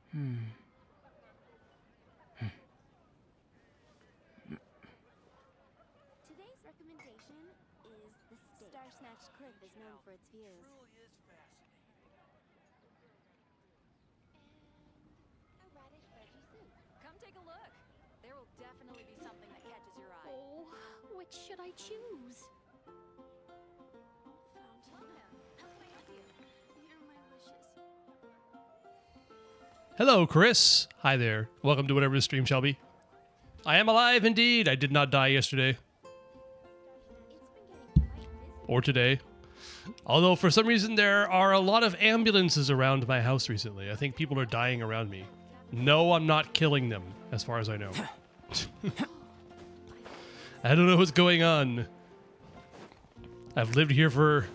Today's recommendation is the Star Snatch Cliff is known for its views. And a radish veggie soup. Come take a look. There will definitely be something that catches your eye. Oh, which should I choose? How can I help you? Here are my wishes. Hello, Chris. Hi there. Welcome to whatever the stream shall be. I am alive indeed. I did not die yesterday. Or today. Although for some reason there are a lot of ambulances around my house recently. I think people are dying around me. No, I'm not killing them, as far as I know. I don't know what's going on. I've lived here for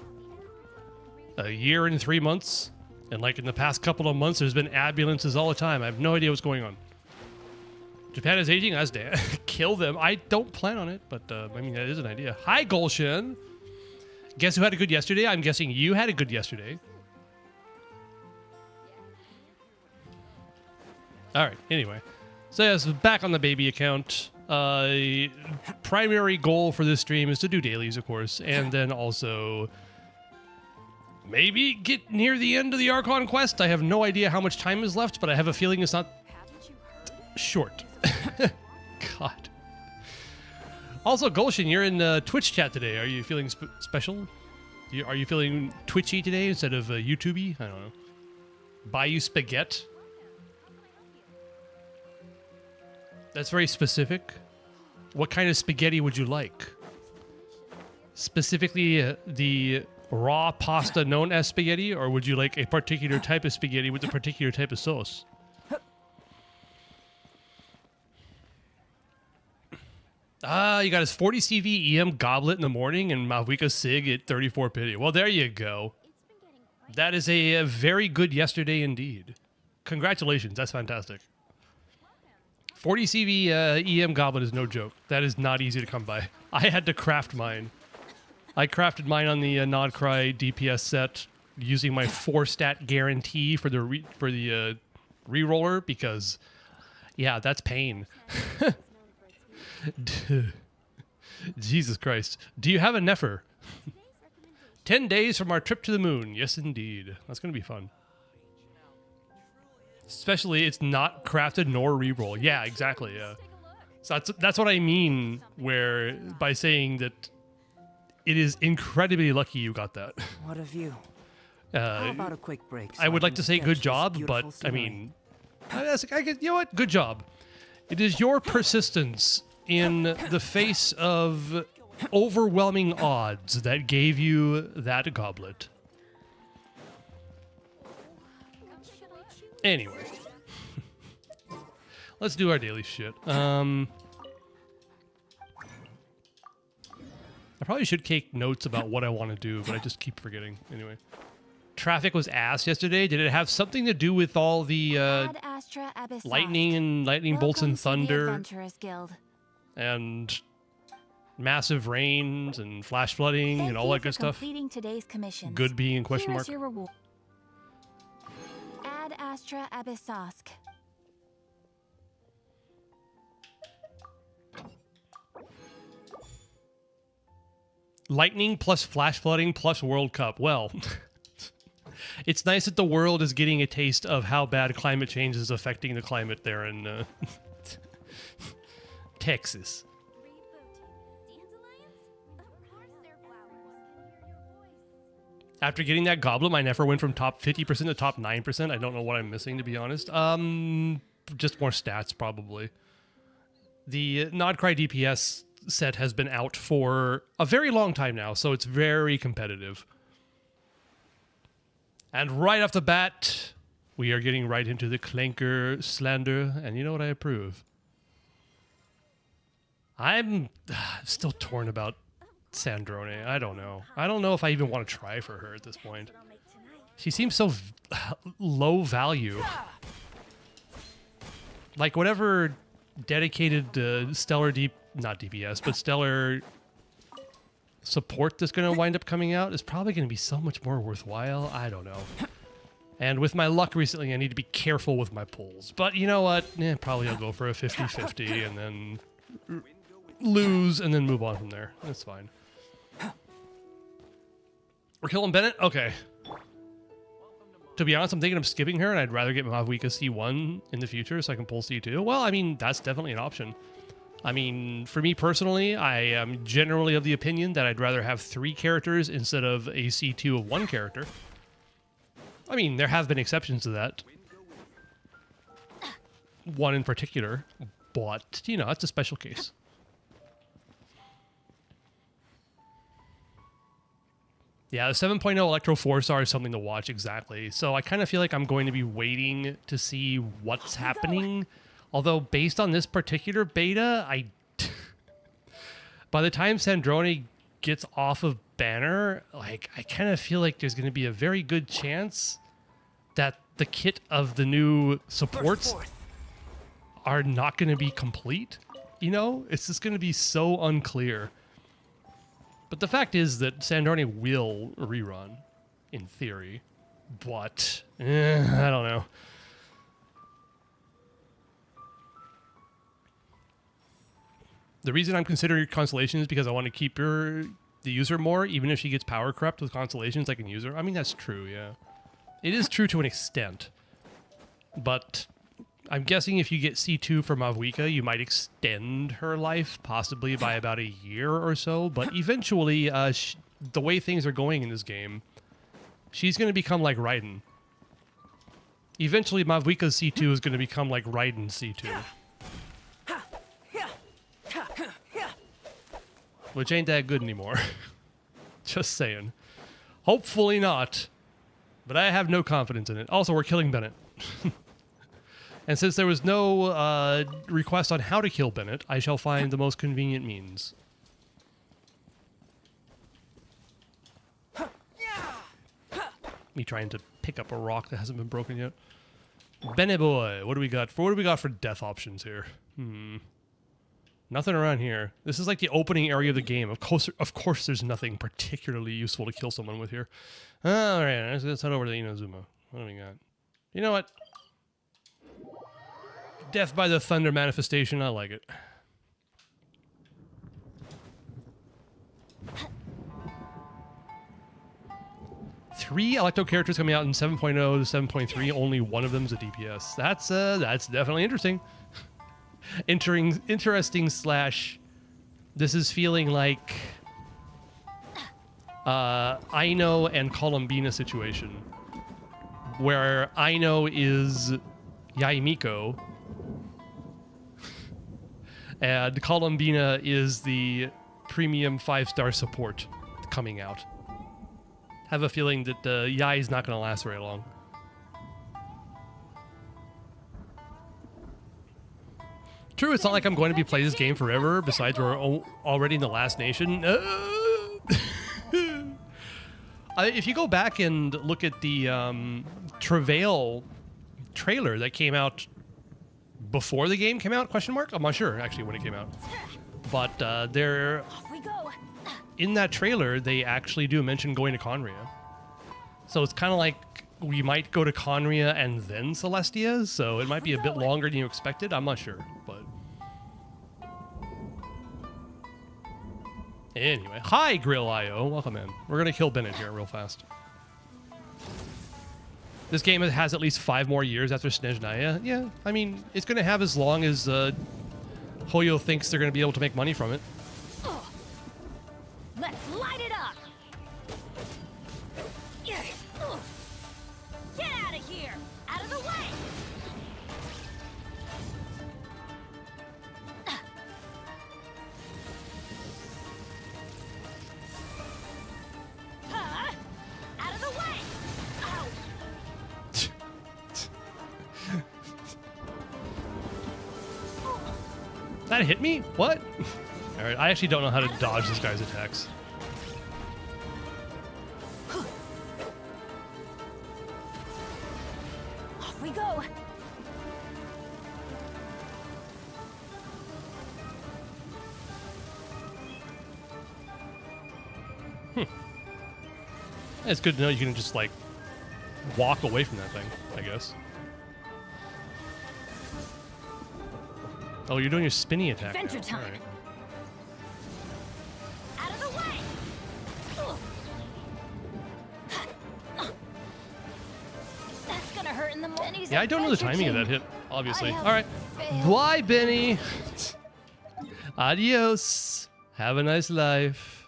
a year and 3 months. And like in the past couple of months, there's been ambulances all the time. I have no idea what's going on. Japan is aging as damn. Kill them. I don't plan on it, but I mean, that is an idea. Hi, Genshin. Guess who had a good yesterday? I'm guessing you had a good yesterday. All right, anyway. So yes, back on the baby account. Primary goal for this stream is to do dailies, of course, and then also maybe get near the end of the Archon quest. I have no idea how much time is left, but I have a feeling it's not short. God. Also, Genshin, you're in Twitch chat today. Are you feeling special? Are you feeling twitchy today instead of YouTubey? I don't know. Buy you spaghetti? That's very specific. What kind of spaghetti would you like? Specifically, the raw pasta known as spaghetti, or would you like a particular type of spaghetti with a particular type of sauce? Ah, you got his 40 CV EM goblet in the morning and Mavuika Sig at 34 pity. Well, there you go. That is a very good yesterday indeed. Congratulations, that's fantastic. 40 CV EM goblet is no joke. That is not easy to come by. I had to craft mine. I crafted mine on the Nodcry DPS set using my 4-stat guarantee for the reroller because, yeah, that's pain. Jesus Christ. Do you have a Nefer? 10 days from our trip to the moon. Yes, indeed. That's going to be fun. Especially, it's not crafted nor reroll. Yeah, exactly, yeah. So that's what I mean where by saying that it is incredibly lucky you got that. What a view. How about a quick break? I would like to say good job, but I mean, you know what? Good job. It is your persistence in the face of overwhelming odds that gave you that goblet. Anyway. Let's do our daily shit. I probably should take notes about what I want to do, but I just keep forgetting. Anyway. Traffic was ass yesterday. Did it have something to do with all the lightning and lightning bolts and thunder and massive rains and flash flooding and all that good stuff? Good being in question mark. Ad Astra Abyssosk. Lightning plus flash flooding plus World Cup. Well, it's nice that the world is getting a taste of how bad climate change is affecting the climate there in Texas. After getting that goblet, my Nefer went from top 50% to top 9%. I don't know what I'm missing, to be honest. Just more stats, probably. The Nodcry DPS set has been out for a very long time now, so it's very competitive. And right off the bat, we are getting right into the Clanker slander, and you know what I approve. I'm still torn about Sandrone. I don't know. I don't know if I even want to try for her at this point. She seems so low value. Like whatever dedicated stellar not DPS, but stellar support that's going to wind up coming out is probably going to be so much more worthwhile. I don't know. And with my luck recently, I need to be careful with my pulls. But you know what? Probably I'll go for a 50-50 and then lose and then move on from there. That's fine. We're killing Bennett? Okay. To be honest, I'm thinking of skipping her, and I'd rather get Mavuika C1 in the future so I can pull C2. Well, I mean, that's definitely an option. I mean, for me personally, I am generally of the opinion that I'd rather have 3 characters instead of a C2 of 1 character. I mean, there have been exceptions to that. One in particular, but, you know, it's a special case. Yeah, the 7.0 Electro 4-star is something to watch, exactly. So I kind of feel like I'm going to be waiting to see what's happening. Although, based on this particular beta, by the time Sandrone gets off of Banner, like, I kind of feel like there's going to be a very good chance that the kit of the new supports are not going to be complete. You know? It's just going to be so unclear. But the fact is that Sandrone will rerun, in theory. But, I don't know. The reason I'm considering Constellation is because I want to keep the user more, even if she gets power corrupt with Constellations, I can use her. I mean, that's true, yeah. It is true to an extent. But I'm guessing if you get C2 for Mavuika, you might extend her life, possibly by about a year or so. But eventually, the way things are going in this game, she's going to become like Raiden. Eventually, Mavuika's C2 is going to become like Raiden's C2. Which ain't that good anymore. Just saying. Hopefully not. But I have no confidence in it. Also, we're killing Bennett. And since there was no request on how to kill Bennett, I shall find the most convenient means. Me trying to pick up a rock that hasn't been broken yet. Bennett boy, what do we got for death options here? Nothing around here. This is like the opening area of the game. Of course there's nothing particularly useful to kill someone with here. Alright, let's head over to Inazuma. What do we got? You know what? Death by the Thunder manifestation, I like it. Three Electo characters coming out in 7.0 to 7.3, only one of them's a DPS. That's definitely interesting. Interesting slash, this is feeling like Aino and Columbina situation, where Aino is Yaimiko and Columbina is the premium 5-star support coming out. Have a feeling that Yai is not going to last very long. True, it's not like I'm going to be playing this game forever. Besides, we're already in the last nation. If you go back and look at the Travail trailer that came out before the game came out, question mark? I'm not sure, actually, when it came out. But in that trailer, they actually do mention going to Conria. So it's kind of like we might go to Conria and then Celestia, so it might be a bit longer than you expected. I'm not sure, but... Anyway, hi, Grill.io. Welcome in. We're going to kill Bennett here real fast. This game has at least 5 more years after Snezhnaya. Yeah, I mean, it's going to have as long as Hoyo thinks they're going to be able to make money from it. Let's light it up! Get out of here! Out of the way! Out of the way! Ow! That hit me? What? Alright, I actually don't know how to dodge this guy's attacks. Off we go! It's good to know you can just, like, walk away from that thing, I guess. Oh, you're doing your spinny attack. Adventure now. time. All right. Out of the way! That's gonna hurt in the morning. Yeah, I don't know the timing of that hit, obviously. I have All right. failed. Bye, Benny. Adios. Have a nice life.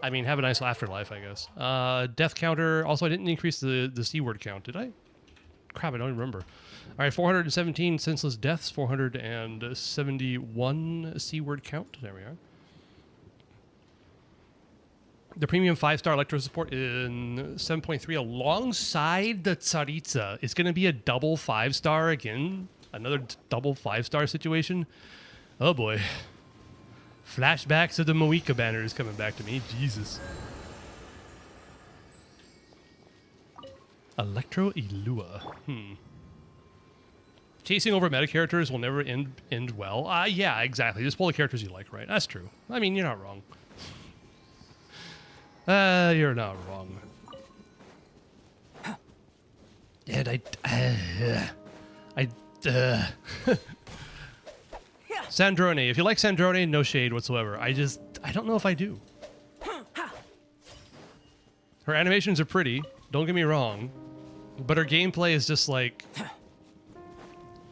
I mean, have a nice afterlife, I guess. Death counter. Also, I didn't increase the C word count, did I? Crap, I don't even remember. All right, 417 senseless deaths, 471 C word count. There we are. The premium 5-star electro support in 7.3 alongside the Tsaritsa. It's going to be a double 5-star again. Another double 5-star situation. Oh boy. Flashbacks of the Moika banner is coming back to me. Jesus. Electro Ilua. Chasing over meta characters will never end well. Yeah, exactly. Just pull the characters you like, right? That's true. I mean, you're not wrong. You're not wrong. And Sandrone. If you like Sandrone, no shade whatsoever. I don't know if I do. Her animations are pretty, don't get me wrong, but her gameplay is just like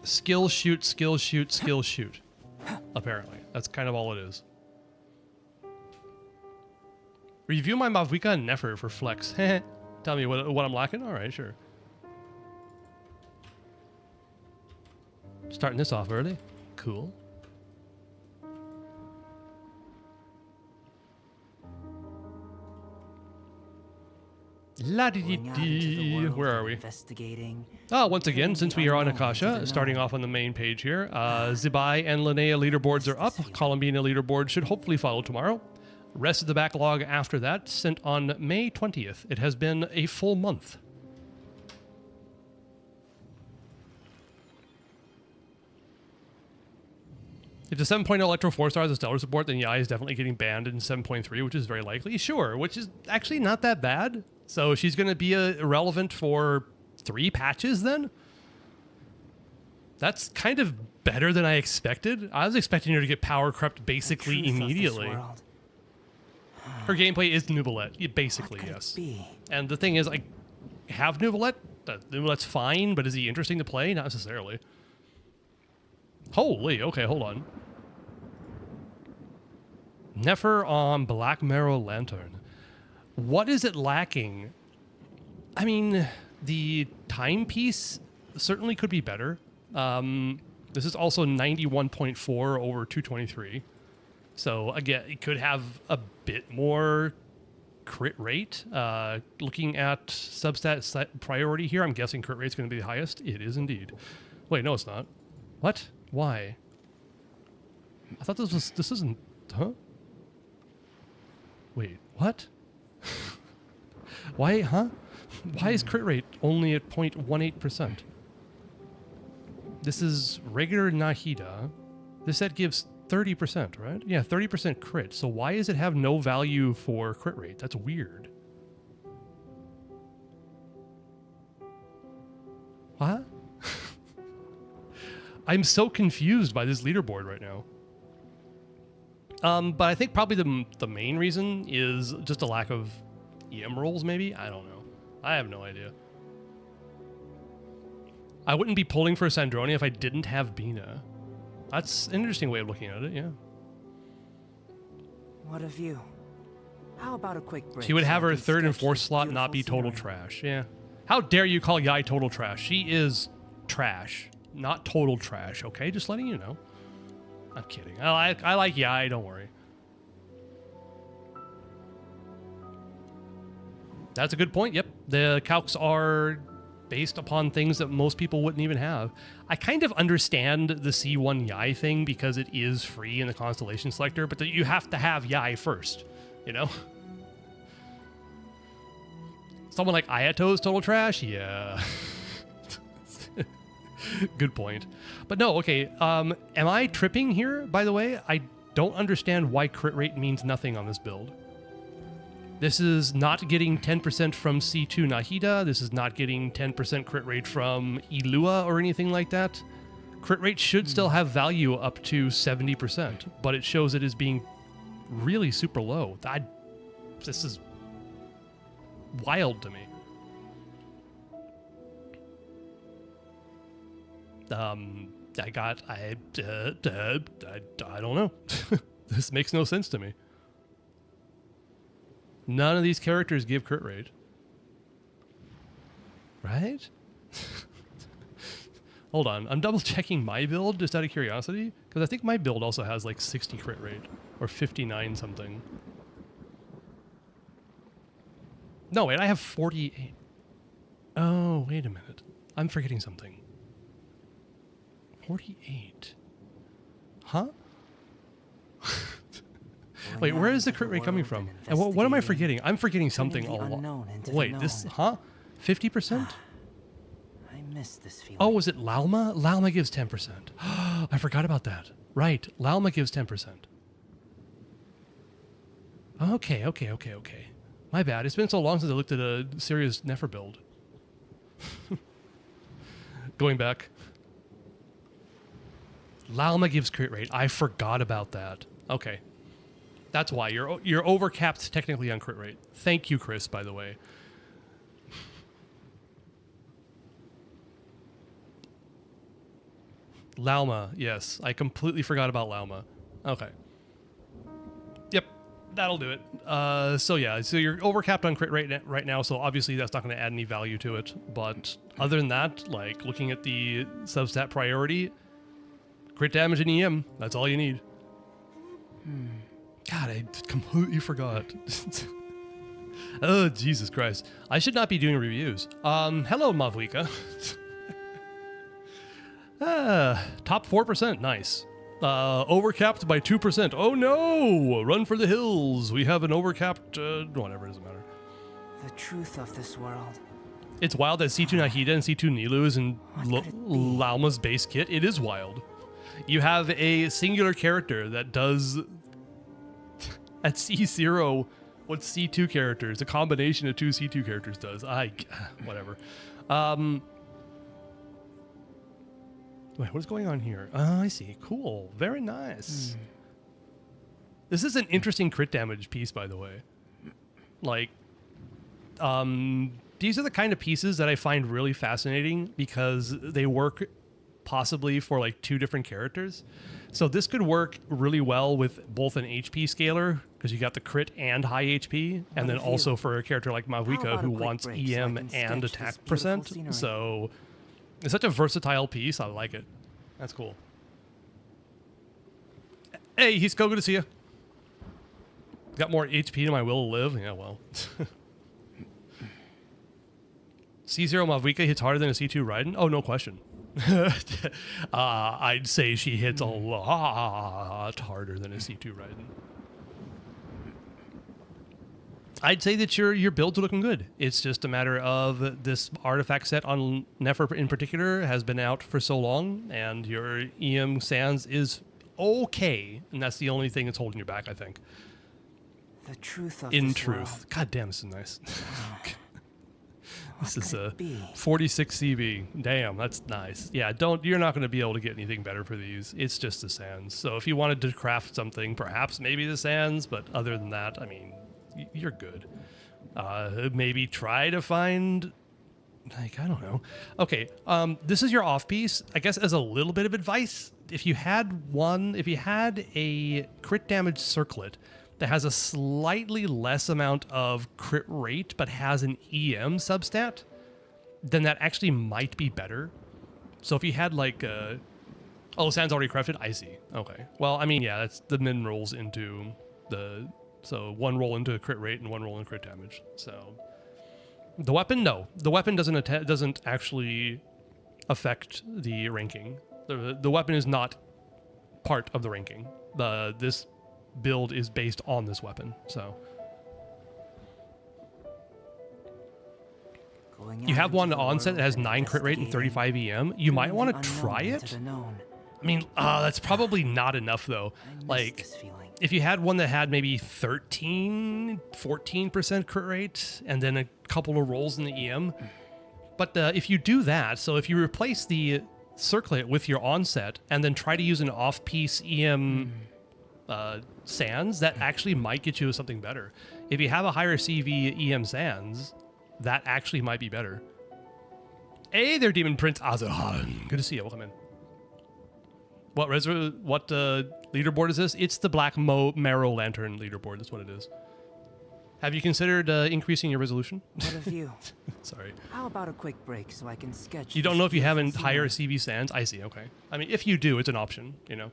skill shoot, skill shoot, skill shoot. Apparently. That's kind of all it is. Review my Mavuika and Nefer for flex. Tell me what I'm lacking? Alright, sure. Starting this off early. Cool. La di di di. Where are we? Investigating. Oh, once again, since we are on Akasha, starting off on the main page here, Zibai and Linnea leaderboards are up. Columbina leaderboard should hopefully follow tomorrow. Rest of the backlog after that sent on May 20th. It has been a full month. If the 7.0 Electro 4 stars is stellar support, then Yai is definitely getting banned in 7.3, which is very likely. Sure, which is actually not that bad. So she's going to be irrelevant for 3 patches then? That's kind of better than I expected. I was expecting her to get power crept basically immediately. Her gameplay is Nuvolette, basically, yes. And the thing is, I have Nuvolette. Nuvolette's fine, but is he interesting to play? Not necessarily. Holy, okay, hold on. Nefer on Black Marrow Lantern. What is it lacking? I mean, the timepiece certainly could be better. This is also 91.4 over 223. So, again, it could have a bit more crit rate. Looking at substat priority here, I'm guessing crit rate's going to be the highest. It is indeed. Wait, no, it's not. What? Why? I thought this isn't... Huh? Wait, what? Why, huh? Why is crit rate only at 0.18%? This is regular Nahida. This set gives 30%, right? Yeah, 30% crit. So why does it have no value for crit rate? That's weird. What? I'm so confused by this leaderboard right now. But I think probably the main reason is just a lack of EM rolls, maybe? I don't know. I have no idea. I wouldn't be pulling for Sandrone if I didn't have Bina. That's an interesting way of looking at it, yeah. What a view. How about a quick break? She would have so I her can third and sketch fourth this slot not be beautiful total scenery? trash, yeah. How dare you call Yai total trash? She is trash, not total trash, okay? Just letting you know. I'm kidding. I like Yai, don't worry. That's a good point, yep. The calcs are based upon things that most people wouldn't even have. I kind of understand the C1 Yai thing because it is free in the Constellation Selector, but you have to have Yai first, you know? Someone like Ayato's total trash? Yeah. Good point. But no, okay, am I tripping here, by the way? I don't understand why crit rate means nothing on this build. This is not getting 10% from C2 Nahida. This is not getting 10% crit rate from Ilua or anything like that. Crit rate should still have value up to 70%, but it shows it is being really super low. This is wild to me. I don't know. This makes no sense to me. None of these characters give crit rate. Right? Hold on. I'm double checking my build just out of curiosity. Because I think my build also has like 60 crit rate. Or 59 something. No, wait. I have 48. Oh, wait a minute. I'm forgetting something. 48. Huh? Wait, where is the crit rate coming from? And what am I forgetting? I'm forgetting something all along. Wait, this, huh? 50%? I miss this feeling. Oh, was it Lauma? Lauma gives 10%. I forgot about that. Right, Lauma gives 10%. Okay. My bad. It's been so long since I looked at a serious Nefer build. Going back. Lauma gives crit rate. I forgot about that. Okay. That's why. You're overcapped technically on crit rate. Thank you, Chris, by the way. Lauma, yes. I completely forgot about Lauma. Okay. Yep, that'll do it. So yeah, so you're overcapped on crit rate right now, so obviously that's not going to add any value to it. But other than that, like looking at the substat priority, crit damage and EM, that's all you need. God, I completely forgot. Oh, Jesus Christ. I should not be doing reviews. Hello, Mavlika. Top 4%, nice. Overcapped by 2%. Oh no! Run for the hills. We have an overcapped, whatever, doesn't matter. The truth of this world. It's wild that C2 Nahida and C2 Nilu is in Lauma's base kit. It is wild. You have a singular character that does at C0 what C2 characters, a combination of two C2 characters does. Whatever. Wait, what is going on here? Oh, I see. Cool. Very nice. This is an interesting crit damage piece, by the way. Like, these are the kind of pieces that I find really fascinating because they work possibly for like two different characters. So this could work really well with both an HP scaler because you got the crit and high HP, and then also for a character like Mavuika who wants EM and attack percent. So it's such a versatile piece. I like it. That's cool. Hey, Hisco, good to see you. Got more HP than my will to live? Yeah, well. C0 Mavuika hits harder than a C2 Raiden? Oh, no question. I'd say she hits a lot harder than a C2 Raiden. I'd say that your builds are looking good. It's just a matter of this artifact set on Nefer in particular has been out for so long, and your EM Sans is okay, and that's the only thing that's holding you back, I think. The truth of In this truth. world. God damn, this is nice. This is a be? 46 CB. Damn, that's nice. Yeah, you're not going to be able to get anything better for these. It's just the Sans. So if you wanted to craft something, perhaps maybe the Sans, but other than that, I mean, you're good. Maybe try to find, like, I don't know. Okay, this is your off piece. I guess as a little bit of advice, if you had a crit damage circlet that has a slightly less amount of crit rate but has an EM substat, then that actually might be better. So if you had like oh, Sans already crafted? I see. Okay. Well, I mean, yeah, that's the min rolls into the, so one roll into crit rate and one roll in crit damage. So the weapon, no. The weapon doesn't actually affect the ranking. The weapon is not part of the ranking. This build is based on this weapon, so you have one onset that has 9 crit rate and 35 EM. You might want to try it. I mean, that's probably not enough though. Like, if you had one that had maybe 13, 14% crit rate, and then a couple of rolls in the EM. But if you do that, so if you replace the circlet with your onset and then try to use an off-piece EM Sands, that actually might get you something better. If you have a higher CV EM Sands, that actually might be better. Hey there, Demon Prince Azahan. Good to see you. Welcome in. What leaderboard is this? It's the Black Marrow Lantern leaderboard. That's what it is. Have you considered increasing your resolution? What of you? Sorry. How about a quick break so I can sketch? You don't know if you have higher CV Sands? I see, okay. I mean, if you do, it's an option, you know.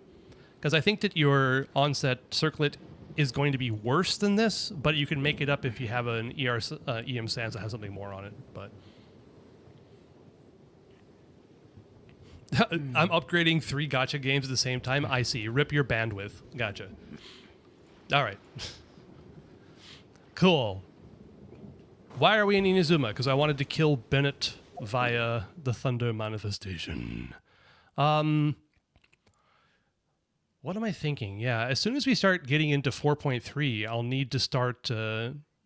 Because I think that your onset circlet is going to be worse than this, but you can make it up if you have an EM Sands that has something more on it, but... I'm upgrading 3 gacha games at the same time. I see. Rip your bandwidth. Gotcha. All right. Cool. Why are we in Inazuma? Because I wanted to kill Bennett via the Thunder manifestation. What am I thinking? Yeah, as soon as we start getting into 4.3, I'll need to start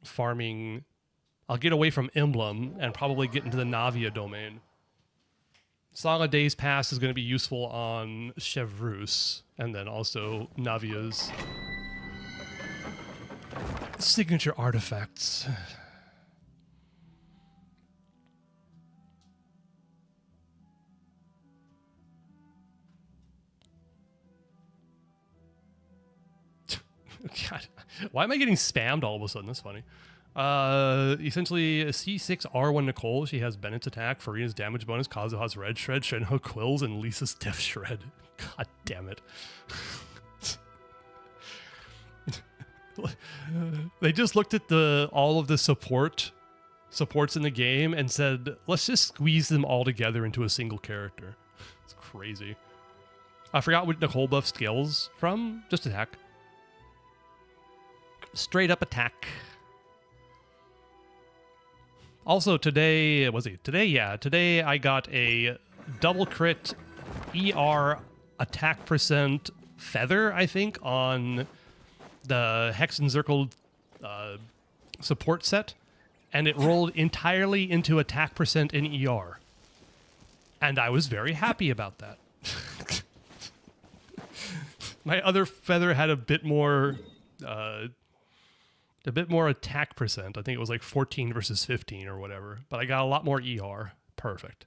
farming. I'll get away from Emblem and probably get into the Navia domain. Song of Days Past is going to be useful on Chevreuse, and then also Navia's signature artifacts. God, why am I getting spammed all of a sudden? That's funny. Essentially, C6 R1 Nicole. She has Bennett's attack, Farina's damage bonus, Kazuha's red shred, Shenho quills, and Lisa's death shred. God damn it. They just looked at all of the supports in the game and said, let's just squeeze them all together into a single character. It's crazy. I forgot what Nicole buff scales from. Just attack. Straight up attack. Also today, was it today? Yeah, today I got a double crit ER attack percent feather, I think, on the Hex Encircled support set, and it rolled entirely into attack percent in ER. And I was very happy about that. My other feather had a bit more attack percent. I think it was like 14 versus 15 or whatever. But I got a lot more ER. Perfect.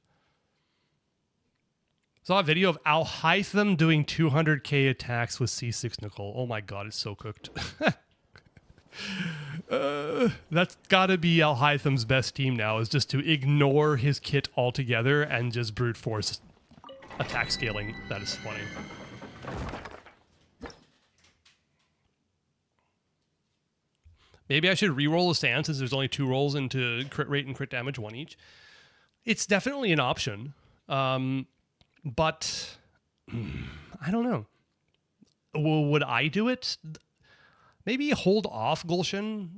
Saw a video of Alhytham doing 200k attacks with C6 Nicole. Oh my god, it's so cooked. That's gotta be Alhytham's best team now, is just to ignore his kit altogether and just brute force attack scaling. That is funny. Maybe I should re-roll a stand since there's only 2 rolls into crit rate and crit damage, 1 each. It's definitely an option. But I don't know. Would I do it? Maybe hold off Gulshin.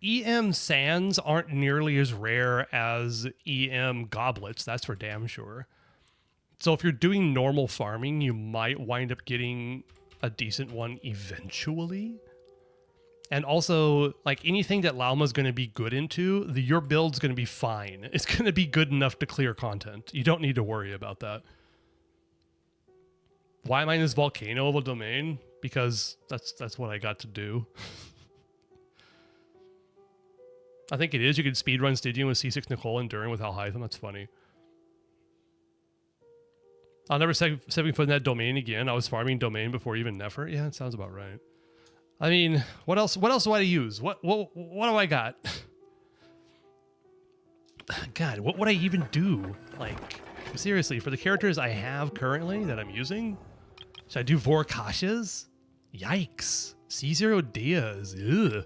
EM Sands aren't nearly as rare as EM Goblets, that's for damn sure. So if you're doing normal farming, you might wind up getting a decent one eventually. And also, like, anything that Lauma's going to be good into, your build's going to be fine. It's going to be good enough to clear content. You don't need to worry about that. Why am I in this volcano of a domain? Because that's what I got to do. I think it is. You could speedrun Stygian with C6 Nicole and Durin with Alhytham. That's funny. I'll never set foot in that domain again. I was farming domain before even Nefer. Yeah, it sounds about right. I mean, what else do I use? What do I got? God, what would I even do? Like, seriously, for the characters I have currently that I'm using? Should I do Vorkashas? Yikes. C0 Diaz. Ugh.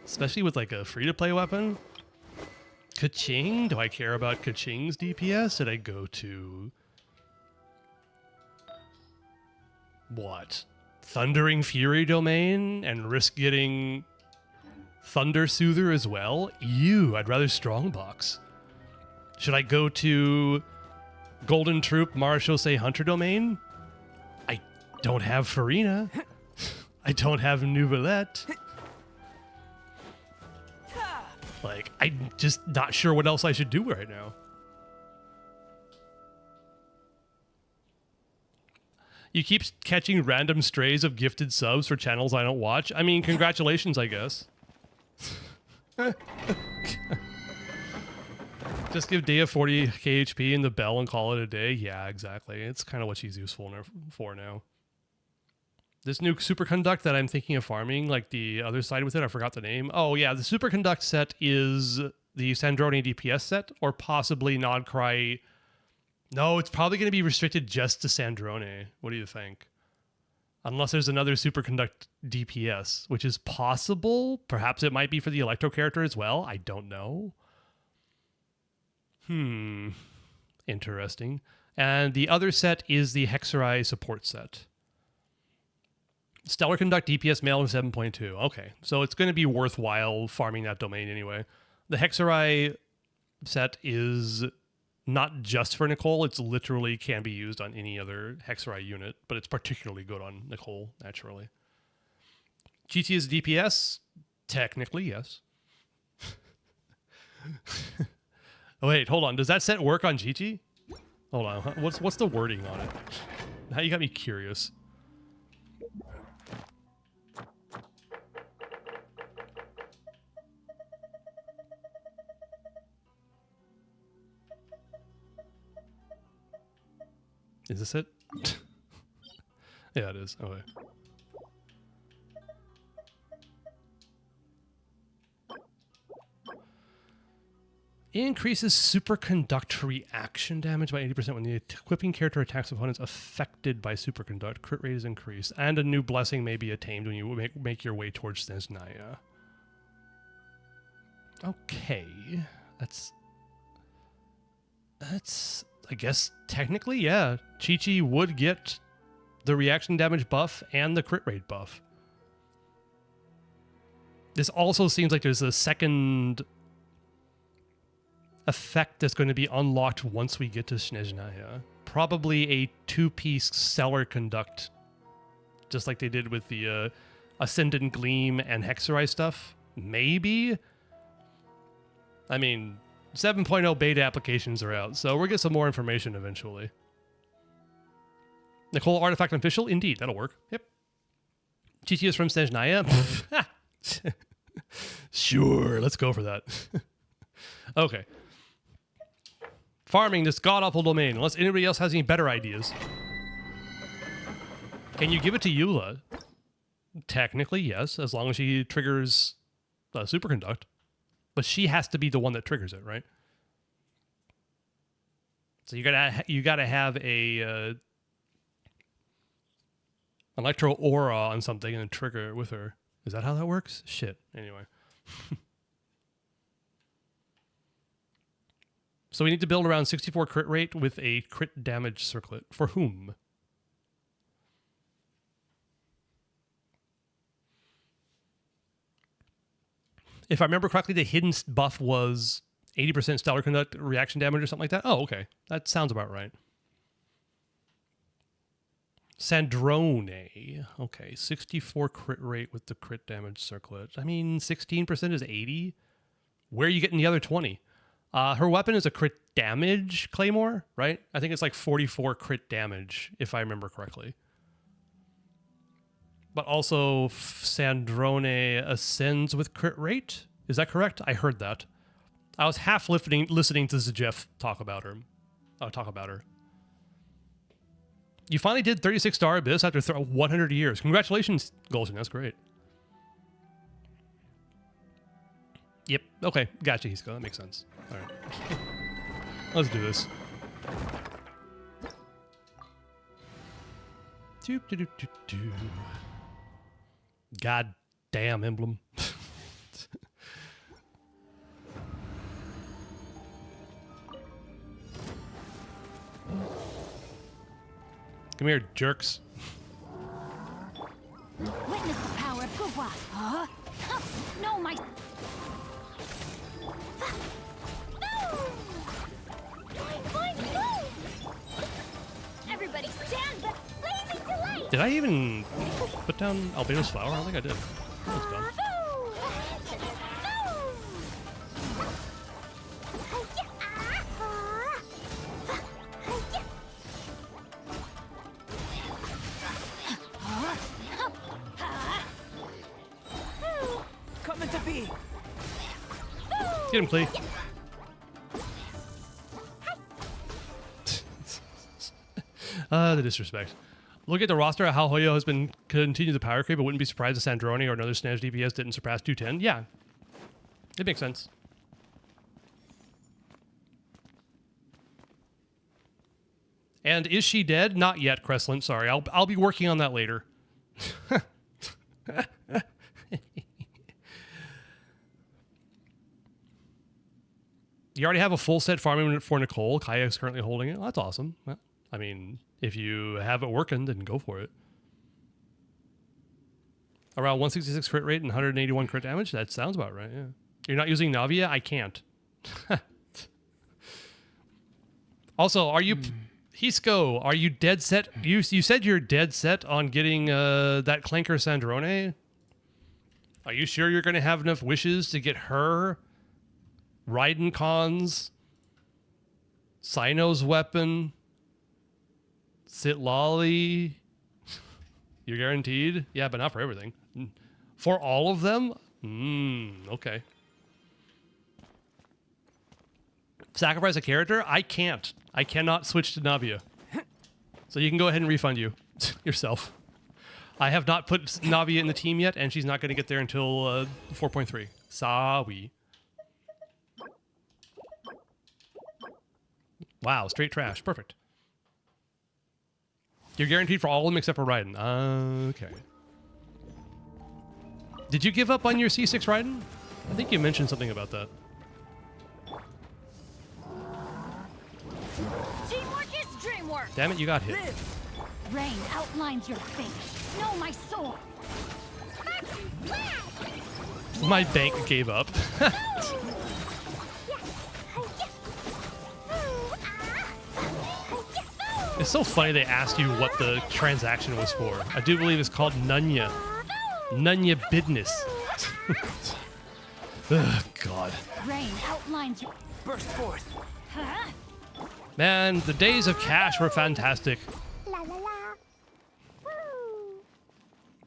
Especially with like a free-to-play weapon. Kaching? Do I care about Kaching's DPS? Should I go to... what? Thundering Fury domain and risk getting Thunder Soother as well? Ew, I'd rather Strongbox. Should I go to Golden Troop Marechaussee Hunter domain? I don't have Farina. I don't have Nouvellette. Like, I'm just not sure what else I should do right now. You keep catching random strays of gifted subs for channels I don't watch. I mean, congratulations, I guess. Just give Dea 40 KHP and the bell and call it a day. Yeah, exactly. It's kind of what she's useful for now. This new superconduct that I'm thinking of farming, like the other side with it, I forgot the name. Oh yeah, the superconduct set is the Sandrone DPS set, or possibly Nodcry. No, it's probably going to be restricted just to Sandrone. What do you think? Unless there's another superconduct DPS, which is possible. Perhaps it might be for the Electro character as well. I don't know. Interesting. And the other set is the Hexerai support set. Stellar Conduct DPS male of 7.2. Okay, so it's going to be worthwhile farming that domain anyway. The Hexerai set is not just for Nicole. It's literally can be used on any other Hexerai unit, but it's particularly good on Nicole, naturally. GT is DPS? Technically, yes. Oh, wait, hold on. Does that set work on GT? Hold on. What's the wording on it? Now you got me curious. Is this it? Yeah, it is. Okay. Increases superconduct reaction damage by 80% when the equipping character attacks opponents affected by superconduct. Crit rate is increased. And a new blessing may be attained when you make your way towards Snezhnaya. Okay. That's I guess technically, yeah. Chi-Chi would get the reaction damage buff and the crit rate buff. This also seems like there's a second effect that's going to be unlocked once we get to Snezhnaya. Probably a two-piece Stellar Conduct, just like they did with the Ascendant Gleam and Hexerai stuff. Maybe? I mean, 7.0 beta applications are out, so we'll get some more information eventually. Nicole Artifact Official? Indeed, that'll work. Yep. GT is from Snezhnaya? Sure, let's go for that. Okay. Farming this god-awful domain, unless anybody else has any better ideas. Can you give it to Eula? Technically, yes, as long as she triggers Superconduct. But she has to be the one that triggers it, right? So you gotta have a Electro Aura on something and then trigger it with her. Is that how that works? Shit. Anyway. So we need to build around 64 crit rate with a crit damage circlet. For whom? If I remember correctly, the hidden buff was 80% Stellar Conduct reaction damage or something like that. Oh, okay. That sounds about right. Sandrone. Okay, 64 crit rate with the crit damage circlet. I mean, 16% is 80. Where are you getting the other 20? Her weapon is a crit damage claymore, right? I think it's like 44 crit damage, if I remember correctly. But also, Sandrone ascends with crit rate? Is that correct? I heard that. I was half listening to Zejeff talk about her. You finally did 36-star Abyss after 100 years. Congratulations, Gulshin. That's great. Yep. Okay. Gotcha, Hisko. That makes sense. All right. Let's do this. God damn emblem. Come here, jerks. Witness the power of Gugwa. Huh? No, my... Everybody stand back! Blazing delight! Did I even put down Albino's flower? I don't think I did. That was dumb. Coming to be. Get him, Clee. The disrespect. Look at the roster. How Hoyo has been continued the power creep. I wouldn't be surprised if Sandrone or another Snatch DPS didn't surpass 210. Yeah, it makes sense. And is she dead? Not yet, Cresslin. Sorry, I'll be working on that later. You already have a full set farming for Nicole. Kayak's currently holding it. Well, that's awesome. Well, I mean, if you have it working, then go for it. Around 166 crit rate and 181 crit damage? That sounds about right, yeah. You're not using Navia? I can't. Also, are you... Hisco, are you dead set? You said you're dead set on getting that Clanker Sandrone? Are you sure you're going to have enough wishes to get her... Raiden Cons, Sino's weapon, Sitlali. You're guaranteed? Yeah, but not for everything. For all of them? Okay. Sacrifice a character? I can't. I cannot switch to Navia. So you can go ahead and refund you yourself. I have not put Navia in the team yet, and she's not going to get there until 4.3. Sorry. Wow, straight trash. Perfect. You're guaranteed for all of them except for Raiden. Okay. Did you give up on your C6 Raiden? I think you mentioned something about that. Teamwork is dreamwork. Damn it, you got hit. Rain outlines your fate. Know my soul. My bank gave up. It's so funny they asked you what the transaction was for. I do believe it's called Nunya. Nunya Business. Ugh, God. Rain outlines your... Burst forth. Huh? Man, the days of cash were fantastic.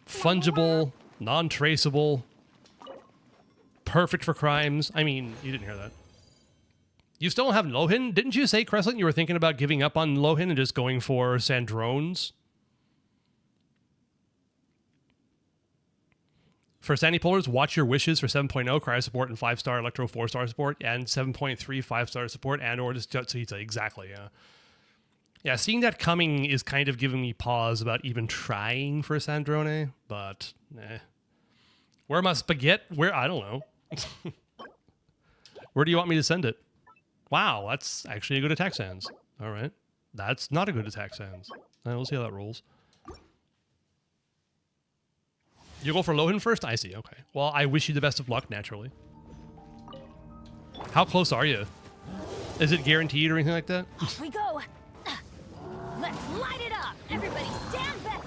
Fungible, non-traceable, perfect for crimes. I mean, you didn't hear that. You still don't have Lohin? Didn't you say, Crescent, you were thinking about giving up on Lohin and just going for Sandrones? For Sandy Pullers, watch your wishes for 7.0 cryo support and 5-star Electro 4-star support and 7.3 5-star support and or just Jutsuita. Exactly, yeah. Yeah, seeing that coming is kind of giving me pause about even trying for Sandrone, but where am I spaghetti? Where? I don't know. Where do you want me to send it? Wow, that's actually a good attack sans. All right. That's not a good attack sans. We'll see how that rolls. You go for Lohin first? I see, okay. Well, I wish you the best of luck, naturally. How close are you? Is it guaranteed or anything like that? Off we go. Let's light it up. Everybody stand back.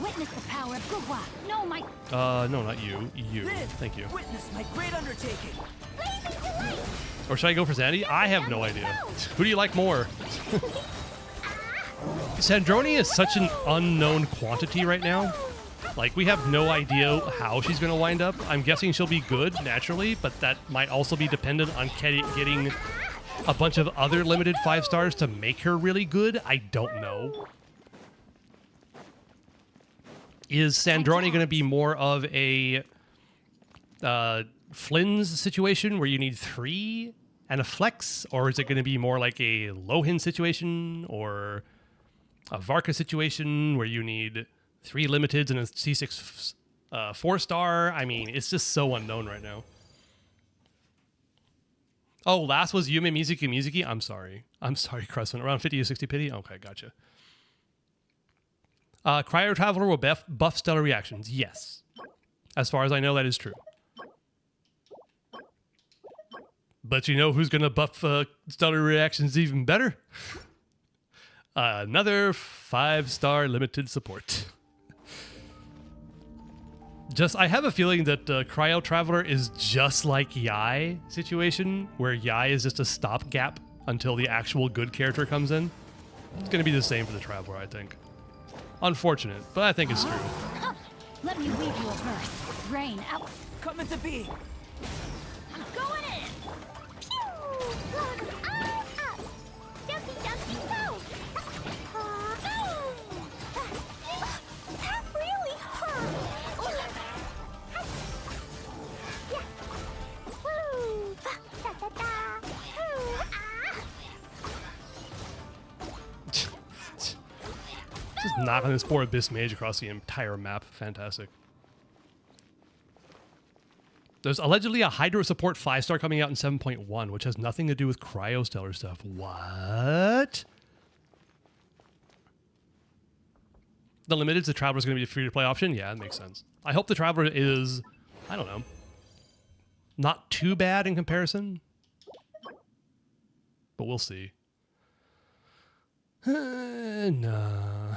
Witness the power of Gugwa. No, my... No, not you. You. Live. Thank you. Witness my great undertaking. Or should I go for Sandy? I have no idea. Who do you like more? Sandrone is such an unknown quantity right now. Like, we have no idea how she's going to wind up. I'm guessing she'll be good, naturally, but that might also be dependent on getting a bunch of other limited 5-stars to make her really good. I don't know. Is Sandrone going to be more of a Flynn's situation where you need 3 and a flex? Or is it going to be more like a Lohin situation or a Varka situation where you need 3 limiteds and a C6 4-star? I mean, it's just so unknown right now. Oh, last was Yume Mizuki. I'm sorry, Cressman. Around 50 to 60 pity? Okay, gotcha. Cryo Traveler will buff stellar reactions. Yes. As far as I know, that is true. But you know who's going to buff stellar reactions even better? Another 5-star limited support. I have a feeling that Cryo Traveler is just like Yai situation, where Yai is just a stopgap until the actual good character comes in. It's going to be the same for the Traveler, I think. Unfortunate, but I think it's true. Let me weave you a verse. Rain out. Coming to be. I'm going in. Pew! Look, I'm up. Jumpy, jumpy, go! That really hurt. Yeah. Woo! Da, da, da. Woo! Just knocking this poor Abyss Mage across the entire map. Fantastic. There's allegedly a Hydro Support 5-star coming out in 7.1, which has nothing to do with Cryostellar stuff. What? The Limited's the Traveler's going to be a free-to-play option? Yeah, that makes sense. I hope the Traveler is, I don't know, not too bad in comparison. But we'll see. Nah.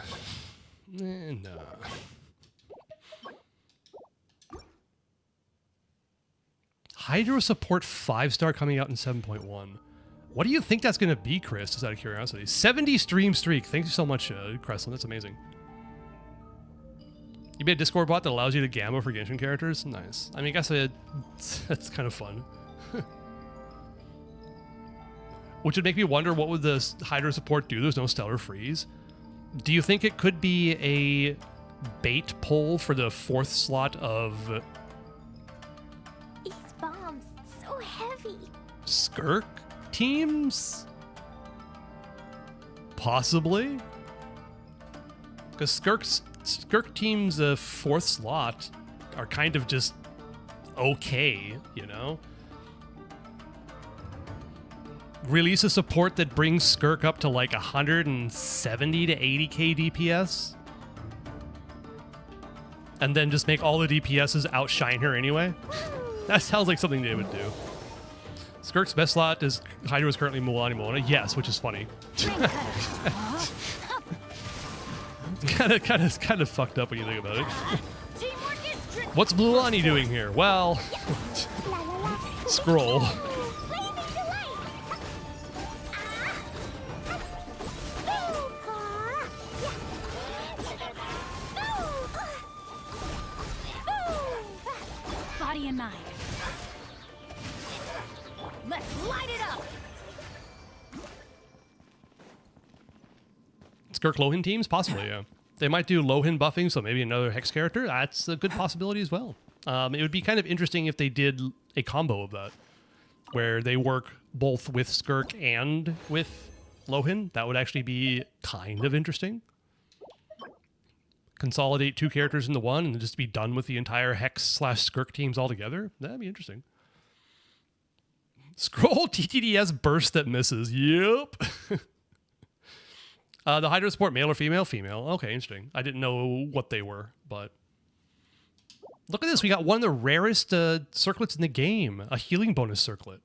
Nah. Hydro Support 5-star coming out in 7.1. What do you think that's going to be, Chris? Just out of curiosity. 70 stream streak. Thank you so much, Kreslin. That's amazing. You made a Discord bot that allows you to gamma for Genshin characters? Nice. I mean, I guess that's kind of fun. Which would make me wonder, what would the Hydro Support do? There's no Stellar Freeze. Do you think it could be a bait pull for the 4th slot of These bombs, so heavy. Skirk teams? Possibly. Because Skirk teams' 4th slot are kind of just okay, you know? Release a support that brings Skirk up to like 170 to 80k DPS. And then just make all the DPSs outshine her anyway. That sounds like something they would do. Skirk's best slot is Hydro is currently Mulan Mona. Yes, which is funny. kind of fucked up when you think about it. What's Mulan doing here? Well, scroll. Body and mind. Let's light it up. Skirk Lohin teams? Possibly, yeah. They might do Lohin buffing, so maybe another Hex character. That's a good possibility as well. It would be kind of interesting if they did a combo of that, where they work both with Skirk and with Lohin. That would actually be kind of interesting. Consolidate 2 characters into one and just be done with the entire Hex/Skirk teams altogether. That'd be interesting. Scroll TTDS burst that misses. Yep. The Hydro Support, male or female? Female. Okay, interesting. I didn't know what they were, but look at this. We got one of the rarest circlets in the game. A healing bonus circlet.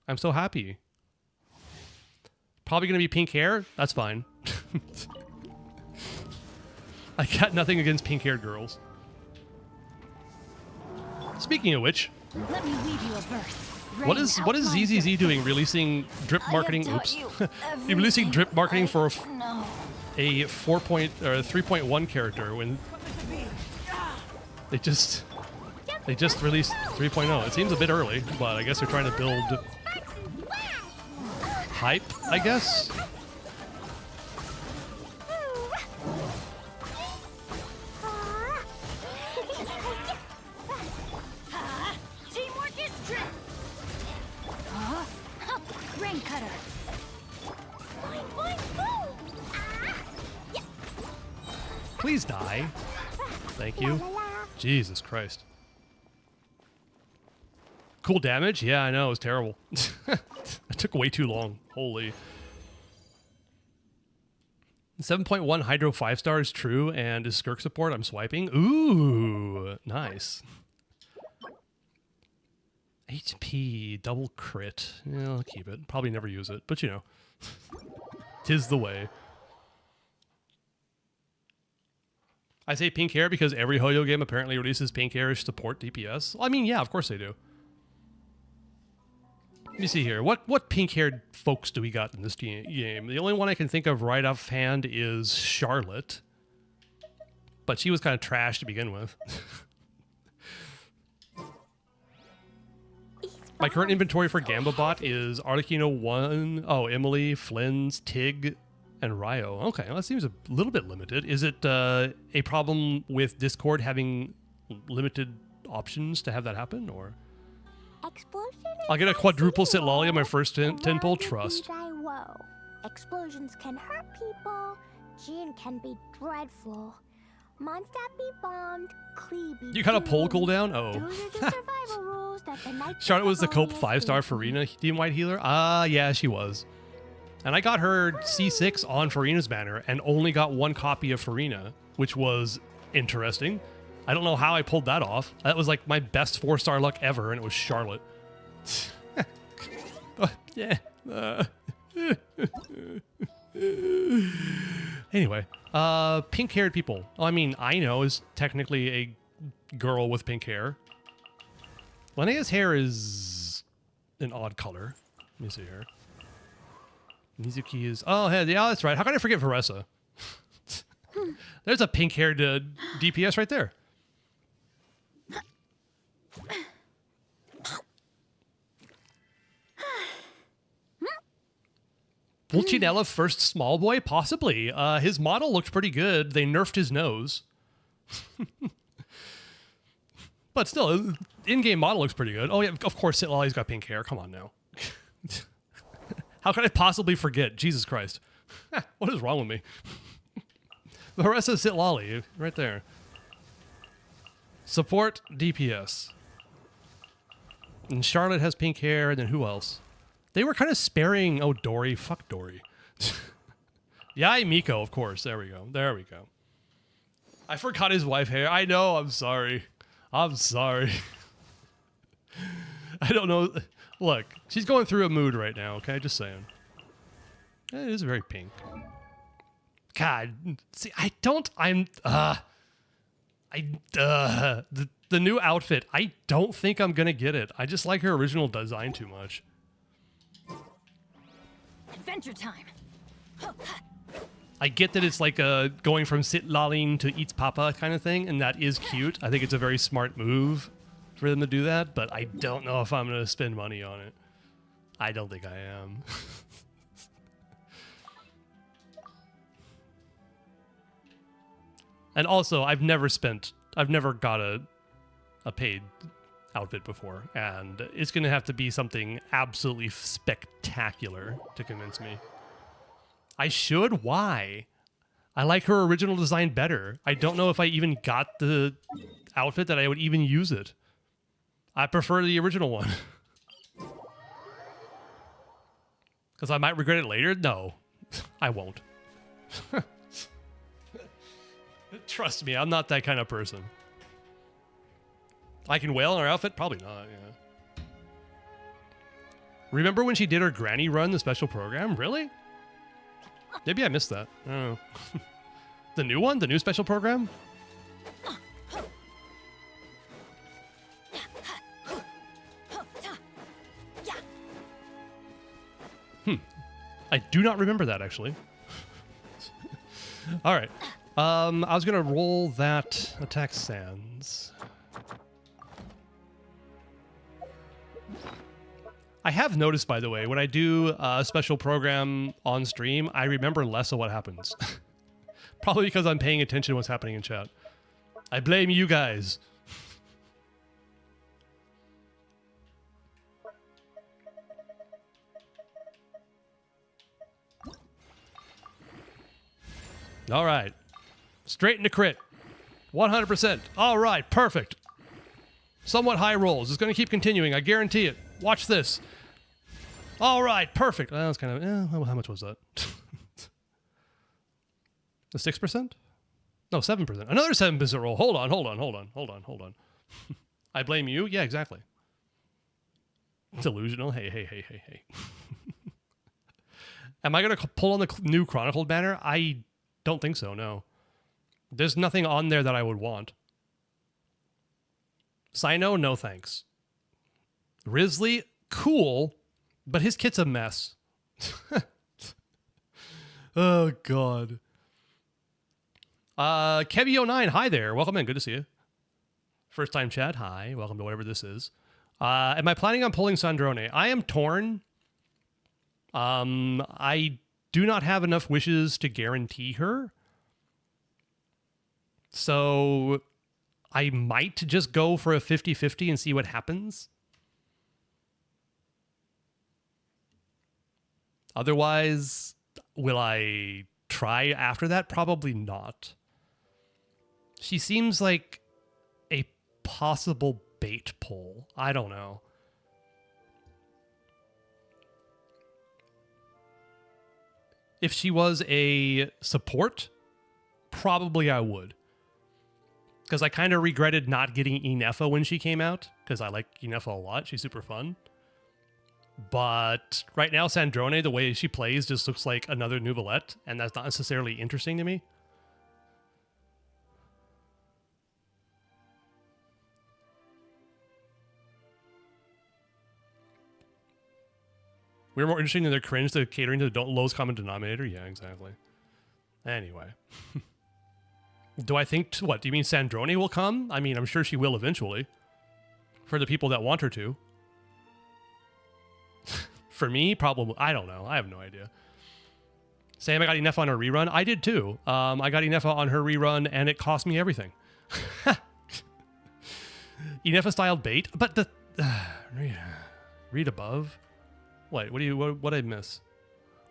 I'm so happy. Probably going to be pink hair. That's fine. I got nothing against pink-haired girls. Speaking of which, let me weave you a verse. what is ZZZ doing? Releasing drip marketing? Oops, releasing drip marketing for a 3.1 character when they just released 3.0. It seems a bit early, but I guess they're trying to build hype, I guess. Please die. Thank you. Jesus Christ. Cool damage? Yeah, I know. It was terrible. It took way too long. Holy. 7.1 Hydro 5-star is true and is Skirk support. I'm swiping. Ooh, nice. HP, double crit. Yeah, I'll keep it. Probably never use it, but you know. Tis the way. I say pink hair because every Hoyo game apparently releases pink hair to support DPS. I mean, yeah, of course they do. Let me see here. What pink-haired folks do we got in this game? The only one I can think of right offhand is Charlotte. But she was kind of trash to begin with. My current inventory for Gambabot is Arlecchino 1, Emily, Flynn's, Tig, and Ryo. Okay, well, that seems a little bit limited. Is it a problem with Discord having limited options to have that happen, or? I'll get a quadruple sit lolly on my first 10 pull, trust. Explosions can hurt people. Gene can be dreadful. Monster be bombed. Clee be You got a poll cooldown? Those Oh. are the survival rules that the Night Charlotte was the Cope Cavaliers 5-star live Farina team-wide healer? Yeah, she was. And I got her C6 on Farina's banner and only got one copy of Farina, which was interesting. I don't know how I pulled that off. That was like my best 4-star luck ever, and it was Charlotte. Yeah. Anyway, pink-haired people. I mean, I know is technically a girl with pink hair. Linnea's hair is an odd color. Let me see here. Mizuki is... Oh, hey, yeah, that's right. How can I forget Varessa? There's a pink-haired DPS right there. Pulcinella first small boy? Possibly. His model looked pretty good. They nerfed his nose. But still, in-game model looks pretty good. Oh yeah, of course, Sitlolly's got pink hair. Come on now. How could I possibly forget? Jesus Christ. What is wrong with me? Varessa Sitlolly, right there. Support DPS. And Charlotte has pink hair, and then who else? They were kind of sparing... Oh, Dory. Fuck Dory. Yai Miko, of course. There we go. There we go. I forgot his wife hair. I know. I'm sorry. I'm sorry. I don't know. Look, she's going through a mood right now, okay? Just saying. It is very pink. God. See, the new outfit, I don't think I'm gonna get it. I just like her original design too much. Adventure time. I get that it's like going from sit-lolling to eats papa kind of thing, and that is cute. I think it's a very smart move for them to do that, but I don't know if I'm going to spend money on it. I don't think I am. And also, I've never got a paid outfit before, and it's going to have to be something absolutely spectacular to convince me. I should? Why? I like her original design better. I don't know if I even got the outfit that I would even use it. I prefer the original one. Because I might regret it later? No, I won't. Trust me, I'm not that kind of person. I can wail on her outfit? Probably not, yeah. Remember when she did her granny run, the special program? Really? Maybe I missed that. I don't know. The new one? The new special program? I do not remember that, actually. All right. I was going to roll that attack sands. I have noticed, by the way, when I do a special program on stream, I remember less of what happens. Probably because I'm paying attention to what's happening in chat. I blame you guys. All right. Straight into crit. 100%. All right. Perfect. Somewhat high rolls. It's going to keep continuing. I guarantee it. Watch this. All right. Perfect. That was kind of... how much was that? The 6%? No, 7%. Another 7% roll. Hold on. I blame you? Yeah, exactly. Delusional. Hey. Am I going to pull on the new Chronicled banner? I don't think so, no. There's nothing on there that I would want. Sino, no thanks. Risley, cool, but his kit's a mess. Oh, God. Kevy09, hi there. Welcome in. Good to see you. First time chat. Hi. Welcome to whatever this is. Am I planning on pulling Sandrone? I am torn. I do not have enough wishes to guarantee her. So I might just go for a 50-50 and see what happens. Otherwise, will I try after that? Probably not. She seems like a possible bait pull. I don't know. If she was a support, probably I would. Because I kind of regretted not getting Inefa when she came out, because I like Inefa a lot. She's super fun. But right now, Sandrone, the way she plays, just looks like another Nouvellette, and that's not necessarily interesting to me. We're more interesting than their cringe to catering to the lowest common denominator. Yeah, exactly. Anyway. Do I think... What, do you mean Sandrone will come? I mean, I'm sure she will eventually. For the people that want her to. For me, probably... I don't know. I have no idea. Sam, I got Inefa on her rerun. I did too. I got Inefa on her rerun, and it cost me everything. Inefa-styled bait? But the... read above? What do you... What did I miss?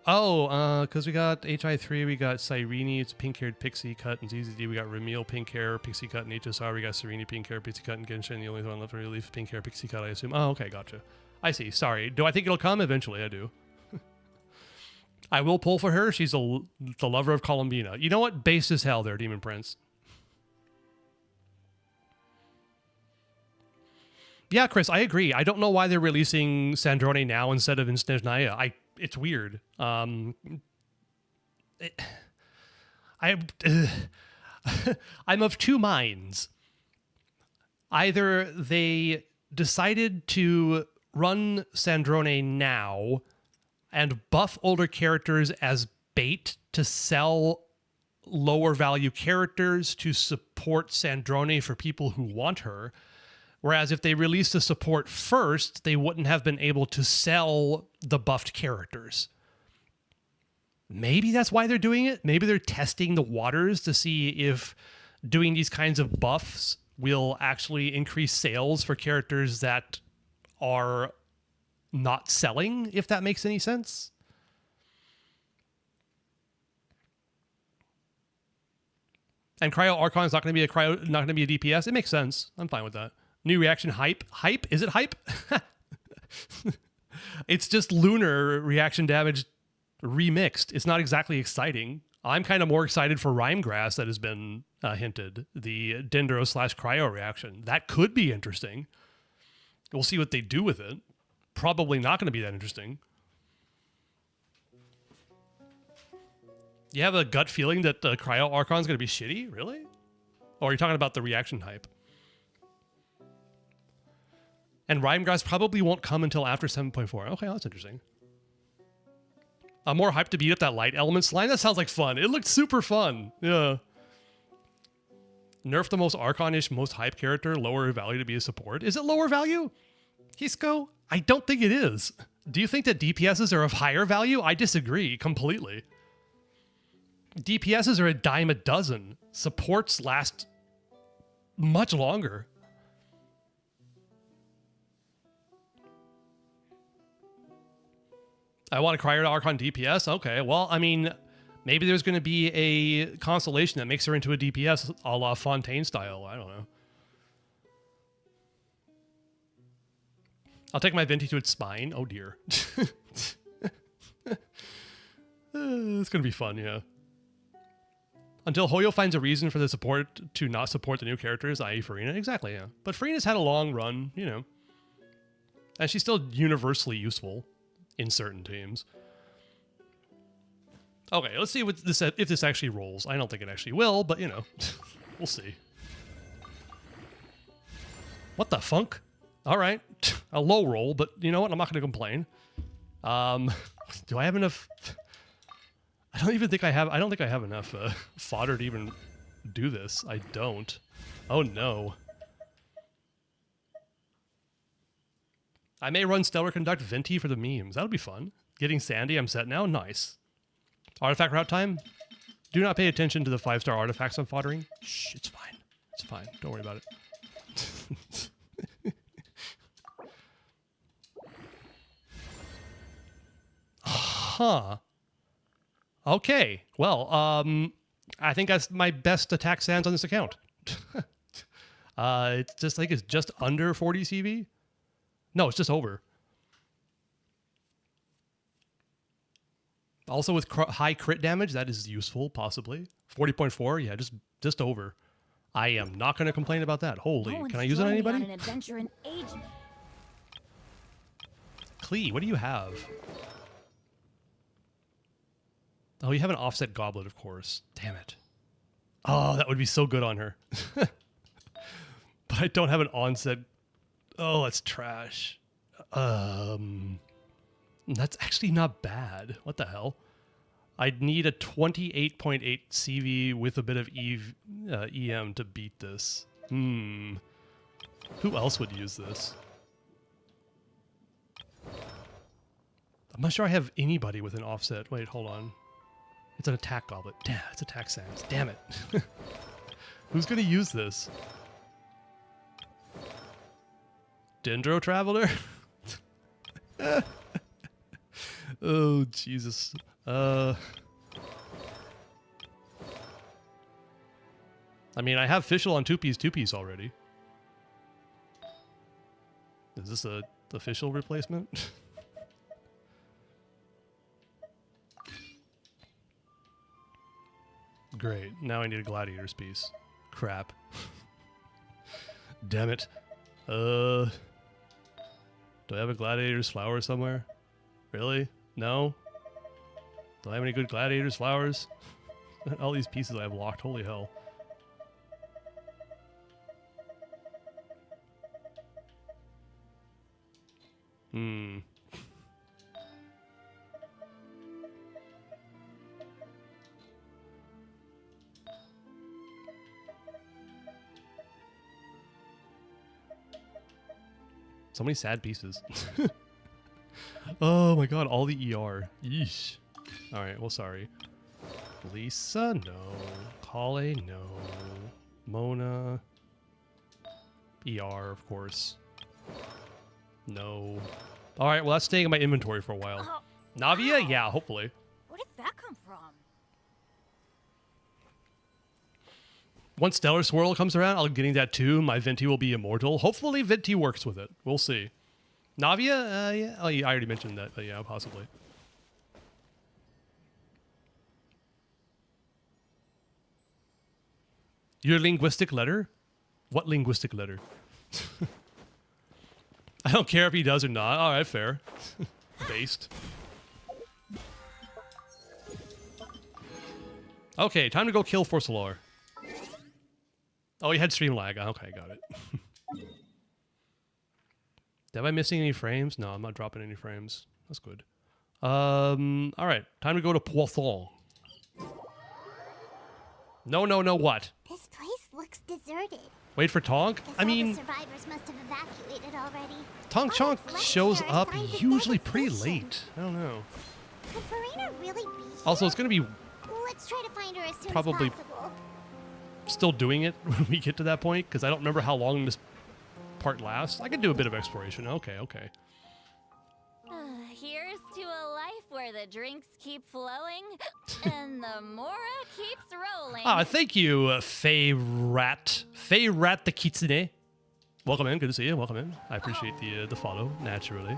Oh, because we got HI3, we got Cyrene, it's pink-haired pixie cut, and ZZD, we got Ramil, pink hair, pixie cut, and HSR, we got Serene, pink hair, pixie cut, and Genshin, the only one left for relief, pink hair, pixie cut, I assume. Oh, okay, gotcha. I see, sorry. Do I think it'll come? Eventually, I do. I will pull for her. She's the lover of Columbina. You know what? Base as hell there, Demon Prince. Yeah, Chris, I agree. I don't know why they're releasing Sandrone now instead of in Snezhnaya. It's weird. I'm of two minds. Either they decided to run Sandrone now and buff older characters as bait to sell lower value characters to support Sandrone for people who want her. Whereas if they released the support first, they wouldn't have been able to sell the buffed characters. Maybe that's why they're doing it. Maybe they're testing the waters to see if doing these kinds of buffs will actually increase sales for characters that are not selling, if that makes any sense. And Cryo Archon is not going to be a DPS. It makes sense. I'm fine with that. New reaction hype. Hype? Is it hype? It's just lunar reaction damage remixed. It's not exactly exciting. I'm kind of more excited for Rhymegrass that has been hinted. The Dendro/Cryo reaction. That could be interesting. We'll see what they do with it. Probably not going to be that interesting. You have a gut feeling that the Cryo Archon is going to be shitty? Really? Or are you talking about the reaction hype? And Rhymegrass probably won't come until after 7.4. Okay, that's interesting. I'm more hyped to beat up that light element slime. That sounds like fun. It looked super fun. Yeah. Nerf the most Archon-ish, most hype character, lower value to be a support. Is it lower value? Hisco? I don't think it is. Do you think that DPSs are of higher value? I disagree completely. DPSs are a dime a dozen. Supports last much longer. I want to Cryo Archon DPS? Okay, well, I mean, maybe there's going to be a constellation that makes her into a DPS a la Fontaine style. I don't know. I'll take my Venti to its spine. Oh, dear. It's going to be fun, yeah. Until Hoyo finds a reason for the support to not support the new characters, i.e. Farina. Exactly, yeah. But Farina's had a long run, you know. And she's still universally useful in certain teams. Okay, let's see what this, if this actually rolls. I don't think it actually will, but you know, we'll see. What the funk? All right, a low roll, but you know what? I'm not going to complain. Do I have enough? I don't think I have enough fodder to even do this. I don't. Oh no. I may run Stellar Conduct Venti for the memes. That'll be fun. Getting Sandy, I'm set now. Nice. Artifact route time. Do not pay attention to the 5-star artifacts I'm foddering. Shh, it's fine. It's fine. Don't worry about it. Huh. Okay. Well, I think that's my best attack sands on this account. It's just like it's just under 40 CV. No, it's just over. Also with high crit damage, that is useful, possibly. 40.4, yeah, just over. I am not going to complain about that. Holy, can I use it on anybody? An adventure in age. Klee, what do you have? Oh, you have an offset goblet, of course. Damn it. Oh, that would be so good on her. But I don't have an onset. Oh, that's trash. That's actually not bad. What the hell? I'd need a 28.8 CV with a bit of EM to beat this. Who else would use this? I'm not sure I have anybody with an offset. Wait, hold on. It's an attack goblet. Damn, it's attack sands. Damn it. Who's going to use this? Dendro Traveler? Oh, Jesus. I mean, I have Fischl on 2-piece already. Is this a official replacement? Great. Now I need a Gladiator's piece. Crap. Damn it. Do I have a Gladiator's flower somewhere? Really? No? Do I have any good Gladiator's flowers? All these pieces I have locked. Holy hell. So many sad pieces. Oh my god, all the ER. Yeesh. Alright, well, sorry. Lisa, no. Kale, no. Mona. ER, of course. No. Alright, well, that's staying in my inventory for a while. Navia? Yeah, hopefully. Where did that come from? Once Stellar Swirl comes around, I'll be getting that too. My Venti will be immortal. Hopefully Venti works with it. We'll see. Navia? Yeah. Oh, yeah, I already mentioned that, but yeah, possibly. Your linguistic letter? What linguistic letter? I don't care if he does or not. All right, fair. Based. Okay, time to go kill Forcelar. Oh, he had stream lag. Okay, got it. Am I missing any frames? No, I'm not dropping any frames. That's good. All right, time to go to Poisson. No, what? This place looks deserted. Wait for Tonk? Guess I mean, all the survivors must have evacuated already. Tonk Chonk Let's shows share up signs of usually pretty devastation. late. I don't know. Could Farina really be here? Also, it's going to be Let's try to find her as soon Probably- as possible. still doing it when we get to that point, because I don't remember how long this part lasts. I could do a bit of exploration. Okay. Here's to a life where the drinks keep flowing and the Mora keeps rolling. Ah, thank you, Fey Rat the Kitsune. Welcome in. Good to see you. Welcome in. I appreciate the follow, naturally.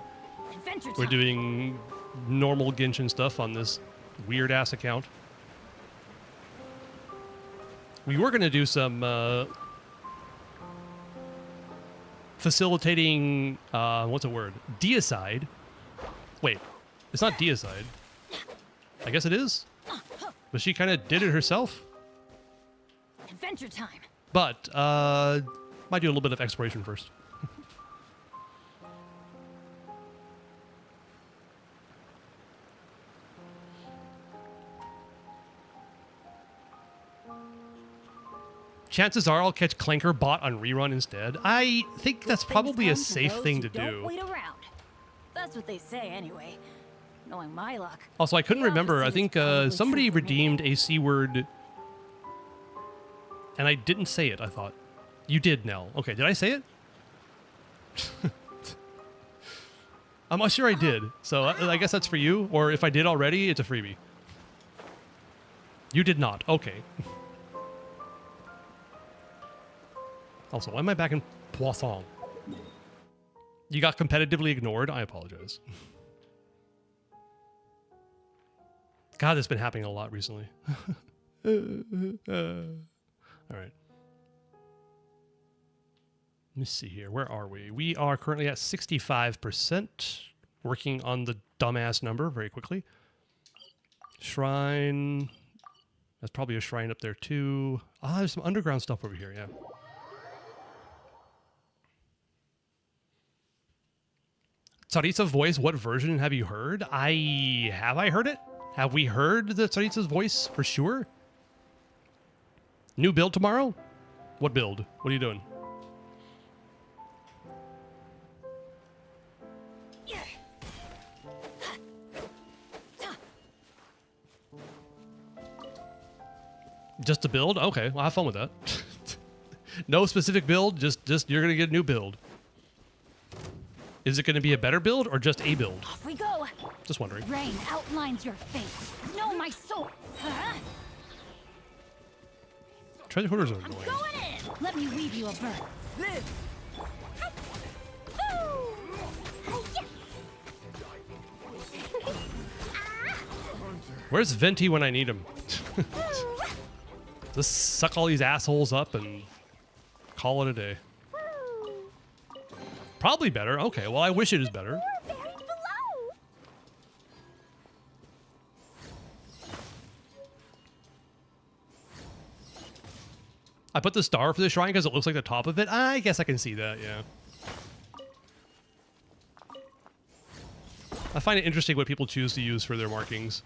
Adventure We're time. doing normal Genshin stuff on this weird-ass account. We were going to do some facilitating, what's a word? Deicide. Wait, it's not deicide. I guess it is? But she kind of did it herself? Adventure time. But, might do a little bit of exploration first. Chances are I'll catch Clanker Bot on rerun instead. I think that's probably a safe thing to Don't do. wait around. That's what they say anyway. Knowing my luck. Also, I couldn't remember. I think somebody redeemed a C word, and I didn't say it, I thought. You did, Nell. Okay, did I say it? I'm not sure I did. So I guess that's for you. Or if I did already, it's a freebie. You did not. Okay. Also, why am I back in Poisson? You got competitively ignored? I apologize. God, that's been happening a lot recently. All right. Let me see here. Where are we? We are currently at 65%. Working on the dumbass number very quickly. Shrine. That's probably a shrine up there too. Ah, there's some underground stuff over here, yeah. Tsaritsa's voice, what version have you heard? Have I heard it? Have we heard the Tsaritsa's voice for sure? New build tomorrow? What build? What are you doing? Just a build? Okay, well, have fun with that. No specific build, just you're gonna get a new build. Is it going to be a better build or just a build? Off we go. Just wondering. Rain outlines your fate. Know my soul. Huh? Treasure hoarders are I'm annoying. going in. Let me weave you a bird. Live! Where's Venti when I need him? Just suck all these assholes up and call it a day. Probably better. Okay, well, I wish it is better. You're very below. I put the star for the shrine because it looks like the top of it. I guess I can see that, yeah. I find it interesting what people choose to use for their markings.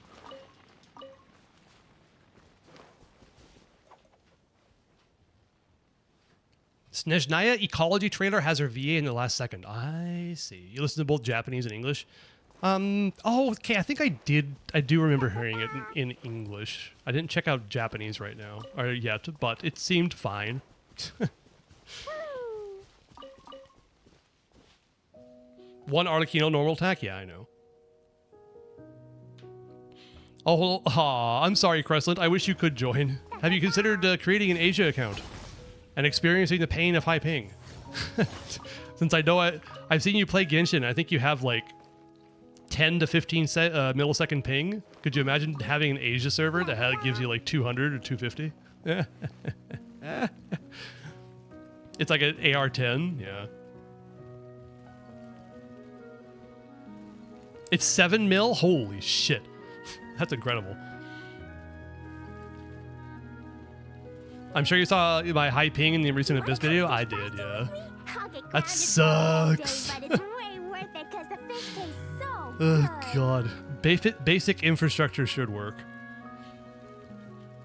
Snezhnaya Ecology trailer has her VA in the last second. I see. You listen to both Japanese and English? Oh, okay, I think I do remember hearing it in English. I didn't check out Japanese right now, or yet, but it seemed fine. One Arlecchino normal attack? Yeah, I know. Oh, I'm sorry, Cressland. I wish you could join. Have you considered creating an Asia account and experiencing the pain of high ping? Since I know I've seen you play Genshin, I think you have like 10 to 15 millisecond ping. Could you imagine having an Asia server that gives you like 200 or 250? It's like an AR-10, yeah. It's 7 mil? Holy shit. That's incredible. I'm sure you saw my high ping in the recent Abyss video. I did, yeah. That sucks. Oh, God. Basic infrastructure should work.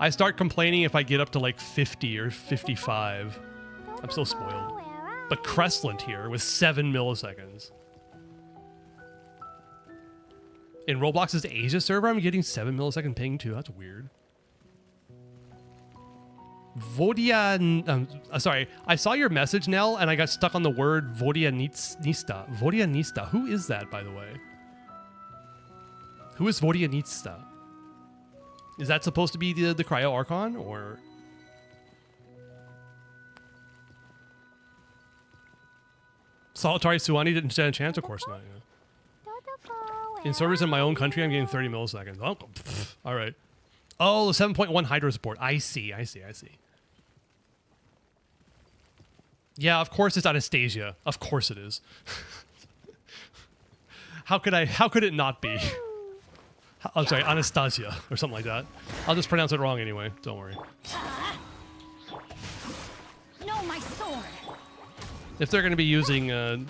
I start complaining if I get up to like 50 or 55. I'm so spoiled. But Crestland here with 7 milliseconds. In Roblox's Asia server, I'm getting 7 millisecond ping too. That's weird. Sorry, I saw your message, Nell, and I got stuck on the word Vodianista. Vodianista. Who is that, by the way? Who is Vodianista? Is that supposed to be the Cryo Archon, or? Solitary Suwani didn't stand a chance? Of course not, yeah. In servers in my own country, I'm getting 30 milliseconds. Oh, pff, all right. Oh, the 7.1 Hydro support. I see. Yeah, of course it's Anastasia. Of course it is. How could it not be? I'm sorry, Anastasia or something like that. I'll just pronounce it wrong anyway. Don't worry. No, my sword. If they're going to be using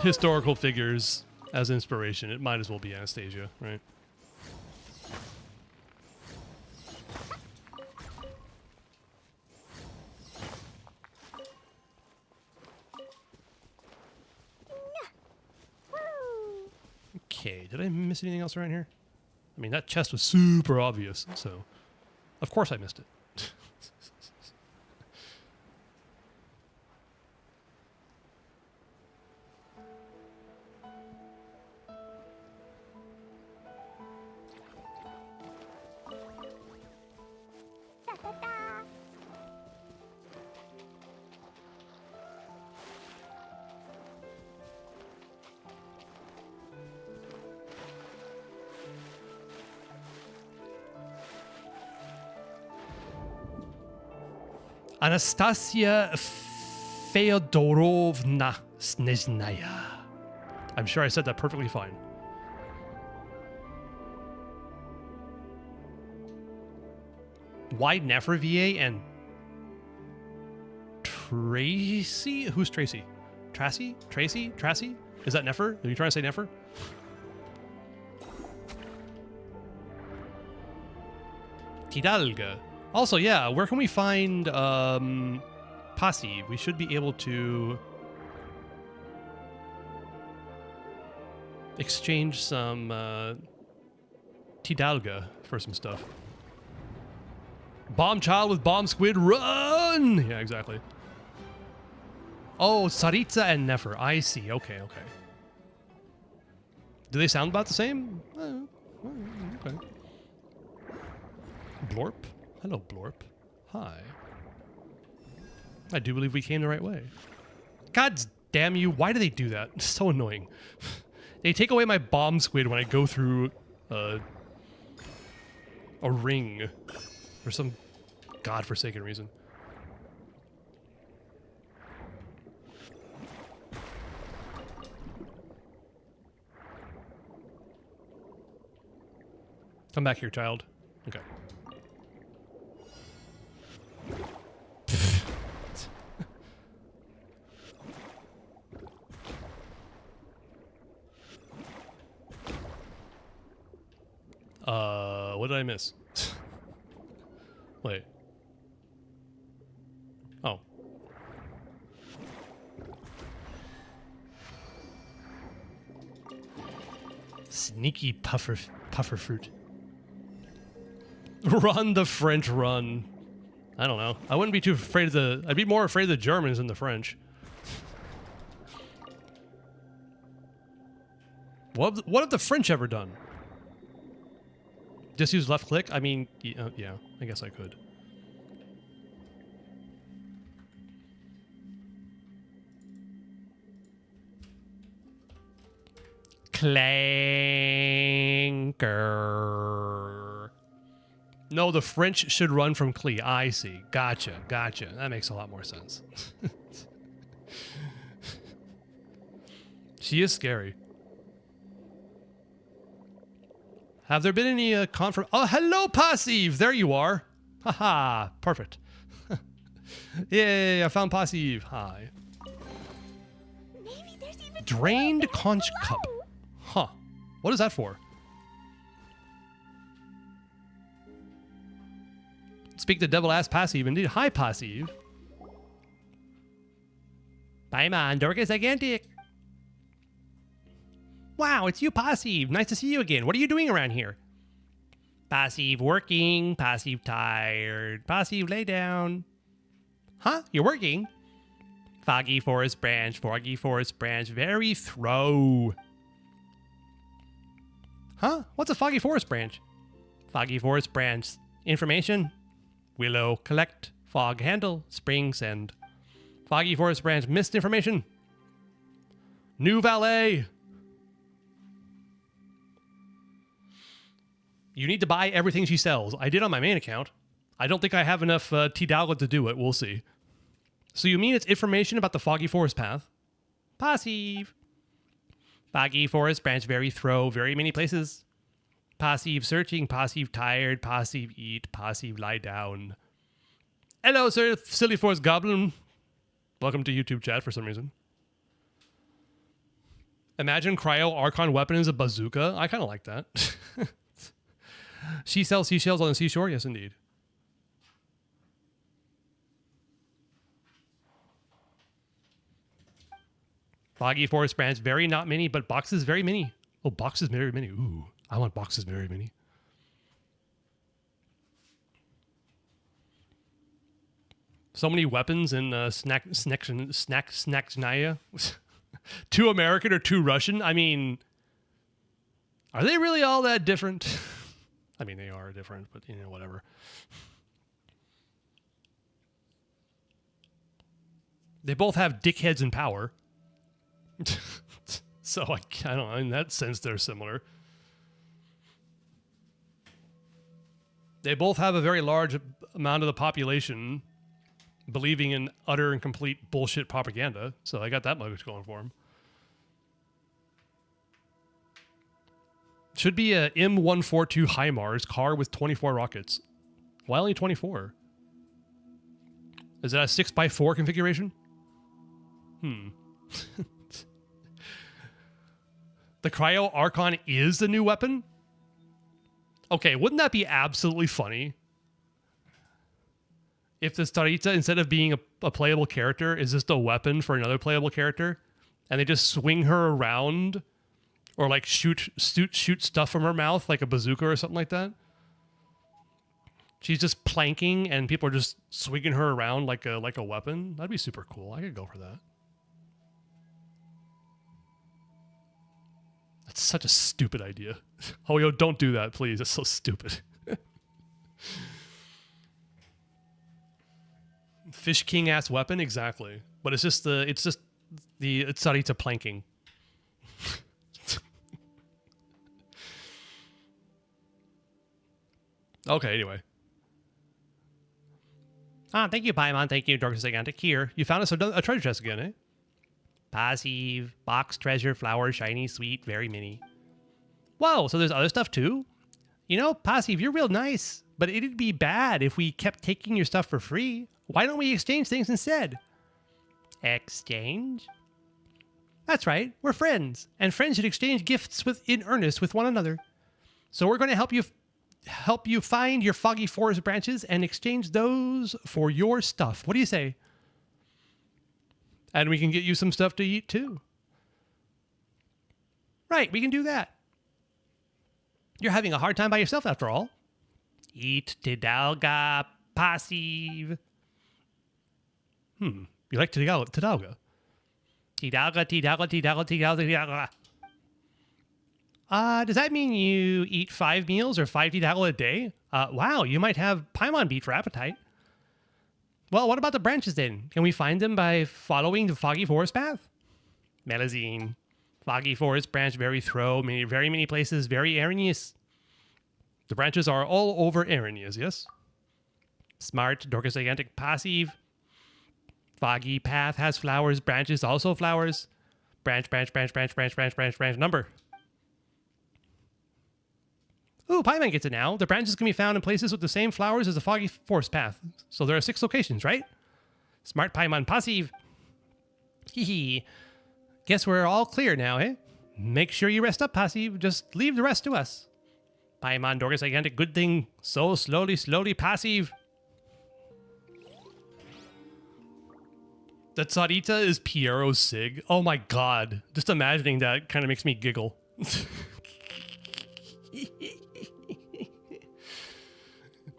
historical figures as inspiration, it might as well be Anastasia, right? Okay, did I miss anything else around here? I mean, that chest was super obvious, so of course I missed it. Da, da, da. Anastasia Feodorovna Sneznaya. I'm sure I said that perfectly fine. Why Nefervier and Tracy? Who's Tracy? Tracy? Tracy? Tracy? Is that Nefer? Are you trying to say Nefer? Tidalga. Also, yeah, where can we find Passive? We should be able to exchange some Tidalga for some stuff. Bomb child with bomb squid, run! Yeah, exactly. Oh, Saritza and Nefer. I see. Okay, okay. Do they sound about the same? Okay. Blorp? Hello, Blorp. Hi. I do believe we came the right way. God damn you, why do they do that? It's so annoying. They take away my bomb squid when I go through a ring for some godforsaken reason. Come back here, child. Okay. What did I miss? Wait. Oh. Sneaky puffer fruit. Run the French run. I don't know. I wouldn't be too afraid of the... I'd be more afraid of the Germans than the French. What have the French ever done? Just use left click? I mean, yeah, I guess I could. Clanker. No, the French should run from Klee. I see. Gotcha. That makes a lot more sense. She is scary. Have there been any Oh, hello, Passive! There you are. Haha, perfect. Yay, I found Passive. Hi. Maybe there's even Drained more conch down cup. below. Huh. What is that for? Speak the devil ass Passive indeed. Hi, Passive. Bye, man. Dorcas Gigantic. Wow, it's you, Passive. Nice to see you again. What are you doing around here? Passive working. Passive tired. Passive lay down. Huh? You're working? Foggy Forest Branch. Foggy Forest Branch. Very throw. Huh? What's a Foggy Forest Branch? Foggy Forest Branch. Information. Willow collect. Fog handle. Spring send. Foggy Forest Branch. Missed information. New valet. You need to buy everything she sells. I did on my main account. I don't think I have enough Tidalga to do it. We'll see. So you mean it's information about the Foggy Forest path? Passive. Foggy Forest branch very throw, very many places. Passive searching, passive tired, passive eat, passive lie down. Hello, sir, silly forest goblin. Welcome to YouTube chat for some reason. Imagine Cryo Archon weapon is a bazooka. I kind of like that. She sells seashells on the seashore? Yes, indeed. Foggy Forest branch, very not many, but boxes very many. Oh, boxes very many. Ooh, I want boxes very many. So many weapons in Snack-Naya. Too American or too Russian? I mean, are they really all that different? I mean, they are different, but, you know, whatever. They both have dickheads in power. So, I don't know, in that sense, they're similar. They both have a very large amount of the population believing in utter and complete bullshit propaganda. So I got that much going for them. Should be a M142 HIMARS car with 24 rockets. Why only 24? Is that a 6x4 configuration? The Cryo Archon is the new weapon? Okay, wouldn't that be absolutely funny? If the Starita, instead of being a playable character, is just a weapon for another playable character, and they just swing her around, or like shoot stuff from her mouth, like a bazooka or something like that. She's just planking, and people are just swinging her around like a weapon. That'd be super cool. I could go for that. That's such a stupid idea. Oh, yo, don't do that, please. That's so stupid. Fish King ass weapon, exactly. But it's just the Tsarita planking. Okay, anyway. Thank you, Paimon. Thank you, Darkest Gigantic. Here, you found us a treasure chest again, eh? Passive, box, treasure, flower, shiny, sweet, very mini. Whoa, so there's other stuff too? You know, Passive, you're real nice, but it'd be bad if we kept taking your stuff for free. Why don't we exchange things instead? Exchange? That's right, we're friends, and friends should exchange gifts in earnest with one another. So we're going to help you find your Foggy Forest branches and exchange those for your stuff. What do you say? And we can get you some stuff to eat too. Right, we can do that. You're having a hard time by yourself after all. Eat Tidalga Passive. You like Tidalga? Tidalga. Does that mean you eat 5 meals or 5 Tidalga a day? Wow, you might have Paimon beat for appetite. Well, what about the branches then? Can we find them by following the Foggy Forest path? Melazine. Foggy Forest branch, very throw, very many places, very erroneous. The branches are all over erroneous, yes? Smart, Dorcas Gigantic, passive. Foggy path has flowers, branches also flowers. Branch, number. Ooh, Paimon gets it now. The branches can be found in places with the same flowers as the Foggy Forest path. So there are 6 locations, right? Smart Paimon passive. Hee. Guess we're all clear now, eh? Make sure you rest up, passive. Just leave the rest to us. Paimon, Dorcas Gigantic, good thing. So slowly, passive. The Tsarita is Piero's Sig. Oh my god. Just imagining that kind of makes me giggle.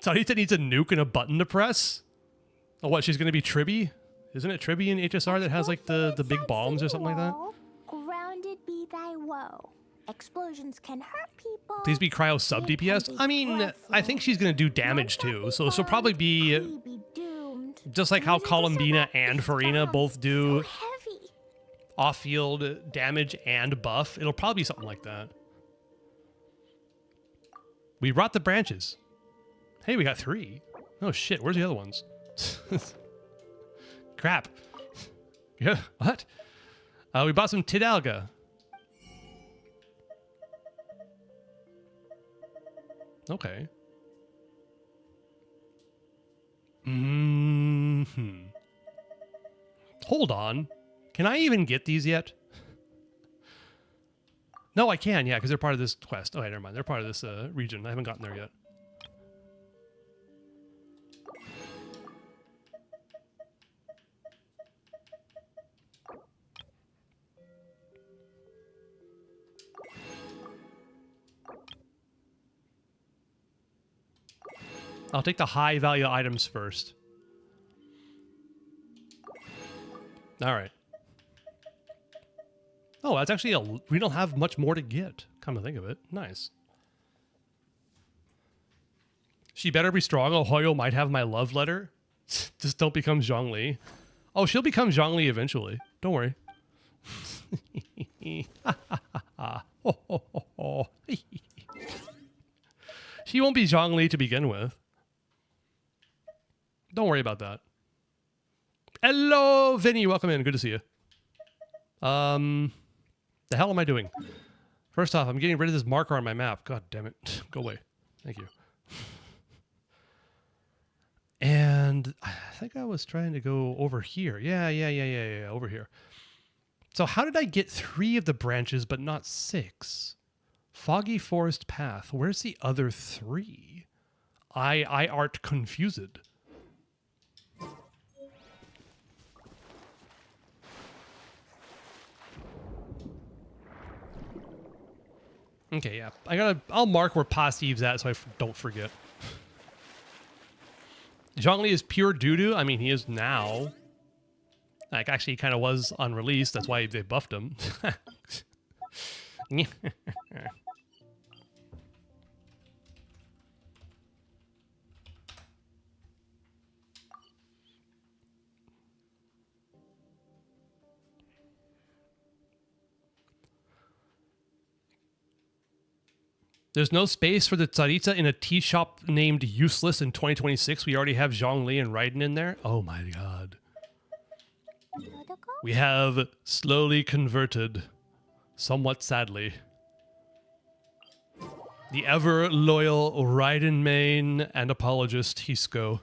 Tsarita needs a nuke and a button to press? Oh, what, she's going to be Tribby? Isn't it Tribby in HSR that has, like, the big bombs or something like that? Grounded be thy woe. Explosions can hurt people. Please be Cryo sub DPS? I mean, I think she's going to do damage, too. So she'll probably be... just like how Columbina and Farina both do off-field damage and buff. It'll probably be something like that. We brought the branches. Hey, we got 3. Oh shit, where's the other ones? Crap. Yeah, what? We bought some Tidalga. Okay. Hold on. Can I even get these yet? No, I can, yeah, because they're part of this quest. Oh, never mind. They're part of this region. I haven't gotten there yet. I'll take the high value items first. All right. Oh, that's actually we don't have much more to get. Come to think of it. Nice. She better be strong. Oh, Hoyo might have my love letter. Just don't become Zhongli. Oh, she'll become Zhongli eventually. Don't worry. She won't be Zhongli to begin with. Don't worry about that. Hello, Vinny. Welcome in. Good to see you. The hell am I doing? First off, I'm getting rid of this marker on my map. God damn it. Go away. Thank you. And I think I was trying to go over here. Yeah, over here. So how did I get 3 of the branches but not 6? Foggy Forest Path. Where's the other 3? I art confused. Okay, yeah. I'll mark where Passive's at so I don't forget. Zhongli is pure doo-doo. I mean, he is now. Like, actually, he kind of was on release. That's why they buffed him. There's no space for the Tsaritsa in a tea shop named Useless in 2026. We already have Zhongli and Raiden in there. Oh my god. We have slowly converted, somewhat sadly, the ever loyal Raiden main and apologist Hisco.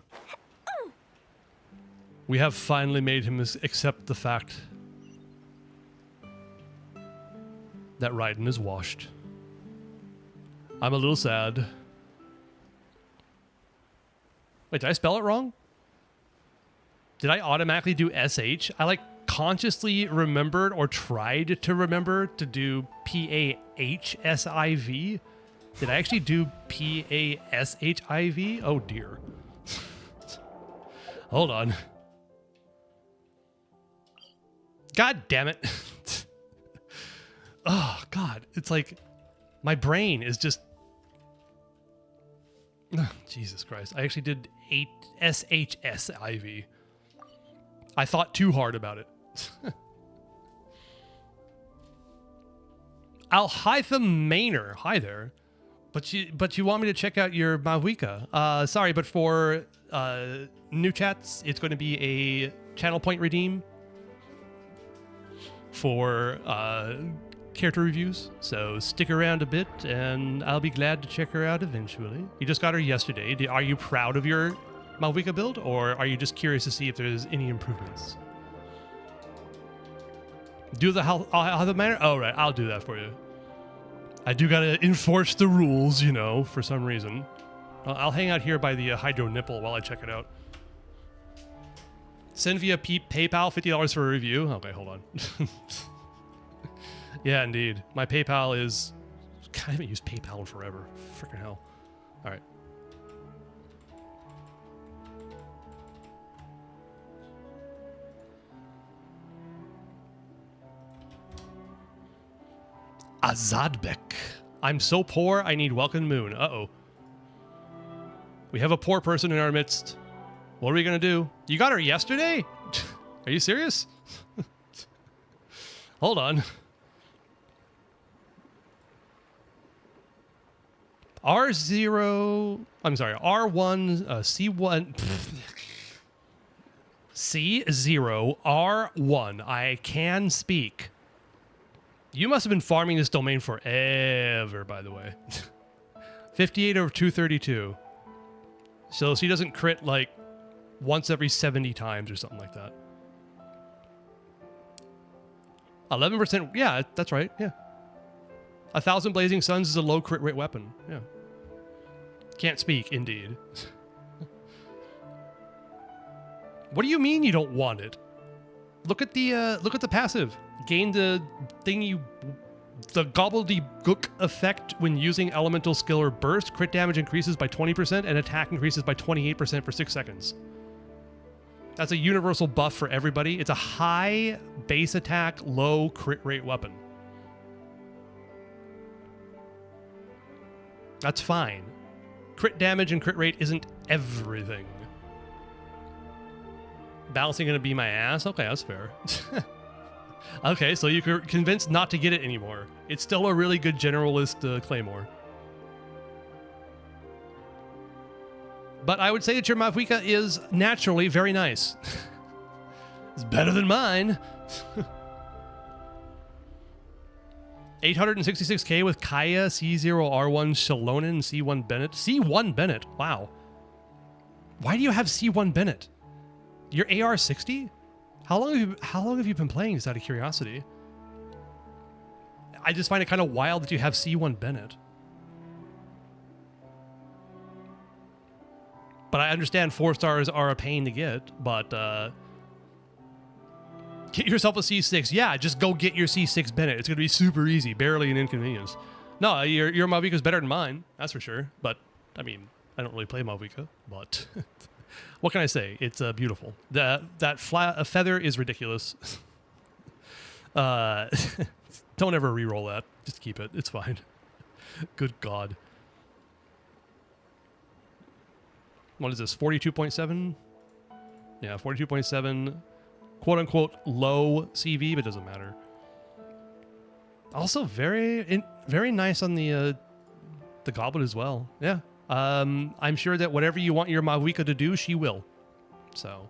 We have finally made him accept the fact that Raiden is washed. I'm a little sad. Wait, did I spell it wrong? Did I automatically do SH? I like consciously remembered or tried to remember to do PAHSIV. Did I actually do PASHIV? Oh dear. Hold on. God damn it. Oh god, it's like my brain is just Jesus Christ. I actually did SHSIV. I thought too hard about it. Alhytha Manor. Hi there. But you want me to check out your Mavuika. Sorry, but for new chats, it's going to be a channel point redeem for character reviews. So stick around a bit and I'll be glad to check her out eventually. You just got her yesterday. Are you proud of your Mavuika build, or are you just curious to see if there's any improvements? Do the Alhytha Manor? Oh, right. I'll do that for you. I do gotta enforce the rules, you know, for some reason. I'll hang out here by the Hydro Nipple while I check it out. Send via PayPal, $50 for a review. Okay, hold on. Yeah, indeed. My PayPal is... God, I haven't used PayPal in forever. Freaking hell. All right. Azadbek. I'm so poor, I need Welcome Moon. Uh-oh. We have a poor person in our midst. What are we going to do? You got her yesterday? Are you serious? Hold on. R0... I'm sorry, R1, C1... C0R1. I can speak. You must have been farming this domain forever, by the way. 58 over 232. So she doesn't crit like once every 70 times or something like that. 11%. Yeah, that's right. Yeah. 1,000 Blazing Suns is a low crit rate weapon. Yeah. Can't speak, indeed. What do you mean you don't want it? Look at the passive. Gain the gobbledygook effect when using elemental skill or burst. Crit damage increases by 20% and attack increases by 28% for 6 seconds. That's a universal buff for everybody. It's a high base attack, low crit rate weapon. That's fine. Crit damage and crit rate isn't everything. Balancing gonna be my ass? Okay, that's fair. Okay, so you're convinced not to get it anymore. It's still a really good generalist claymore. But I would say that your Mavuika is naturally very nice. It's better than mine. 866k with Kaya, C0R1 Shalonen, C1 Bennett. C1 Bennett, wow. Why do you have C1 Bennett? Your AR-60? How long have you been playing, just out of curiosity? I just find it kind of wild that you have C1 Bennett. But I understand 4 stars are a pain to get, but get yourself a C6. Yeah, just go get your C6 Bennett. It's going to be super easy, barely an inconvenience. No, your Mavuika's better than mine, that's for sure. But, I mean, I don't really play Mavuika, but what can I say? It's beautiful. That feather is ridiculous. Don't ever re-roll that. Just keep it. It's fine. Good God. What is this? 42.7? Yeah, 42.7. Quote unquote low CV, but it doesn't matter. Also, very nice on the goblet as well. Yeah. I'm sure that whatever you want your Mavuika to do, she will. So.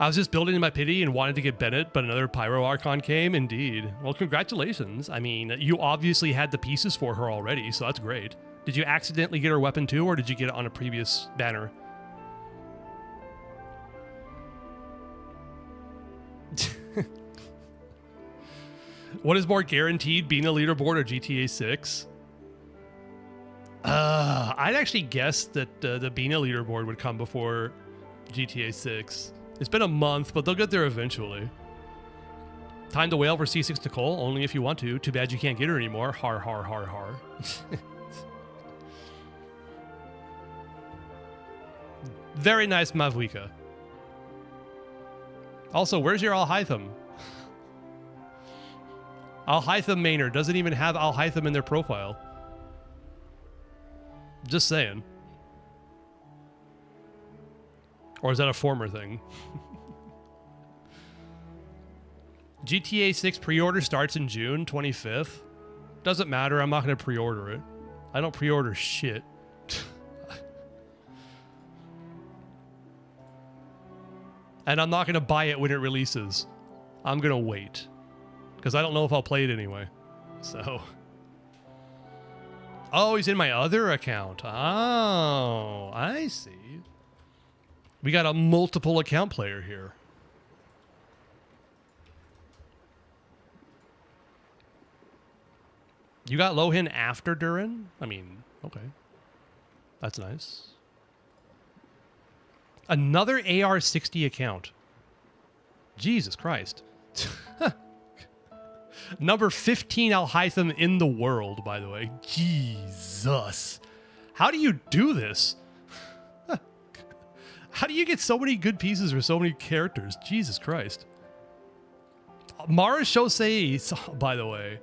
I was just building in my pity and wanted to get Bennett, but another Pyro Archon came. Indeed. Well, congratulations. I mean, you obviously had the pieces for her already, so that's great. Did you accidentally get her weapon too, or did you get it on a previous banner? What is more guaranteed, being a leaderboard or GTA 6? I'd actually guess that the Bina leaderboard would come before GTA 6. It's been a month, but they'll get there eventually. Time to wail for C6 Nicole, only if you want to. Too bad you can't get her anymore. Har, har, har, har. Very nice Mavuika. Also, where's your Alhaitham? Alhaitham mainer doesn't even have Alhaitham in their profile. Just saying. Or is that a former thing? GTA 6 pre-order starts in June 25th. Doesn't matter, I'm not going to pre-order it. I don't pre-order shit. And I'm not going to buy it when it releases. I'm going to wait. Because I don't know if I'll play it anyway. So. Oh, he's in my other account. Oh, I see. We got a multiple account player here. You got Lohin after Durin? I mean, okay. That's nice. Another AR-60 account. Jesus Christ. Number 15 Alhaitham in the world, by the way. Jesus. How do you do this? How do you get so many good pieces for so many characters? Jesus Christ. Mara Shosei, by the way.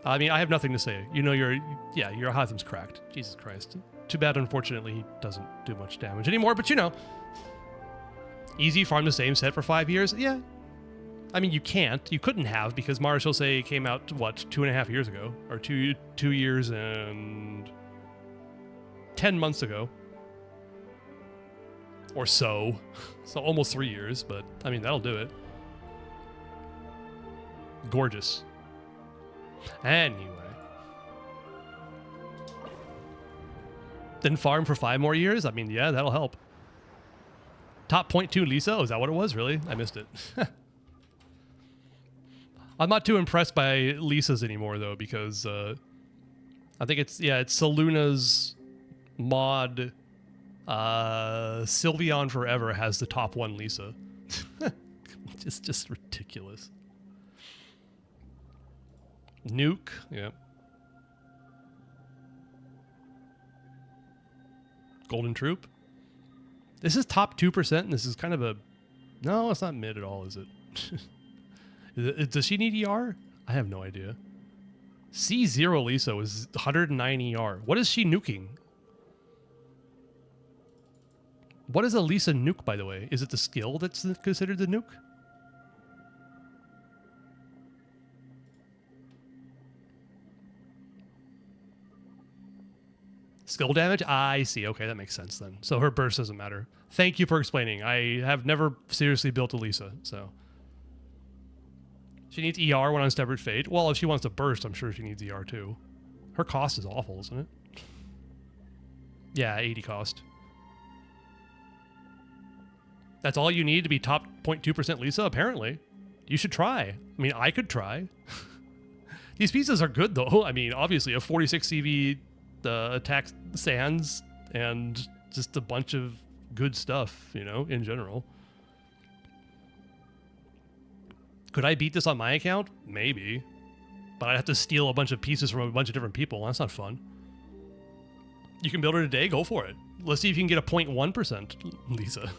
I mean, I have nothing to say. You know, your Alhaitham's cracked. Jesus Christ. Too bad, unfortunately, he doesn't do much damage anymore, but you know. Easy, farm the same set for 5 years? Yeah. I mean, you can't. You couldn't have because Marechaussee came out, what, 2.5 years ago? Or 2 years and 10 months ago. Or so. So almost 3 years, but I mean, that'll do it. Gorgeous. Anyway. Then farm for 5 more years? I mean, yeah, that'll help. Top 0.2 Lisa? Oh, is that what it was? Really? I missed it. I'm not too impressed by Lisa's anymore, though, because I think it's Saluna's mod. Sylveon Forever has the top 1 Lisa. just ridiculous. Nuke, yeah. Golden Troop. This is top 2%, and this is kind of a... No, it's not mid at all, is it? Does she need ER? I have no idea. C0 Lisa was 109 ER. What is she nuking? What is a Lisa nuke, by the way? Is it the skill that's considered the nuke? Skill damage? I see. Okay, that makes sense then. So her burst doesn't matter. Thank you for explaining. I have never seriously built a Lisa, so... She needs ER when on Stubborn Fate. Well, if she wants to burst, I'm sure she needs ER too. Her cost is awful, isn't it? Yeah, 80 cost. That's all you need to be top 0.2% Lisa, apparently. You should try. I mean, I could try. These pieces are good, though. I mean, obviously, a 46 CV attack sands and just a bunch of good stuff, you know, in general. Could I beat this on my account? Maybe. But I'd have to steal a bunch of pieces from a bunch of different people. That's not fun. You can build her today? Go for it. Let's see if you can get a 0.1% Lisa.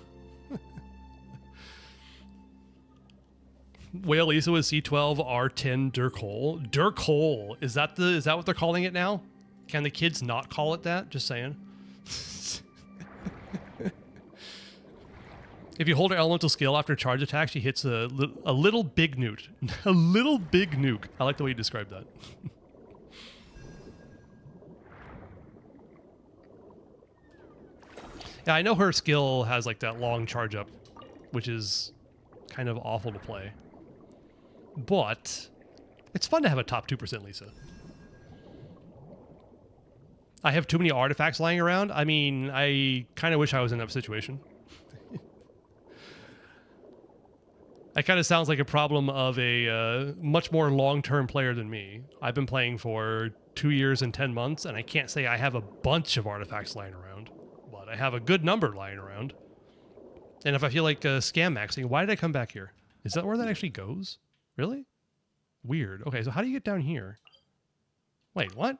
Whale Lisa with C12 R10 Dirkhole. Dirkhole. Is that what they're calling it now? Can the kids not call it that? Just saying. If you hold her elemental skill after charge attack, she hits a little big nuke. A little big nuke. I like the way you described that. Yeah, I know her skill has like that long charge up, which is kind of awful to play. But it's fun to have a top 2% Lisa. I have too many artifacts lying around. I mean, I kind of wish I was in that situation. That kind of sounds like a problem of a much more long-term player than me. I've been playing for 2 years and 10 months, and I can't say I have a bunch of artifacts lying around. But I have a good number lying around. And if I feel like scam maxing, why did I come back here? Is that where that actually goes? Really? Weird. Okay, so how do you get down here? Wait, what?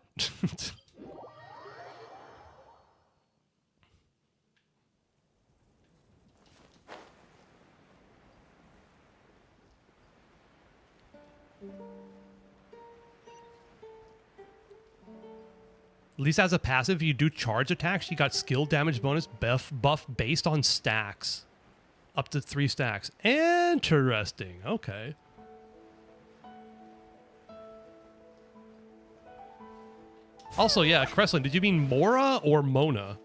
Lisa has a passive. You do charge attacks. She got skill damage bonus buff based on stacks. Up to 3 stacks. Interesting. Okay. Also, yeah, Kreslin, did you mean Mora or Mona?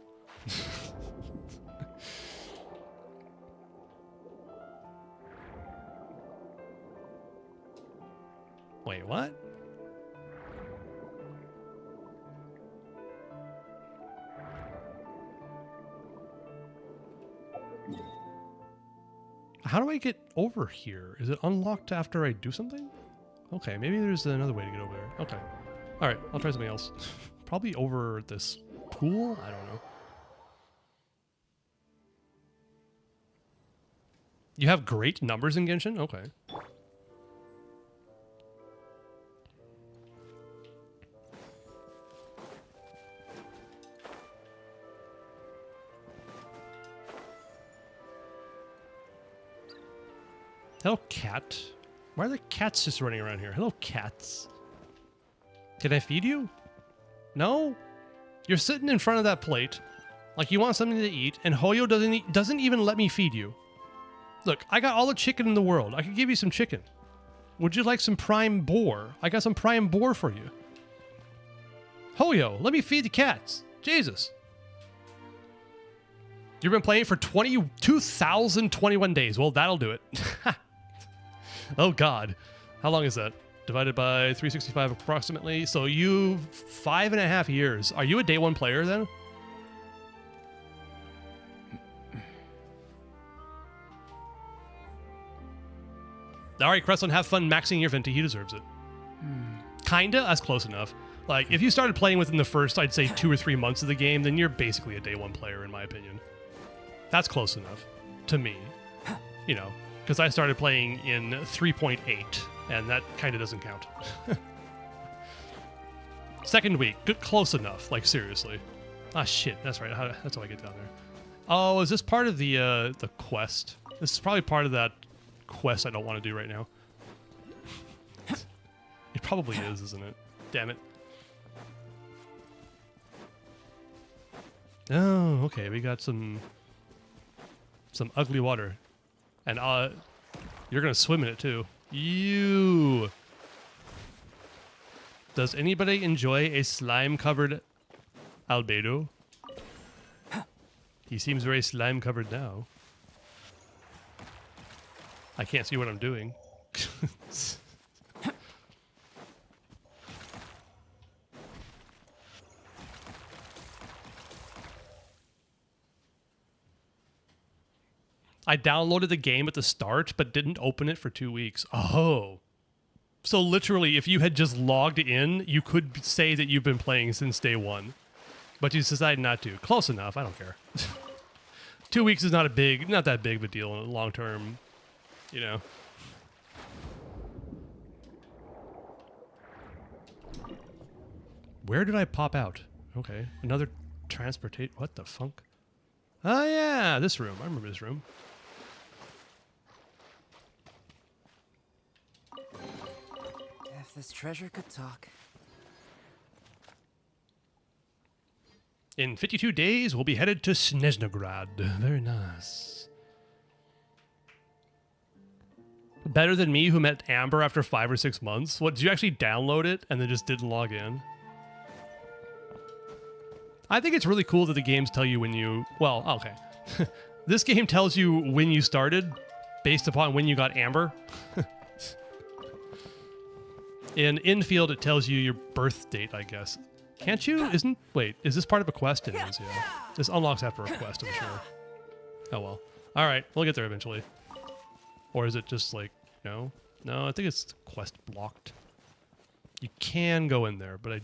Wait, what? How do I get over here? Is it unlocked after I do something? Okay, maybe there's another way to get over there. Okay. Alright, I'll try something else. Probably over this pool? I don't know. You have great numbers in Genshin? Okay. Hello, cat. Why are the cats just running around here? Hello, cats. Can I feed you? No? You're sitting in front of that plate like you want something to eat, and Hoyo doesn't even let me feed you. Look, I got all the chicken in the world. I could give you some chicken. Would you like some prime boar? I got some prime boar for you. Hoyo, let me feed the cats. Jesus. You've been playing for 2,021 days. Well, that'll do it. Oh, God. How long is that? Divided by 365 approximately. So you 5.5 years. Are you a day one player then? All right, Creston, have fun maxing your Venti. He deserves it. Kinda? That's close enough. Like, if you started playing within the first, I'd say 2 or 3 months of the game, then you're basically a day one player, in my opinion. That's close enough to me. You know, because I started playing in 3.8, and that kind of doesn't count. Second week, good, close enough. Like, seriously. Ah, shit. That's right. That's how I get down there. Oh, is this part of the quest? This is probably part of that quest I don't want to do right now. It probably is, isn't it? Damn it. Oh, okay. We got some ugly water. And you're going to swim in it too. You. Does anybody enjoy a slime-covered albedo? He seems very slime-covered now. I can't see what I'm doing. I downloaded the game at the start, but didn't open it for 2 weeks. Oh. So literally, if you had just logged in, you could say that you've been playing since day one. But you decided not to. Close enough, I don't care. 2 weeks is not that big of a deal in the long term, you know. Where did I pop out? Okay, another transportate. What the funk? Oh yeah, this room. I remember this room. If this treasure could talk. In 52 days, we'll be headed to Snezhnograd. Very nice. Better than me, who met Amber after 5 or 6 months. What, did you actually download it and then just didn't log in? I think it's really cool that the games tell you when you... Well, okay. This game tells you when you started based upon when you got Amber. In Infield, it tells you your birth date, I guess. Can't you? Wait, is this part of a quest? It is, yeah. This unlocks after a quest, I'm sure. Oh, well. All right, we'll get there eventually. Or is it just like, no? No, I think it's quest blocked. You can go in there, but I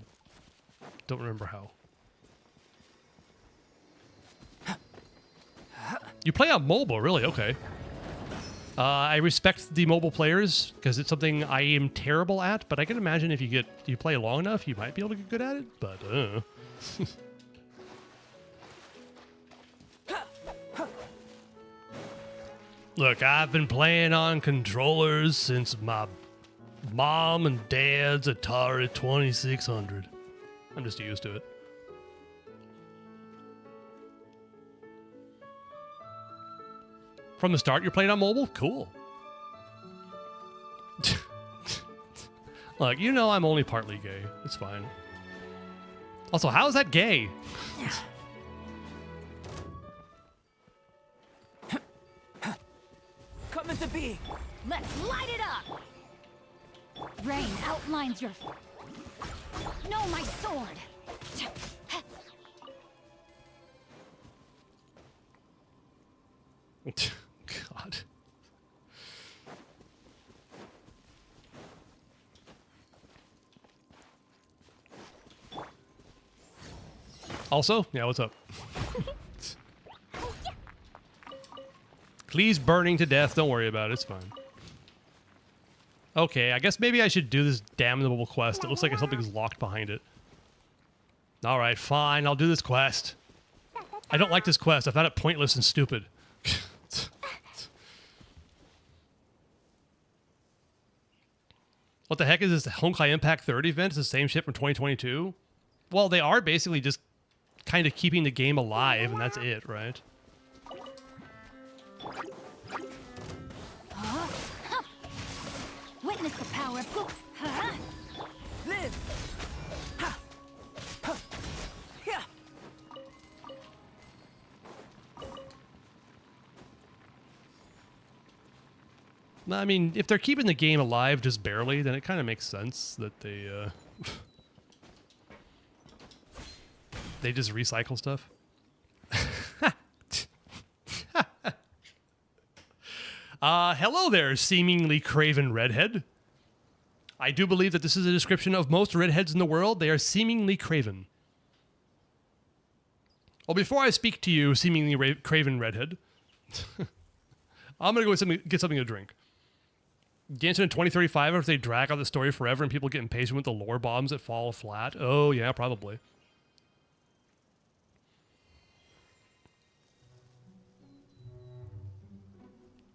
don't remember how. You play on mobile, really? Okay. I respect the mobile players because it's something I am terrible at, but I can imagine if you play long enough, you might be able to get good at it, but Look, I've been playing on controllers since my mom and dad's Atari 2600. I'm just used to it. From the start, you're playing on mobile? Cool. Look, you know I'm only partly gay. It's fine. Also, how is that gay? Coming to be. Let's light it up! Rain outlines your... No, my sword! God. Also, yeah, what's up? Please burning to death. Don't worry about it. It's fine. Okay, I guess maybe I should do this damnable quest. It looks like something's locked behind it. All right, fine. I'll do this quest. I don't like this quest. I found it pointless and stupid. What the heck is this Honkai Impact 3rd event? It's the same shit from 2022? Well, they are basically just kind of keeping the game alive, and that's it, right? Witness the power of Gu... Huh? Live! Ha! Ha! Yeah! I mean, if they're keeping the game alive just barely, then it kind of makes sense that they they just recycle stuff. Hello there, seemingly craven redhead. I do believe that this is a description of most redheads in the world. They are seemingly craven. Well, before I speak to you, seemingly craven redhead, I'm going to go get something to drink. Genshin in 2035, if they drag out the story forever and people get impatient with the lore bombs that fall flat. Oh, yeah, probably.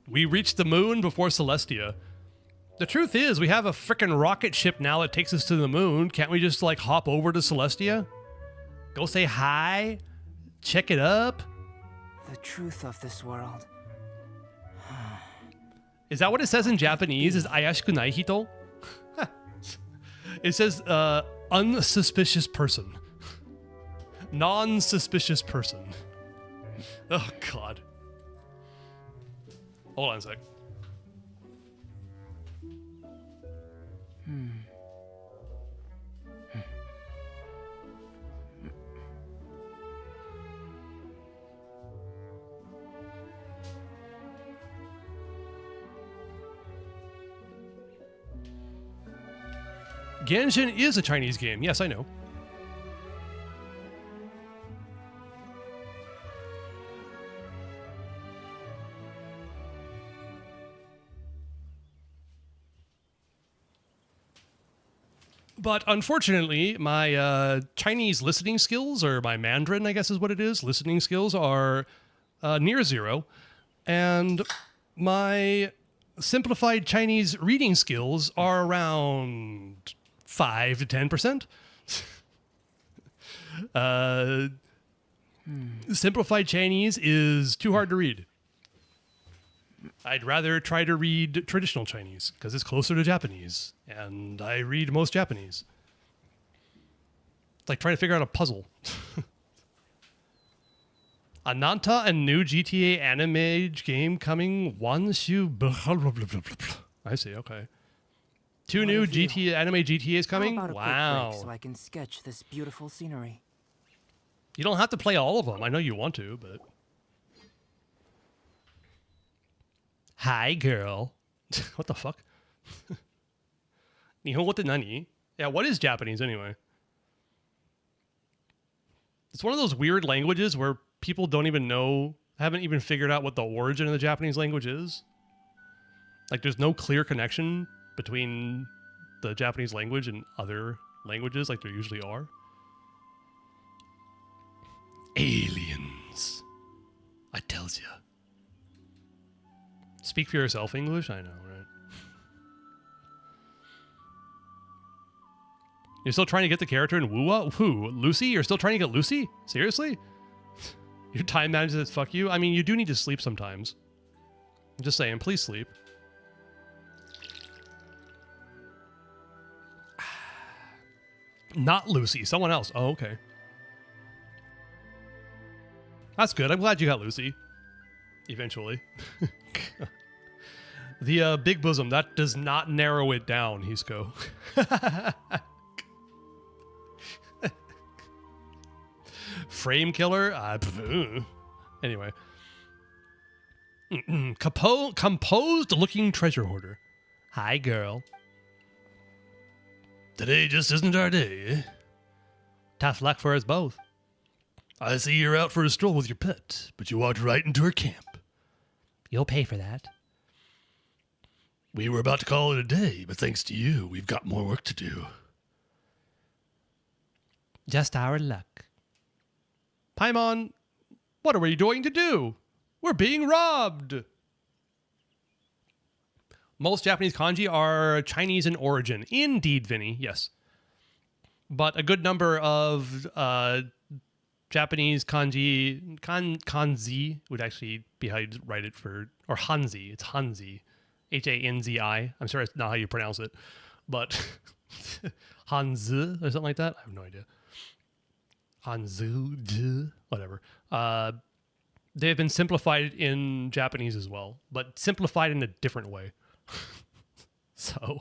We reached the moon before Celestia. The truth is, we have a frickin' rocket ship now that takes us to the moon. Can't we just, like, hop over to Celestia? Go say hi? Check it up? The truth of this world. Is that what it says in Japanese? Is ayashiku nai hito? It says, unsuspicious person. Non-suspicious person. Oh, God. Hold on a sec. Genshin is a Chinese game. Yes, I know. But unfortunately, my Chinese listening skills, or my Mandarin, I guess is what it is, listening skills are near zero. And my simplified Chinese reading skills are around 5 to 10%. Simplified Chinese is too hard to read. I'd rather try to read traditional Chinese because it's closer to Japanese, and I read most Japanese. It's like trying to figure out a puzzle. Ananta, a new GTA anime game coming once you... I see, okay. 2 new anime GTAs coming? How about a Wow. quick break so I can sketch this beautiful scenery? You don't have to play all of them. I know you want to, but... Hi, girl. What the fuck? Nihongo te nani? Yeah, what is Japanese anyway? It's one of those weird languages where people don't even know, haven't even figured out what the origin of the Japanese language is. Like, there's no clear connection between the Japanese language and other languages like there usually are. Aliens. I tells ya. Speak for yourself, English? I know, right? You're still trying to get the character in Wuwa? Who? Lucy? You're still trying to get Lucy? Seriously? Your time management, fuck you? I mean, you do need to sleep sometimes. I'm just saying, please sleep. Not Lucy, someone else. Oh, okay. That's good. I'm glad you got Lucy. Eventually. The big bosom, that does not narrow it down, Hisco. Frame killer? Anyway. Composed looking treasure hoarder. Hi, girl. Today just isn't our day, eh? Tough luck for us both. I see you're out for a stroll with your pet, but you walked right into her camp. You'll pay for that. We were about to call it a day, but thanks to you, we've got more work to do. Just our luck. Paimon, what are we going to do? We're being robbed! Most Japanese kanji are Chinese in origin. Indeed, Vinny, yes. But a good number of Japanese kanji would actually be how you'd write it for, or Hanzi. It's Hanzi. Hanzi. I'm sure it's not how you pronounce it, but Hanzi or something like that. I have no idea. Hanzi, whatever. They have been simplified in Japanese as well, but simplified in a different way. So,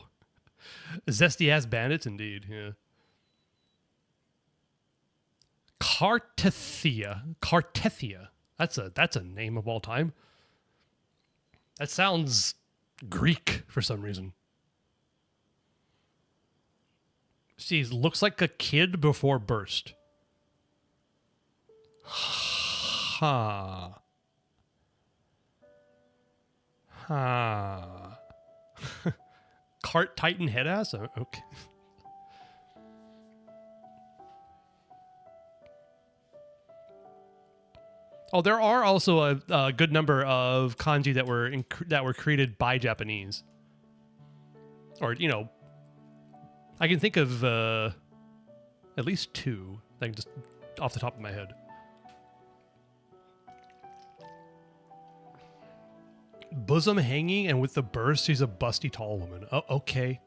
zesty ass bandits, indeed. Yeah. Cartethia. That's a name of all time. That sounds Greek for some reason. She looks like a kid before burst. Ha. Ha. Cart Titan head ass? Okay. Oh, there are also a good number of kanji that were created by Japanese. Or, you know, I can think of at least two, like just off the top of my head. Bosom hanging, and with the burst, she's a busty tall woman. Oh, okay.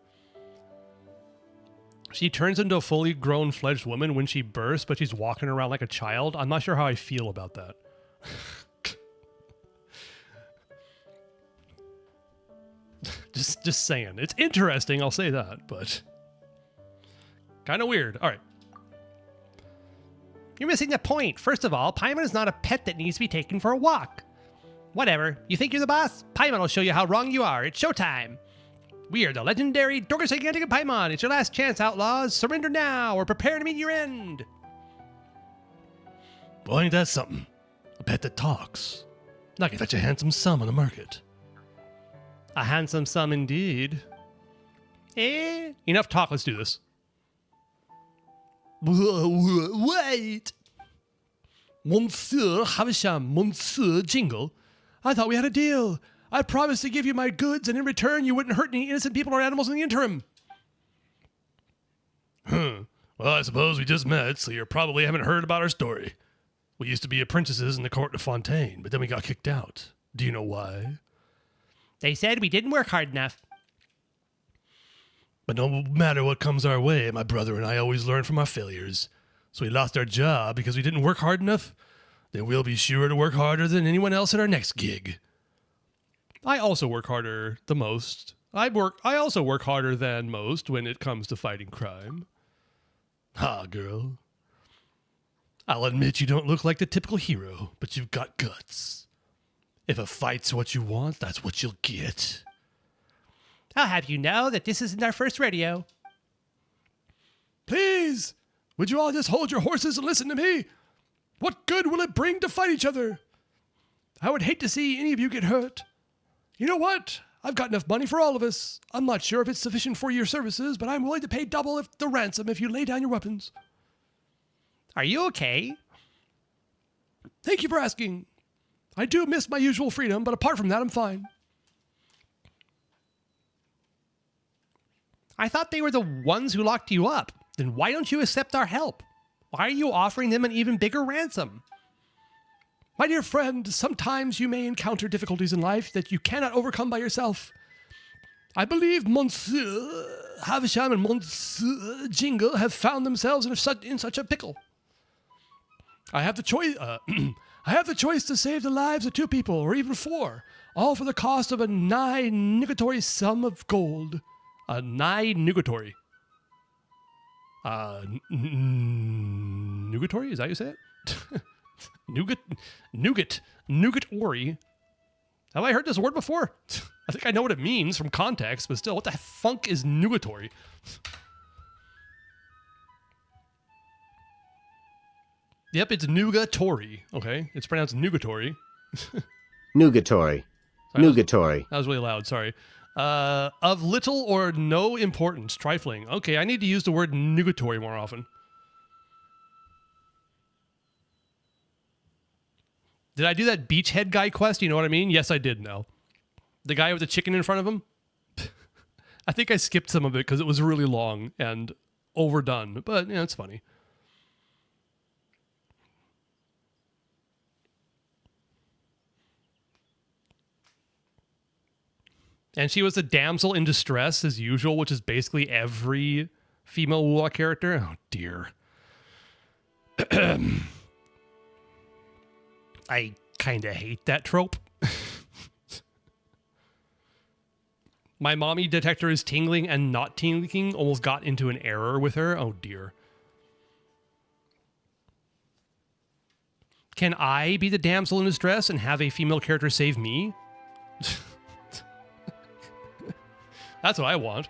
She turns into a fully grown fledged woman when she bursts, but she's walking around like a child. I'm not sure how I feel about that. just saying. It's interesting, I'll say that, but kind of weird. All right. You're missing the point. First of all, Paimon is not a pet that needs to be taken for a walk. Whatever. You think you're the boss? Paimon will show you how wrong you are. It's showtime. We are the legendary Dorcas Gigantic of Paimon. It's your last chance, outlaws. Surrender now or prepare to meet your end. Boy, ain't that something. A pet that talks. Not gonna fetch a handsome sum on the market. A handsome sum indeed. Enough talk, let's do this. Wait! Monsieur Havisham, Monsieur Jingle. I thought we had a deal. I promised to give you my goods, and in return you wouldn't hurt any innocent people or animals in the interim. Well, I suppose we just met, so you probably haven't heard about our story. We used to be apprentices in the court of Fontaine, but then we got kicked out. Do you know why? They said we didn't work hard enough. But no matter what comes our way, my brother and I always learn from our failures. So we lost our job because we didn't work hard enough. Then we'll be sure to work harder than anyone else at our next gig. I also work harder the most. I also work harder than most when it comes to fighting crime. Ha, girl. I'll admit you don't look like the typical hero, but you've got guts. If a fight's what you want, that's what you'll get. I'll have you know that this isn't our first rodeo. Please, would you all just hold your horses and listen to me? What good will it bring to fight each other? I would hate to see any of you get hurt. You know what? I've got enough money for all of us. I'm not sure if it's sufficient for your services, but I'm willing to pay double the ransom if you lay down your weapons. Are you okay? Thank you for asking. I do miss my usual freedom, but apart from that, I'm fine. I thought they were the ones who locked you up. Then why don't you accept our help? Why are you offering them an even bigger ransom? My dear friend, sometimes you may encounter difficulties in life that you cannot overcome by yourself. I believe Monsieur Havisham and Monsieur Jingle have found themselves in such a pickle. I have the choice. I have the choice to save the lives of 2 people, or even 4, all for the cost of a nigh nugatory sum of gold. A nigh nugatory. Nugatory? Is that how you say it? Nougat-ori. Have I heard this word before? I think I know what it means from context, but still, what the funk is nugatory? Yep, it's nugatory. Okay, it's pronounced nugatory. Nugatory. Nugatory. That was really loud, sorry. Of little or no importance, trifling. Okay, I need to use the word nugatory more often. Did I do that beachhead guy quest? You know what I mean? Yes, I did now. The guy with the chicken in front of him? I think I skipped some of it because it was really long and overdone. But, yeah, it's funny. And she was the damsel in distress as usual, which is basically every female Wuwa character. Oh, dear. I kind of hate that trope. My mommy detector is tingling and not tingling. Almost got into an error with her. Oh, dear. Can I be the damsel in distress and have a female character save me? That's what I want.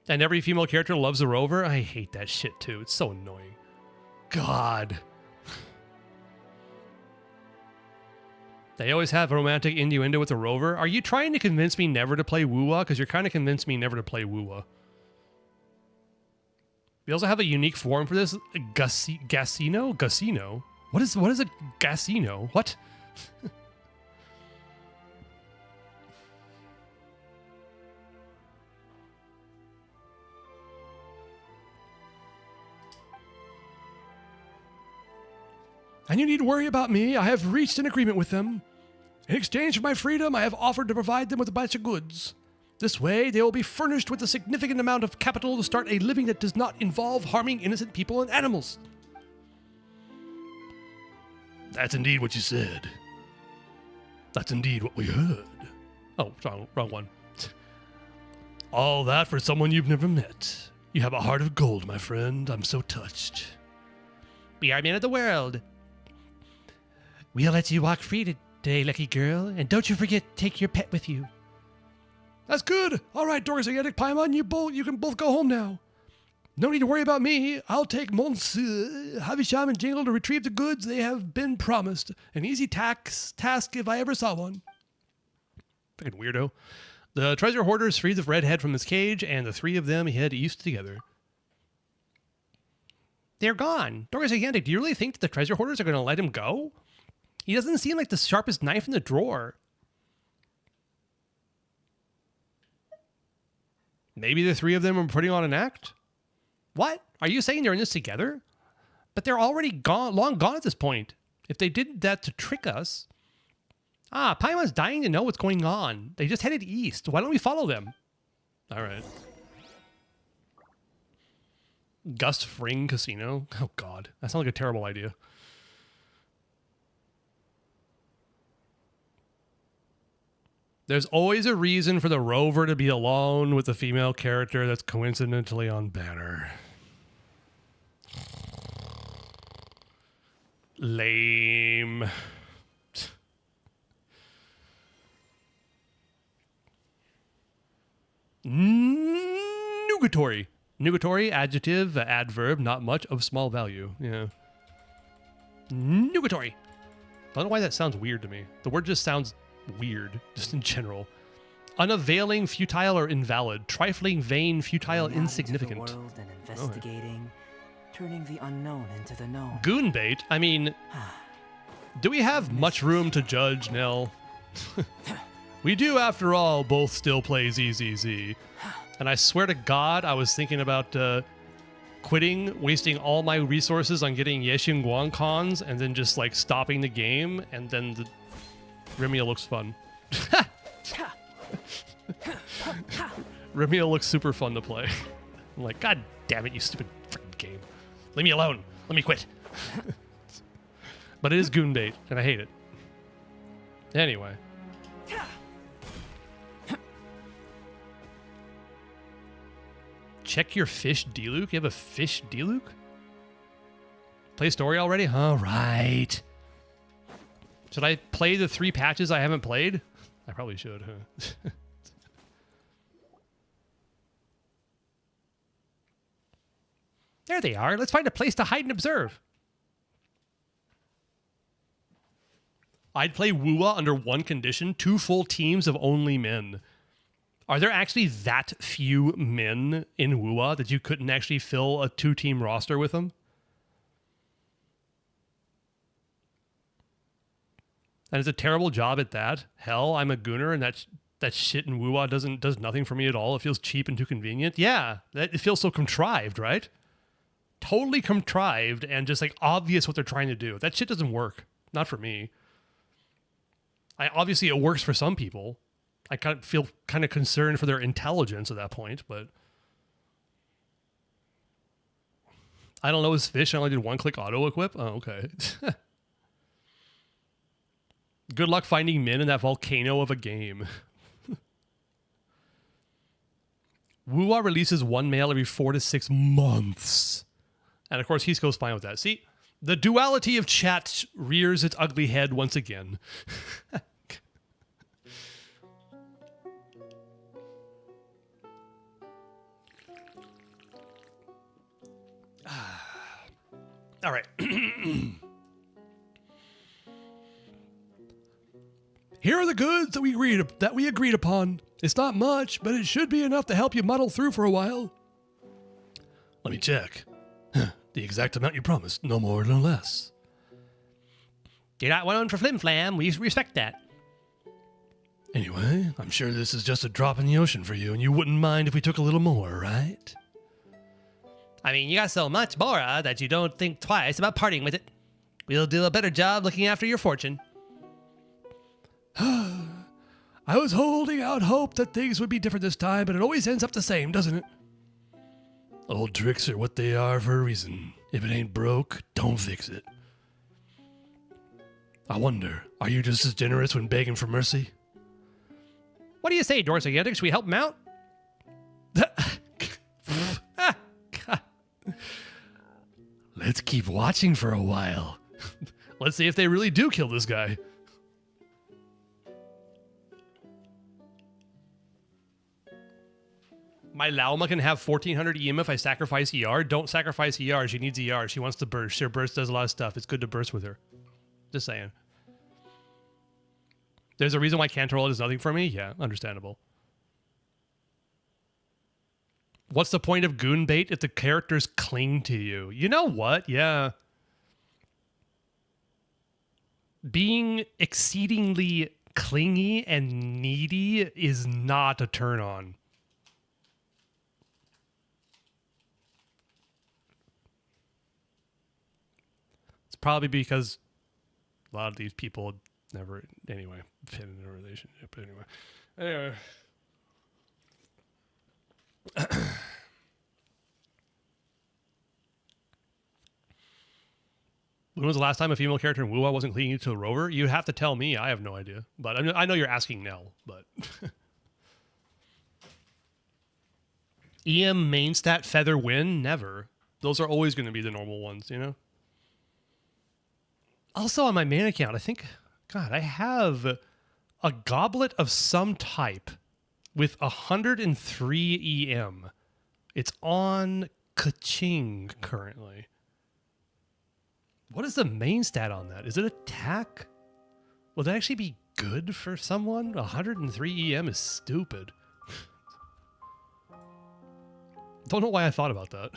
And every female character loves a rover? I hate that shit too. It's so annoying. God. They always have a romantic innuendo with a rover. Are you trying to convince me never to play Wuwa? Because you're kind of convinced me never to play Wuwa. We also have a unique form for this. Gasino? Gasino? What is a Gasino? What? And you need to worry about me. I have reached an agreement with them. In exchange for my freedom, I have offered to provide them with a bunch of goods. This way, they will be furnished with a significant amount of capital to start a living that does not involve harming innocent people and animals. That's indeed what you said. That's indeed what we heard. Oh, wrong one. All that for someone you've never met. You have a heart of gold, my friend. I'm so touched. We are men of the world. We'll let you walk free today, lucky girl. And don't you forget to take your pet with you. That's good. All right, Dorcas, Aegetic, Paimon, you can both go home now. No need to worry about me. I'll take Monsieur Havisham and Jingle to retrieve the goods they have been promised. An easy task if I ever saw one. Fucking weirdo. The treasure hoarders free the redhead from his cage, and the three of them head east together. They're gone. Dorcas Aegetic, do you really think that the treasure hoarders are going to let him go? He doesn't seem like the sharpest knife in the drawer. Maybe the three of them are putting on an act? What? Are you saying they're in this together? But they're already gone, long gone at this point. If they did that to trick us... Ah, Paimon's dying to know what's going on. They just headed east. Why don't we follow them? All right. Gus Fring Casino? Oh, God. That sounds like a terrible idea. There's always a reason for the rover to be alone with the female character that's coincidentally on banner. Lame. Nugatory. Nugatory, adjective, adverb, not much of small value. Yeah. Nugatory. I don't know why that sounds weird to me. The word just sounds weird, just in general. Unavailing, futile, or invalid. Trifling, vain, futile, insignificant. Into the world and investigating, turning the unknown into the known. Goonbait? I mean, do we have much room to judge, Nell? We do, after all, both still play ZZZ. And I swear to God, I was thinking about quitting, wasting all my resources on getting Yexing Guang cons, and then just like stopping the game, and then the Remia looks fun. Remia looks super fun to play. I'm like, God damn it, you stupid freaking game. Leave me alone. Let me quit. But it is goonbait, and I hate it. Anyway. Check your fish D-Luke? You have a fish D-Luke? Play story already? All right. Should I play the 3 patches I haven't played? I probably should, huh? There they are. Let's find a place to hide and observe. I'd play Wuwa under one condition: 2 full teams of only men. Are there actually that few men in Wuwa that you couldn't actually fill a 2-team roster with them? And it's a terrible job at that. Hell, I'm a gooner, and that shit in Wuwa does nothing for me at all. It feels cheap and too convenient. Yeah, it feels so contrived, right? totally contrived and just like obvious what they're trying to do. That shit doesn't work. Not for me. Obviously it works for some people. I kind of feel kind of concerned for their intelligence at that point, but I don't know his fish. I only did one-click auto-equip. Oh, okay. Good luck finding Min in that volcano of a game. Wuwa releases one mail every 4 to 6 months. And of course, Hisco's fine with that. See, the duality of chat rears its ugly head once again. All right. Here are the goods that we agreed upon. It's not much, but it should be enough to help you muddle through for a while. Let me check. The exact amount you promised, no more, no less. You're not one for flim-flam. We respect that. Anyway, I'm sure this is just a drop in the ocean for you, and you wouldn't mind if we took a little more, right? I mean, you got so much Bora that you don't think twice about parting with it. We'll do a better job looking after your fortune. I was holding out hope that things would be different this time, but it always ends up the same, doesn't it? Old tricks are what they are for a reason. If it ain't broke, don't fix it. I wonder, are you just as generous when begging for mercy? What do you say, Dorsigantic? Should we help him out? Let's keep watching for a while. Let's see if they really do kill this guy. My Lauma can have 1400 EM if I sacrifice ER. Don't sacrifice ER. She needs ER. She wants to burst. Her burst does a lot of stuff. It's good to burst with her. Just saying. There's a reason why Cantorella does nothing for me? Yeah, understandable. What's the point of goon bait if the characters cling to you? You know what? Yeah. Being exceedingly clingy and needy is not a turn on. It's probably because a lot of these people never, anyway, been in a relationship. But anyway. When was the last time a female character in Wuwa wasn't clinging to a rover? You'd have to tell me. I have no idea. But I know you're asking Nell, but... EM main stat feather win? Never. Those are always going to be the normal ones, you know? Also on my main account, I think... God, I have a goblet of some type with 103 EM. It's on Kaching currently. What is the main stat on that? Is it attack? Will that actually be good for someone? 103 EM is stupid. Don't know why I thought about that.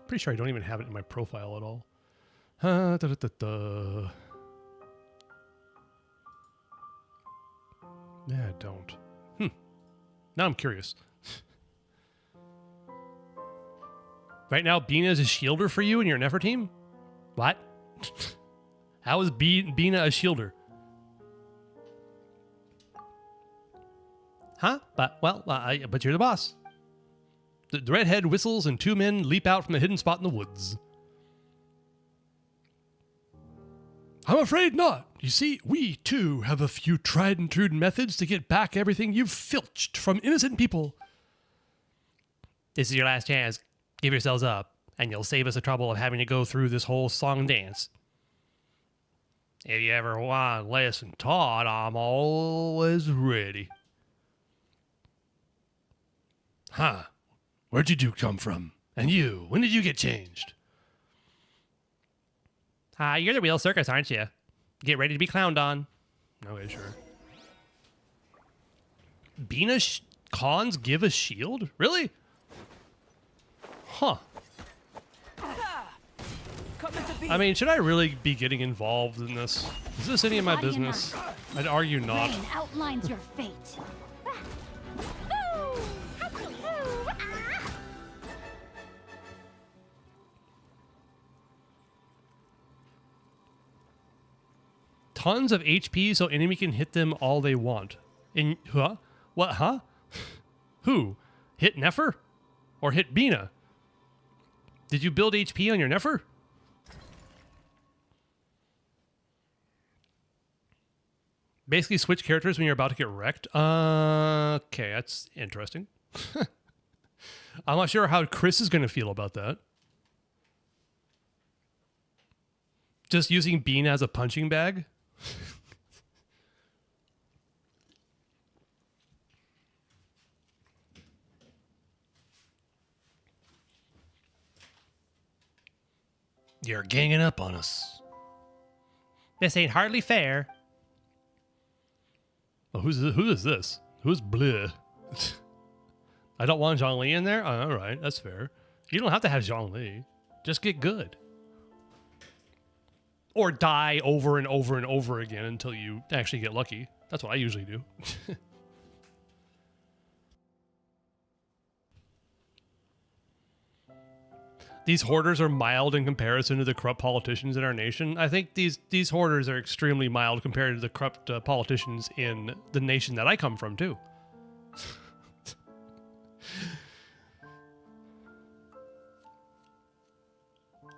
Pretty sure I don't even have it in my profile at all. Yeah, I don't. Now I'm curious. Right now, Bina is a shielder for you in your Nefer team? What? How is Bina a shielder? Huh? But you're the boss. The redhead whistles and 2 men leap out from a hidden spot in the woods. I'm afraid not. You see, we, too, have a few tried and true methods to get back everything you've filched from innocent people. This is your last chance. Give yourselves up, and you'll save us the trouble of having to go through this whole song and dance. If you ever want a lesson taught, I'm always ready. Huh. Where'd you two come from? And you, when did you get changed? You're the real circus, aren't you? Get ready to be clowned on. Okay, sure. Bina cons give a shield? Really? Huh. I mean, should I really be getting involved in this? Is this any of my business? I'd argue not. Rain outlines your fate. Tons of HP so enemy can hit them all they want. In huh? What? Huh? Who? Hit Nefer? Or hit Bina? Did you build HP on your Nefer? Basically switch characters when you're about to get wrecked? Okay, that's interesting. I'm not sure how Chris is going to feel about that. Just using Bean as a punching bag? You're ganging up on us. This ain't hardly fair. Oh, who is this? Who's bleh? I don't want Zhongli in there? Oh, all right, that's fair. You don't have to have Zhongli. Just get good. Or die over and over and over again until you actually get lucky. That's what I usually do. These hoarders are mild in comparison to the corrupt politicians in our nation. I think these hoarders are extremely mild compared to the corrupt politicians in the nation that I come from, too.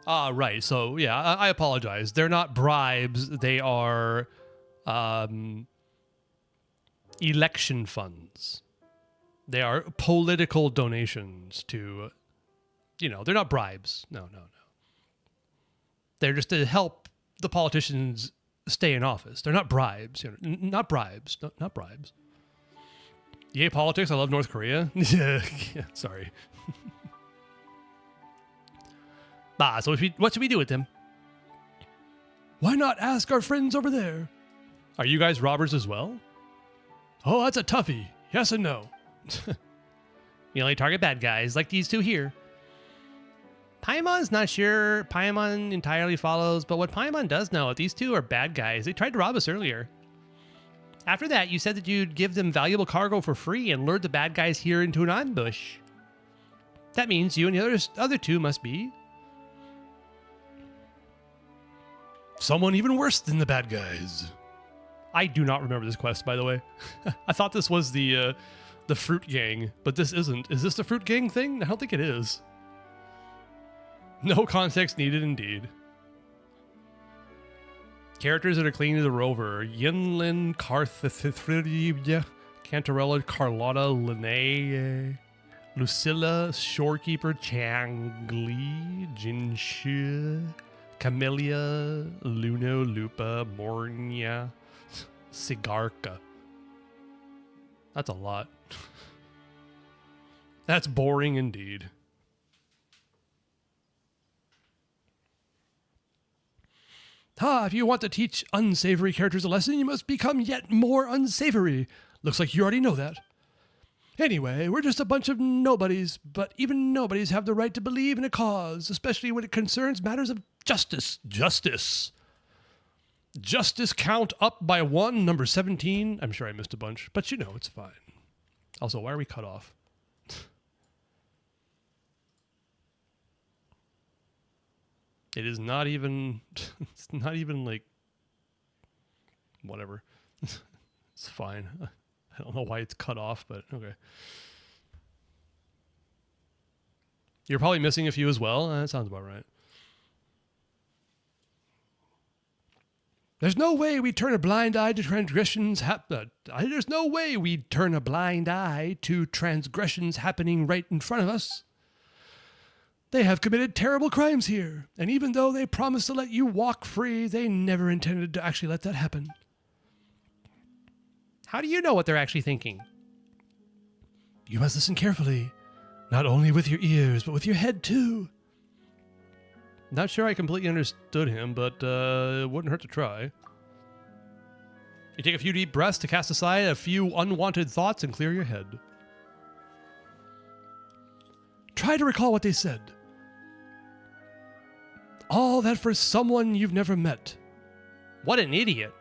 Right. So, yeah, I apologize. They're not bribes. They are election funds. They are political donations to... You know, they're not bribes. No. They're just to help the politicians stay in office. They're not bribes. You know, not bribes. Not bribes. Yay, politics. I love North Korea. Yeah, sorry. So what should we do with them? Why not ask our friends over there? Are you guys robbers as well? Oh, that's a toughie. Yes and no. You only target bad guys like these two here. Paimon's not sure Paimon entirely follows, but what Paimon does know, if these two are bad guys, they tried to rob us earlier. After that, you said that you'd give them valuable cargo for free and lured the bad guys here into an ambush. That means you and the other two must be... someone even worse than the bad guys. I do not remember this quest, by the way. I thought this was the Fruit Gang, but this isn't. Is this the Fruit Gang thing? I don't think it is. No context needed, indeed. Characters that are clinging to the rover. Yinlin, Carthithria, Cantarella, Carlotta, Linnae, Lucilla, Shorekeeper, Changli, Jinshi, Camellia, Luno, Lupa, Mornia, Sigarka. That's a lot. That's boring indeed. If you want to teach unsavory characters a lesson, you must become yet more unsavory. Looks like you already know that. Anyway, we're just a bunch of nobodies, but even nobodies have the right to believe in a cause, especially when it concerns matters of justice. Justice count up by 1, number 17. I'm sure I missed a bunch, but you know, it's fine. Also, why are we cut off? It is not even, it's not even like, whatever. It's fine. I don't know why it's cut off, but okay. You're probably missing a few as well. That sounds about right. There's no way we turn a blind eye to transgressions there's no way we turn a blind eye to transgressions happening right in front of us. They have committed terrible crimes here, and even though they promised to let you walk free, they never intended to actually let that happen. How do you know what they're actually thinking? You must listen carefully, not only with your ears, but with your head too. Not sure I completely understood him, but it wouldn't hurt to try. You take a few deep breaths to cast aside a few unwanted thoughts and clear your head. Try to recall what they said. All that for someone you've never met. What an idiot.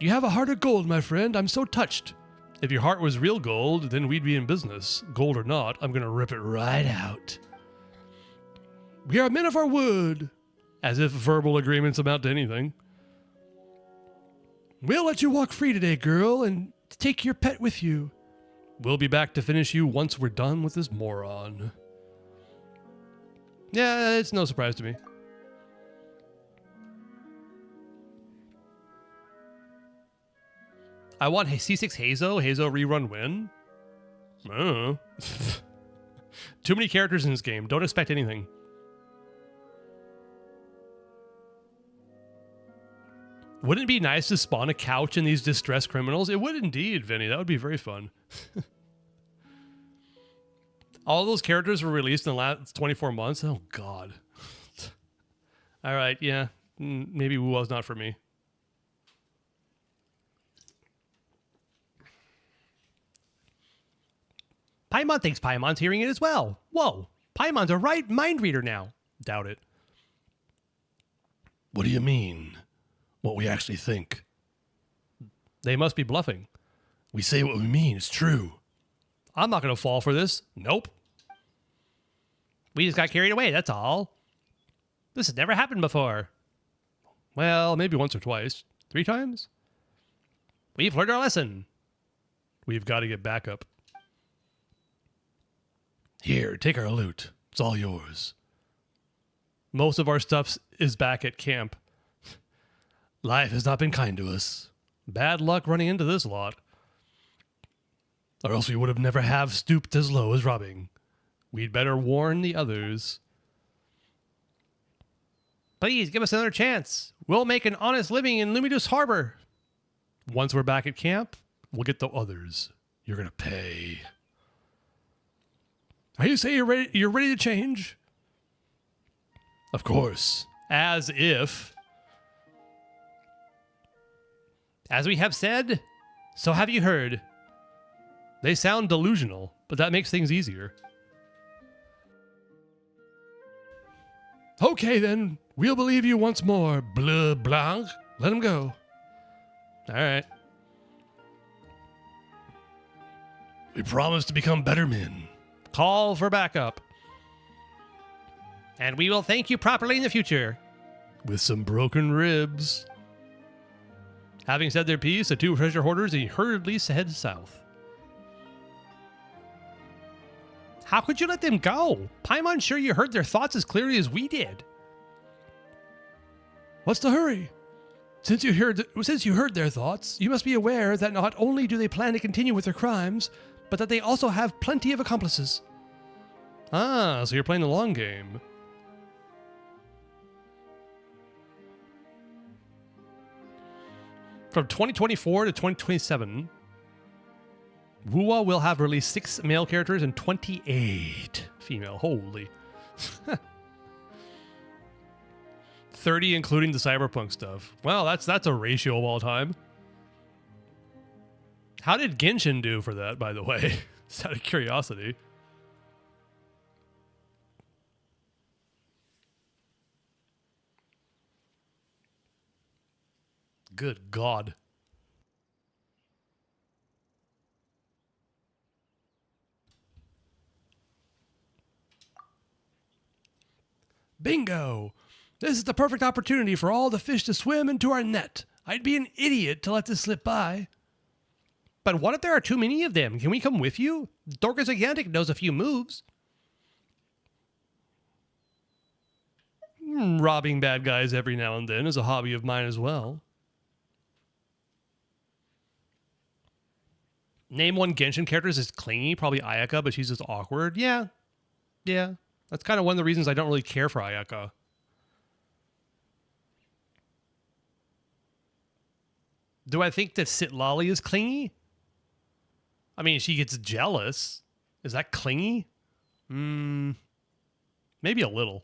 You have a heart of gold, my friend. I'm so touched. If your heart was real gold, then we'd be in business. Gold or not, I'm going to rip it right out. We are men of our word. As if verbal agreements amount to anything. We'll let you walk free today, girl, and take your pet with you. We'll be back to finish you once we're done with this moron. Yeah, it's no surprise to me. I want C6 Hazo. Hazo rerun win. I don't know. Too many characters in this game. Don't expect anything. Wouldn't it be nice to spawn a couch in these distressed criminals? It would indeed, Vinny. That would be very fun. All those characters were released in the last 24 months. Oh, God. All right, yeah. Maybe Wuo's not for me. Paimon thinks Paimon's hearing it as well. Whoa, Paimon's a right mind reader now. Doubt it. What do you mean? What we actually think? They must be bluffing. We say what we mean. It's true. I'm not going to fall for this. Nope. We just got carried away, that's all. This has never happened before. Well, maybe once or twice. 3 times? We've learned our lesson. We've got to get back up. Here, take our loot. It's all yours. Most of our stuff is back at camp. Life has not been kind to us. Bad luck running into this lot. Or else we would have never have stooped as low as robbing. We'd better warn the others. Please, give us another chance. We'll make an honest living in Luminous Harbor. Once we're back at camp, we'll get the others. You're gonna pay. Are you saying you're ready to change? Of course. As if. As we have said, so have you heard. They sound delusional, but that makes things easier. Okay then, we'll believe you once more, bleu blanc. Let him go. All right. We promise to become better men. Call for backup. And we will thank you properly in the future. With some broken ribs. Having said their piece, the 2 treasure hoarders hurriedly head south. How could you let them go? Paimon's sure you heard their thoughts as clearly as we did. What's the hurry? Since you heard their thoughts, you must be aware that not only do they plan to continue with their crimes, but that they also have plenty of accomplices. Ah, so you're playing the long game. From 2024 to 2027, Wuwa will have released 6 male characters and 28 female. Holy. 30 including the cyberpunk stuff. Well, that's a ratio of all time. How did Genshin do for that, by the way? Just out of curiosity. Good God. Bingo! This is the perfect opportunity for all the fish to swim into our net. I'd be an idiot to let this slip by. But what if there are too many of them? Can we come with you? Dorcas Gigantic knows a few moves. Robbing bad guys every now and then is a hobby of mine as well. Name one Genshin character is clingy, probably Ayaka, but she's just awkward. Yeah. That's kind of one of the reasons I don't really care for Ayaka. Do I think that Sitlali is clingy? I mean, she gets jealous. Is that clingy? Maybe a little.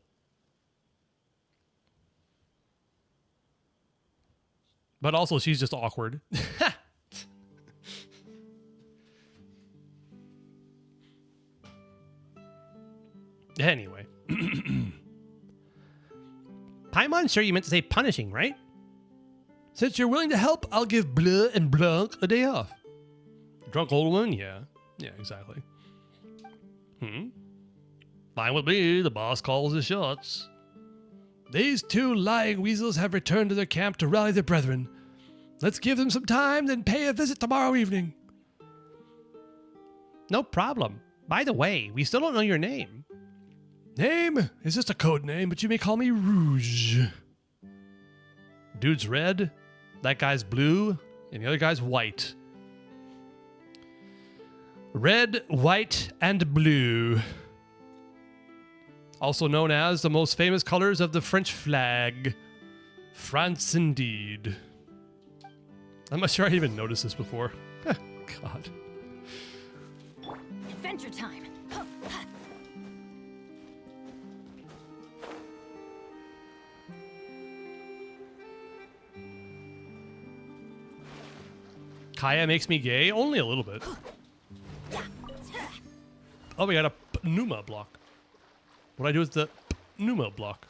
But also, she's just awkward. Anyway. Paimon, sure you meant to say punishing, right? Since you're willing to help, I'll give Bleu and Blanc a day off. Drunk old one? Yeah. Yeah, exactly. Fine with me. The boss calls the shots. These two lying weasels have returned to their camp to rally their brethren. Let's give them some time, then pay a visit tomorrow evening. No problem. By the way, we still don't know your name. Name is just a code name, but you may call me Rouge. Dude's red, that guy's blue, and the other guy's white. Red, white, and blue. Also known as the most famous colors of the French flag. France indeed. I'm not sure I even noticed this before. God. Adventure time. Kaya makes me gay? Only a little bit. Oh, we got a pneuma block. What do I do with the pneuma block?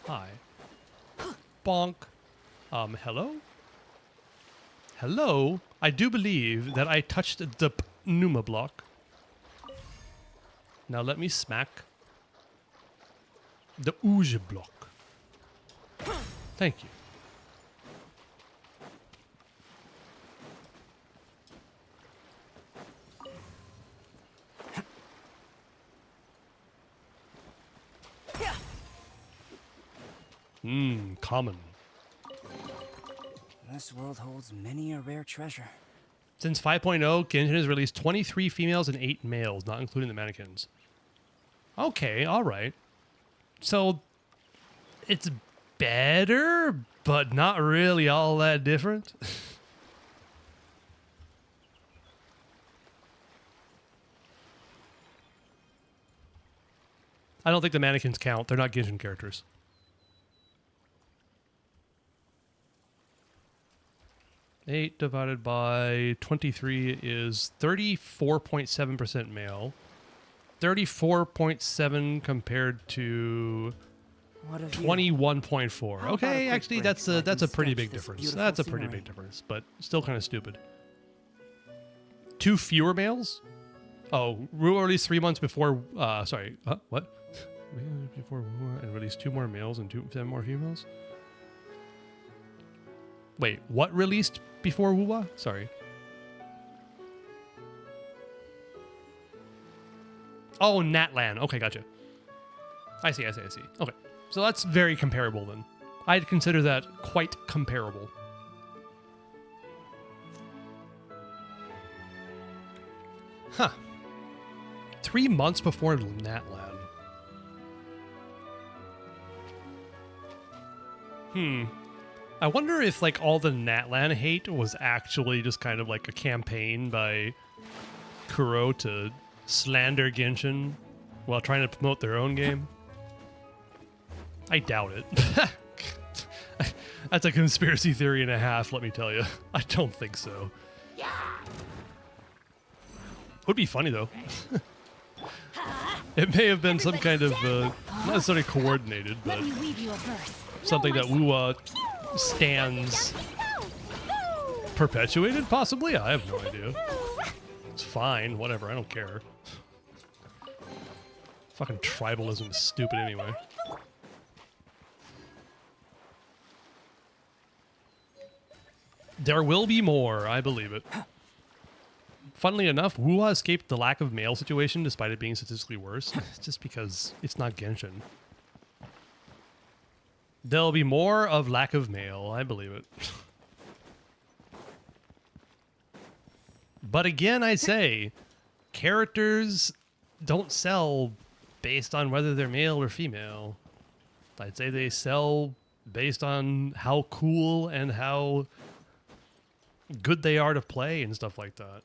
Hi. Bonk. Hello? Hello? I do believe that I touched the pneuma block. Now let me smack the ooze block. Thank you. Common. This world holds many a rare treasure. Since 5.0, Genshin has released 23 females and 8 males, not including the mannequins. Okay, alright. So, it's better, but not really all that different. I don't think the mannequins count. They're not Genshin characters. Eight divided by 23 is 34.7% male. 34.7 compared to 21.4. Okay, actually that's a pretty big difference. That's a pretty big difference, but still kind of stupid. 2 fewer males? Oh, rule released 3 months before. Sorry, what? Before and released 2 more males and 7 more females. Wait, what released before Wuwa? Sorry. Oh, Natlan. Okay, gotcha. I see. Okay, so that's very comparable then. I'd consider that quite comparable. Huh. 3 months before Natlan. I wonder if like all the Natlan hate was actually just kind of like a campaign by Kuro to slander Genshin while trying to promote their own game. I doubt it. That's a conspiracy theory and a half, let me tell you. I don't think so. Would be funny though. It may have been some kind of not necessarily coordinated, but something that Wuwa stands perpetuated, possibly? I have no idea. It's fine, whatever, I don't care. Fucking tribalism is stupid anyway. There will be more, I believe it. Funnily enough, Wuha escaped the lack of male situation despite it being statistically worse. Just because it's not Genshin. There'll be more of lack of male, I believe it. But again, I say, characters don't sell based on whether they're male or female. I'd say they sell based on how cool and how good they are to play and stuff like that.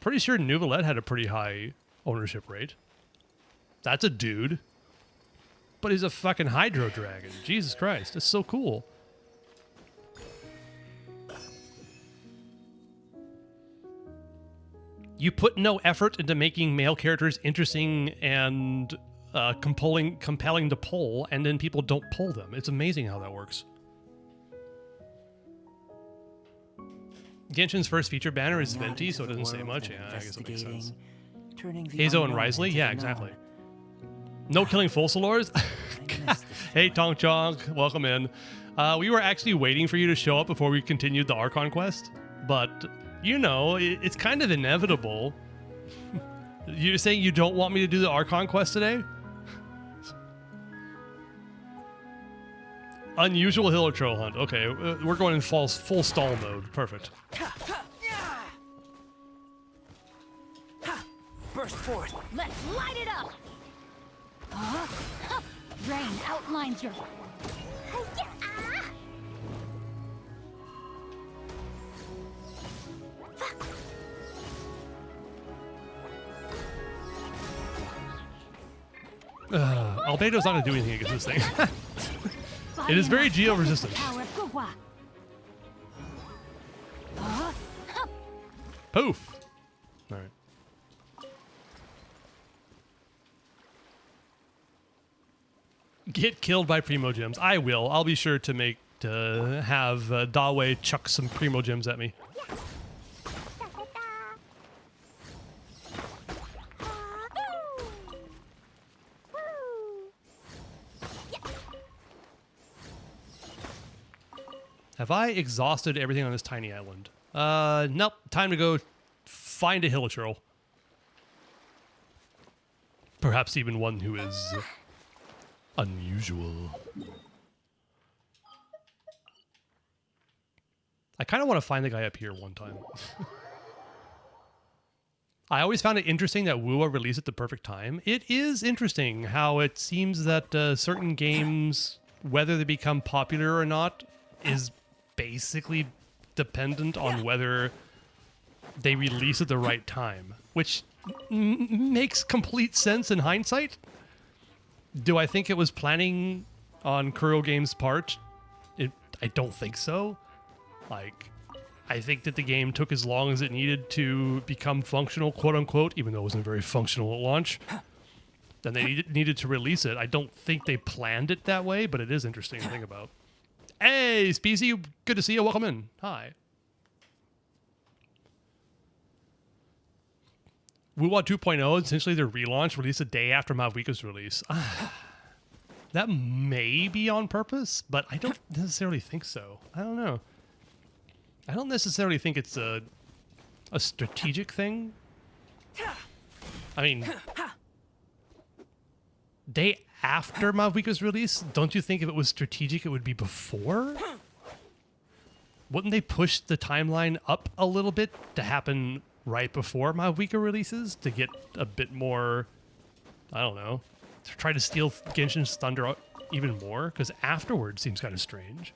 Pretty sure Nouvelette had a pretty high ownership rate. That's a dude. But he's a fucking Hydro Dragon. Jesus Christ, that's so cool. You put no effort into making male characters interesting and compelling to pull, and then people don't pull them. It's amazing how that works. Genshin's first feature banner is Venti, so it doesn't say much. Yeah, I guess that makes sense. Hazo and Risley? Yeah, exactly. No killing Fossilors? Hey, Tong Chong, welcome in. We were actually waiting for you to show up before we continued the Archon quest, but, you know, it's kind of inevitable. You're saying you don't want me to do the Archon quest today? Unusual hill or troll hunt. Okay, we're going in full stall mode. Perfect. Burst forth. Let's light it up! Rain outlines your... Albedo's not going to do anything against this thing. It is very geo-resistant. Poof! Alright. Get killed by Primo Gems. I will. I'll be sure to have Dawe chuck some Primo Gems at me. Have I exhausted everything on this tiny island? Nope. Time to go find a hilichurl. Perhaps even one who is unusual. I kind of want to find the guy up here one time. I always found it interesting that Wuwa released at the perfect time. It is interesting how it seems that certain games, whether they become popular or not, is basically dependent on whether they release at the right time, which makes complete sense in hindsight. Do I think it was planning on Kuro Games' part? I don't think so. Like, I think that the game took as long as it needed to become functional, quote unquote, even though it wasn't very functional at launch. Then they needed to release it. I don't think they planned it that way, but it is interesting to think about. Hey, Speezy, good to see you. Welcome in. Hi. Wuwa 2.0, essentially their relaunch, released a day after Mavuika's release. That may be on purpose, but I don't necessarily think so. I don't know. I don't necessarily think it's a strategic thing. I mean, day after Mavuika's release, don't you think if it was strategic, it would be before? Wouldn't they push the timeline up a little bit to happen right before Mavuika releases to get a bit more, I don't know, to try to steal Genshin's thunder even more? Because afterwards seems kind of strange.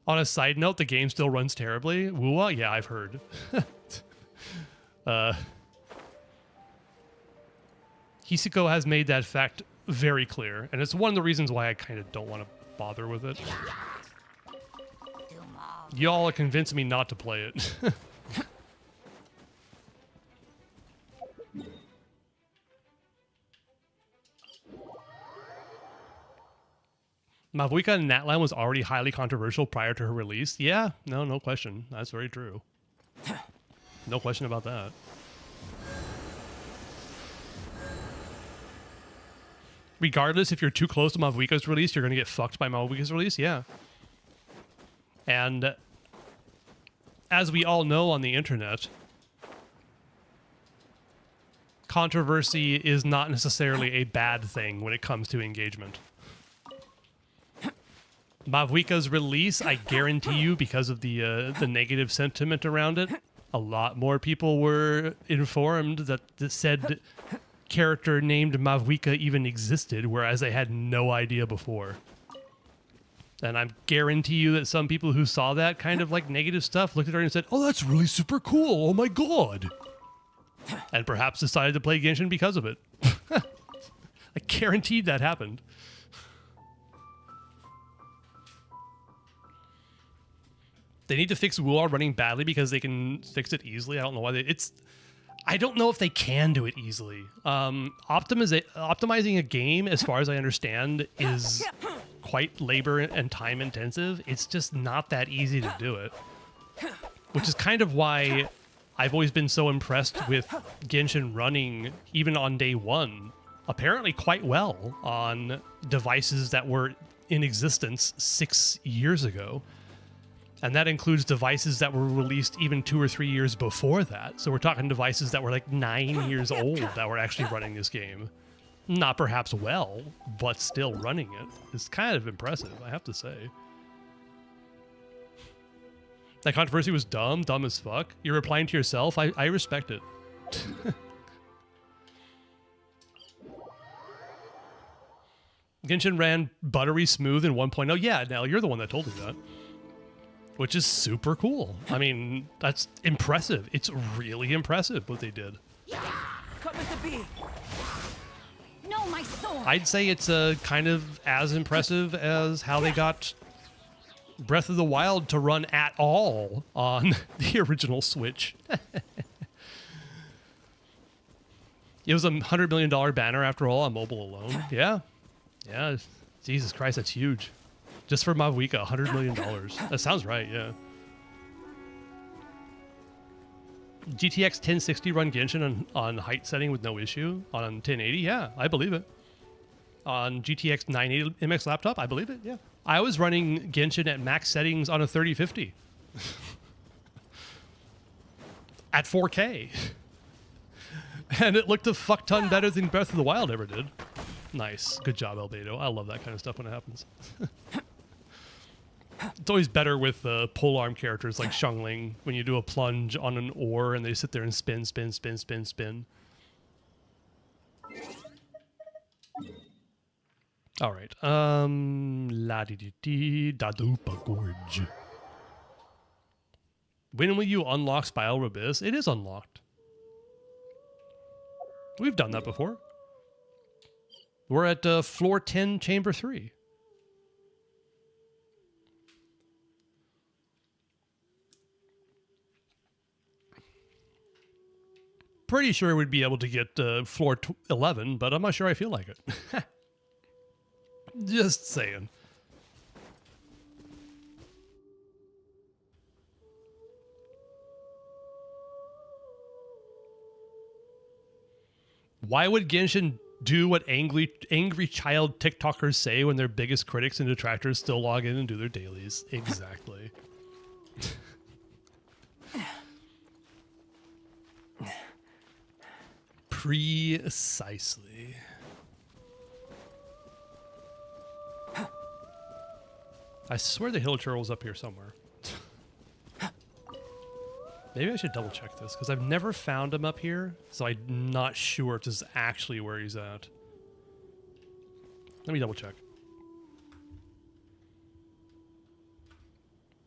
On a side note, the game still runs terribly. Wuwa? Yeah, I've heard. Hisako has made that fact very clear, and it's one of the reasons why I kind of don't want to bother with it. Y'all are convincing me not to play it. Mavuika and Natlan was already highly controversial prior to her release. Yeah, no question. That's very true. No question about that. Regardless, if you're too close to Mavuika's release, you're going to get fucked by Mavuika's release. Yeah. And as we all know on the internet, controversy is not necessarily a bad thing when it comes to engagement. Mavuika's release, I guarantee you, because of the negative sentiment around it, a lot more people were informed that the said character named Mavuika even existed, whereas they had no idea before. And I guarantee you that some people who saw that kind of like negative stuff looked at her and said, "Oh, that's really super cool. Oh my god." And perhaps decided to play Genshin because of it. I guaranteed that happened. They need to fix Wuar running badly because they can fix it easily. I don't know why I don't know if they can do it easily. Optimizing a game, as far as I understand, is quite labor and time intensive. It's just not that easy to do it. Which is kind of why I've always been so impressed with Genshin running, even on day one, apparently quite well on devices that were in existence 6 years ago. And that includes devices that were released even 2 or 3 years before that. So we're talking devices that were like 9 years old that were actually running this game. Not perhaps well, but still running it. It's kind of impressive, I have to say. That controversy was dumb as fuck. You're replying to yourself. I respect it. Genshin ran buttery smooth in 1.0. Yeah, Nell, you're the one that told me that. Which is super cool. I mean, that's impressive. It's really impressive what they did. Cut with the bee. No, my sword. I'd say it's kind of as impressive as how they got Breath of the Wild to run at all on the original Switch. It was a $100 million banner after all on mobile alone. Yeah. Yeah. Jesus Christ, that's huge. Just for Mavuika, $100 million. That sounds right, yeah. GTX 1060 run Genshin on height setting with no issue. On 1080, yeah, I believe it. On GTX 980 MX laptop, I believe it, yeah. I was running Genshin at max settings on a 3050. At 4K. And it looked a fuck ton better than Breath of the Wild ever did. Nice. Good job, Albedo. I love that kind of stuff when it happens. It's always better with polearm characters like Xiangling when you do a plunge on an ore and they sit there and spin, spin, spin, spin, spin. All right. La-di-di-di, Dadupa Gorge. When will you unlock Spiral Abyss? It is unlocked. We've done that before. We're at floor 10, chamber 3. Pretty sure we'd be able to get floor 11, but I'm not sure I feel like it. Just saying. Why would Genshin do what angry child TikTokers say when their biggest critics and detractors still log in and do their dailies? Exactly. Precisely. I swear the hill turtle was up here somewhere. Maybe I should double check this, because I've never found him up here, so I'm not sure if this is actually where he's at. Let me double check.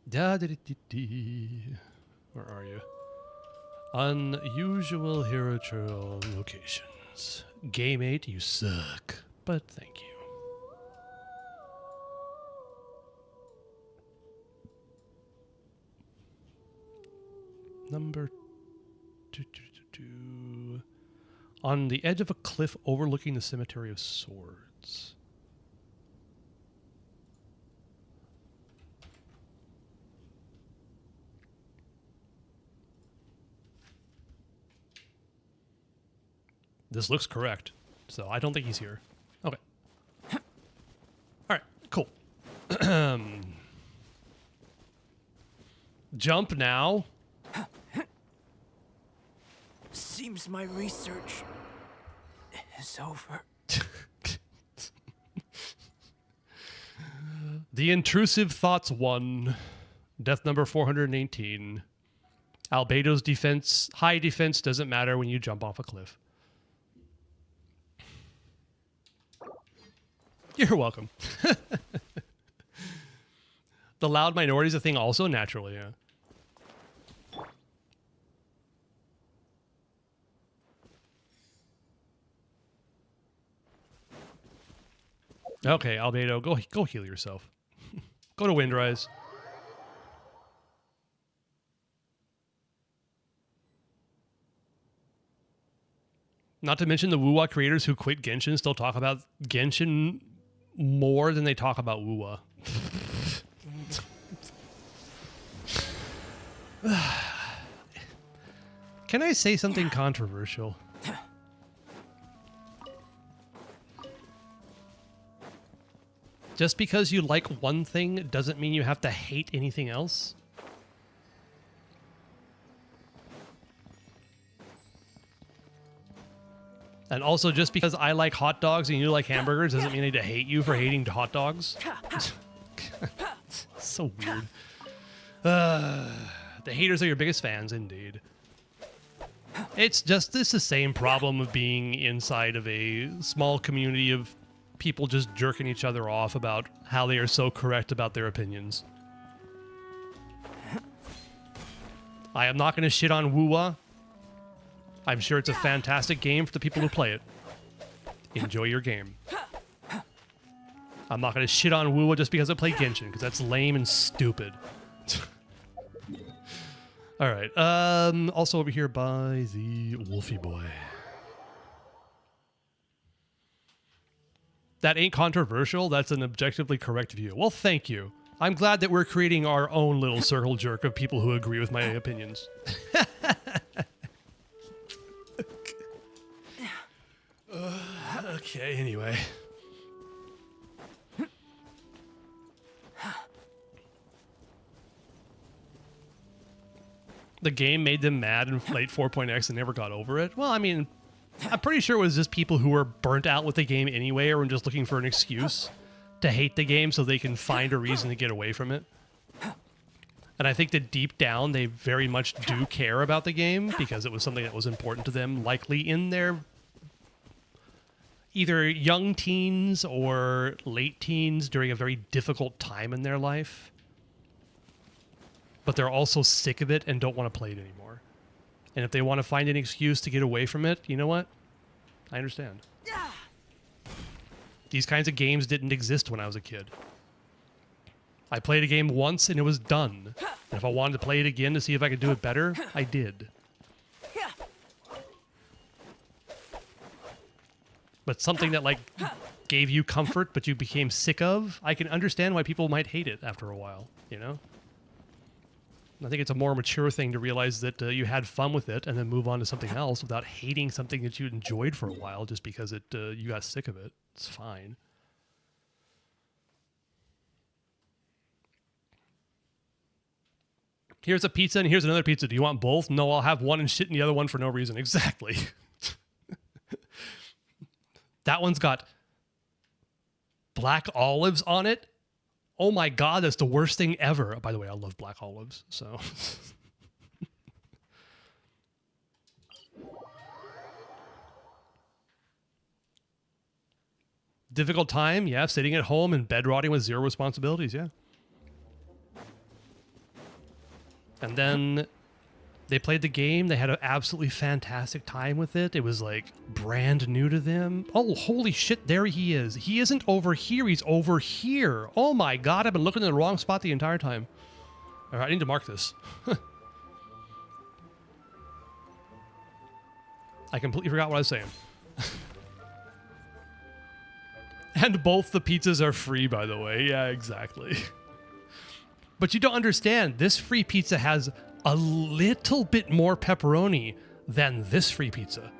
Where are you? Unusual hero turtle locations. Game 8, you suck, but thank you. Number 2. On the edge of a cliff overlooking the Cemetery of Swords. This looks correct, so I don't think he's here. Okay. All right, cool. Jump now. Seems my research is over. The intrusive thoughts 1. Death number 418. Albedo's defense, high defense doesn't matter when you jump off a cliff. You're welcome. The loud minority is a thing also, naturally, yeah. Okay, Albedo, go heal yourself. Go to Windrise. Not to mention the Wuwa creators who quit Genshin still talk about Genshin more than they talk about Wuwa. Can I say something controversial? Just because you like one thing doesn't mean you have to hate anything else. And also, just because I like hot dogs and you like hamburgers doesn't mean I need to hate you for hating hot dogs. So weird. The haters are your biggest fans, indeed. It's the same problem of being inside of a small community of people just jerking each other off about how they are so correct about their opinions. I am not going to shit on Wuwa. I'm sure it's a fantastic game for the people who play it. Enjoy your game. I'm not going to shit on Wuwa just because I play Genshin, because that's lame and stupid. Alright, also over here by the Wolfie Boy. That ain't controversial, that's an objectively correct view. Well, thank you. I'm glad that we're creating our own little circle jerk of people who agree with my opinions. Okay, anyway. The game made them mad and played 4.x and never got over it. Well, I mean, I'm pretty sure it was just people who were burnt out with the game anyway or were just looking for an excuse to hate the game so they can find a reason to get away from it. And I think that deep down, they very much do care about the game because it was something that was important to them, likely in their either young teens or late teens during a very difficult time in their life. But they're also sick of it and don't want to play it anymore. And if they want to find an excuse to get away from it, you know what? I understand. These kinds of games didn't exist when I was a kid. I played a game once and it was done. And if I wanted to play it again to see if I could do it better, I did. But something that, like, gave you comfort but you became sick of, I can understand why people might hate it after a while, you know? I think it's a more mature thing to realize that you had fun with it and then move on to something else without hating something that you enjoyed for a while just because you got sick of it. It's fine. Here's a pizza and here's another pizza. Do you want both? No, I'll have one and shit in the other one for no reason. Exactly. That one's got black olives on it. Oh my god, that's the worst thing ever. By the way, I love black olives, so. Difficult time, yeah. Sitting at home and bed rotting with zero responsibilities, yeah. And then they played the game. They had an absolutely fantastic time with it. It was like brand new to them. Oh, holy shit, there he is. He isn't over here, he's over here. Oh my god, I've been looking in the wrong spot the entire time. All right, I need to mark this. I completely forgot what I was saying. And both the pizzas are free, by the way. Yeah, exactly. But you don't understand. This free pizza has a little bit more pepperoni than this free pizza.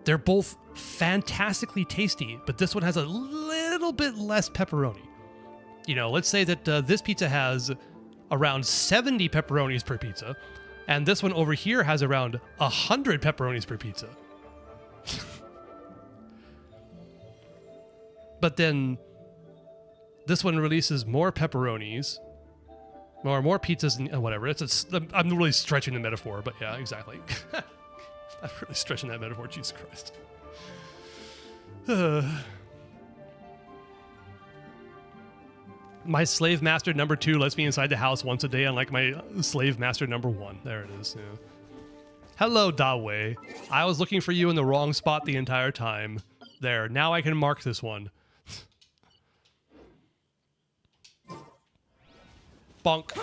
They're both fantastically tasty, but this one has a little bit less pepperoni. You know, let's say that this pizza has around 70 pepperonis per pizza, and this one over here has around 100 pepperonis per pizza. But then this one releases more pepperonis, or more pizzas and whatever. I'm really stretching the metaphor, but yeah, exactly. I'm really stretching that metaphor, Jesus Christ. My slave master number 2 lets me inside the house once a day, unlike my slave master number 1. There it is. Yeah. Hello, Dawei. I was looking for you in the wrong spot the entire time. There. Now I can mark this one. Bonk.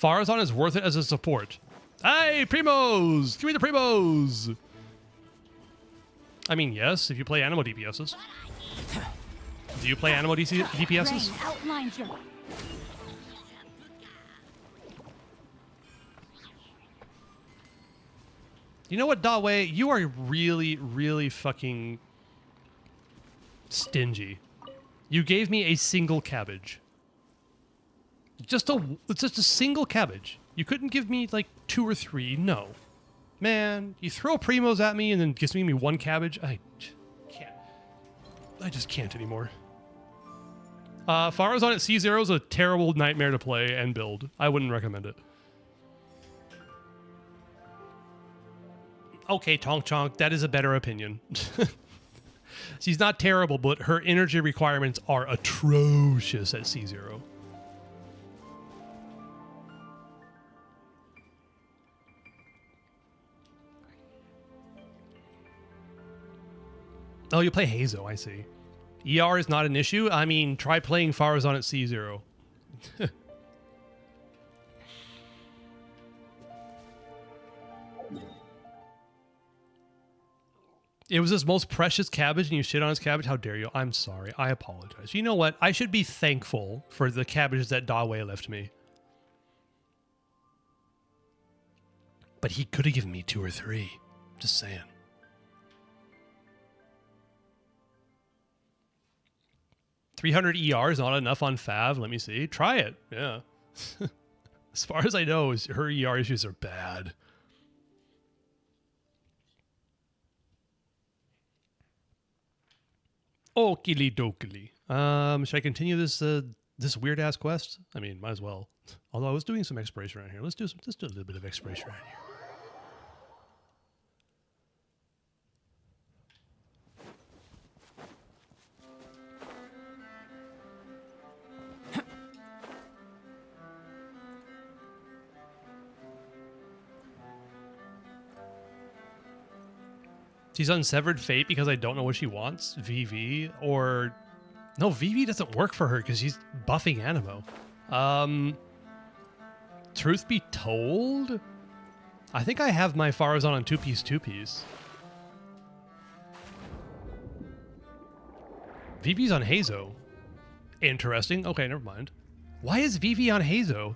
Farazan is worth it as a support. Hey, Primos! Give me the Primos! I mean, yes, if you play Animo DPSs. Do you play Animo DPSs? Rain outlines your... You know what, Dawe? You are really, really fucking stingy. You gave me a single cabbage. Just a single cabbage. You couldn't give me like 2 or 3. No. Man, you throw Primos at me and then gives me 1 cabbage. I can't. I just can't anymore. Farazan at C0 is a terrible nightmare to play and build. I wouldn't recommend it. Okay, Tonk Chonk, that is a better opinion. She's not terrible, but her energy requirements are atrocious at C0. Oh, you play Hazo, I see. ER is not an issue? I mean, try playing Farazan at C0. It was his most precious cabbage and you shit on his cabbage? How dare you? I'm sorry. I apologize. You know what? I should be thankful for the cabbages that Dawe left me. But he could have given me 2 or 3. Just saying. $300 ER is not enough on Fav. Let me see. Try it. Yeah. As far as I know, her ER issues are bad. Okily dokily. Should I continue this this weird ass quest? I mean, might as well. Although I was doing some exploration around here. Let's do a little bit of exploration around here. She's unsevered fate because I don't know what she wants. VV or no, VV doesn't work for her because she's buffing Animo. Truth be told, I think I have my Farazan on 2-piece. VV's on Hazo. Interesting. Okay, never mind. Why is VV on Hazo?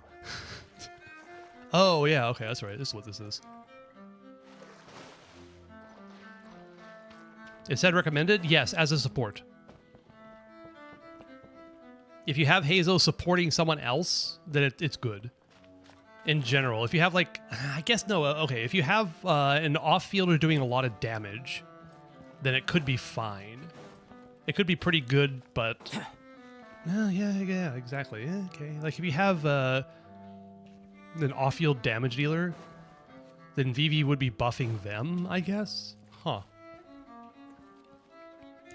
Oh yeah, okay, that's right. This is what this is. It said recommended? Yes, as a support. If you have Hazo supporting someone else, then it's good. In general. If you have like... I guess no. Okay, if you have an off-fielder doing a lot of damage, then it could be fine. It could be pretty good, but... yeah, exactly. Yeah, okay. Like if you have an off-field damage dealer, then VV would be buffing them, I guess? Huh.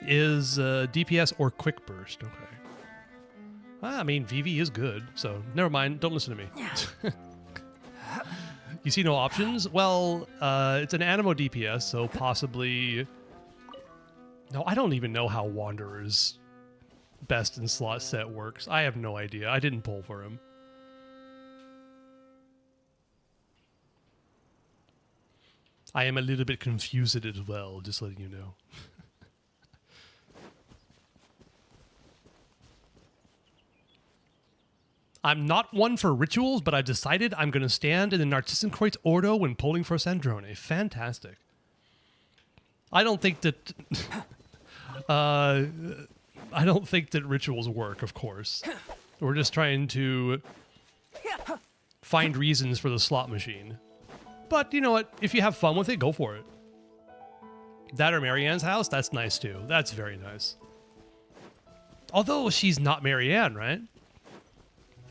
Is DPS or quick burst. Okay. Well, I mean, VV is good, so never mind. Don't listen to me. You see no options? Well, it's an Animo DPS, so possibly... No, I don't even know how Wanderer's best in slot set works. I have no idea. I didn't pull for him. I am a little bit confused as well, just letting you know. I'm not one for rituals, but I've decided I'm going to stand in the Narcissenkreuz Ordo when pulling for Sandrone. Fantastic. I don't think that... I don't think that rituals work, of course. We're just trying to find reasons for the slot machine. But you know what? If you have fun with it, go for it. That or Marianne's house? That's nice too. That's very nice. Although she's not Marianne, right?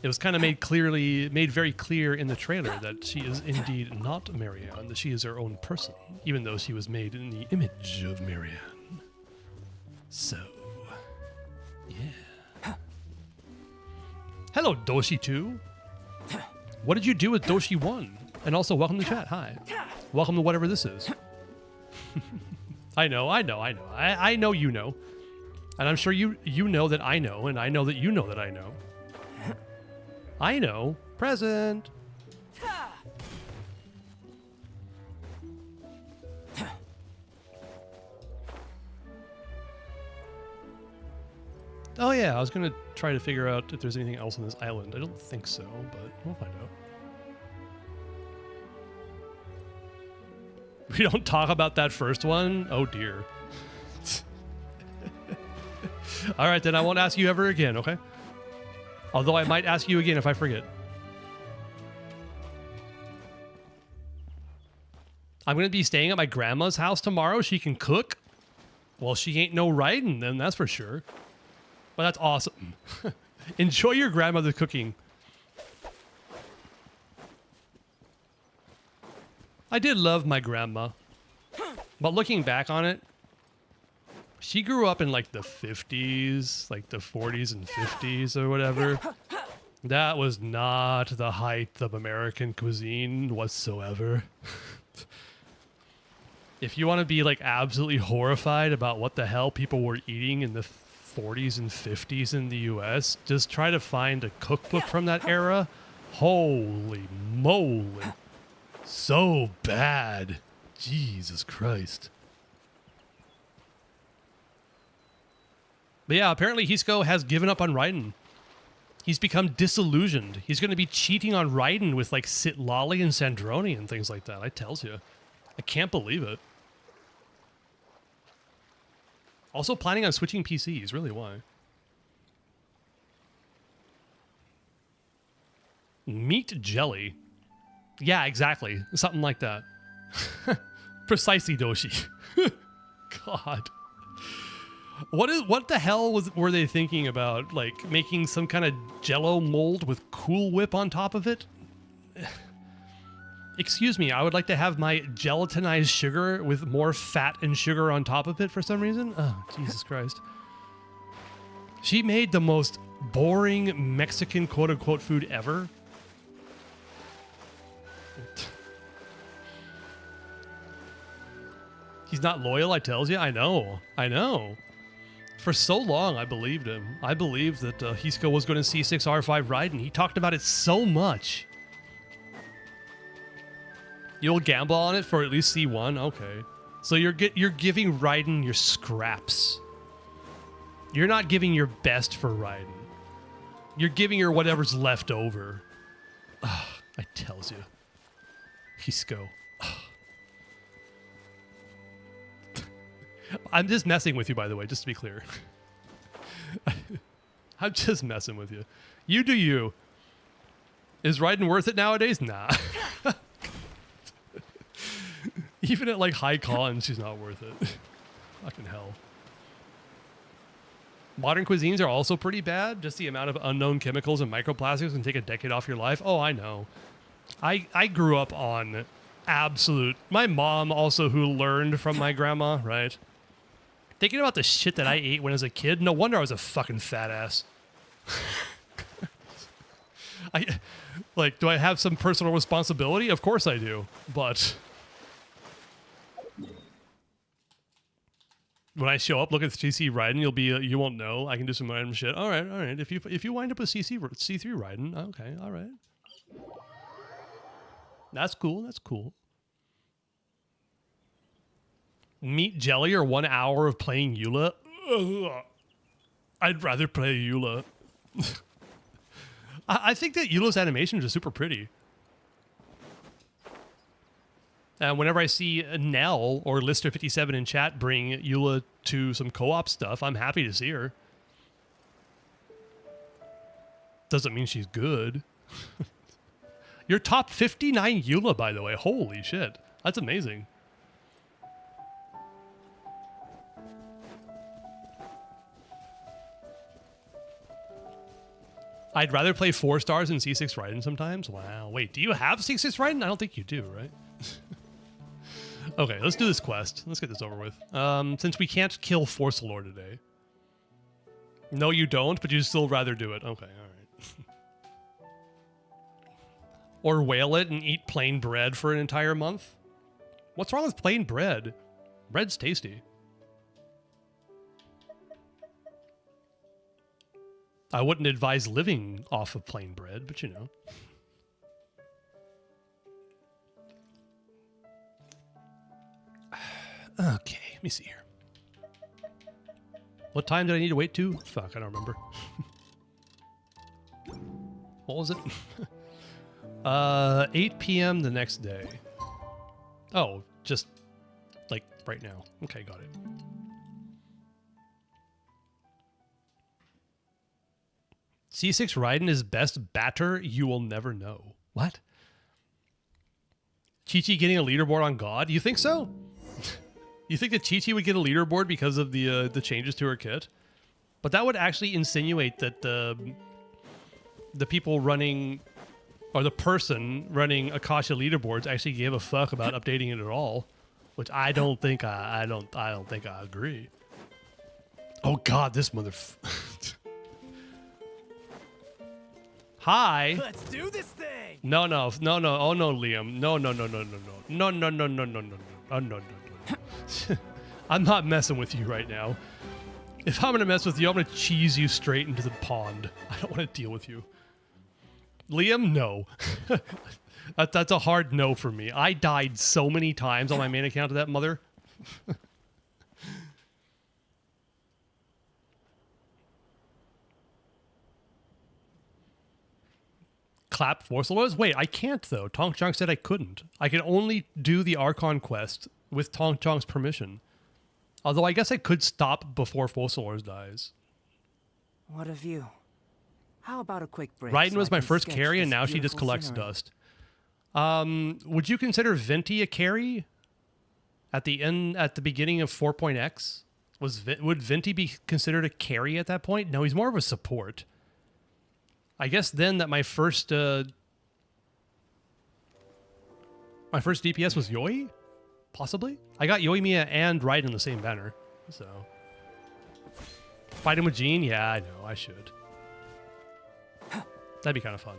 It was kind of made very clear in the trailer that she is indeed not Marianne, that she is her own person, even though she was made in the image of Marianne. So, yeah. Hello, Doshi2. What did you do with Doshi1? And also, welcome to chat. Hi. Welcome to whatever this is. I know. I know you know. And I'm sure you know that I know, and I know that you know that I know. I know. Present. Oh yeah, I was gonna try to figure out if there's anything else on this island. I don't think so, but we'll find out. We don't talk about that first one? Oh dear. Alright, then I won't ask you ever again, okay? Although I might ask you again if I forget. I'm gonna be staying at my grandma's house tomorrow. She can cook. Well, she ain't no riding then, that's for sure. Well, that's awesome. Enjoy your grandmother's cooking. I did love my grandma. But looking back on it, she grew up in like the 50s, like the 40s and 50s or whatever. That was not the height of American cuisine whatsoever. If you want to be like absolutely horrified about what the hell people were eating in the 40s and 50s in the US, just try to find a cookbook from that era. Holy moly. So bad. Jesus Christ. But yeah, apparently Hisco has given up on Raiden. He's become disillusioned. He's going to be cheating on Raiden with like Sitlali and Sandroni and things like that. I tells you. I can't believe it. Also planning on switching PCs, really why? Meat jelly. Yeah, exactly. Something like that. Precisely, Doshi. God. What the hell were they thinking about? Like making some kind of jello mold with Cool Whip on top of it? Excuse me, I would like to have my gelatinized sugar with more fat and sugar on top of it for some reason? Oh, Jesus Christ. She made the most boring Mexican quote-unquote food ever. He's not loyal, I tells you. I know. I know. For so long, I believed him. I believed that Hisco was going to C6R5 Raiden. He talked about it so much. You'll gamble on it for at least C1? Okay. So you're giving Raiden your scraps. You're not giving your best for Raiden. You're giving her whatever's left over. Ugh, I tells you. Hisco. I'm just messing with you, by the way, just to be clear. I'm just messing with you. You do you. Is Raiden worth it nowadays? Nah. Even at like high con, she's not worth it. Fucking hell. Modern cuisines are also pretty bad. Just the amount of unknown chemicals and microplastics can take a decade off your life. Oh, I know. I grew up on absolute... My mom also, who learned from my grandma, right? Thinking about the shit that I ate when I was a kid, no wonder I was a fucking fat ass. Do I have some personal responsibility? Of course I do, but... When I show up, look at CC Raiden, you won't know. I can do some random shit. All right. If you wind up with C3 Raiden, okay, all right. That's cool. That's cool. Meat jelly or 1 hour of playing Eula? Ugh. I'd rather play Eula. I think that Eula's animations are super pretty. Whenever I see Nell or Lister57 in chat bring Eula to some co-op stuff, I'm happy to see her. Doesn't mean she's good. You're top 59 Eula, by the way. Holy shit. That's amazing. I'd rather play 4 stars than C6 Raiden sometimes. Wow. Wait, do you have C6 Raiden? I don't think you do, right? Okay, let's do this quest. Let's get this over with. Since we can't kill Force Lord today. No, you don't, but you'd still rather do it. Okay, alright. Or whale it and eat plain bread for an entire month? What's wrong with plain bread? Bread's tasty. I wouldn't advise living off of plain bread, but you know. Okay, let me see here. What time did I need to wait to? Fuck, I don't remember. What was it? 8 p.m. the next day. Oh, just like right now. Okay, got it. C6 Raiden is best batter you will never know. What? Chi-Chi getting a leaderboard on God? You think so? You think that Chi-Chi would get a leaderboard because of the changes to her kit? But that would actually insinuate that the people running, or the person running Akasha leaderboards actually gave a fuck about updating it at all, which I don't think I don't think I agree. Oh God, this Hi. Let's do this thing. No. Oh no, Liam. No. No. I'm not messing with you right now. If I'm gonna mess with you, I'm gonna cheese you straight into the pond. I don't want to deal with you. Liam, no. That's a hard no for me. I died so many times on my main account of that mother. Clap Force Lords? Wait, I can't though. Tong Chong said I couldn't. I can only do the Archon quest with Tong Chong's permission. Although I guess I could stop before Fossilors dies. What of you? How about a quick break? Raiden was so I my can first sketch carry, and this now she just beautiful collects scenery? dust. Would you consider Venti a carry? At the beginning of 4.x? Would Venti be considered a carry at that point? No, he's more of a support. I guess then that my first DPS was Yoi? Possibly? I got Yoimiya and Raiden in the same banner, so. Fighting with Jean? Yeah, I know, I should. That'd be kind of fun.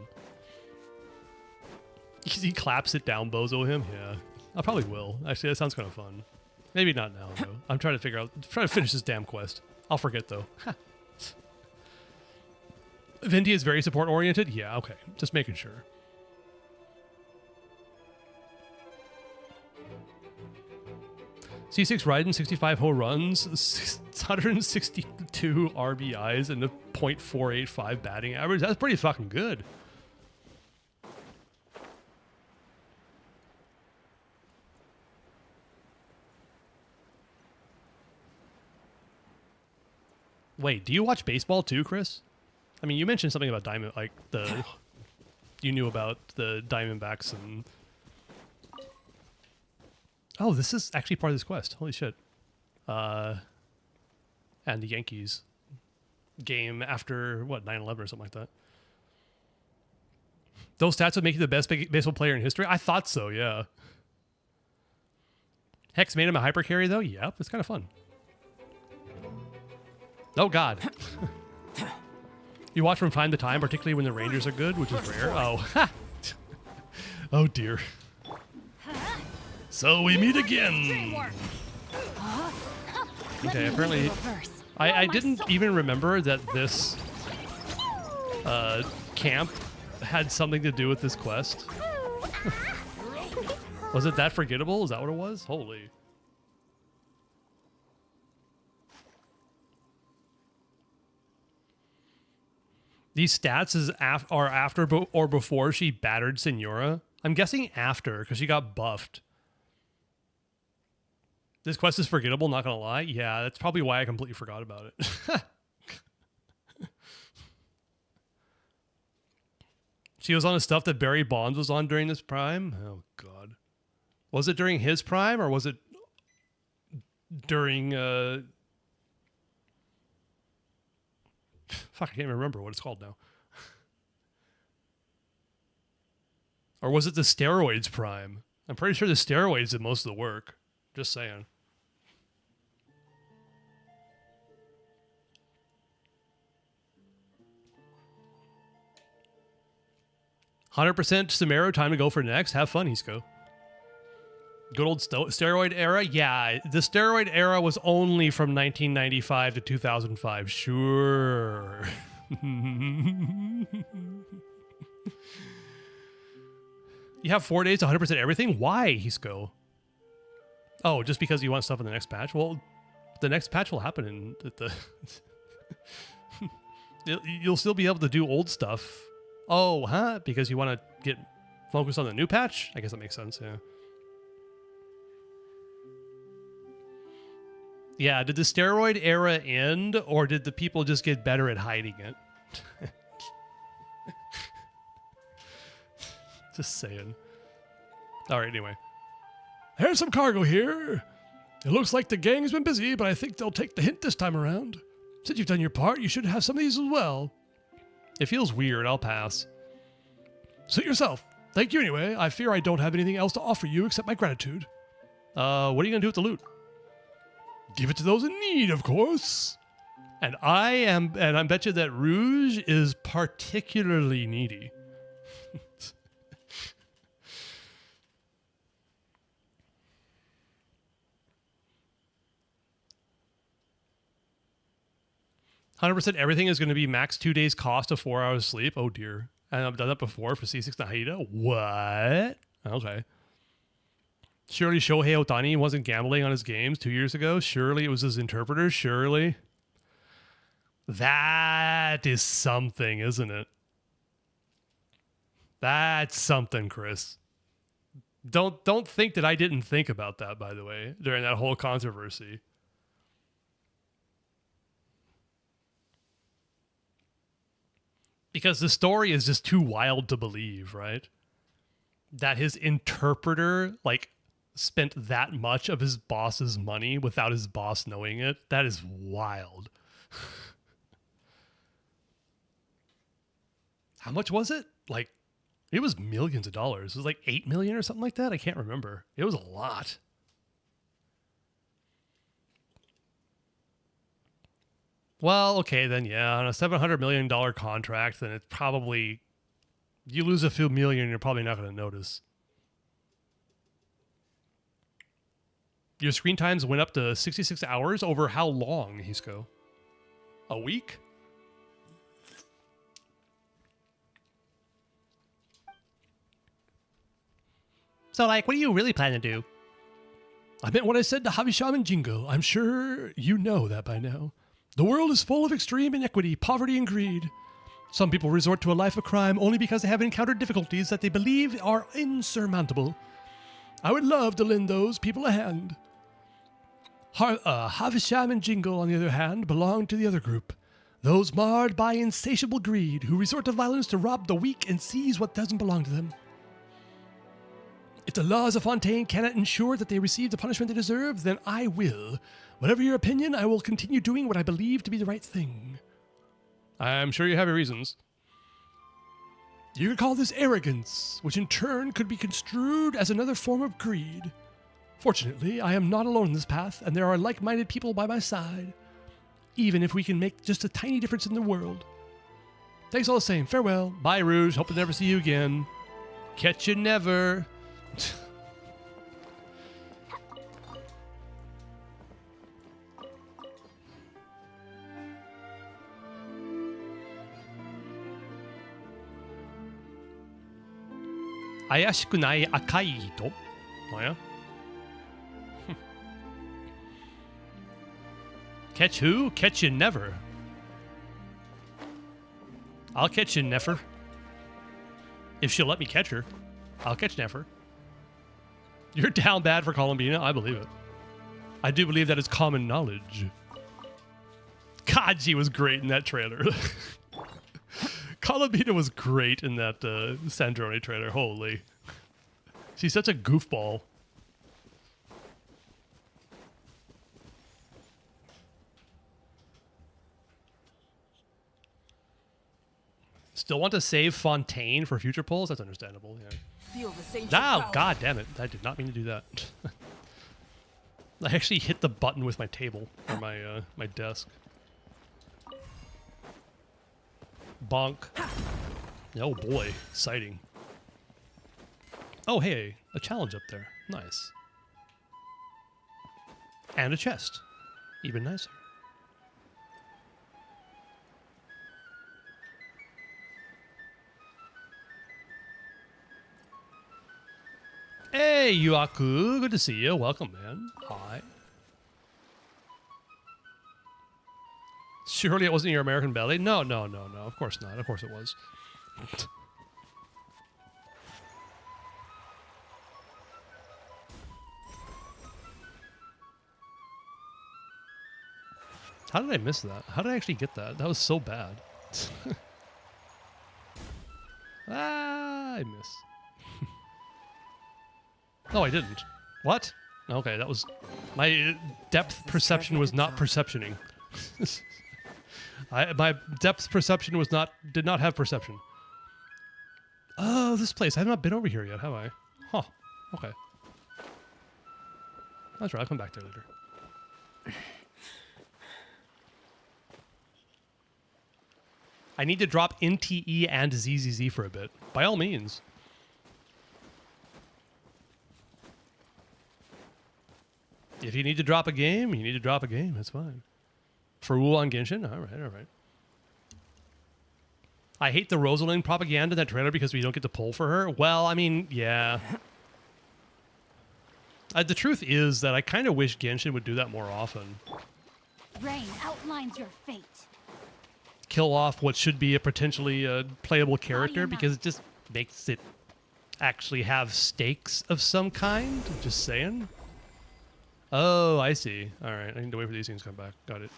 He claps it down, bozo him? Yeah. I probably will. Actually, that sounds kind of fun. Maybe not now, though. I'm trying to finish this damn quest. I'll forget, though. Venti is very support-oriented? Yeah, okay. Just making sure. C6 Raiden, 65 ho runs, 162 RBIs, and a .485 batting average. That's pretty fucking good. Wait, do you watch baseball too, Chris? I mean, you mentioned something about Diamond, like you knew about the Diamondbacks and... Oh, this is actually part of this quest. Holy shit. And the Yankees game after, what, 9/11 or something like that. Those stats would make you the best baseball player in history? I thought so, yeah. Hex made him a hyper carry, though? Yep, it's kind of fun. Oh, God. You watch from time to time, particularly when the Rangers are good, which is rare. Oh, oh, dear. So we meet again. Okay, apparently I didn't even remember that this camp had something to do with this quest. Was it that forgettable? Is that what it was? Holy. These stats are after or before she battered Senora. I'm guessing after, because she got buffed. This quest is forgettable, not gonna lie. Yeah, that's probably why I completely forgot about it. She was on the stuff that Barry Bonds was on during this prime? Oh, God. Was it during his prime, or was it during... Fuck, I can't even remember what it's called now. Or was it the steroids prime? I'm pretty sure the steroids did most of the work. Just saying. "100% Samaro, time to go for next. Have fun, Hisco." Good old steroid era? Yeah, the steroid era was only from 1995 to 2005. Sure. You have 4 days to 100% everything? Why, Hisco? Oh, just because you want stuff in the next patch? Well, the next patch will happen in the you'll still be able to do old stuff. Oh, huh? Because you want to get focused on the new patch? I guess that makes sense, yeah. Yeah, did the steroid era end, or did the people just get better at hiding it? Just saying. Alright, anyway. Here's some cargo here. It looks like the gang's been busy, but I think they'll take the hint this time around. Since you've done your part, you should have some of these as well. It feels weird, I'll pass. Suit yourself. Thank you anyway. I fear I don't have anything else to offer you except my gratitude. What are you gonna do with the loot? Give it to those in need, of course. And I bet you that Rouge is particularly needy. 100% everything is going to be max 2 days cost of 4 hours sleep. Oh dear. And I've done that before for C6 Nahida. What? Okay. Surely Shohei Ohtani wasn't gambling on his games 2 years ago. Surely it was his interpreter. Surely. That is something, isn't it? That's something, Chris. Don't think that I didn't think about that, by the way, during that whole controversy. Because the story is just too wild to believe, right? That his interpreter, like, spent that much of his boss's money without his boss knowing it. That is wild. How much was it? Like, it was millions of dollars. It was like 8 million or something like that. I can't remember. It was a lot. Well, okay, then yeah, on a $700 million contract, then it's probably, you lose a few million, you're probably not going to notice. Your screen times went up to 66 hours over how long, Hisco? A week? So, like, what do you really plan to do? I meant what I said to Havisham and Jingo. I'm sure you know that by now. The world is full of extreme inequity, poverty, and greed. Some people resort to a life of crime only because they have encountered difficulties that they believe are insurmountable. I would love to lend those people a hand. Havisham and Jingle, on the other hand, belong to the other group. Those marred by insatiable greed who resort to violence to rob the weak and seize what doesn't belong to them. If the laws of Fontaine cannot ensure that they receive the punishment they deserve, then I will. Whatever your opinion, I will continue doing what I believe to be the right thing. I'm sure you have your reasons. You could call this arrogance, which in turn could be construed as another form of greed. Fortunately, I am not alone in this path, and there are like-minded people by my side, even if we can make just a tiny difference in the world. Thanks all the same. Farewell. Bye, Rouge. Hope to never see you again. Catch you never. Ayashiku nai akai hito? Oh yeah? Catch who? Catch you never. I'll catch you never. If she'll let me catch her, I'll catch never. You're down bad for Columbina? I believe it. I do believe that is common knowledge. God, she was great in that trailer. Columbina was great in that Sandrone trailer. Holy. She's such a goofball. Still want to save Fontaine for future polls? That's understandable, yeah. Oh, god damn it. I did not mean to do that. I actually hit the button with my table, or my, my desk. Bonk. Oh boy, exciting. Oh hey, a challenge up there. Nice. And a chest. Even nicer. Hey, Yuaku. Good to see you. Welcome, man. Hi. Surely it wasn't your American Ballet? No, no, no, no. Of course not. Of course it was. How did I miss that? How did I actually get that? That was so bad. I miss. No, I didn't. What? Okay, that was... My depth perception was not perceptioning. My depth perception was not... Did not have perception. Oh, this place. I have not been over here yet, have I? Huh. Okay. That's right. I'll come back there later. I need to drop NTE and ZZZ for a bit. By all means. If you need to drop a game, you need to drop a game. That's fine. For Wu on Genshin? All right, all right. I hate the Rosalind propaganda in that trailer because we don't get to pull for her. Well, I mean, yeah. The truth is that I kind of wish Genshin would do that more often. Rain outlines your fate. Kill off what should be a potentially playable character because it just makes it actually have stakes of some kind. Just saying. Oh, I see. All right, I need to wait for these things to come back. Got it.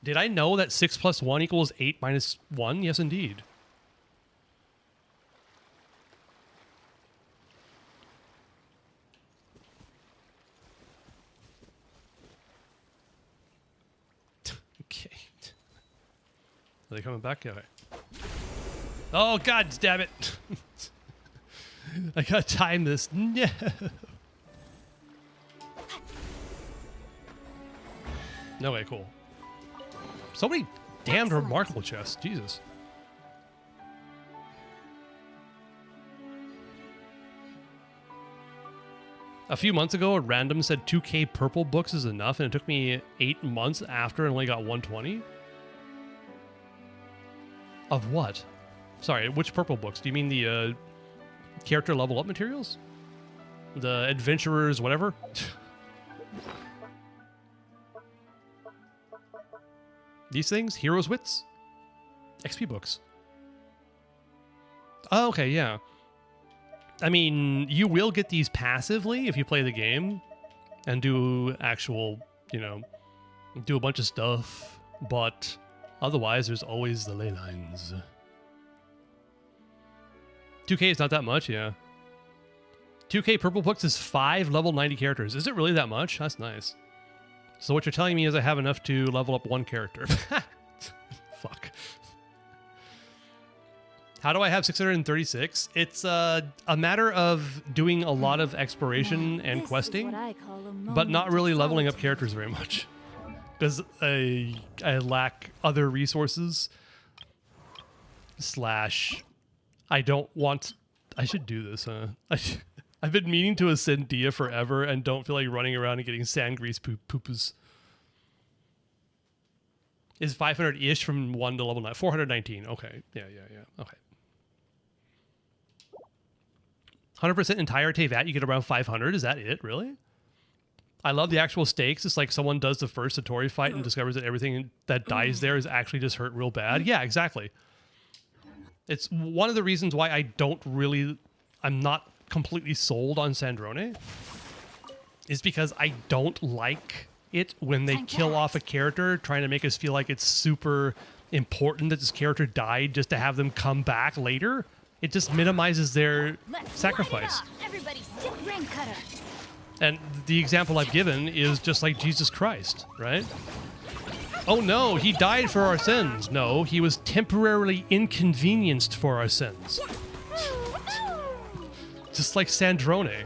Did I know that 6 plus 1 equals 8 minus 1? Yes, indeed. Okay. Are they coming back? Okay. Oh, God damn it. I gotta time this. No. No way, cool. So many damned remarkable chests. Jesus. A few months ago, a random said 2K purple books is enough, and it took me 8 months after and only got 120. Of what? Sorry, which purple books? Do you mean the character level up materials? The adventurers, whatever? These things? Heroes Wits? XP books. Oh, okay, yeah. I mean, you will get these passively if you play the game and do actual, you know, do a bunch of stuff, but otherwise there's always the ley lines. 2K is not that much, yeah. 2K Purple Books is 5 level 90 characters. Is it really that much? That's nice. So what you're telling me is I have enough to level up 1 character. Fuck. How do I have 636? It's a matter of doing a lot of exploration and questing, but not really leveling up characters very much. Because I lack other resources. / I don't want... I should do this, huh? I've been meaning to ascend Dia forever and don't feel like running around and getting sand grease poopas. Is 500-ish from 1 to level 9? 419. Okay. Yeah. Okay. 100% entire Tevat, you get around 500. Is that it, really? I love the actual stakes. It's like someone does the first Satori fight and discovers that everything that dies there is actually just hurt real bad. Yeah, exactly. It's one of the reasons why I'm not completely sold on Sandrone, is because I don't like it when they kill off a character trying to make us feel like it's super important that this character died just to have them come back later. It just minimizes their sacrifice. Everybody stick rain cutter. And the example I've given is just like Jesus Christ, right? Oh no, he died for our sins. No, he was temporarily inconvenienced for our sins. Just like Sandrone.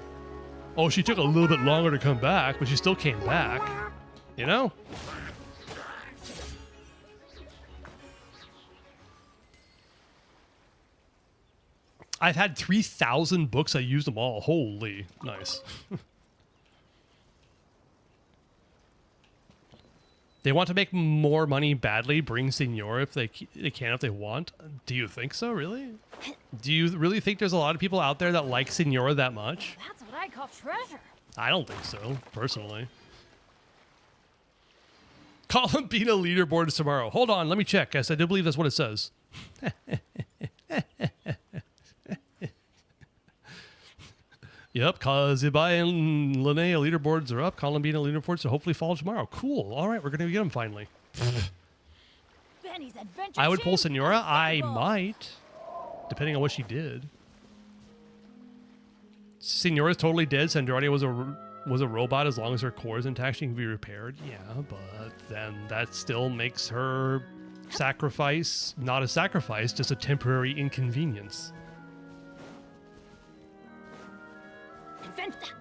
Oh, she took a little bit longer to come back, but she still came back. You know? I've had 3,000 books. I used them all. Holy, nice. They want to make more money badly. Bring Senior if they can, if they want. Do you think so, really? Do you really think there's a lot of people out there that like Senior that much? That's what I call treasure. I don't think so, personally. Columbina leaderboards tomorrow. Hold on, let me check. Yes, I do believe that's what it says. Yep, Kazubai and Linnea leaderboards are up. Columbina leaderboards will hopefully fall tomorrow. Cool. All right, we're going to get them finally. Benny's adventure I would pull chain Senora. I unstoppable. might, depending on what she did. Senora's totally dead. Sandroni was a robot. As long as her core is intact, she can be repaired. Yeah, but then that still makes her sacrifice not a sacrifice, just a temporary inconvenience. Adventure.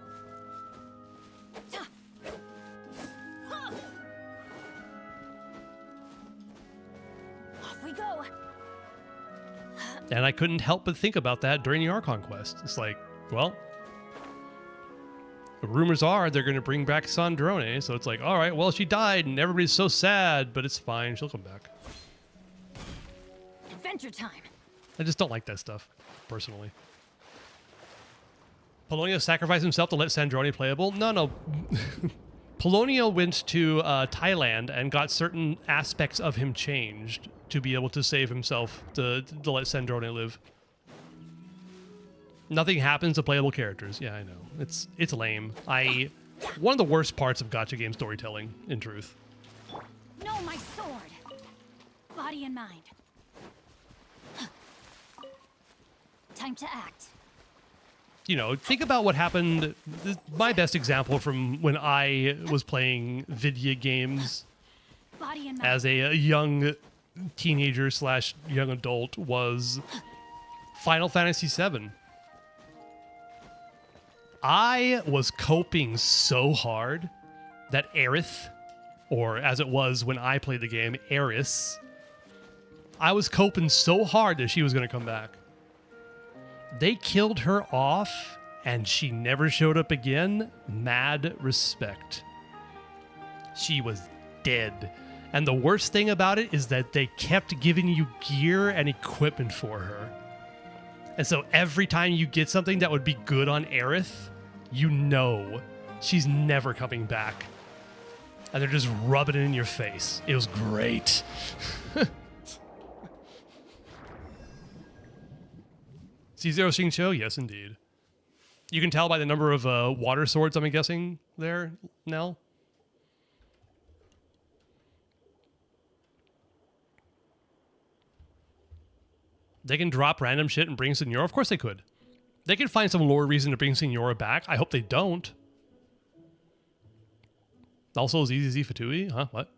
Off we go. And I couldn't help but think about that during the Archon quest. It's like, well, the rumors are they're going to bring back Sandrone, so it's like, all right, well, she died and everybody's so sad, but it's fine. She'll come back. Adventure time. I just don't like that stuff, personally. Polonia sacrificed himself to let Sandrone playable? No. Polonia went to Thailand and got certain aspects of him changed to be able to save himself to let Sandrone live. Nothing happens to playable characters. Yeah, I know. It's lame. One of the worst parts of gacha game storytelling, in truth. No, my sword. Body and mind. Time to act. You know, think about what happened. My best example from when I was playing video games Body and mind. as a young teenager / young adult was Final Fantasy VII. I was coping so hard that Aerith, or as it was when I played the game, Eris, I was coping so hard that she was going to come back. They killed her off, and she never showed up again. Mad respect. She was dead. And the worst thing about it is that they kept giving you gear and equipment for her. And so every time you get something that would be good on Aerith, you know she's never coming back. And they're just rubbing it in your face. It was great. C0 Xingqiu? Yes, indeed. You can tell by the number of water swords, I'm guessing, there, Nell. They can drop random shit and bring Senora? Of course they could. They can find some lore reason to bring Senora back. I hope they don't. Also, ZZZ Fatui? Huh? What?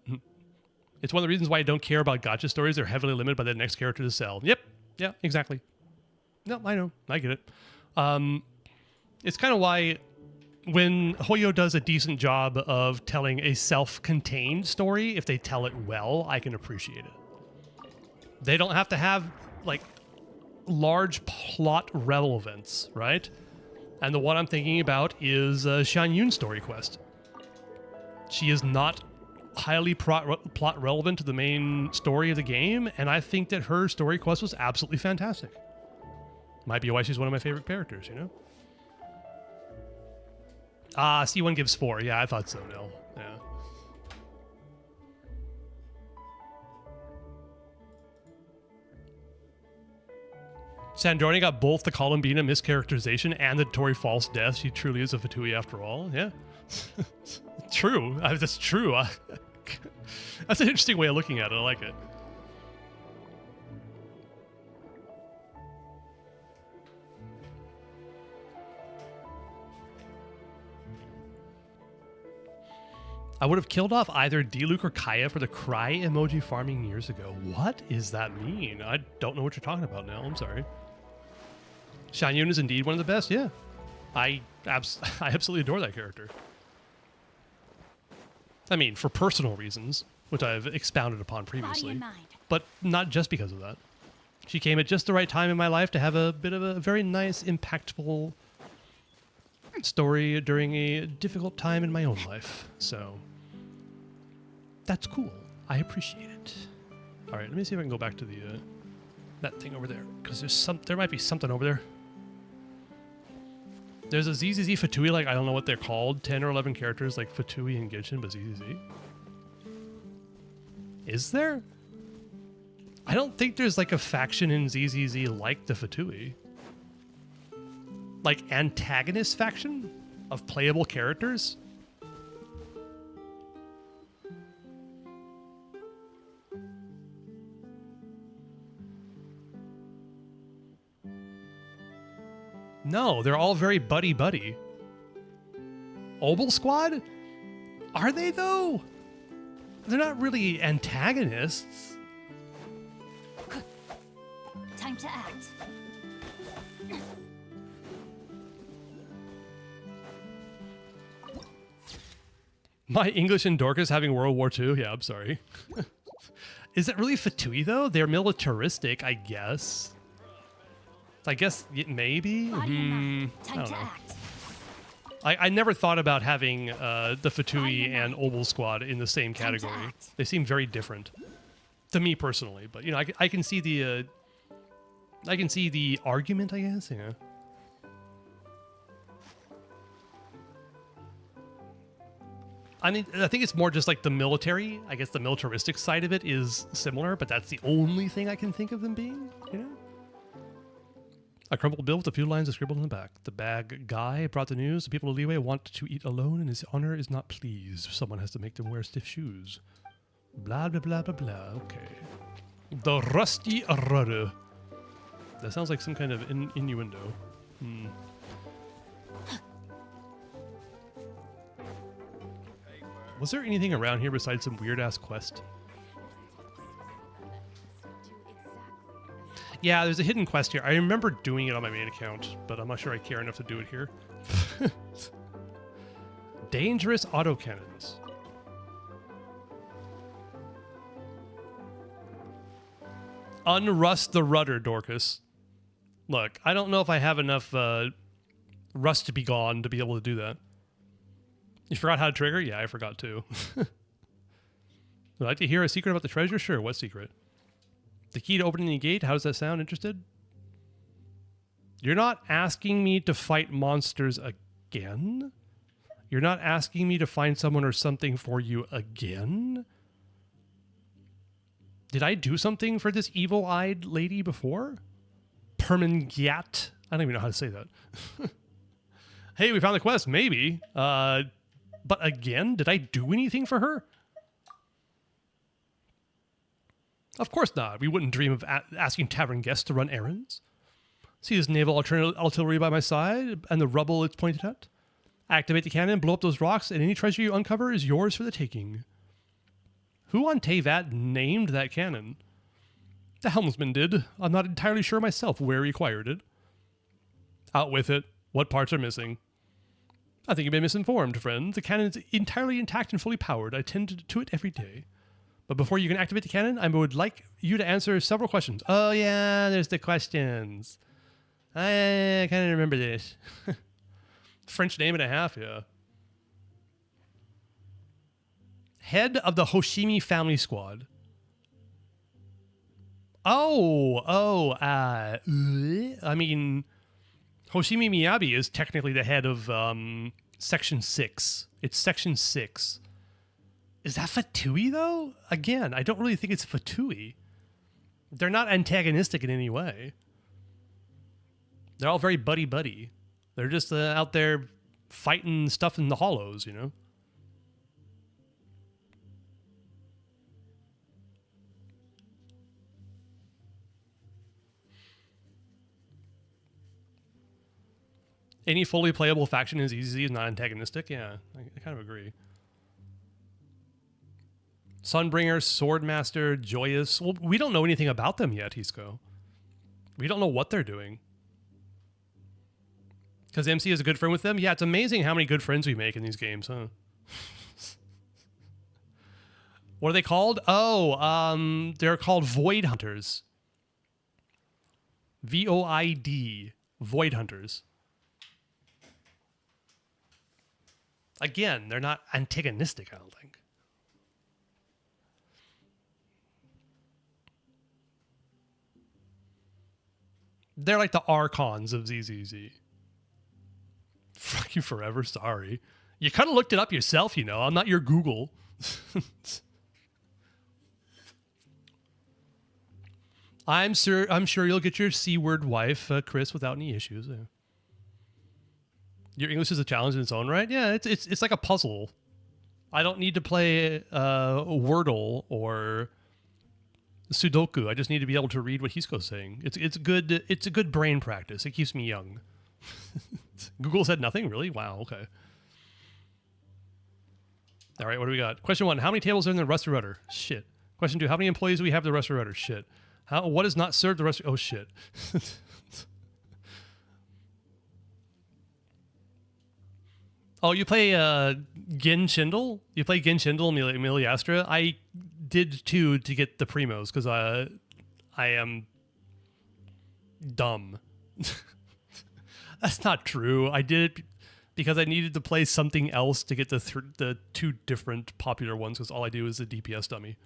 It's one of the reasons why I don't care about gacha stories. They're heavily limited by the next character to sell. Yep. Yeah, exactly. No, I know. I get it. It's kind of why when Hoyo does a decent job of telling a self-contained story, if they tell it well, I can appreciate it. They don't have to have, like, large plot relevance, right? And the one I'm thinking about is Shan Yun's story quest. She is not highly plot relevant to the main story of the game, and I think that her story quest was absolutely fantastic. Might be why she's one of my favorite characters, you know? C1 gives 4. Yeah, I thought so, no. Yeah. Sandrone got both the Columbina mischaracterization and the Tori false death. She truly is a Fatui after all. Yeah. True. That's true. That's an interesting way of looking at it. I like it. I would have killed off either D-Luke or Kaya for the cry emoji farming years ago. What does that mean? I don't know what you're talking about now. I'm sorry. Shan Yun is indeed one of the best. Yeah. I absolutely adore that character. I mean, for personal reasons, which I've expounded upon previously. Body and mind. But not just because of that. She came at just the right time in my life to have a bit of a very nice, impactful story during a difficult time in my own life. So that's cool. I appreciate it. All right, let me see if I can go back to the that thing over there, because there might be something over there. There's a ZZZ Fatui, like I don't know what they're called, 10 or 11 characters like Fatui and Genshin, but ZZZ. Is there? I don't think there's like a faction in ZZZ like the Fatui. Like antagonist faction of playable characters? No, they're all very buddy-buddy. Obel Squad? Are they, though? They're not really antagonists. Time to act. My English and Dorcas having World War II? Yeah, I'm sorry. Is it really Fatui, though? They're militaristic, I guess. I guess maybe? Body and mind. I Time don't to know. act. I never thought about having the Fatui and Obel Squad in the same Time to category. act. They seem very different to me personally, but you know, I can see the argument, I guess. Yeah. I mean, I think it's more just like the military. I guess the militaristic side of it is similar, but that's the only thing I can think of them being. You know. A crumpled bill with a few lines of scribbled in the back. The bag guy brought the news. The people of Leeway want to eat alone, and his honor is not pleased. Someone has to make them wear stiff shoes. Blah, blah, blah, blah, blah. Okay. The rusty rudder. That sounds like some kind of innuendo. Was there anything around here besides some weird-ass quest? Yeah, there's a hidden quest here. I remember doing it on my main account, but I'm not sure I care enough to do it here. Dangerous autocannons. Unrust the rudder, Dorcas. Look, I don't know if I have enough rust to be gone to be able to do that. You forgot how to trigger? Yeah, I forgot too. Would you like to hear a secret about the treasure? Sure, what secret? The key to opening the gate? How does that sound? Interested? You're not asking me to fight monsters again? You're not asking me to find someone or something for you again? Did I do something for this evil-eyed lady before? Permangyat? I don't even know how to say that. Hey, we found the quest. Maybe. But again, did I do anything for her? Of course not. We wouldn't dream of asking tavern guests to run errands. See this naval artillery by my side and the rubble it's pointed at? Activate the cannon, blow up those rocks, and any treasure you uncover is yours for the taking. Who on Teyvat named that cannon? The helmsman did. I'm not entirely sure myself where he acquired it. Out with it. What parts are missing? I think you've been misinformed, friend. The cannon is entirely intact and fully powered. I tend to it every day. But before you can activate the cannon, I would like you to answer several questions. Oh yeah, there's the questions. I kind of remember this. French name and a half, yeah. Head of the Hoshimi family squad. I mean, Hoshimi Miyabi is technically the head of Section 6. It's Section 6. Is that Fatui, though? Again, I don't really think it's Fatui. They're not antagonistic in any way. They're all very buddy-buddy. They're just out there fighting stuff in the hollows, you know? Any fully playable faction is easy, is not antagonistic. Yeah, I kind of agree. Sunbringer, Swordmaster, Joyous. Well, we don't know anything about them yet, Hisco. We don't know what they're doing. Because MC is a good friend with them? Yeah, it's amazing how many good friends we make in these games, huh? What are they called? Oh, they're called Void Hunters. VOID. Void Hunters. Again, they're not antagonistic, I don't think. They're like the Archons of ZZZ. Fuck you forever, sorry. You kind of looked it up yourself, you know. I'm not your Google. I'm sure you'll get your C-word wife, Chris, without any issues. Your English is a challenge in its own right. Yeah, it's like a puzzle. I don't need to play Wordle or Sudoku. I just need to be able to read what Hisco's saying. It's a good brain practice. It keeps me young. Google said nothing? Really? Wow, okay. All right, what do we got? Question 1, how many tables are in the Rusty Rudder? Shit. Question 2, how many employees do we have at the Rusty Rudder? Shit. What is not served the Rusty... Oh, shit. Oh, you play Genshin? You play Genshin Miliastra? I did too to get the primos because I am dumb. That's not true. I did it because I needed to play something else to get the two different popular ones because all I do is a DPS dummy.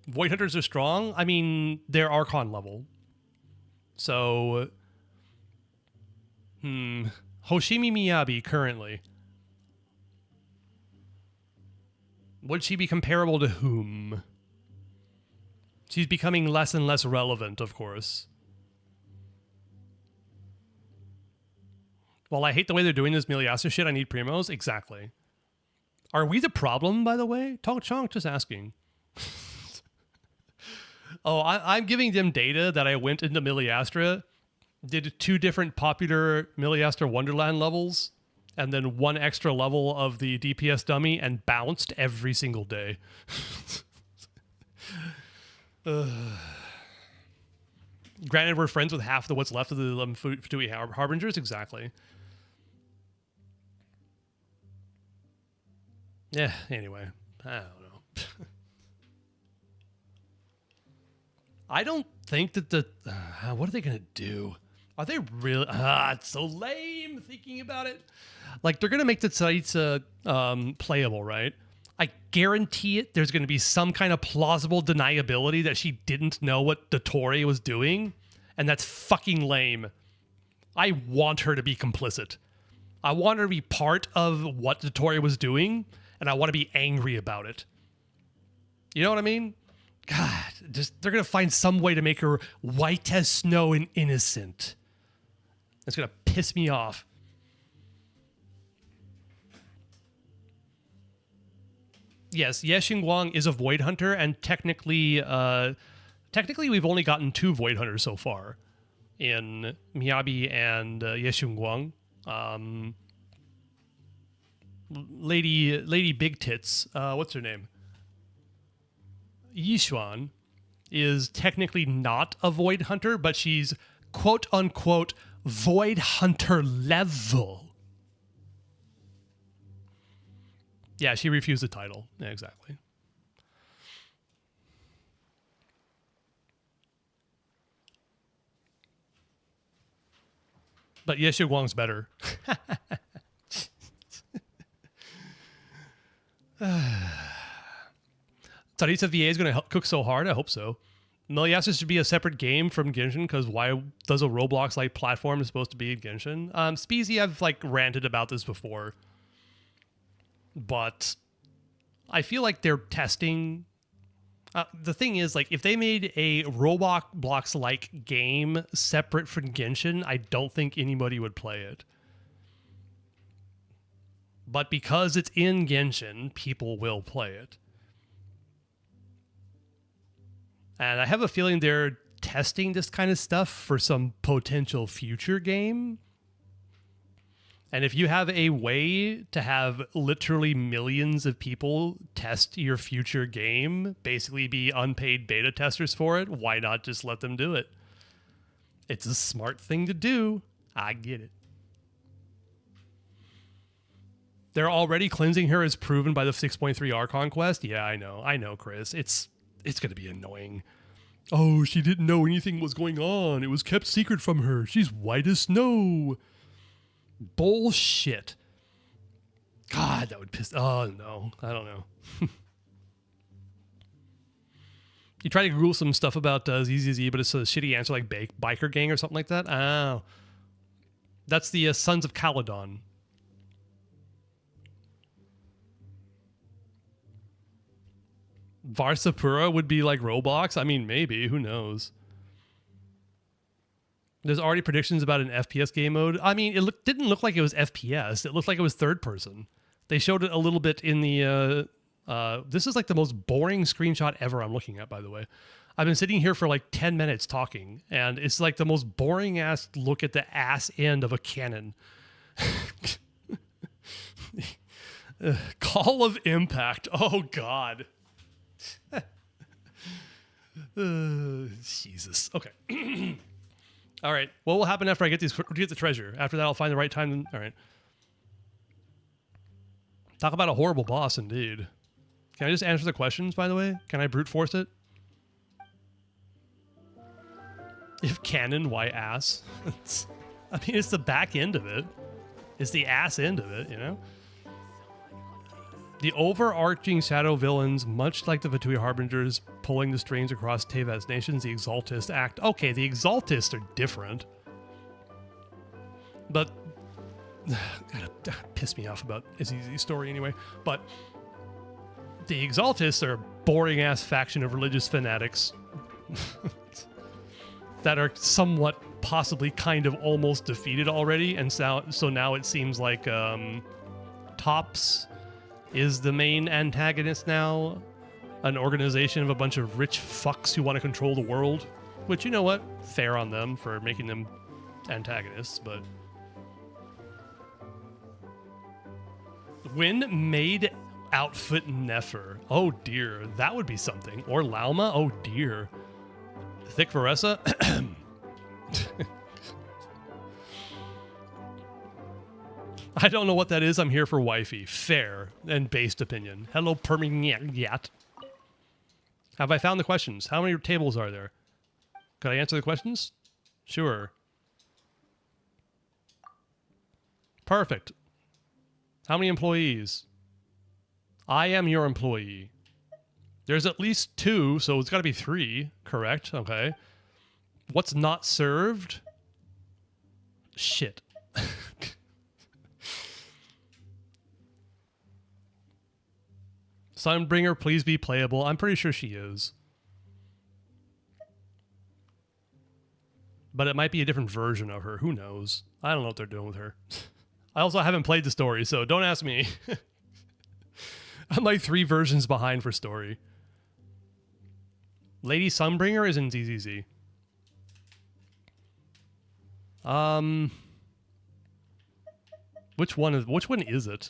Void Hunters are strong. I mean, they're Archon level. So, Hoshimi Miyabi currently. Would she be comparable to whom? She's becoming less and less relevant, of course. Well, I hate the way they're doing this Miliasa shit. I need primos. Exactly. Are we the problem, by the way? Talk Chonk, just asking. Oh, I'm giving them data that I went into Miliastra, did 2 different popular Miliastra Wonderland levels, and then 1 extra level of the DPS dummy, and bounced every single day. Granted, we're friends with half of what's left of the Fatui Harbingers. Exactly. Yeah, anyway. I don't know. I don't think that the... what are they going to do? Are they really... it's so lame thinking about it. Like, they're going to make the sites playable, right? I guarantee it there's going to be some kind of plausible deniability that she didn't know what Dottore was doing, and that's fucking lame. I want her to be complicit. I want her to be part of what Dottore was doing, and I want to be angry about it. You know what I mean? God, they're going to find some way to make her white as snow and innocent. It's going to piss me off. Yes, Ye Xingguang is a Void Hunter, and technically we've only gotten 2 Void Hunters so far in Miyabi and Ye Xingguang. Lady Big Tits, what's her name? Yishuan is technically not a Void Hunter, but she's quote-unquote Void Hunter level. Yeah, she refused the title. Yeah, exactly. But Yeshu Guang's better. Taritza VA is going to cook so hard. I hope so. Miliasa should be a separate game from Genshin because why does a Roblox-like platform is supposed to be in Genshin? Speezy, I've ranted about this before, but I feel like they're testing. The thing is, if they made a Roblox-like game separate from Genshin, I don't think anybody would play it. But because it's in Genshin, people will play it. And I have a feeling they're testing this kind of stuff for some potential future game. And if you have a way to have literally millions of people test your future game, basically be unpaid beta testers for it, why not just let them do it? It's a smart thing to do. I get it. They're already cleansing her as proven by the 6.3 Archon quest. Yeah, I know, Chris. It's going to be annoying. Oh, she didn't know anything was going on. It was kept secret from her. She's white as snow. Bullshit. God, that would piss... Oh, no. I don't know. You try to Google some stuff about ZZZ, but it's a shitty answer like Biker Gang or something like that. Oh. That's the Sons of Caledon. Varsapura would be like Roblox? I mean, maybe. Who knows? There's already predictions about an FPS game mode. I mean, it didn't look like it was FPS. It looked like it was third person. They showed it a little bit in the... this is like the most boring screenshot ever I'm looking at, by the way. I've been sitting here for like 10 minutes talking, and it's like the most boring-ass look at the ass end of a cannon. Call of Impact. Oh, God. Jesus. Okay. All right. What will happen after I get the treasure? After that, I'll find the right time. All right. Talk about a horrible boss, indeed. Can I just answer the questions, by the way? Can I brute force it? If cannon, why ass? I mean, it's the back end of it. It's the ass end of it, you know? The overarching shadow villains, much like the Vatui Harbingers pulling the strings across Teva's nations, the Exaltists act... Okay, the Exaltists are different. But... God, piss me off about Azizi's story anyway. But... the Exaltists are a boring-ass faction of religious fanatics that are somewhat, possibly, kind of, almost defeated already, and so now it seems like Tops is the main antagonist now, an organization of a bunch of rich fucks who want to control the world, which, you know what, fair on them for making them antagonists, but... When made... outfit Nefer. Oh dear, that would be something. Or Lauma. Oh dear. Thick Varessa. I don't know what that is. I'm here for wifey. Fair and based opinion. Hello, Permignat. Have I found the questions? How many tables are there? Could I answer the questions? Sure. Perfect. How many employees? I am your employee. There's at least 2, so it's got to be 3. Correct. Okay. What's not served? Shit. Sunbringer, please be playable. I'm pretty sure she is. But it might be a different version of her. Who knows? I don't know what they're doing with her. I also haven't played the story, so don't ask me. I'm like 3 versions behind for story. Lady Sunbringer is in ZZZ. Which one is it?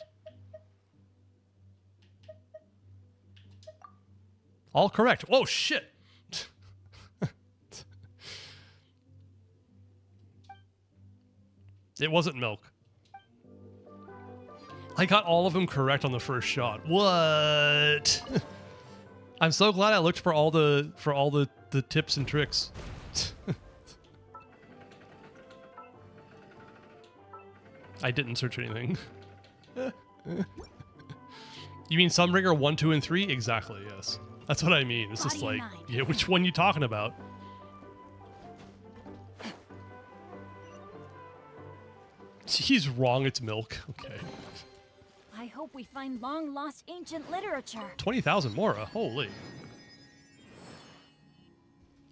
All correct. Oh shit. It wasn't milk. I got all of them correct on the first shot. What? I'm so glad I looked for all the tips and tricks. I didn't search anything. You mean Sunbringer 1, 2, and 3? Exactly, yes. That's what I mean. It's just like, yeah, which one you talking about? He's wrong, it's milk. Okay. I hope we find long-lost ancient literature. 20,000 Mora, holy.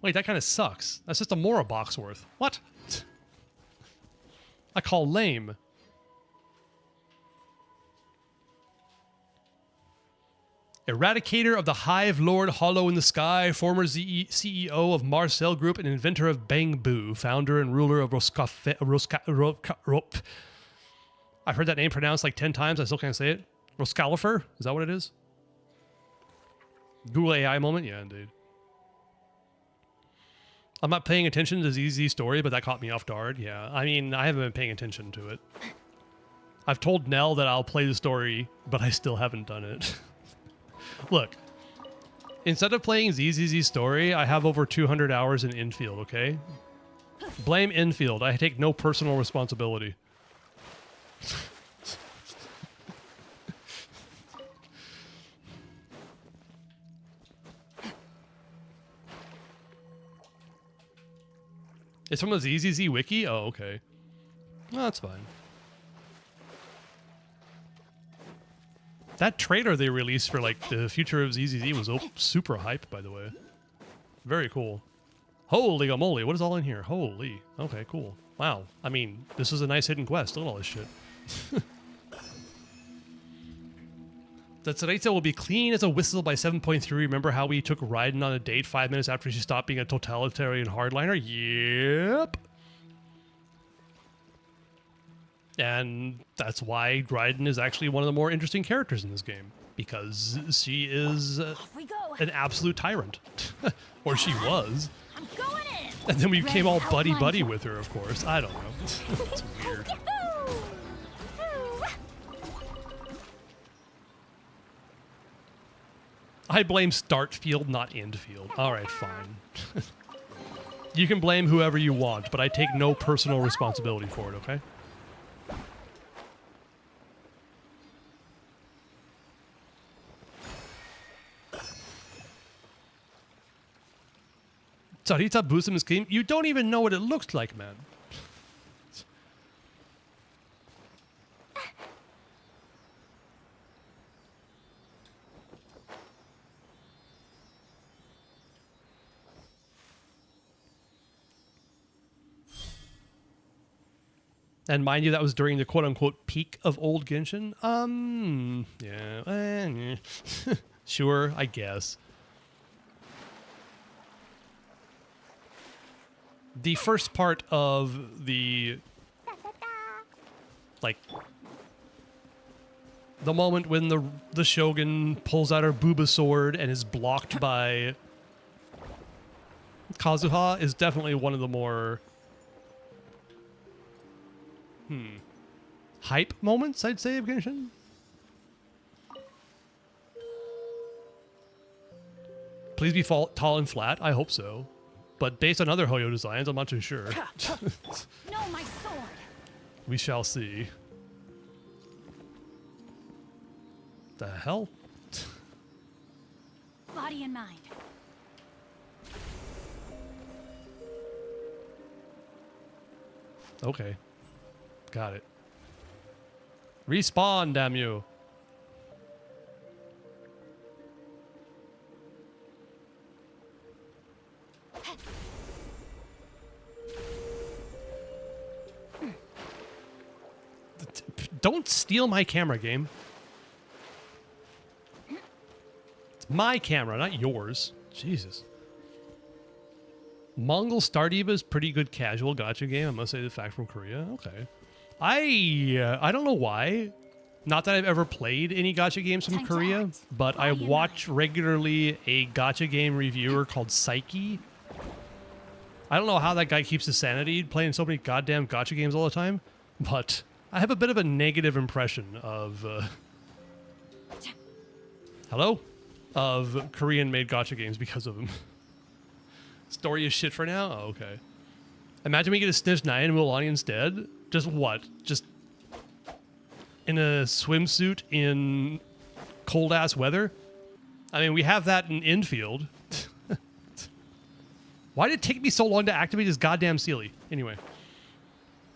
Wait, that kind of sucks. That's just a Mora box worth. What? I call lame. Eradicator of the Hive Lord Hollow in the Sky, former CEO of Marcel Group and inventor of Bang Boo, founder and ruler of I've heard that name pronounced like 10 times. I still can't say it. Roscalifer? Is that what it is? Google AI moment? Yeah, indeed. I'm not paying attention to ZZ's story, but that caught me off guard. Yeah, I mean, I haven't been paying attention to it. I've told Nell that I'll play the story, but I still haven't done it. Look, instead of playing ZZ's story, I have over 200 hours in infield, okay? Blame infield. I take no personal responsibility. It's from the ZZZ wiki? Oh, okay. No, that's fine. That trailer they released for, like, the future of ZZZ was super hype, by the way. Very cool. Holy moly, what is all in here? Holy. Okay, cool. Wow. I mean, this is a nice hidden quest. Look at all this shit. The Tsaritsa will be clean as a whistle by 7.3. Remember how we took Raiden on a date 5 minutes after she stopped being a totalitarian hardliner? Yep. And that's why Raiden is actually one of the more interesting characters in this game. Because she is Off we go. an absolute tyrant. Or she was. I'm going in. And then we became all Red buddy-buddy outlines. with her, of course. I don't know. It's weird. I blame start field, not end field. All right, fine. You can blame whoever you want, but I take no personal responsibility for it, okay? Tsaritsa Busum is clean. You don't even know what it looks like, man. And mind you, that was during the quote-unquote peak of old Genshin. Yeah. Sure, I guess. The first part of the, like, the moment when the Shogun pulls out her booba sword and is blocked by Kazuha is definitely one of the more hype moments, I'd say, of Genshin. Please be tall and flat. I hope so. But based on other Hoyo designs, I'm not too sure. No, my sword. We shall see. The hell? Body and mind. Okay. Got it. Respawn, damn you. Don't steal my camera, game. It's my camera, not yours. Jesus. Mongol Star Diva is pretty good casual gacha game. I must say the fact from Korea. Okay. I don't know why. Not that I've ever played any gacha games from Time to Korea, act. but I Body and watch regularly a gacha game reviewer called Psyche. I don't know how that guy keeps his sanity playing so many goddamn gacha games all the time, but I have a bit of a negative impression of hello? Of Korean-made gacha games because of him. Story is shit for now? Oh, okay. Imagine we get a Snitch 9 and Mulan instead. Just what? Just in a swimsuit in cold-ass weather? I mean, we have that in infield. Why did it take me so long to activate this goddamn Sealy? Anyway.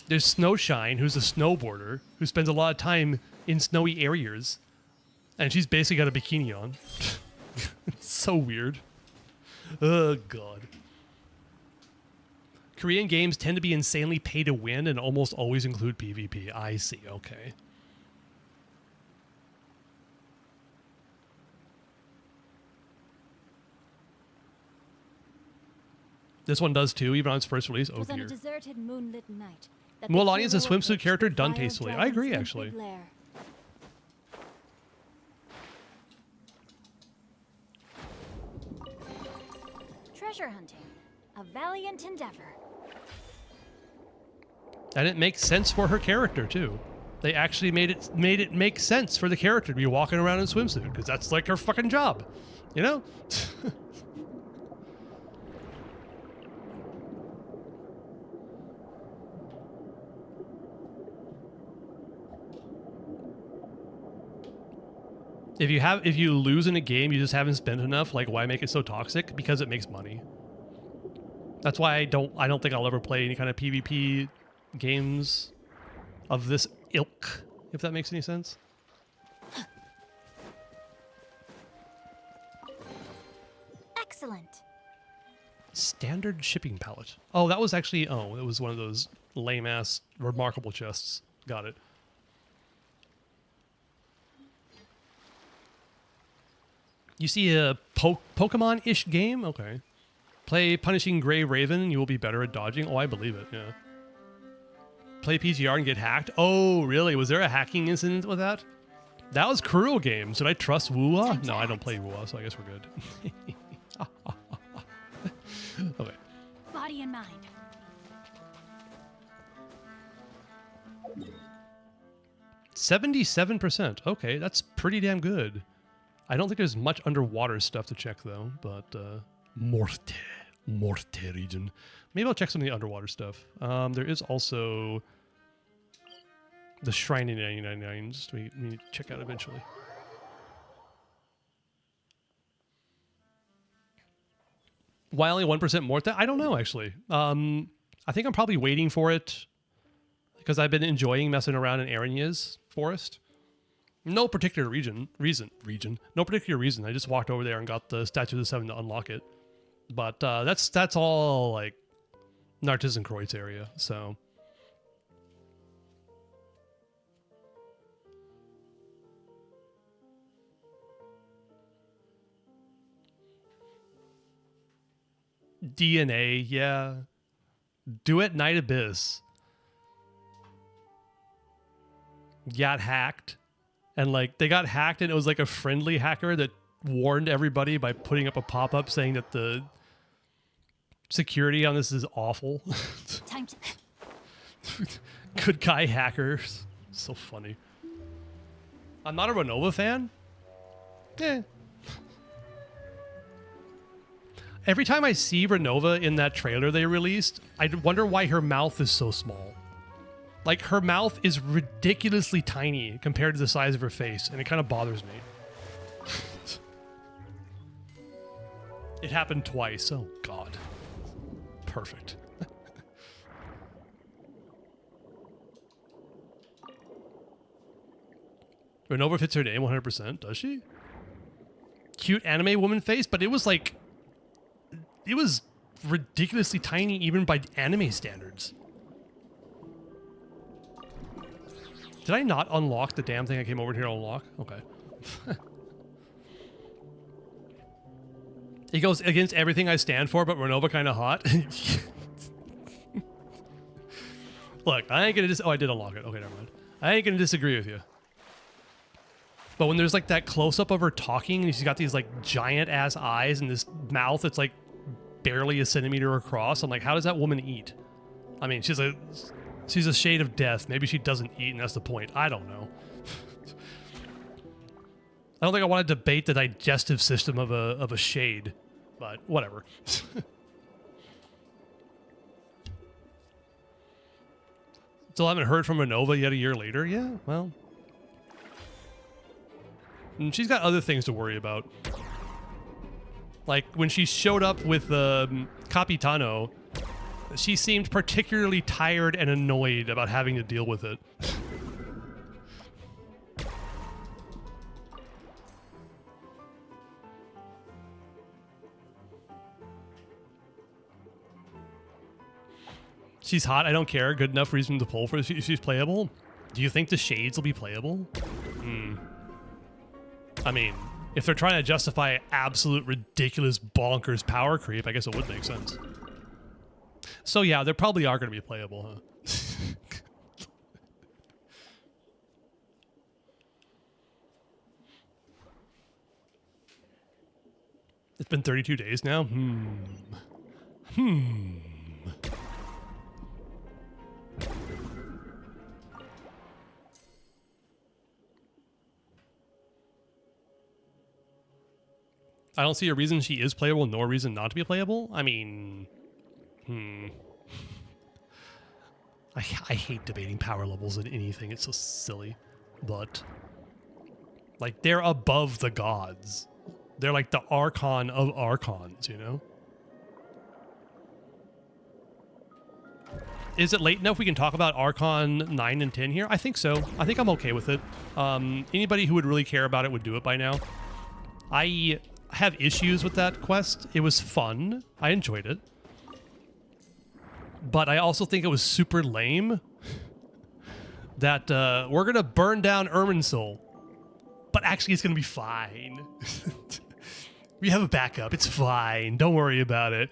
There's Snowshine, who's a snowboarder, who spends a lot of time in snowy areas. And she's basically got a bikini on. It's so weird. Oh, God. Korean games tend to be insanely pay to win and almost always include PvP. I see, okay. This one does too, even on its first release. Oh, It was on a dear. deserted moonlit night. that the Mulan is a hero swimsuit approached character the done fire tastefully. I dragon's agree, empty actually. lair. Treasure hunting. A valiant endeavor. And it makes sense for her character too. They actually made it make sense for the character to be walking around in a swimsuit because that's like her fucking job, you know? If you lose in a game, you just haven't spent enough. Like, why make it so toxic? Because it makes money. That's why I don't think I'll ever play any kind of PvP games of this ilk, if that makes any sense. Excellent. Standard shipping pallet. Oh, that was actually... Oh, it was one of those lame-ass remarkable chests. Got it. You see a Pokemon-ish game? Okay. Play Punishing Gray Raven, you will be better at dodging. Oh, I believe it, yeah. Play PTR and get hacked? Oh, really? Was there a hacking incident with that? That was Cruel Games. Should I trust Woowa? No, I don't play Woowa, so I guess we're good. Okay. Body and mind. 77%. Okay, that's pretty damn good. I don't think there's much underwater stuff to check, though, but Morte region. Maybe I'll check some of the underwater stuff. There is also the Shrine in 99 we need to check out eventually. Why only 1% Morte? I don't know, actually. I think I'm probably waiting for it because I've been enjoying messing around in Aranya's forest. No particular reason. No particular reason. I just walked over there and got the Statue of the Seven to unlock it. But that's all like Nartizenkreuz area. So DNA, yeah. Do it, Night Abyss. Got hacked. And like they got hacked and it was like a friendly hacker that warned everybody by putting up a pop-up saying that the security on this is awful. Time to... Good guy hackers. So funny. I'm not a Renova fan. Every time I see Renova in that trailer they released, I wonder why her mouth is so small. Like, her mouth is ridiculously tiny compared to the size of her face, and it kind of bothers me. It happened twice. Oh, God. Perfect. Renova fits her name 100%, does she? Cute anime woman face, but it was like... It was ridiculously tiny even by anime standards. Did I not unlock the damn thing I came over here to unlock? Okay. It goes against everything I stand for, but Renova kind of hot. Look, I ain't gonna oh, I did unlock it. Okay, never mind. I ain't gonna disagree with you. But when there's like that close-up of her talking, and she's got these like giant-ass eyes and this mouth that's like barely a centimeter across, I'm like, how does that woman eat? I mean, she's a shade of death. Maybe she doesn't eat, and that's the point. I don't know. I don't think I want to debate the digestive system of a shade, but whatever. Still haven't heard from Renova yet a year later? Yeah, well. And she's got other things to worry about. Like, when she showed up with Capitano, she seemed particularly tired and annoyed about having to deal with it. She's hot, I don't care. Good enough reason to pull for if she's playable. Do you think the shades will be playable? I mean, if they're trying to justify absolute ridiculous bonkers power creep, I guess it would make sense. So yeah, they probably are going to be playable, huh? It's been 32 days now? I don't see a reason she is playable, nor a reason not to be playable. I mean... I hate debating power levels in anything. It's so silly. But... like, they're above the gods. They're like the Archon of Archons, you know? Is it late enough we can talk about Archon 9 and 10 here? I think so. I think I'm okay with it. Anybody who would really care about it would do it by now. I have issues with that quest. It was fun. I enjoyed it. But I also think it was super lame that we're going to burn down Irminsul. But actually, it's going to be fine. We have a backup. It's fine. Don't worry about it.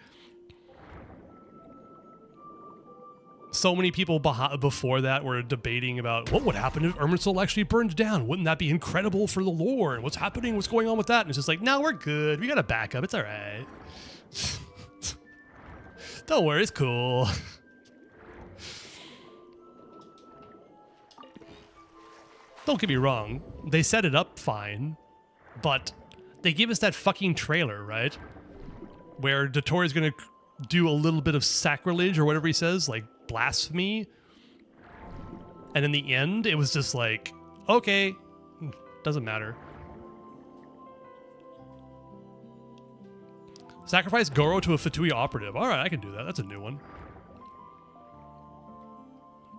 So many people before that were debating about what would happen if Irminsul actually burned down. Wouldn't that be incredible for the lore? And what's happening? What's going on with that? And it's just like, no, we're good. We got a backup. It's all right. Don't worry. It's cool. Don't get me wrong. They set it up fine, but they give us that fucking trailer, right? Where Dottore going to do a little bit of sacrilege or whatever he says, like blasphemy. And in the end, it was just like, okay, doesn't matter. Sacrifice Goro to a Fatui operative. All right, I can do that. That's a new one.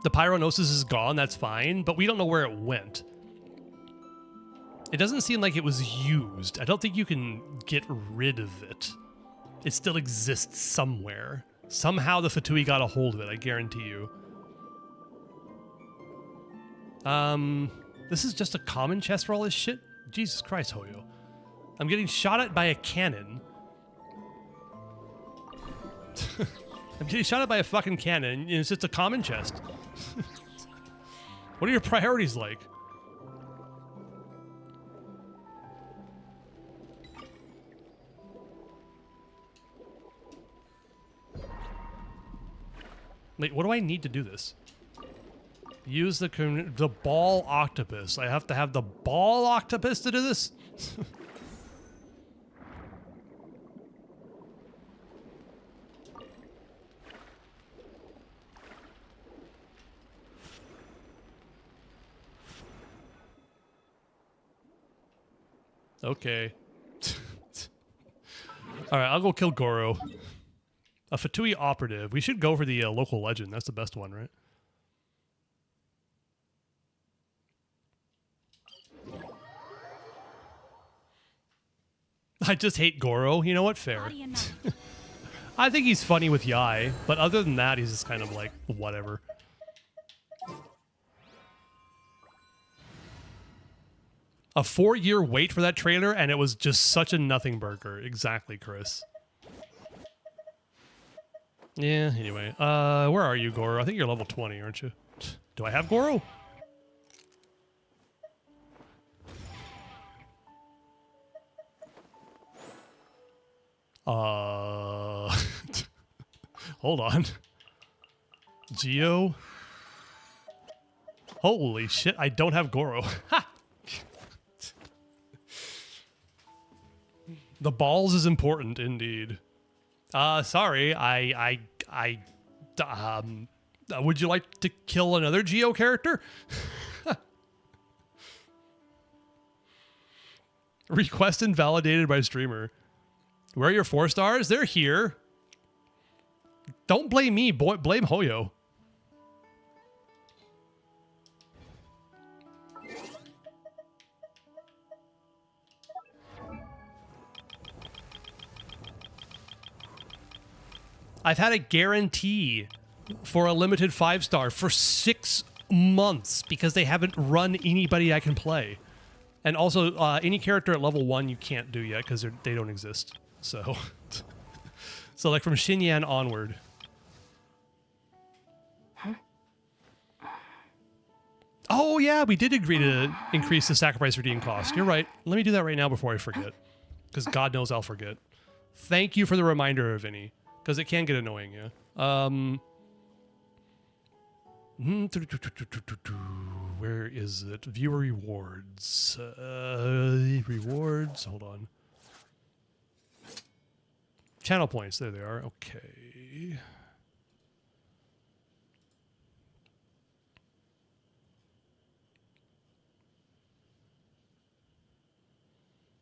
The Pyronosis is gone, that's fine, but we don't know where it went. It doesn't seem like it was used. I don't think you can get rid of it. It still exists somewhere. Somehow the Fatui got a hold of it, I guarantee you. This is just a common chest for all this shit? Jesus Christ, Hoyo. I'm getting shot at by a cannon. I'm getting shot at by a fucking cannon, and it's just a common chest. What are your priorities like? Wait, what do I need to do this? Use the ball octopus. I have to have the ball octopus to do this? Okay. Alright, I'll go kill Goro. A Fatui operative. We should go for the local legend. That's the best one, right? I just hate Goro. You know what? Fair. I think he's funny with Yai, but other than that, he's just kind of like, whatever. A 4-year wait for that trailer, and it was just such a nothing burger. Exactly, Chris. Yeah, anyway. Where are you, Goro? I think you're level 20, aren't you? Do I have Goro? Hold on. Geo? Holy shit, I don't have Goro. Ha! The balls is important, indeed. Sorry, would you like to kill another Geo character? Request invalidated by streamer. Where are your 4 stars? They're here. Don't blame me, blame Hoyo. I've had a guarantee for a limited 5-star for 6 months because they haven't run anybody I can play. And also, any character at level 1 you can't do yet because they don't exist. So, so like from Xinyan onward. Oh yeah, we did agree to increase the sacrifice redeem cost. You're right. Let me do that right now before I forget. Because God knows I'll forget. Thank you for the reminder, Vinny. Because it can get annoying, yeah. Where is it? Viewer rewards. Rewards. Hold on. Channel points. There they are. Okay.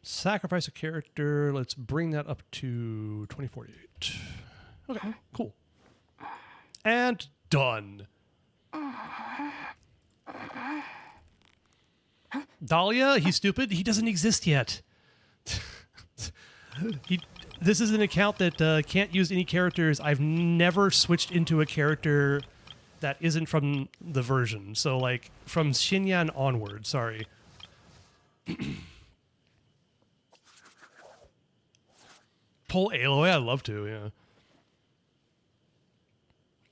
Sacrifice a character. Let's bring that up to 2048. Okay, cool. And done. Dahlia, he's stupid. He doesn't exist yet. This is an account that can't use any characters. I've never switched into a character that isn't from the version. So, like, from Xinyan onward, sorry. Pull Aloy, I'd love to, yeah.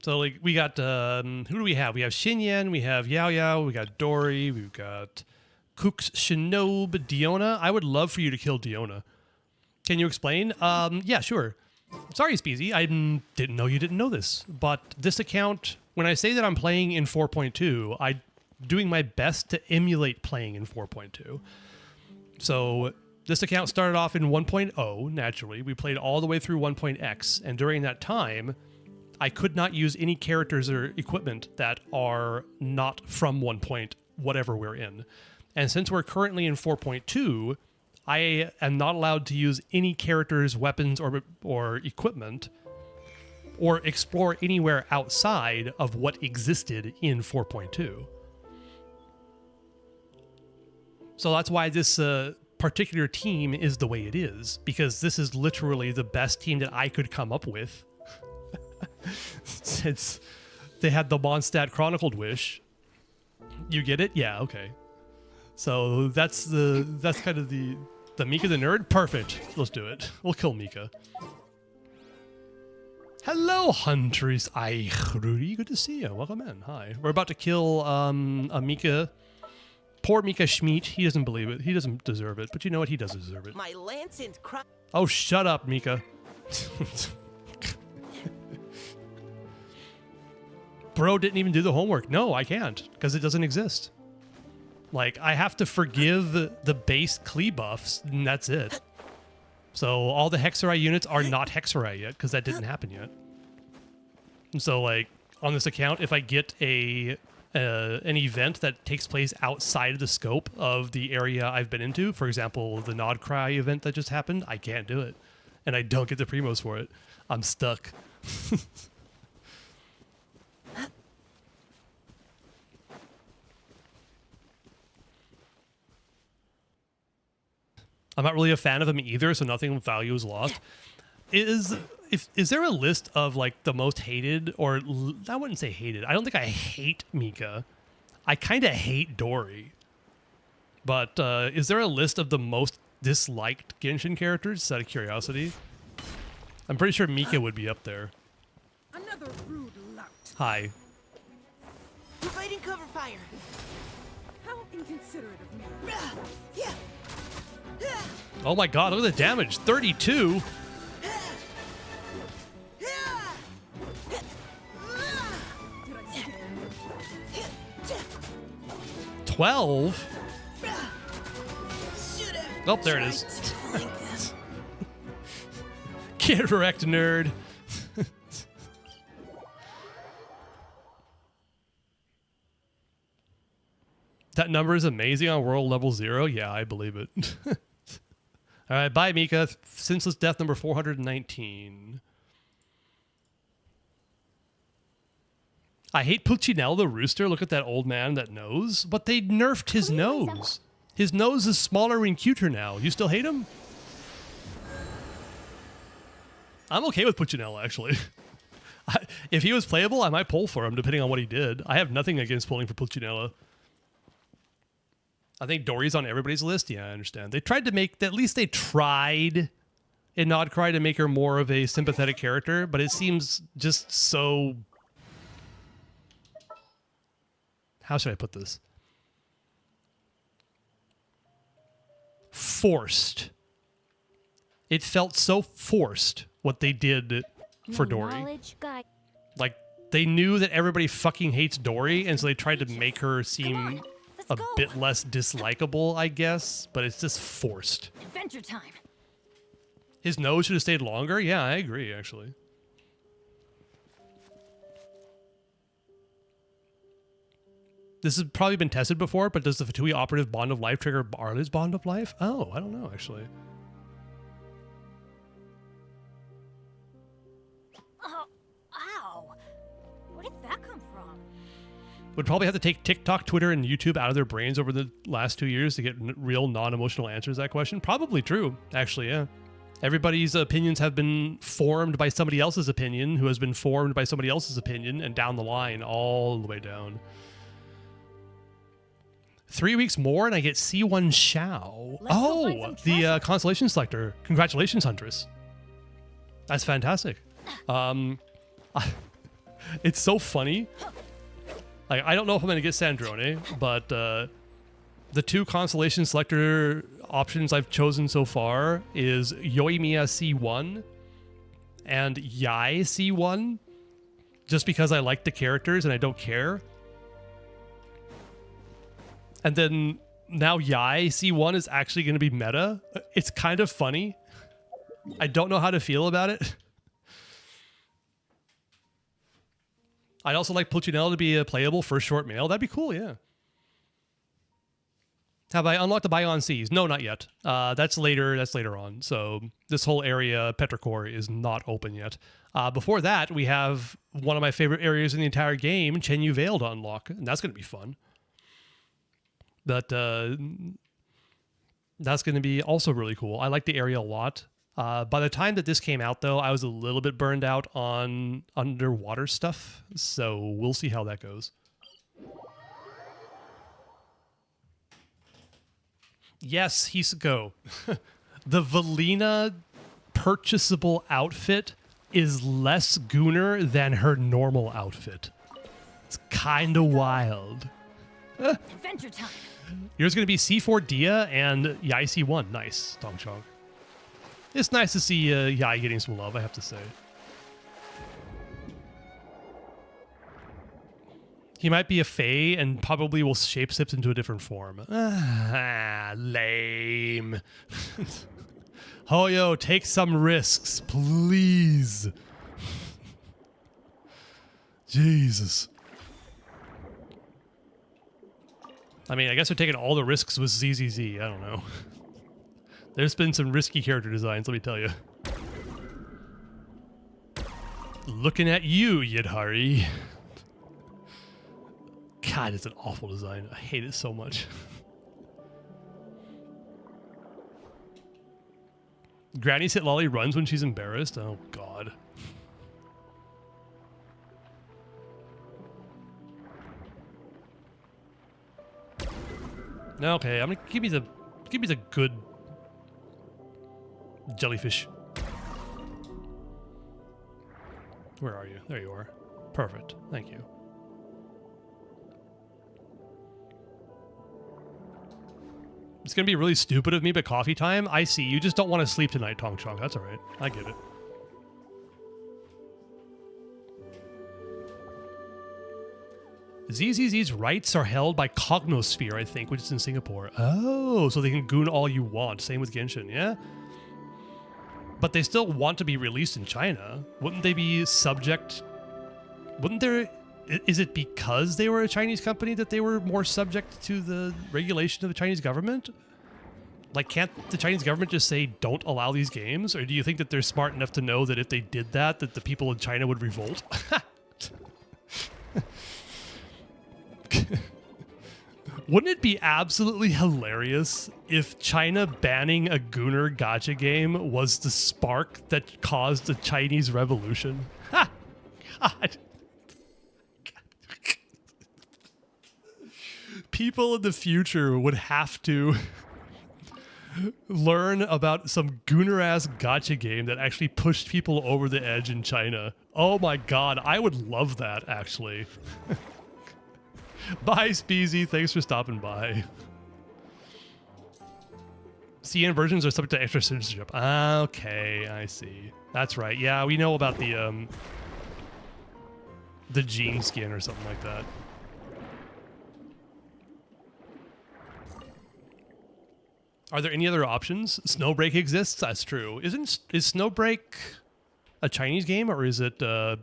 So, like, we got, who do we have? We have Xinyan, we have Yao Yao, we got Dory, we've got Kooks, Shinob, Diona. I would love for you to kill Diona. Can you explain? Yeah, sure. Sorry, Speezy, I didn't know you didn't know this. But this account, when I say that I'm playing in 4.2, I'm doing my best to emulate playing in 4.2. So this account started off in 1.0, naturally. We played all the way through 1.x, and during that time, I could not use any characters or equipment that are not from 1. Whatever we're in. And since we're currently in 4.2, I am not allowed to use any characters, weapons, or equipment, or explore anywhere outside of what existed in 4.2. So that's why this particular team is the way it is, because this is literally the best team that I could come up with since they had the Mondstadt Chronicled Wish. You get it? Yeah, okay. So that's kind of the Mika the nerd? Perfect. Let's do it. We'll kill Mika. Hello, Huntress Rudy. Good to see you. Welcome in. Hi. We're about to kill a Mika. Poor Mika Schmidt. He doesn't believe it. He doesn't deserve it. But you know what? He does deserve it. My lance and Oh, shut up, Mika. Bro didn't even do the homework. No, I can't, because it doesn't exist. Like, I have to forgive the base Klee buffs, and that's it. So all the Hexerai units are not Hexerai yet, because that didn't happen yet. And so, like, on this account, if I get an event that takes place outside of the scope of the area I've been into, for example, the Nod Cry event that just happened, I can't do it. And I don't get the primos for it. I'm stuck. I'm not really a fan of him either, so nothing of value is lost. Is there a list of, like, the most hated, or I wouldn't say hated. I don't think I hate Mika. I kind of hate Dory. But is there a list of the most disliked Genshin characters, just out of curiosity? I'm pretty sure Mika would be up there. Another rude lout. Hi. providing cover fire. How inconsiderate of me. Yeah. Oh my god, look at the damage. 32. Did I see it? 12. Oh, there it is. Get wrecked, nerd. That number is amazing on world level 0. Yeah, I believe it. All right, bye, Mika. Senseless death number 419. I hate Puccinell the rooster. Look at that old man, that nose. But they nerfed his nose. His nose is smaller and cuter now. You still hate him? I'm okay with Puccinell, actually. If he was playable, I might pull for him, depending on what he did. I have nothing against pulling for Puccinella. I think Dory's on everybody's list. Yeah, I understand. They tried to make, at least they tried in Nodcry to make her more of a sympathetic character, but it seems just so... How should I put this? Forced. It felt so forced what they did for Dory. Like, they knew that everybody fucking hates Dory, and so they tried to make her seem a bit less dislikable, I guess, but it's just forced. Adventure time. His nose should have stayed longer? Yeah, I agree, actually. This has probably been tested before, but does the Fatui operative Bond of Life trigger Arla's Bond of Life? Oh, I don't know, actually. Oh, ow. Where did that come from? Would probably have to take TikTok, Twitter, and YouTube out of their brains over the last 2 years to get real non-emotional answers to that question. Probably true, actually, yeah. Everybody's opinions have been formed by somebody else's opinion, who has been formed by somebody else's opinion, and down the line, all the way down. 3 weeks more and I get C1 Shao. Oh, the constellation selector. Congratulations, Huntress. That's fantastic. It's so funny. Like, I don't know if I'm going to get Sandrone, but the 2 constellation selector options I've chosen so far is Yoimiya C1 and Yai C1, just because I like the characters and I don't care. And then now Yai C1 is actually going to be meta. It's kind of funny. I don't know how to feel about it. I'd also like Pulcinella to be a playable first short male. That'd be cool, yeah. Have I unlocked the Bion Seas? No, not yet. That's later on. So this whole area, Petrichor, is not open yet. Before that, we have one of my favorite areas in the entire game, Chenyu Vale, to unlock. And that's going to be fun. But that's going to be also really cool. I like the area a lot. By the time that this came out, though, I was a little bit burned out on underwater stuff. So we'll see how that goes. Yes, Hisako. The Valina purchasable outfit is less Gooner than her normal outfit. It's kind of wild. Adventure time. Yours going to be C4 Dia and Yai C1. Nice, Tong Chong. It's nice to see Yai getting some love, I have to say. He might be a Fae and probably will shapeshift into a different form. Lame. Hoyo, take some risks, please. Jesus. I mean, I guess they're taking all the risks with ZZZ. I don't know. There's been some risky character designs, let me tell you. Looking at you, Yidhari. God, it's an awful design. I hate it so much. Granny Sit Lolly runs when she's embarrassed. Oh, God. Okay, I'm gonna give me the good jellyfish. Where are you? There you are. Perfect. Thank you. It's gonna be really stupid of me, but coffee time? I see. You just don't want to sleep tonight, Tong Chong. That's alright. I get it. ZZZ's rights are held by Cognosphere, I think, which is in Singapore. Oh, so they can goon all you want. Same with Genshin, yeah? But they still want to be released in China. Wouldn't they be subject... Wouldn't there... Is it because they were a Chinese company that they were more subject to the regulation of the Chinese government? Like, can't the Chinese government just say, don't allow these games? Or do you think that they're smart enough to know that if they did that, that the people in China would revolt? Wouldn't it be absolutely hilarious if China banning a Gooner gacha game was the spark that caused the Chinese Revolution? Ha! God. People in the future would have to learn about some Gooner-ass gacha game that actually pushed people over the edge in China. Oh my god, I would love that, actually. Bye, Speezy. Thanks for stopping by. CN versions are subject to extra censorship. Okay, I see. That's right. Yeah, we know about the gene skin or something like that. Are there any other options? Snowbreak exists. That's true. Is Snowbreak a Chinese game, or is it a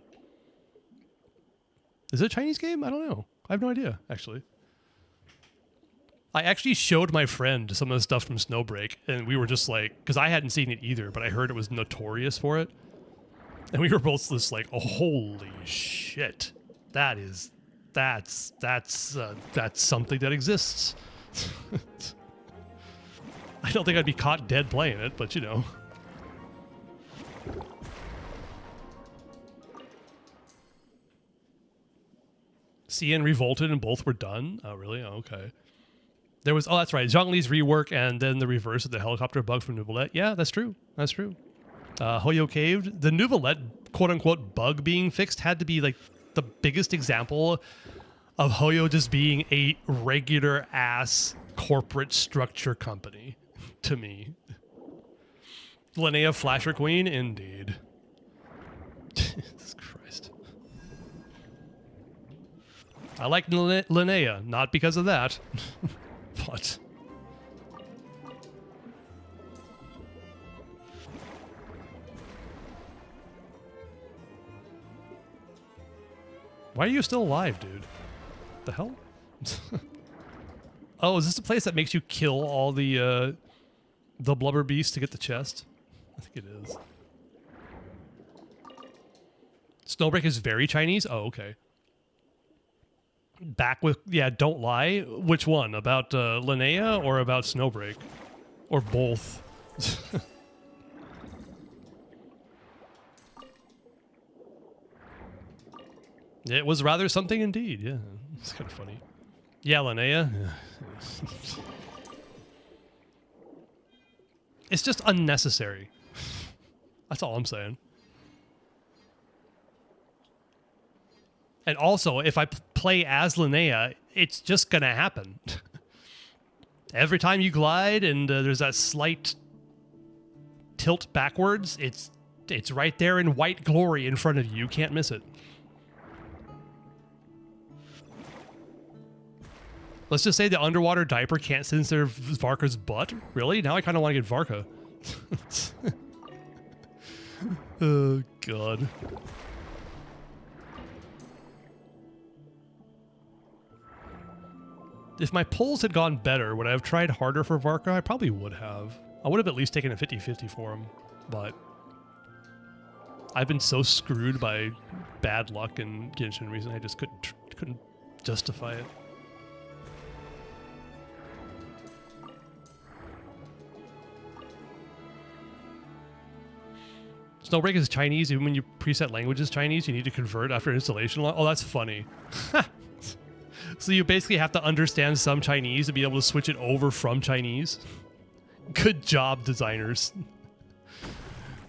Chinese game? I don't know. I have no idea, actually. I actually showed my friend some of the stuff from Snowbreak, and we were just like, because I hadn't seen it either, but I heard it was notorious for it. And we were both just like, oh, holy shit. That's something that exists. I don't think I'd be caught dead playing it, but you know. CN revolted and both were done? Oh, really? Oh, okay. There was, oh, that's right, Zhongli's rework and then the reverse of the helicopter bug from Nouvellette. Yeah, that's true. That's true. Hoyo caved. The Nouvellette quote-unquote bug being fixed had to be like the biggest example of Hoyo just being a regular-ass corporate structure company to me. Linnea Flasher Queen? Indeed. Jesus Christ. I like Linnea, not because of that. But... why are you still alive, dude? The hell? Oh, is this the place that makes you kill all the blubber beasts to get the chest? I think it is. Snowbreak is very Chinese? Oh, okay. Back with, yeah, don't lie. Which one? About Linnea or about Snowbreak? Or both? It was rather something indeed, yeah. It's kind of funny. Yeah, Linnea. Yeah. It's just unnecessary. That's all I'm saying. And also, if I play as Linnea, it's just gonna happen. Every time you glide and there's that slight tilt backwards, it's right there in white glory in front of you. You can't miss it. Let's just say the underwater diaper can't censor Varka's butt. Really? Now I kind of want to get Varka. Oh, God. If my pulls had gone better, would I have tried harder for Varka? I probably would have. I would have at least taken a 50-50 for him, but I've been so screwed by bad luck in Genshin recently, I just couldn't justify it. Snowbreak is Chinese. Even when you preset language is Chinese, you need to convert after installation. Oh, that's funny. So you basically have to understand some Chinese to be able to switch it over from Chinese. Good job, designers.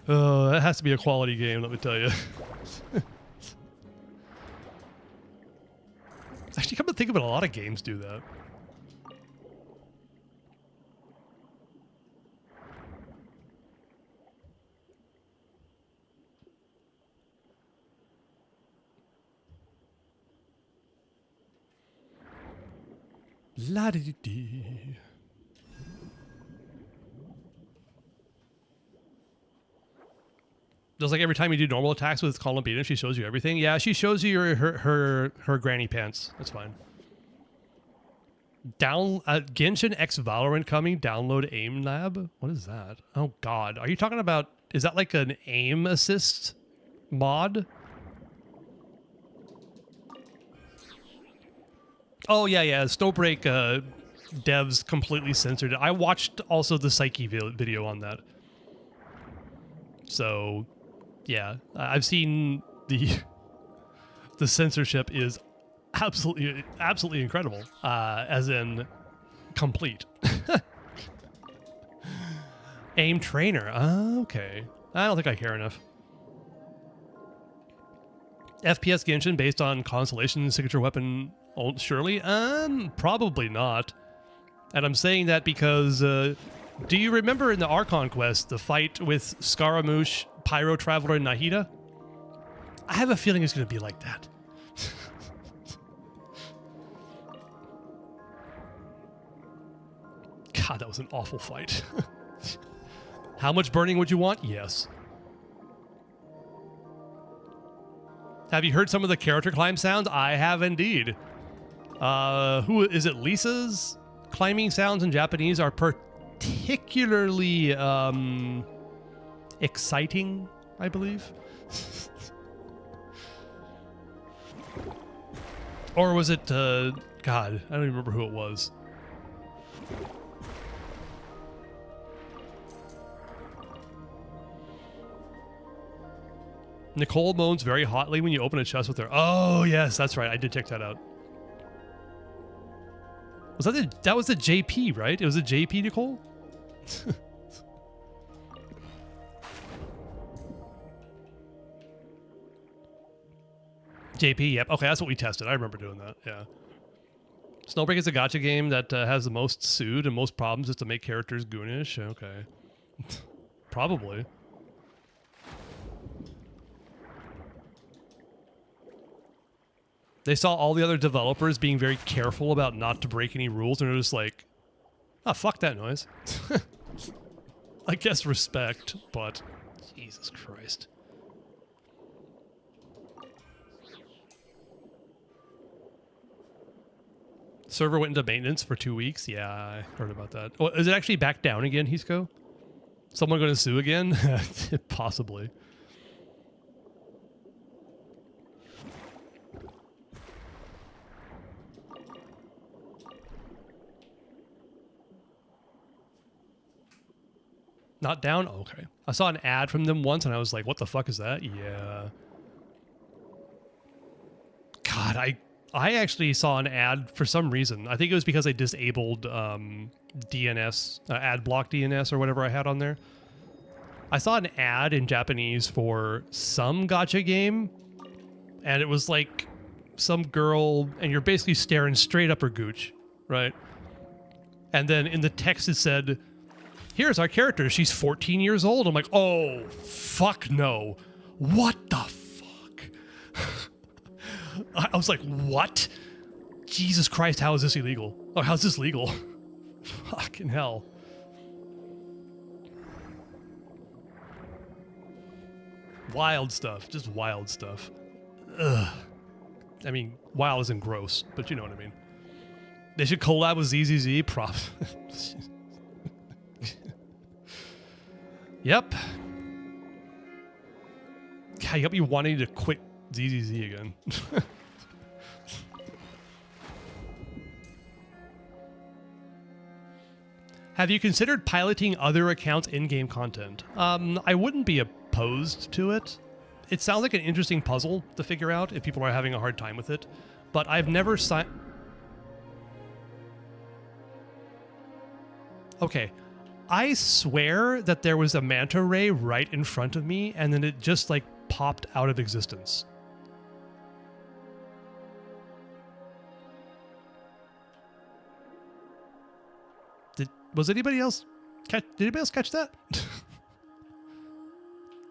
That has to be a quality game, let me tell you. Actually, come to think of it, a lot of games do that. La-di-di-di. Just like every time you do normal attacks with Colin Beaton, she shows you everything. Yeah, she shows you her granny pants. That's fine. Genshin X Valorant coming. Download Aim Lab. What is that? Oh God, are you talking about? Is that like an aim assist mod? Oh, yeah. Snowbreak devs completely censored it. I watched also the Psyche video on that. So, yeah. I've seen the censorship is absolutely incredible. As in, complete. Aim trainer. Okay. I don't think I care enough. FPS Genshin based on Constellation signature weapon. Oh, surely? Probably not. And I'm saying that because, do you remember in the Archon quest, the fight with Scaramouche, Pyro Traveler, and Nahida? I have a feeling it's going to be like that. God, that was an awful fight. How much burning would you want? Yes. Have you heard some of the character climb sounds? I have indeed. Who is it? Lisa's climbing sounds in Japanese are particularly exciting, I believe. Or was it God, I don't even remember who it was. Nicole moans very hotly when you open a chest with her. Oh, yes, that's right. I did check that out. Was that was the JP, right? It was a JP, Nicole? JP, yep. Okay, that's what we tested. I remember doing that, yeah. Snowbreak is a gacha game that has the most sued and most problems just to make characters goonish. Okay. Probably. They saw all the other developers being very careful about not to break any rules, and they're just like, oh, fuck that noise. I guess respect, but Jesus Christ. Server went into maintenance for 2 weeks. Yeah, I heard about that. Oh, is it actually back down again, Hisco? Someone going to sue again? Possibly. Not down? Oh, okay. I saw an ad from them once and I was like, what the fuck is that? Yeah. God, I actually saw an ad for some reason. I think it was because I disabled DNS, ad block DNS or whatever I had on there. I saw an ad in Japanese for some gacha game, and it was like some girl, and you're basically staring straight up her gooch, right? And then in the text it said, here's our character, she's 14 years old. I'm like, oh, fuck no. What the fuck? I was like, what? Jesus Christ, how is this illegal? Or how's this legal? Fucking hell. Wild stuff. Just wild stuff. Ugh. I mean, wild isn't gross, but you know what I mean. They should collab with ZZZ. Prop. Yep. God, you got me wanting to quit ZZZ again. Have you considered piloting other accounts' in-game content? I wouldn't be opposed to it. It sounds like an interesting puzzle to figure out if people are having a hard time with it, but I've never signed... Okay. I swear that there was a manta ray right in front of me, and then it just, like, popped out of existence. Did anybody else catch that?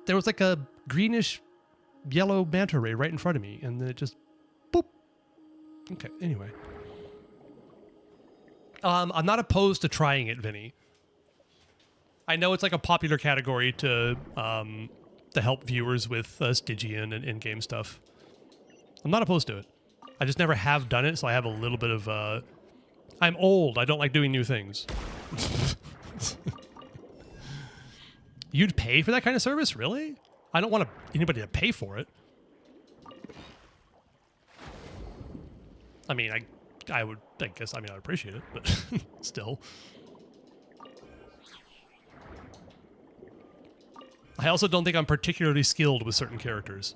There was like a greenish yellow manta ray right in front of me, and then it just boop. Okay, anyway. I'm not opposed to trying it, Vinny. I know it's like a popular category to help viewers with Stygian and in-game stuff. I'm not opposed to it. I just never have done it, so I have a little bit of I'm old. I don't like doing new things. You'd pay for that kind of service? Really? I don't want anybody to pay for it. I mean, I would appreciate it, but still. I also don't think I'm particularly skilled with certain characters.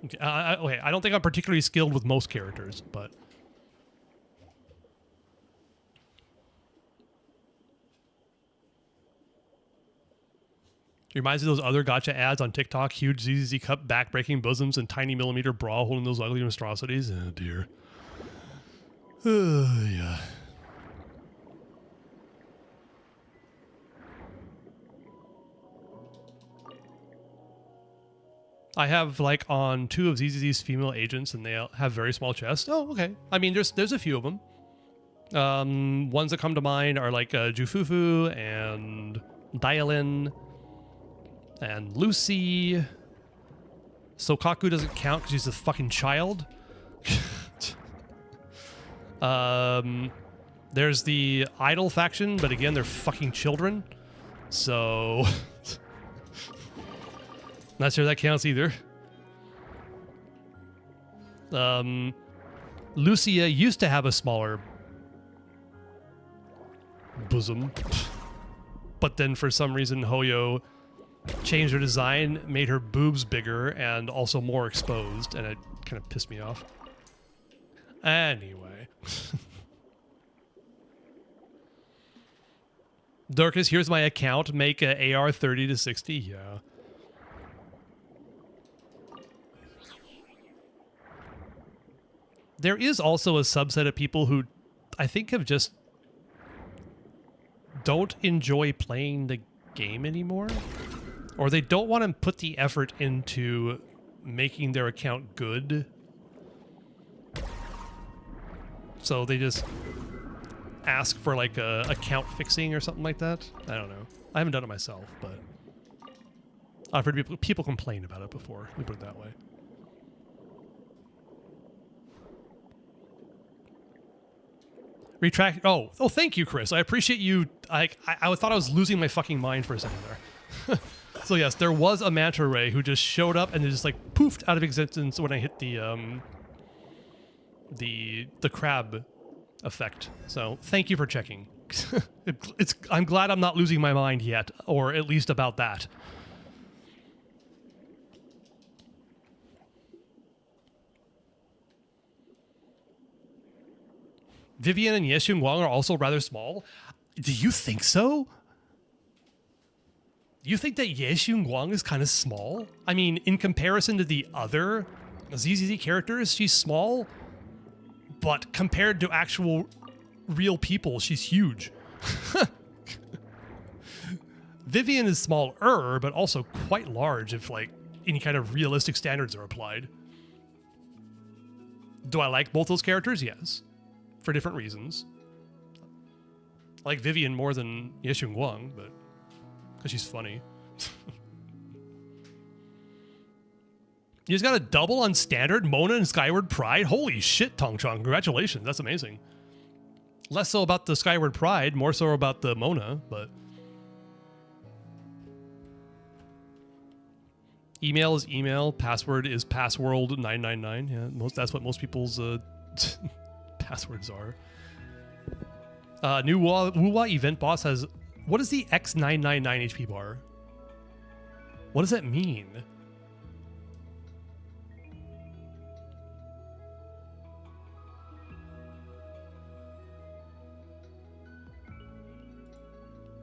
Okay, I don't think I'm particularly skilled with most characters, but... It reminds me of those other gacha ads on TikTok. Huge ZZZ cup, back-breaking bosoms, and tiny millimeter bra holding those ugly monstrosities. Oh, dear. Yeah. I have, like, on 2 of ZZZ's female agents, and they have very small chests. Oh, okay. I mean, there's a few of them. Ones that come to mind are, like, Jufufu and Dialin and Lucy. Sokaku doesn't count because she's a fucking child. There's the Idol faction, but again, they're fucking children. So... Not sure that counts either. Lucia used to have a smaller bosom, but then for some reason Hoyo changed her design, made her boobs bigger and also more exposed, and it kind of pissed me off. Anyway. Dorcas, here's my account. Make a AR 30 to 60. Yeah. There is also a subset of people who I think have just don't enjoy playing the game anymore. Or they don't want to put the effort into making their account good. So they just ask for like a account fixing or something like that. I don't know. I haven't done it myself, but I've heard people complain about it before. Let me put it that way. Retract. Oh, thank you, Chris. I appreciate you. I thought I was losing my fucking mind for a second there. So yes, there was a manta ray who just showed up and just like poofed out of existence when I hit the crab effect. So thank you for checking. I'm glad I'm not losing my mind yet, or at least about that. Vivian and Yeshun Wang are also rather small. Do you think so? You think that Yeshun Wang is kind of small? I mean, in comparison to the other ZZZ characters, she's small. But compared to actual real people, she's huge. Vivian is smaller, but also quite large if like any kind of realistic standards are applied. Do I like both those characters? Yes. For different reasons. I like Vivian more than Yeshun Wang, but because she's funny. You just got a double on standard, Mona and Skyward Pride? Holy shit, Tongchong. Congratulations. That's amazing. Less so about the Skyward Pride, more so about the Mona, but... Email is email. Password is passworld999. Yeah, that's what most people's passwords are. New Wuwa event boss has... What is the X999 HP bar? What does that mean?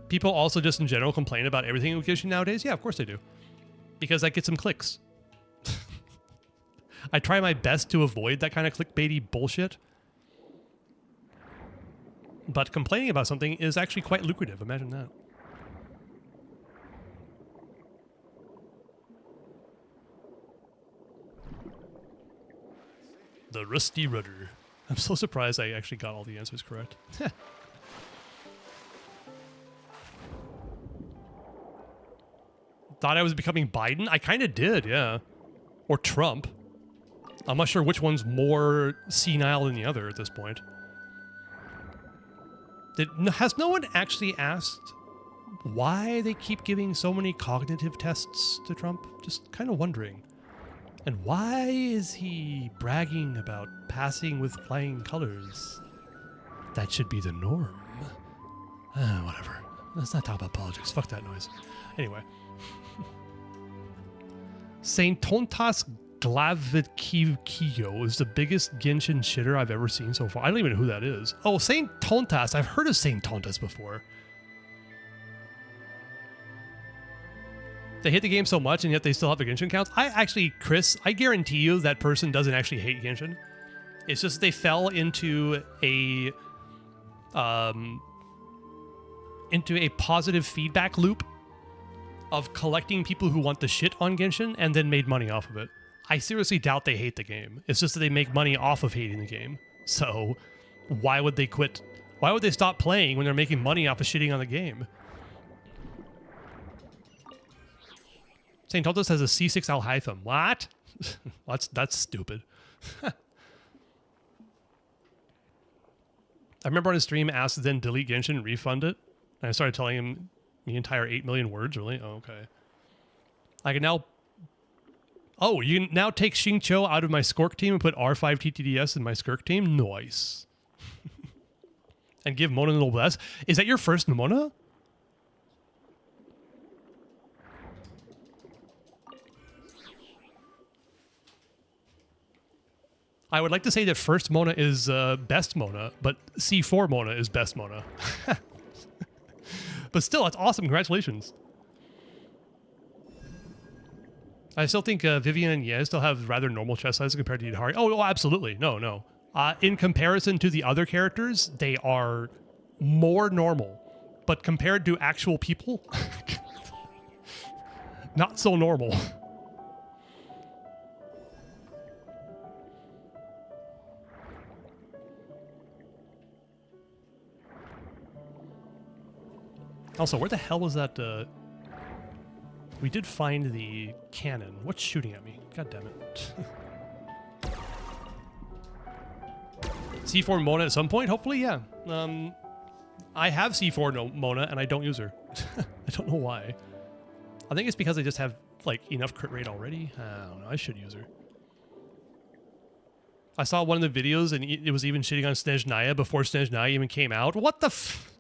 People also just in general complain about everything in Genshin nowadays? Yeah, of course they do. Because that gets some clicks. I try my best to avoid that kind of clickbaity bullshit. But complaining about something is actually quite lucrative. Imagine that. The Rusty Rudder. I'm so surprised I actually got all the answers correct. Thought I was becoming Biden? I kind of did, yeah. Or Trump. I'm not sure which one's more senile than the other at this point. Has no one actually asked why they keep giving so many cognitive tests to Trump? Just kind of wondering. And why is he bragging about passing with flying colors? That should be the norm. Whatever. Let's not talk about politics. Fuck that noise. Anyway. Saint Tontas Glavikiyo is the biggest Genshin shitter I've ever seen so far. I don't even know who that is. Oh, Saint Tontas. I've heard of Saint Tontas before. They hate the game so much and yet they still have the Genshin counts. Chris, I guarantee you that person doesn't actually hate Genshin. It's just they fell into a positive feedback loop of collecting people who want the shit on Genshin and then made money off of it. I seriously doubt they hate the game. It's just that they make money off of hating the game. So why would they quit? Why would they stop playing when they're making money off of shitting on the game? St. Tontos has a C6 Alhaitham. What? That's stupid. I remember on his stream asked then delete Genshin and refund it. And I started telling him the entire 8 million words, really? Oh, okay. I can now... Oh, you can now take Xingqiu out of my Skork team and put R5 TTDS in my Skirk team? Nice. And give Mona Noblesse. Is that your first Mona? I would like to say that first Mona is best Mona, but C4 Mona is best Mona. But still, that's awesome. Congratulations. I still think Vivian and Ye still have rather normal chest sizes compared to Yidhari. Oh, absolutely. No. In comparison to the other characters, they are more normal. But compared to actual people, not so normal. Also, where the hell was that? We did find the cannon. What's shooting at me? God damn it. C4 Mona at some point, hopefully, yeah. I have C4 Mona and I don't use her. I don't know why. I think it's because I just have like enough crit rate already. I don't know. I should use her. I saw one of the videos and it was even shitting on Snezhnaya before Snezhnaya even came out. What the f...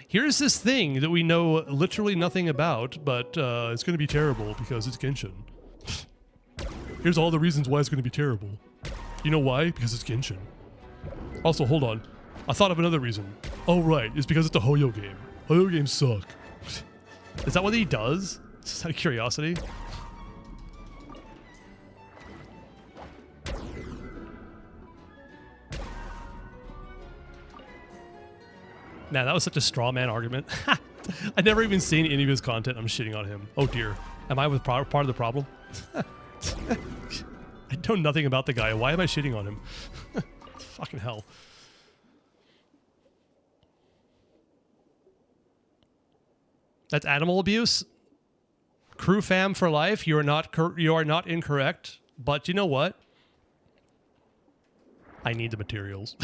Here's this thing that we know literally nothing about, but it's going to be terrible because it's Genshin. Here's all the reasons why it's going to be terrible. You know why? Because it's Genshin. Also, hold on. I thought of another reason. Oh, right. It's because it's a Hoyo game. Hoyo games suck. Is that what he does? Just out of curiosity. Man, that was such a straw man argument. I've never even seen any of his content. I'm shitting on him. Oh dear. Am I with part of the problem? I know nothing about the guy. Why am I shitting on him? Fucking hell. That's animal abuse. Crew fam for life. You are not incorrect. But you know what? I need the materials.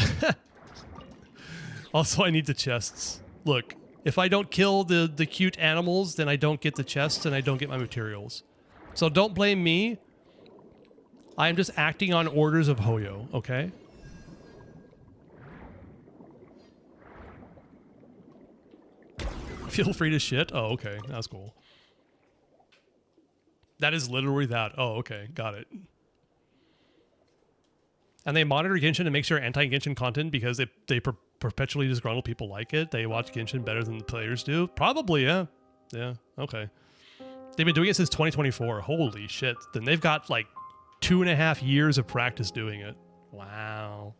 Also, I need the chests. Look, if I don't kill the cute animals, then I don't get the chests and I don't get my materials. So don't blame me. I am just acting on orders of Hoyo, okay? Feel free to shit. Oh, okay. That's cool. That is literally that. Oh, okay. Got it. And they monitor Genshin to make sure anti-Genshin content because they perpetually disgruntled people like it. They watch Genshin better than the players do. Probably, yeah. Yeah, okay. They've been doing it since 2024. Holy shit. Then they've got like 2.5 years of practice doing it. Wow.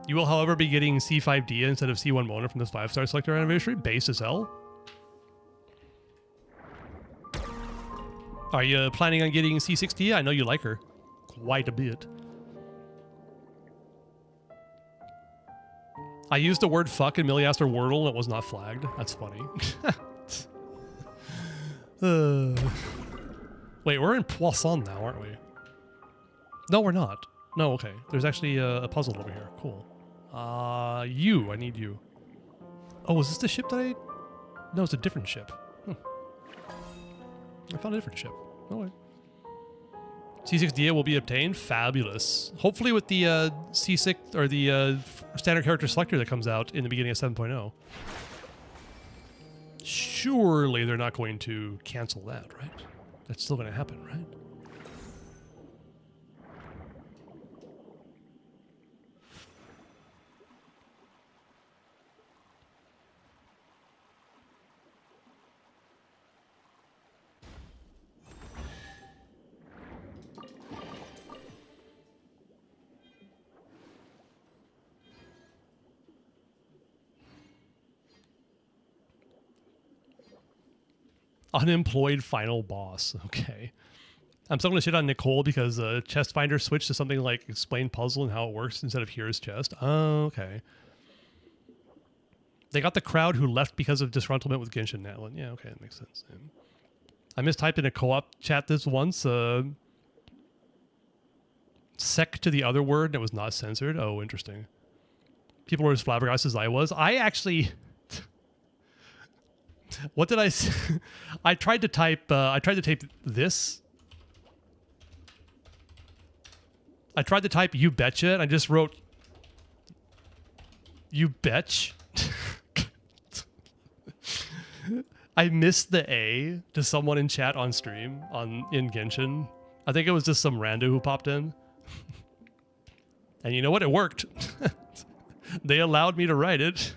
You will, however, be getting C5D instead of C1 Mona from this 5-star selector anniversary. Base as hell. Are you planning on getting C6D? I know you like her quite a bit. I used the word fuck in Milliaster Wordle and it was not flagged. That's funny. Wait, we're in Poisson now, aren't we? No, we're not. No, okay. There's actually a puzzle over here. Cool. I need you. Oh, is this the ship that I... No, it's a different ship. I found a different ship. Oh, wait. C6DA will be obtained. Fabulous. Hopefully with the C6 or the standard character selector that comes out in the beginning of 7.0. Surely they're not going to cancel that, right? That's still going to happen, right? Unemployed final boss. Okay. I'm still going to shit on Nicole because Chest Finder switched to something like Explain Puzzle and how it works instead of Here's Chest. Oh, okay. They got the crowd who left because of disgruntlement with Genshin Natlin. Yeah, okay, that makes sense. Yeah. I mistyped in a co-op chat this once. Sec to the other word and it was not censored. Oh, interesting. People were as flabbergasted as I was. I actually... What did I say? I tried to type this. I tried to type you betcha and I just wrote you betch. I missed the A to someone in chat on stream in Genshin. I think it was just some rando who popped in. And you know what? It worked. They allowed me to write it.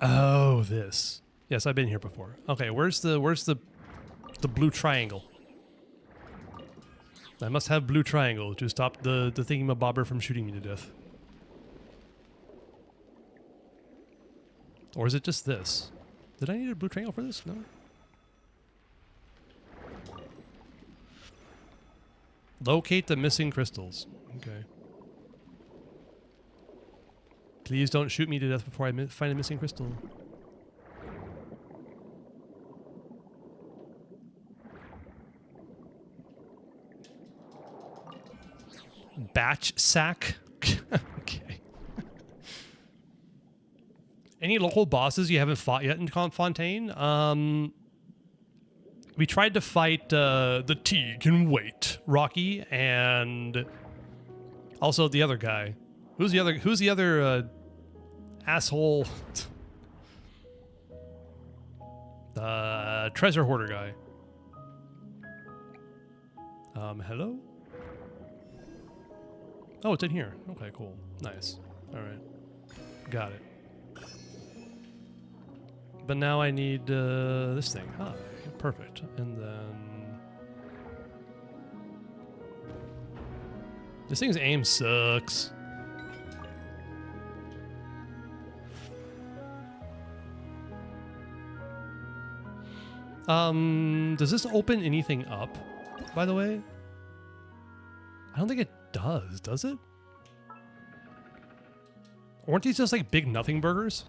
Oh, this. Yes, I've been here before. Okay, where's the blue triangle? I must have blue triangle to stop the thingamabobber from shooting me to death. Or is it just this? Did I need a blue triangle for this? No. Locate the missing crystals. Okay. Please don't shoot me to death before I find a missing crystal. Batch sack? Okay. Any local bosses you haven't fought yet in Fontaine? We tried to fight the T can wait, Rocky, and also the other guy. Who's the other asshole? Treasure hoarder guy. Hello? Oh, it's in here. Okay, cool. Nice. Alright. Got it. But now I need this thing. Huh. Perfect. And then... This thing's aim sucks. Does this open anything up, by the way? I don't think it does it? Aren't these just like big nothing burgers?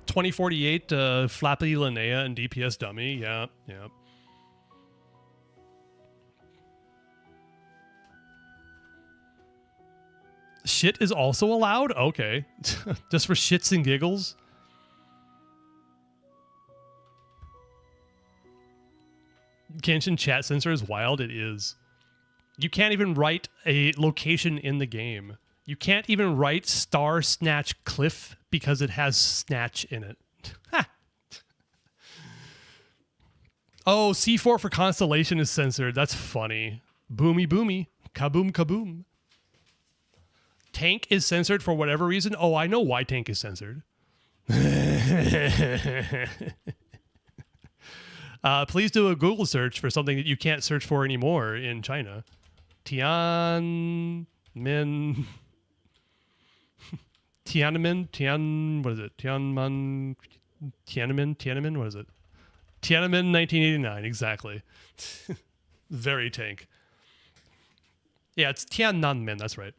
$2048 Flappy Linnea and DPS dummy. Yeah. Shit is also allowed? Okay. Just for shits and giggles? Genshin chat censor is wild. It is. You can't even write a location in the game. You can't even write Star Snatch Cliff because it has Snatch in it. Ha! Oh, C4 for Constellation is censored. That's funny. Boomy boomy. Kaboom kaboom. Tank is censored for whatever reason. Oh, I know why Tank is censored. Please do a Google search for something that you can't search for anymore in China. Tianmen. Tiananmen, what is it? Tiananmen, what is it? Tiananmen 1989, exactly. Very Tank. Yeah, it's Tiananmen, that's right.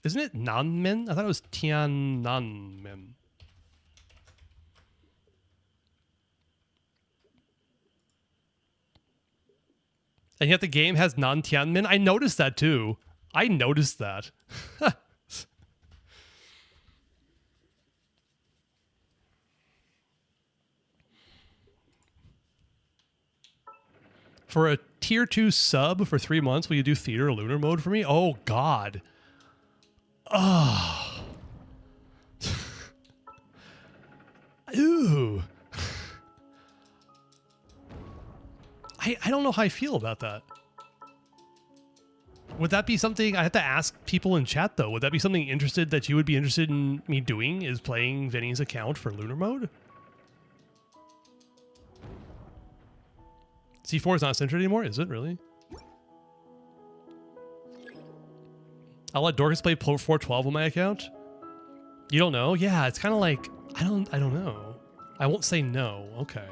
Isn't it Nanmen? I thought it was Tiananmen. And yet the game has non-Tianmen? I noticed that too. I noticed that. For a tier 2 sub for 3 months, will you do theater lunar mode for me? Oh, God. Oh. Ooh. I don't know how I feel about that. Would that be something I have to ask people in chat though? Would that be something interested that you would be interested in me doing, is playing Vinny's account for lunar mode? C4 is not censored anymore, is it really? I'll let Dorcas play 412 on my account. You don't know? Yeah, it's kind of like I don't know. I won't say no. Okay.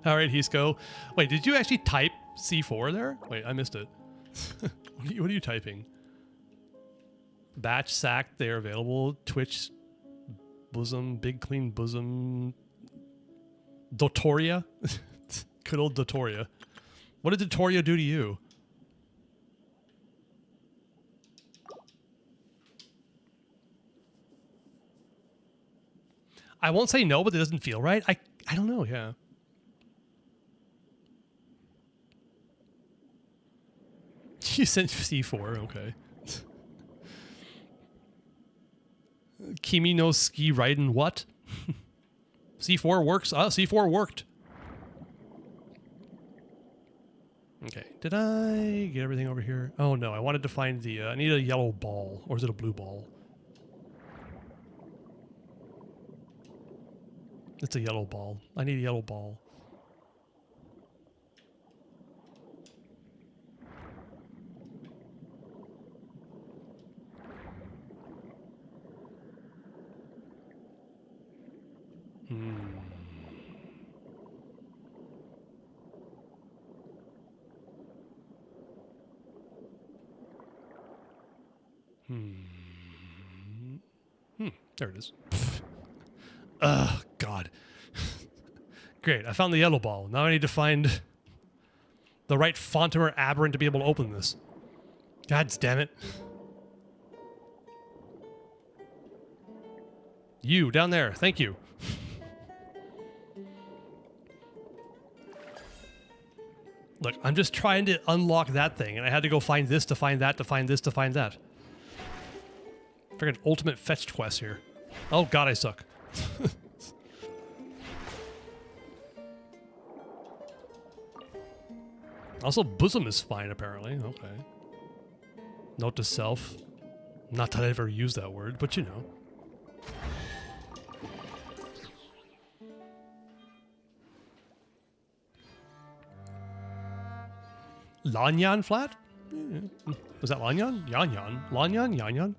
All right, Hisco. Wait, did you actually type C4 there? Wait, I missed it. What are you typing? Batch sack, they're available. Twitch, bosom, big clean bosom. Dotoria. Good old Dotoria. What did Dotoria do to you? I won't say no, but it doesn't feel right. I don't know, yeah. You sent C4, okay. Kimi no ski riding what? C4 works. C4 worked. Okay, did I get everything over here? Oh no, I wanted to find the, I need a yellow ball. Or is it a blue ball? It's a yellow ball. I need a yellow ball. There it is. Ugh, God. Great, I found the yellow ball. Now I need to find the right Fontimer aberrant to be able to open this. God damn it. You, down there. Thank you. Look, I'm just trying to unlock that thing, and I had to go find this to find that to find this to find that. Freaking ultimate fetched quest here. Oh god, I suck. Also, bosom is fine, apparently. Okay. Note to self. Not that I ever used that word, but you know. Lanyan flat? Was that Lanyan? Yanyan? Lanyan? Yanyan?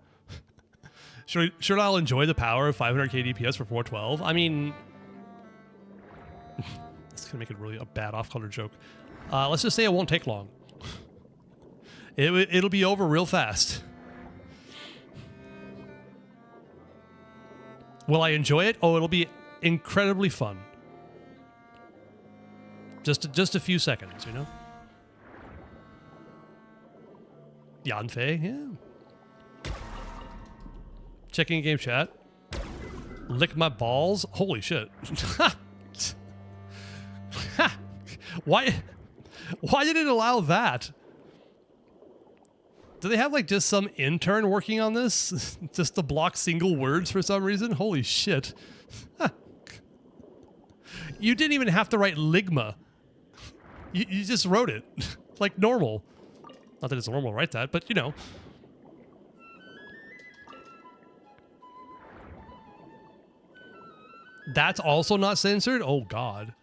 Sure I'll enjoy the power of 500k DPS for 412? I mean... That's gonna make it really a bad off-color joke. Let's just say it won't take long. It'll be over real fast. Will I enjoy it? Oh, it'll be incredibly fun. Just a few seconds, you know? Yanfei, yeah. Checking game chat. Lick my balls? Holy shit. Why did it allow that? Do they have like just some intern working on this? Just to block single words for some reason? Holy shit. You didn't even have to write ligma. You just wrote it. Like normal. Not that it's normal to write that, but you know. That's also not censored? Oh god.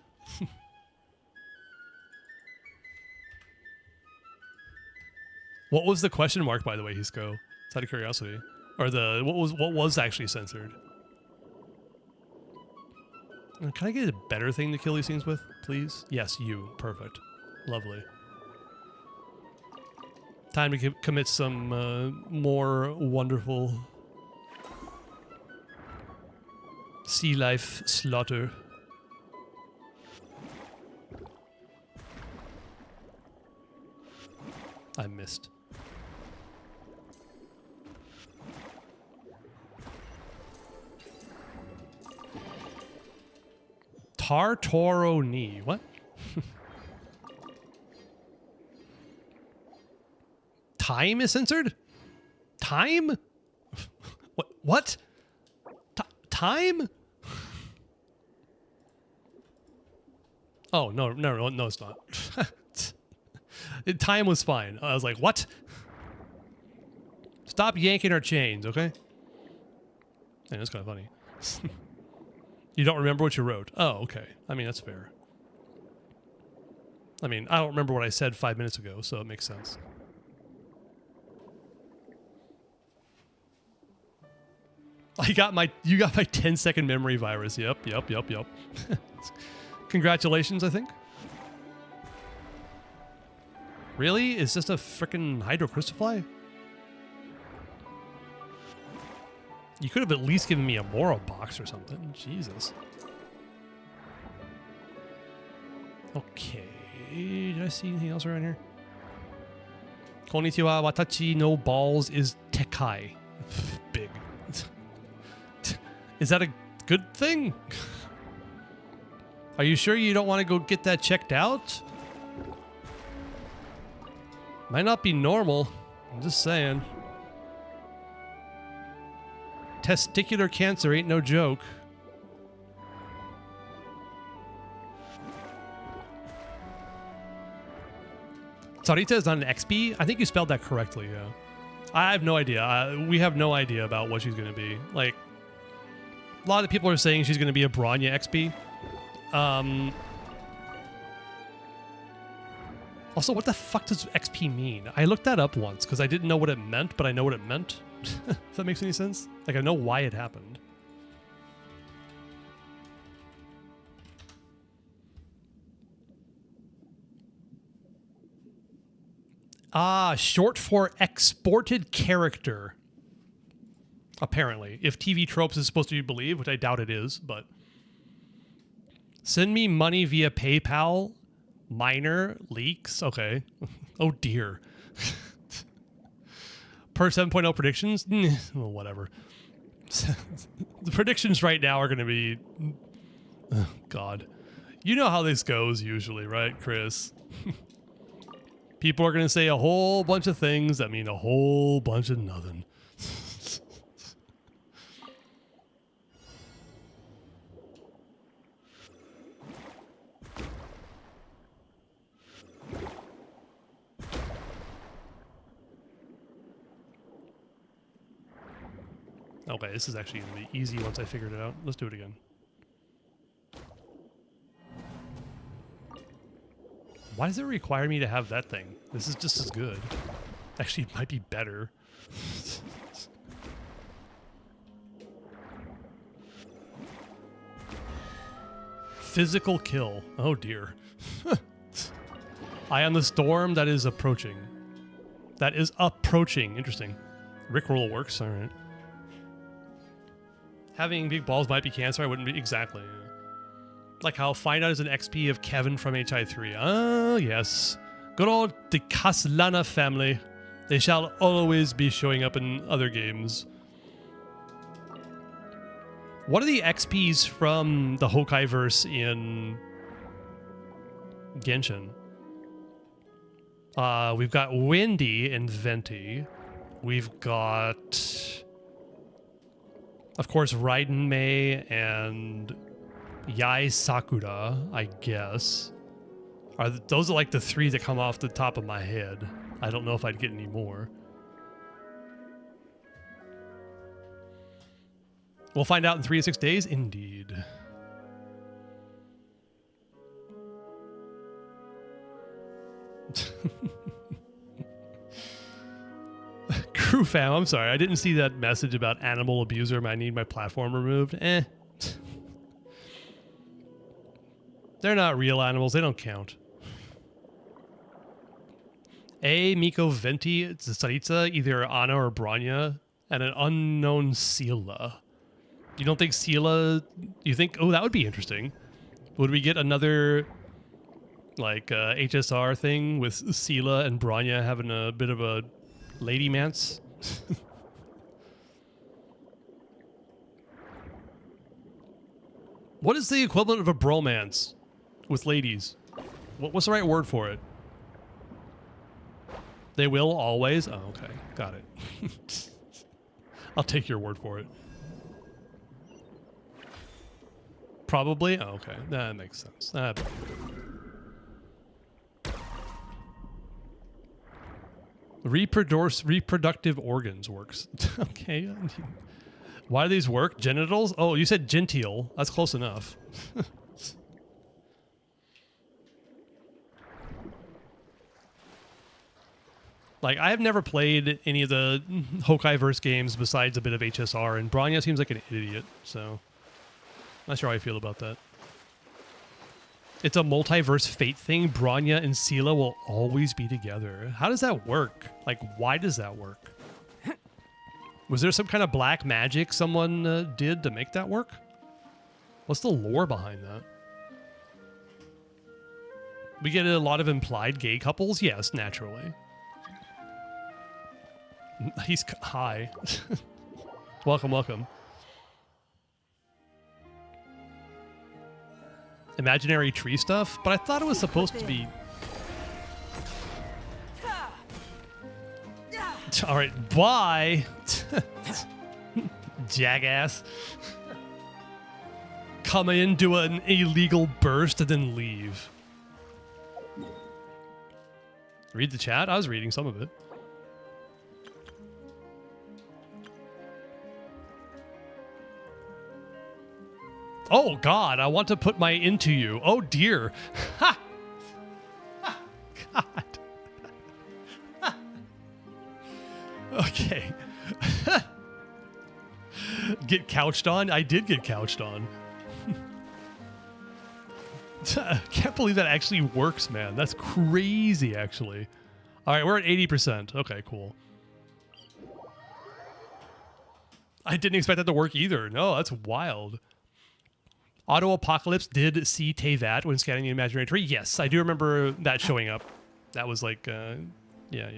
What was the question mark, by the way, Hisco? It's out of curiosity. Or the what was actually censored? Can I get a better thing to kill these things with, please? Yes, you. Perfect. Lovely. Time to commit some more wonderful sea life slaughter. I missed. Tartoro ni. What? Time is censored? Time? What? Time? Oh, no, it's not. Time was fine. I was like, what? Stop yanking our chains, okay? Man, that's kind of funny. You don't remember what you wrote? Oh, okay. I mean, that's fair. I mean, I don't remember what I said 5 minutes ago, so it makes sense. You got my 10-second memory virus. Yep. Congratulations, I think. Really? Is this a frickin' hydrocrystalfly? You could have at least given me a Moro box or something. Jesus. Okay. Did I see anything else around here? Konnichiwa, watachi no balls is tekai. Big. Is that a good thing? Are you sure you don't want to go get that checked out? Might not be normal. I'm just saying. Testicular cancer ain't no joke. Sarita is not an XP? I think you spelled that correctly, yeah. I have no idea. We have no idea about what she's going to be. Like, a lot of people are saying she's going to be a Bronya XP. Also, what the fuck does XP mean? I looked that up once because I didn't know what it meant, but I know what it meant. If that makes any sense. Like, I know why it happened. Ah, short for exported character. Apparently. If TV tropes is supposed to be believed, which I doubt it is, but... Send me money via PayPal. Minor leaks. Okay. Oh dear. Per 7.0 predictions? Well, whatever. The predictions right now are going to be... Oh, God. You know how this goes usually, right, Chris? People are going to say a whole bunch of things that mean a whole bunch of nothing. Okay, this is actually going to be easy once I figured it out. Let's do it again. Why does it require me to have that thing? This is just as good. Actually, it might be better. Physical kill. Oh dear. Eye on the storm that is approaching. That is approaching. Interesting. Rickroll works. All right. Having big balls might be cancer. I wouldn't be exactly. Like how find out is an XP of Kevin from HI3. Ah, yes. Good old the Caslana family. They shall always be showing up in other games. What are the XPs from the Hokai-verse in Genshin? We've got Windy and Venti. We've got, of course, Raiden Mei and Yai Sakura, I guess. Those are like the three that come off the top of my head. I don't know if I'd get any more. We'll find out in 3 to 6 days, indeed. Crew fam, I'm sorry. I didn't see that message about animal abuser. I need my platform removed. They're not real animals. They don't count. Miko Venti, it's a Saritsa, either Anna or Bronya, and an unknown Sela. You don't think Sela... You think... Oh, that would be interesting. Would we get another, like, HSR thing with Sela and Bronya having a bit of a lady mance? What is the equivalent of a bromance with ladies? What's the right word for it? They will always? Oh, okay. Got it. I'll take your word for it. Probably? Oh, okay. That makes sense. Reproductive organs works. Okay. Why do these work? Genitals? Oh, you said genteel. That's close enough. Like, I have never played any of the Hokai-verse games besides a bit of HSR, and Bronya seems like an idiot, so... Not sure how I feel about that. It's a multiverse fate thing. Bronya and Sela will always be together. How does that work? Like, why does that work? Was there some kind of black magic someone did to make that work? What's the lore behind that? We get a lot of implied gay couples. Yes, naturally. He's hi. Welcome, welcome. Imaginary tree stuff, but I thought it was supposed to be. All right, bye, jackass. Come in, do an illegal burst, and then leave. Read the chat? I was reading some of it. Oh God, I want to put my into you. Oh dear. Ha! Ha! God. Ha! Okay. Get couched on? I did get couched on. Can't believe that actually works, man. That's crazy, actually. All right, we're at 80%. Okay, cool. I didn't expect that to work either. No, that's wild. Auto Apocalypse did see Tevat when scanning the imaginary tree. Yes, I do remember that showing up. That was like, yeah.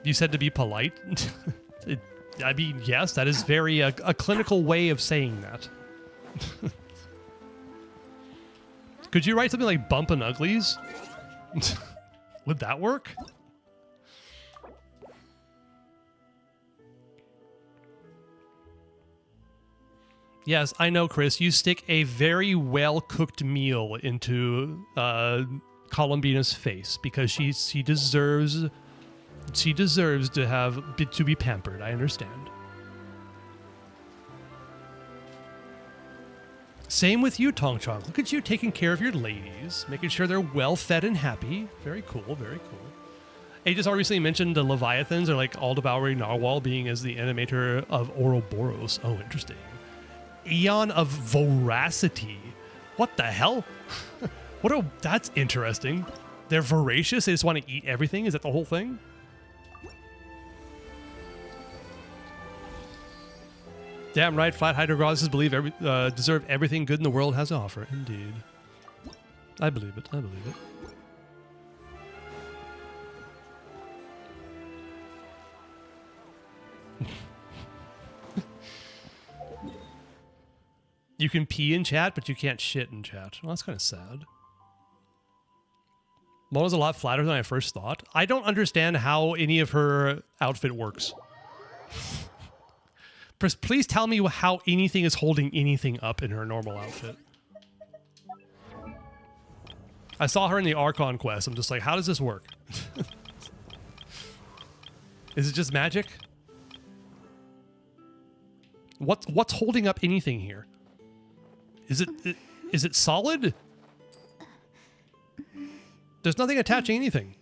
You said to be polite. I mean, yes, that is very a clinical way of saying that. Could you write something like Bump and Uglies? Would that work? Yes, I know, Chris. You stick a very well-cooked meal into Columbina's face because she deserves to be pampered. I understand. Same with you, Tong Chong. Look at you taking care of your ladies, making sure they're well fed and happy. Very cool, very cool. Aegis recently mentioned the Leviathans are like all devouring narwhal, being as the animator of Ouroboros. Oh, interesting. Eon of Voracity. What the hell? That's interesting. They're voracious. They just want to eat everything. Is that the whole thing? Damn right, flat hydro goddesses deserve everything good in the world has to offer. Indeed. I believe it. I believe it. You can pee in chat, but you can't shit in chat. Well, that's kind of sad. Mona's a lot flatter than I first thought. I don't understand how any of her outfit works. Please tell me how anything is holding anything up in her normal outfit. I saw her in the Archon quest. I'm just like, how does this work? Is it just magic? What's holding up anything here? Is it solid? There's nothing attaching anything.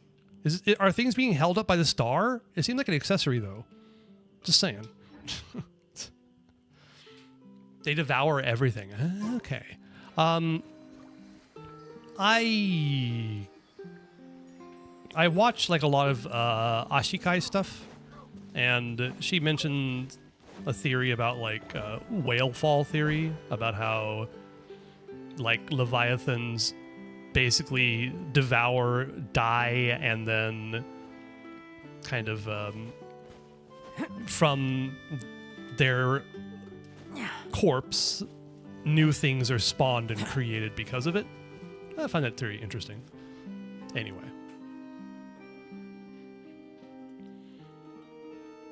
Are things being held up by the star? It seemed like an accessory though. Just saying. They devour everything. Okay. I watch like a lot of Ashikai stuff, and she mentioned a theory about like whale fall theory, about how like leviathans basically devour, die, and then kind of from their corpse, new things are spawned and created because of it. I find that theory interesting. Anyway.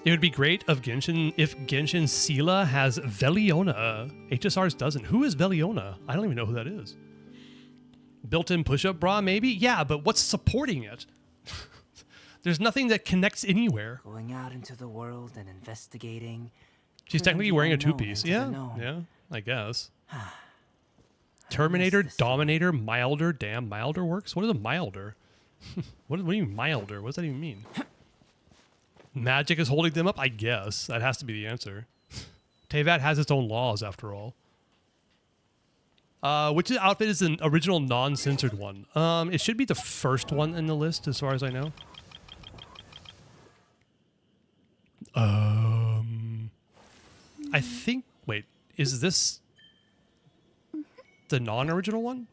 It would be great if Genshin Sela has Veliona. HSR's doesn't. Who is Veliona? I don't even know who that is. Built-in push-up bra, maybe? Yeah, but what's supporting it? There's nothing that connects anywhere. Going out into the world and investigating. She's technically wearing a two-piece. Yeah, I guess. Terminator, Dominator, Milder. Damn, Milder works? What is a Milder? What do you mean Milder? What does that even mean? Magic is holding them up? I guess. That has to be the answer. Tevat has its own laws, after all. Which outfit is the original non-censored one? It should be the first one in the list, as far as I know. I think... Wait, is this the non-original one?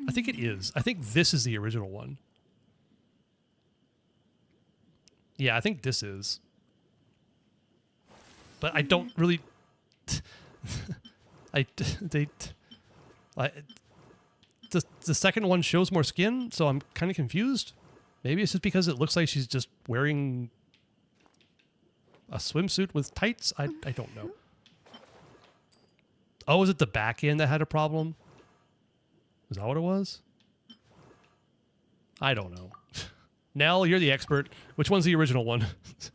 I think it is. I think this is the original one. Yeah, I think this is. But I don't really... the second one shows more skin, so I'm kind of confused. Maybe it's just because it looks like she's just wearing a swimsuit with tights. I don't know. Oh, is it the back end that had a problem? Is that what it was? I don't know. Nell, you're the expert. Which one's the original one?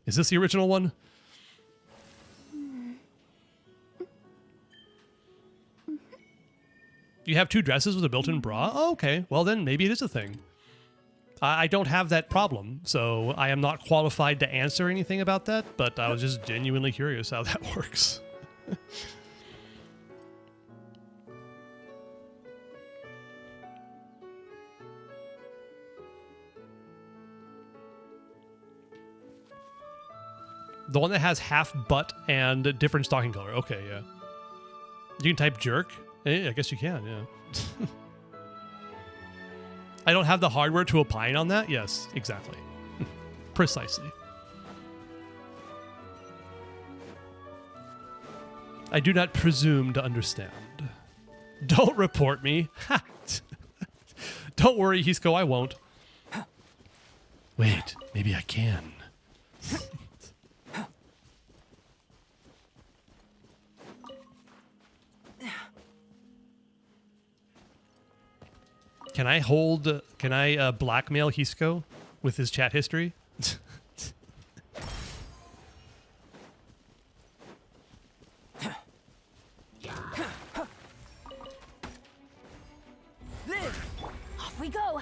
Is this the original one? You have two dresses with a built-in bra? Oh, okay. Well, then maybe it is a thing. I don't have that problem, so I am not qualified to answer anything about that, but I was just genuinely curious how that works. The one that has half butt and a different stocking color. Okay, yeah. You can type jerk? I guess you can, yeah. I don't have the hardware to opine on that? Yes, exactly. Precisely. I do not presume to understand. Don't report me. Don't worry, Hisco, I won't. Wait, maybe I can. Can I blackmail Hisco with his chat history? Off we go.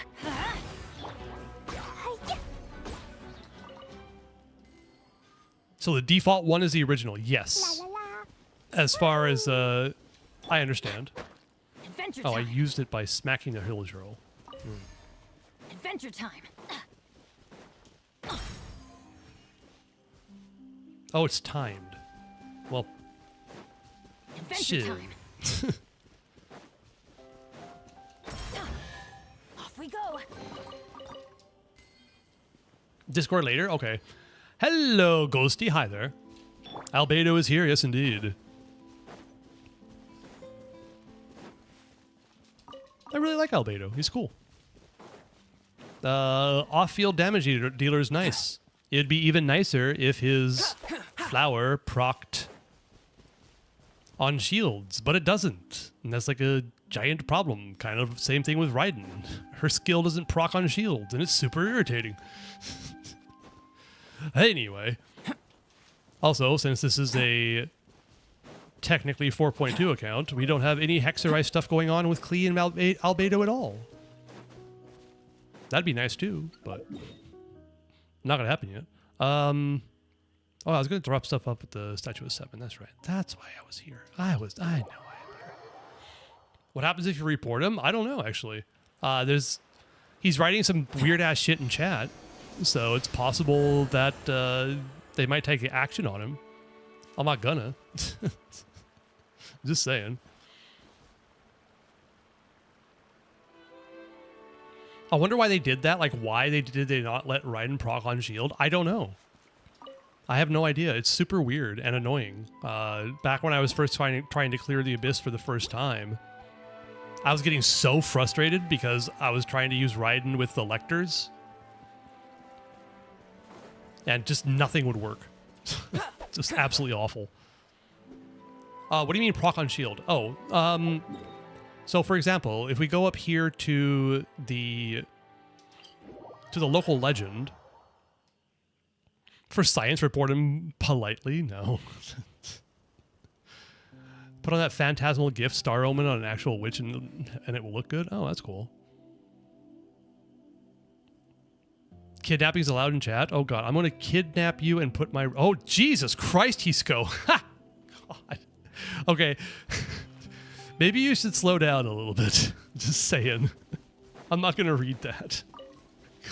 So the default one is the original, yes. La, la, la. As far as I understand. Adventure Oh, I time. used it by smacking the village roll. Adventure time. Oh, it's timed. Well, Adventure shit. time. Off we go. Discord later? Okay. Hello, Ghosty. Hi there. Albedo is here. Yes, indeed. I really like Albedo. He's cool. Off-field damage dealer is nice. It'd be even nicer if his flower procced on shields, but it doesn't. And that's like a giant problem. Kind of same thing with Raiden. Her skill doesn't proc on shields, and it's super irritating. Anyway. Also, since this is a technically 4.2 account, we don't have any Hexerai stuff going on with Klee and Albedo at all. That'd be nice too, but not gonna happen yet. Oh, I was gonna drop stuff up at the Statue of 7. That's right. That's why I was here. I know I am here. What happens if you report him? I don't know actually. He's writing some weird ass shit in chat, so it's possible that they might take action on him. I'm not gonna. Just saying. I wonder why they did that. Like, why did they not let Raiden proc on shield? I don't know. I have no idea. It's super weird and annoying. Back when I was first trying to clear the Abyss for the first time, I was getting so frustrated because I was trying to use Raiden with the Lectors. And just nothing would work. Just absolutely awful. What do you mean proc on shield? Oh, so for example, if we go up here to the local legend, for science, report him politely. No. Put on that phantasmal gift star omen on an actual witch and it will look good. Oh, that's cool. Kidnapping's allowed in chat. Oh god, I'm gonna kidnap you and put my... Oh, Jesus Christ, Hisco. Ha! God. Okay. Maybe you should slow down a little bit. Just saying. I'm not gonna read that.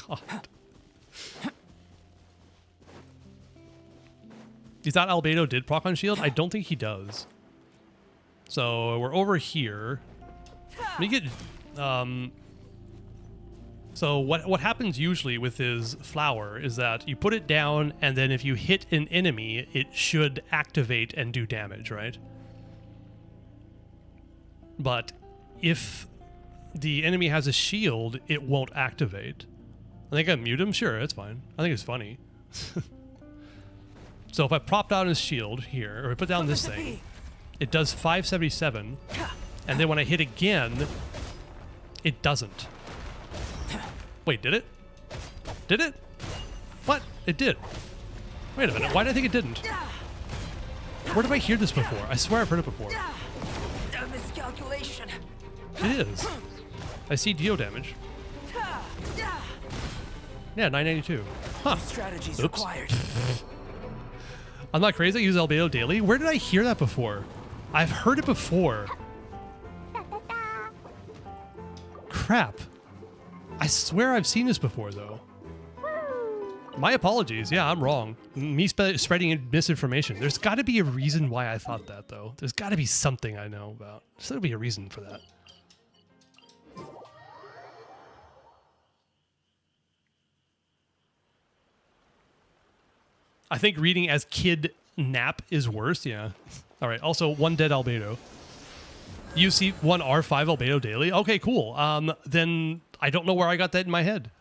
God. You thought Albedo did proc on shield? I don't think he does. So we're over here. Let me get So what happens usually with his flower is that you put it down, and then if you hit an enemy, it should activate and do damage, right? But if the enemy has a shield, it won't activate. I think I mute him? Sure, that's fine. I think it's funny. So if I prop down his shield here, or I put down this thing, it does 577, and then when I hit again, it doesn't. Wait, did it? Did it? What? It did. Wait a minute, why did I think it didn't? Where did I hear this before? I swear I've heard it before. A miscalculation. It is. I see deal damage. Yeah, 992. Huh. Strategies Oops. required. I'm not crazy, I use Albedo daily. Where did I hear that before? I've heard it before. Crap. I swear I've seen this before, though. My apologies. Yeah, I'm wrong. Me spreading misinformation. There's got to be a reason why I thought that, though. There's got to be something I know about. There's got to be a reason for that. I think reading as Kid Nap is worse, yeah. All right, also, one dead Albedo. You see one R5 Albedo daily? Okay, cool. Then I don't know where I got that in my head.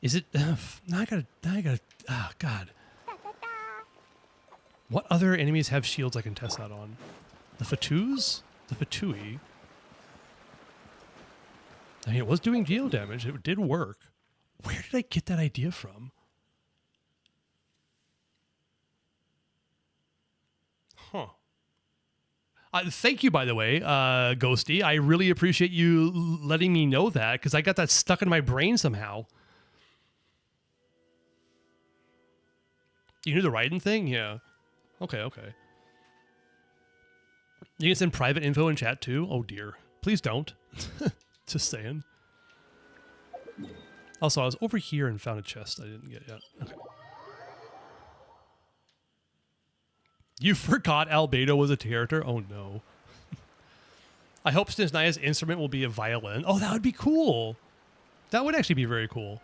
Is it? Now I gotta. Oh, God. What other enemies have shields I can test that on? The Fatus? The Fatui? I mean, it was doing geo damage. It did work. Where did I get that idea from? Huh. Thank you, by the way, Ghosty. I really appreciate you letting me know that, because I got that stuck in my brain somehow. You hear the Raiden thing? Yeah. Okay, okay. You can send private info in chat too? Oh dear. Please don't. Just saying. Also, I was over here and found a chest I didn't get yet. Okay. You forgot Albedo was a character? Oh no. I hope Sniznaya's instrument will be a violin. Oh, that would be cool. That would actually be very cool.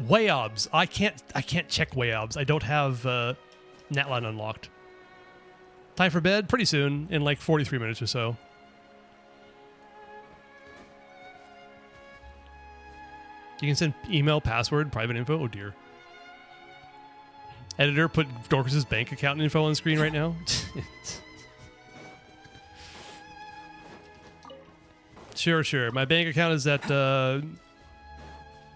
Wayobs. I can't check Wayobs. I don't have Natline unlocked. Time for bed? Pretty soon, in like 43 minutes or so. You can send email, password, private info. Oh dear. Editor, put Dorcas's bank account info on screen right now. Sure, sure. My bank account is at Mitsui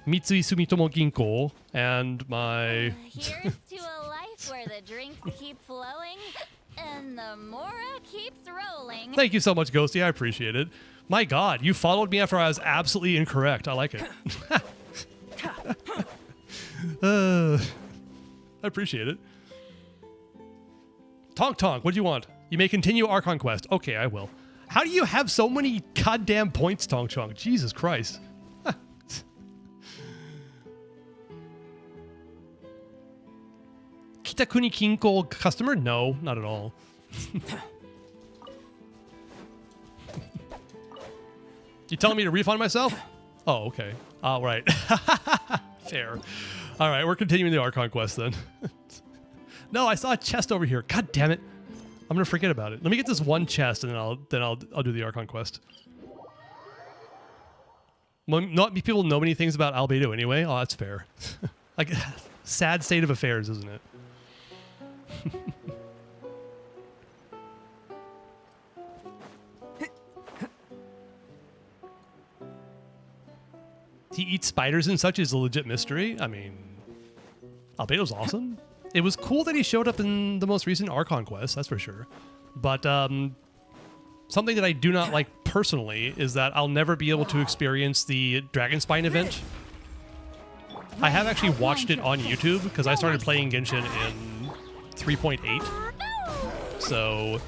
Sumitomo Ginko, and my... Here's to a life where the drinks keep flowing and the Mora keeps rolling. Thank you so much, Ghosty. I appreciate it. My God, you followed me after I was absolutely incorrect. I like it. I appreciate it. Tonk Tonk, what do you want? You may continue Archon quest. Okay, I will. How do you have so many goddamn points, Tonk Tonk? Jesus Christ. Kitakuni Kinko customer? No, not at all. You telling me to refund myself? Oh, okay. All right. Fair. All right, we're continuing the Archon quest then. No, I saw a chest over here. God damn it. I'm gonna forget about it. Let me get this one chest and then I'll do the Archon quest. Well, not many people know many things about Albedo anyway. Oh, that's fair. Like, sad state of affairs, isn't it? He eats spiders and such is a legit mystery. I mean, Albedo's awesome. It was cool that he showed up in the most recent Archon quest, that's for sure. But something that I do not like personally is that I'll never be able to experience the Dragonspine event. I have actually watched it on YouTube because I started playing Genshin in 3.8. So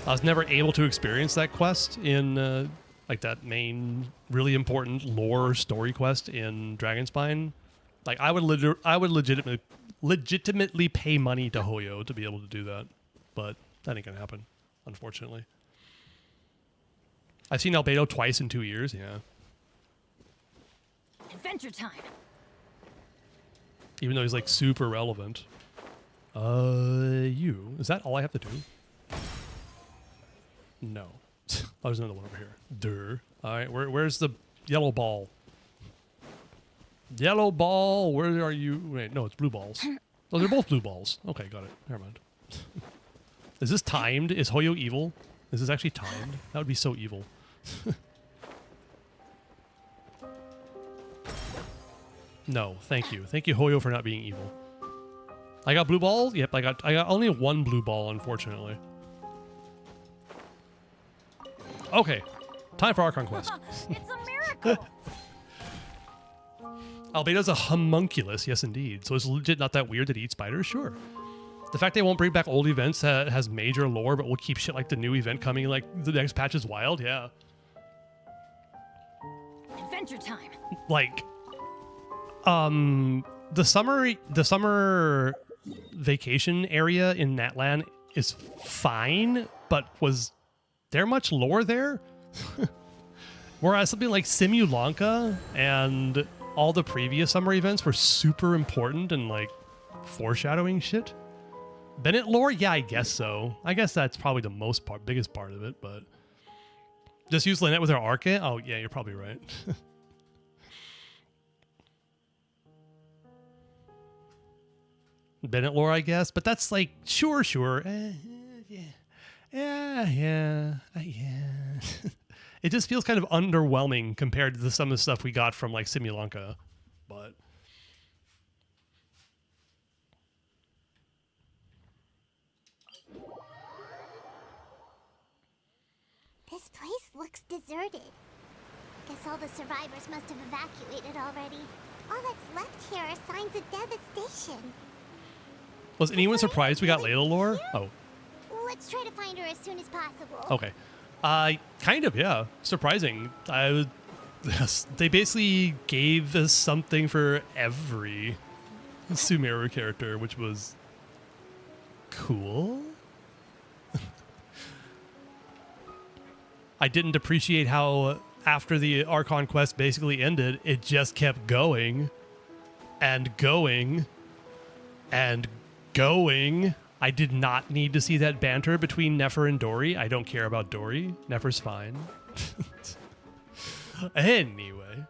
I was never able to experience that quest in like that main really important lore story quest in Dragonspine. Like I would legitimately pay money to Hoyo to be able to do that. but that ain't gonna happen, unfortunately. I've seen Albedo twice in 2 years, yeah. Adventure time. Even though he's like super relevant. Is that all I have to do? No. Oh, there's another one over here. Durr. Alright, where's the yellow ball? Yellow ball, where are you? Wait, no, it's blue balls. Oh, they're both blue balls. Okay, got it. Never mind. Is this timed? Is Hoyo evil? Is this actually timed? That would be so evil. No, thank you. Thank you, Hoyo, for not being evil. I got blue ball? Yep, I got only one blue ball, unfortunately. Okay. Time for Archon Quest. It's a miracle. Albedo's a homunculus, yes indeed. So it's legit not that weird that he eats spiders? Sure. The fact they won't bring back old events that has major lore, but we'll keep shit like the new event coming, like the next patch is wild, yeah. Adventure time. Like, the summer vacation area in Natlan is fine, but was there much lore there? Whereas something like Simulanka and all the previous summer events were super important and like foreshadowing shit. Bennett lore? Yeah, I guess so. I guess that's probably the biggest part of it, but just use Lynette with her Archon? Oh yeah, you're probably right. Bennett lore, I guess, but that's like, sure. Yeah. It just feels kind of underwhelming compared to some of the stuff we got from like Simulanka, but This place looks deserted. Guess all the survivors must have evacuated already. All that's left here are signs of devastation. was anyone surprised we got Layla lore? Oh, Let's try to find her as soon as possible. okay. Kind of, yeah. Surprising. Yes, they basically gave us something for every Sumeru character, which was cool. I didn't appreciate how after the Archon quest basically ended, it just kept going and going and going. I did not need to see that banter between Nefer and Dory. I don't care about Dory. Nefer's fine. Anyway.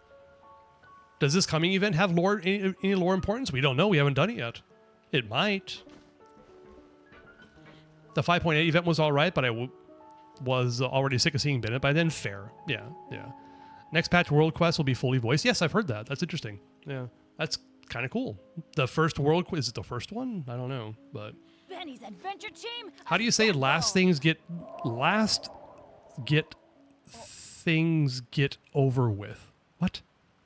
Does this coming event have any lore importance? We don't know. We haven't done it yet. It might. The 5.8 event was alright, but I was already sick of seeing Bennett by then. Fair. Yeah. Next patch, World Quest will be fully voiced. Yes, I've heard that. That's interesting. Yeah. That's kind of cool. The first World Quest, is it the first one? I don't know, but... Benny's adventure team. How do you say last things get over with? What?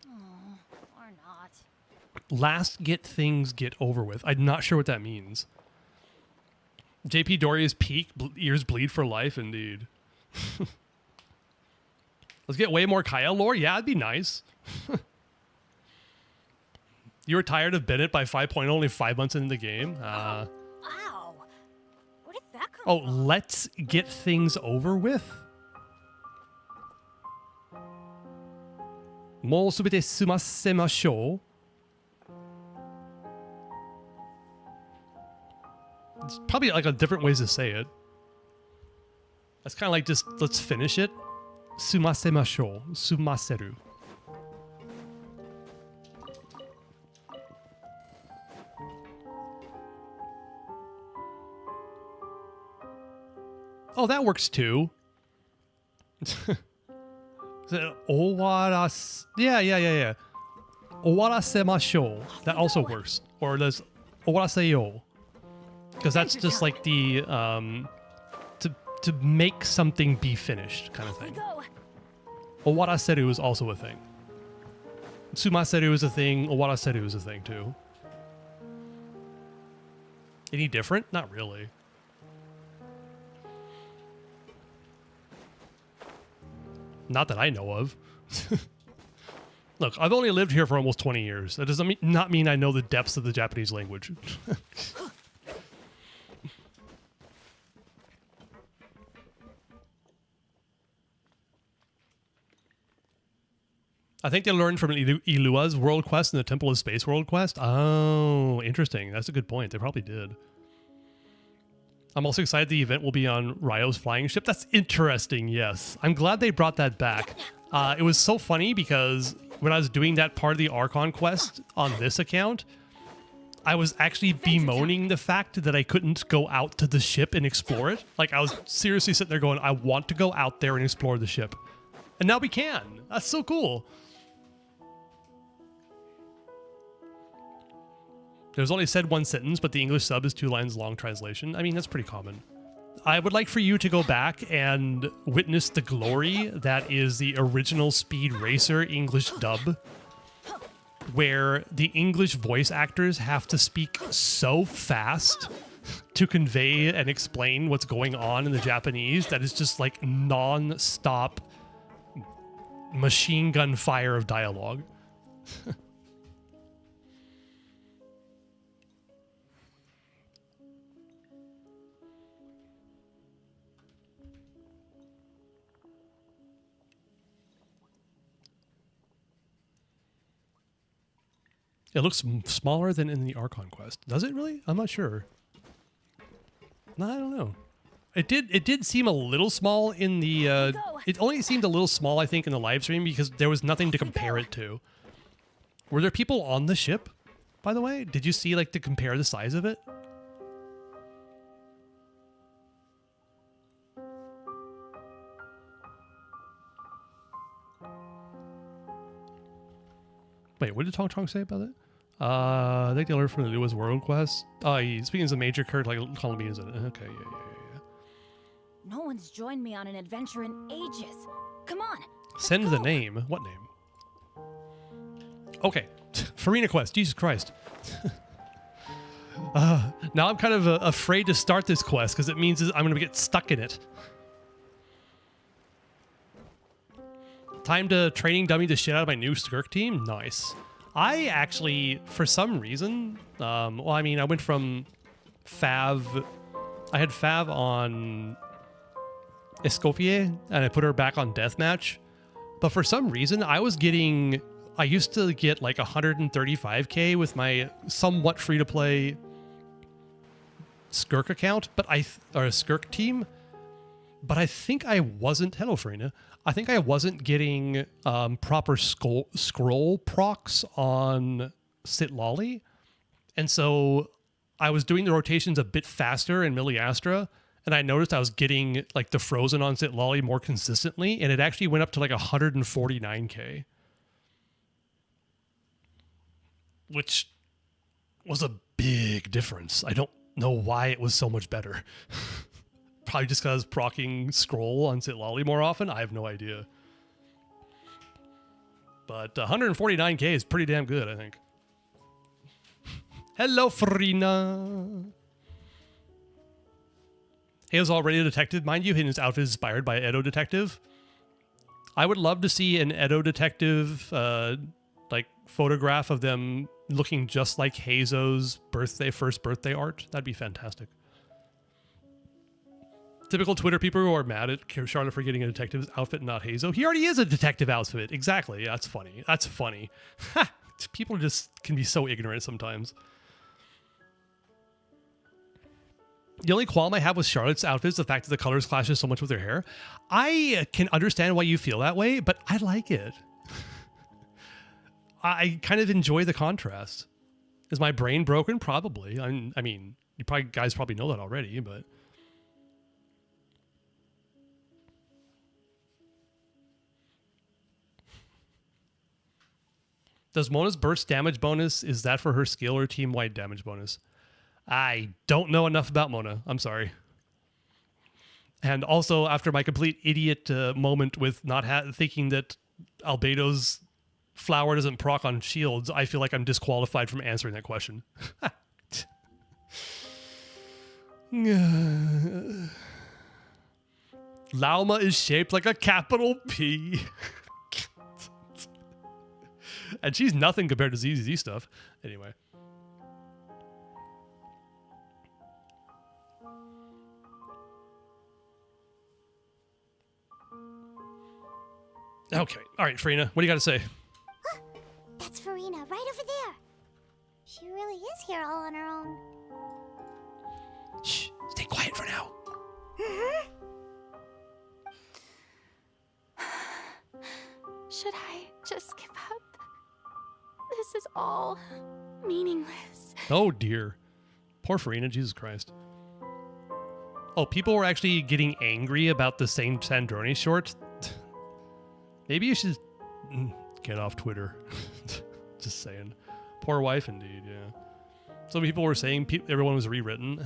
Or not. Last get things get over with. I'm not sure what that means. JP Doria's peak, ears bleed for life, indeed. Let's get way more Kaya lore. Yeah, it'd be nice. You were tired of Bennett by 5.0 only 5 months into the game? Wow. Where did that come Oh, from? let's get things over with. Mou subete sumasemashou. It's probably like a different ways to say it. That's kind of like just let's finish it. Sumasemashou. Sumaseru. Oh, that works too. Yeah. Owarasemashou. That also works. Or there's owaraseyo. Because that's just like the to make something be finished kind of thing. Go. Owaraseru is also a thing. Sumaseru is a thing. Owaraseru is a thing too. Any different? Not really. Not that I know of. Look, I've only lived here for almost 20 years. That does not mean I know the depths of the Japanese language. I think they learned from Ilua's World Quest and the Temple of Space World Quest. Oh, interesting. That's a good point. They probably did. I'm also excited the event will be on Ryo's flying ship. That's interesting, yes. I'm glad they brought that back. It was so funny because when I was doing that part of the Archon quest on this account, I was actually bemoaning the fact that I couldn't go out to the ship and explore it. Like, I was seriously sitting there going, I want to go out there and explore the ship. And now we can. That's so cool. There's only said one sentence, but the English sub is 2 lines long translation. I mean, that's pretty common. I would like for you to go back and witness the glory that is the original Speed Racer English dub, where the English voice actors have to speak so fast to convey and explain what's going on in the Japanese that it's just like non-stop machine gun fire of dialogue. It looks smaller than in the Archon quest. Does it really? I'm not sure. No, I don't know. It did seem a little small in the it only seemed a little small, I think, in the live stream because there was nothing to compare it to. Were there people on the ship, by the way? Did you see, like, to compare the size of it? Wait, what did Tong Tong say about it? I think they learned from the newest World Quest. Oh, he's speaking as a major character, like Columbian is in it. Okay, yeah. No one's joined me on an adventure in ages. Come on. Send the name. What name? Okay. Farina Quest. Jesus Christ. Now I'm kind of afraid to start this quest because it means I'm going to get stuck in it. Time to training dummy the shit out of my new Skirk team? Nice. I actually, for some reason, well, I mean, I went from Fav... I had Fav on Escoffier, and I put her back on Deathmatch. But for some reason, I used to get like 135k with my somewhat free-to-play Skirk account, or a Skirk team. But I think I wasn't... Hello, Farina. I think I wasn't getting proper scroll procs on Sitlolly. And so I was doing the rotations a bit faster in Miliastra, and I noticed I was getting like the Frozen on Sitlolly more consistently, and it actually went up to like 149k. Which was a big difference. I don't know why it was so much better. Probably just because procking scroll on Sitlolly more often. I have no idea. But 149k is pretty damn good, I think. Hello, Farina. Hale's already a detective, mind you. His outfit is inspired by Edo Detective. I would love to see an Edo Detective like photograph of them looking just like Heizo's first birthday art. That'd be fantastic. Typical Twitter people who are mad at Charlotte for getting a detective's outfit and not Heizo. He already is a detective outfit. Exactly. Yeah, that's funny. That's funny. People just can be so ignorant sometimes. The only qualm I have with Charlotte's outfit is the fact that the colors clashes so much with her hair. I can understand why you feel that way, but I like it. I kind of enjoy the contrast. Is my brain broken? Probably. I mean, guys probably know that already, but... Does Mona's burst damage bonus, is that for her skill or team-wide damage bonus? I don't know enough about Mona. I'm sorry. And also, after my complete idiot moment with not thinking that Albedo's flower doesn't proc on shields, I feel like I'm disqualified from answering that question. Lauma is shaped like a capital P. And she's nothing compared to ZZ stuff. Anyway. Okay. All right, Farina, what do you got to say? Should I just give up? This is all meaningless. Oh dear. Poor Farina, Jesus Christ. Oh, people were actually getting angry about the same Sandrone short. Maybe you should get off Twitter. Just saying. Poor wife indeed, yeah. Some people were saying everyone was rewritten.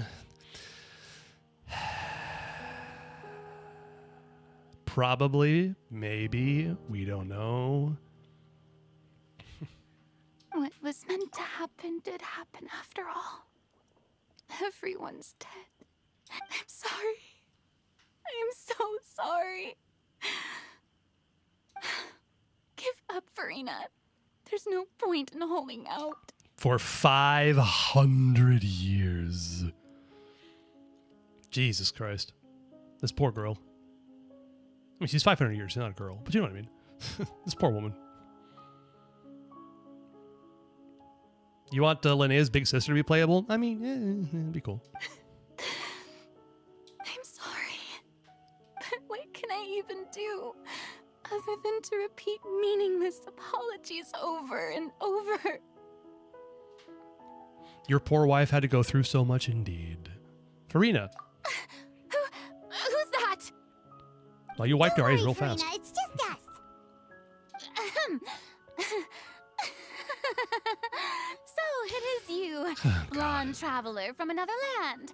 Probably, maybe, we don't know. What was meant to happen did happen after all. Everyone's dead. I'm sorry. I am so sorry. Give up, Farina. There's no point in holding out. For 500 years. Jesus Christ. This poor girl. I mean, she's 500 years. She's not a girl, but you know what I mean. This poor woman. You want Linnea's big sister to be playable? I mean, it'd be cool. I'm sorry. But what can I even do other than to repeat meaningless apologies over and over? Your poor wife had to go through so much indeed. Farina. Who's that? Well, you wiped your eyes real Farina, fast. it's just us. So it is you, blonde traveler from another land.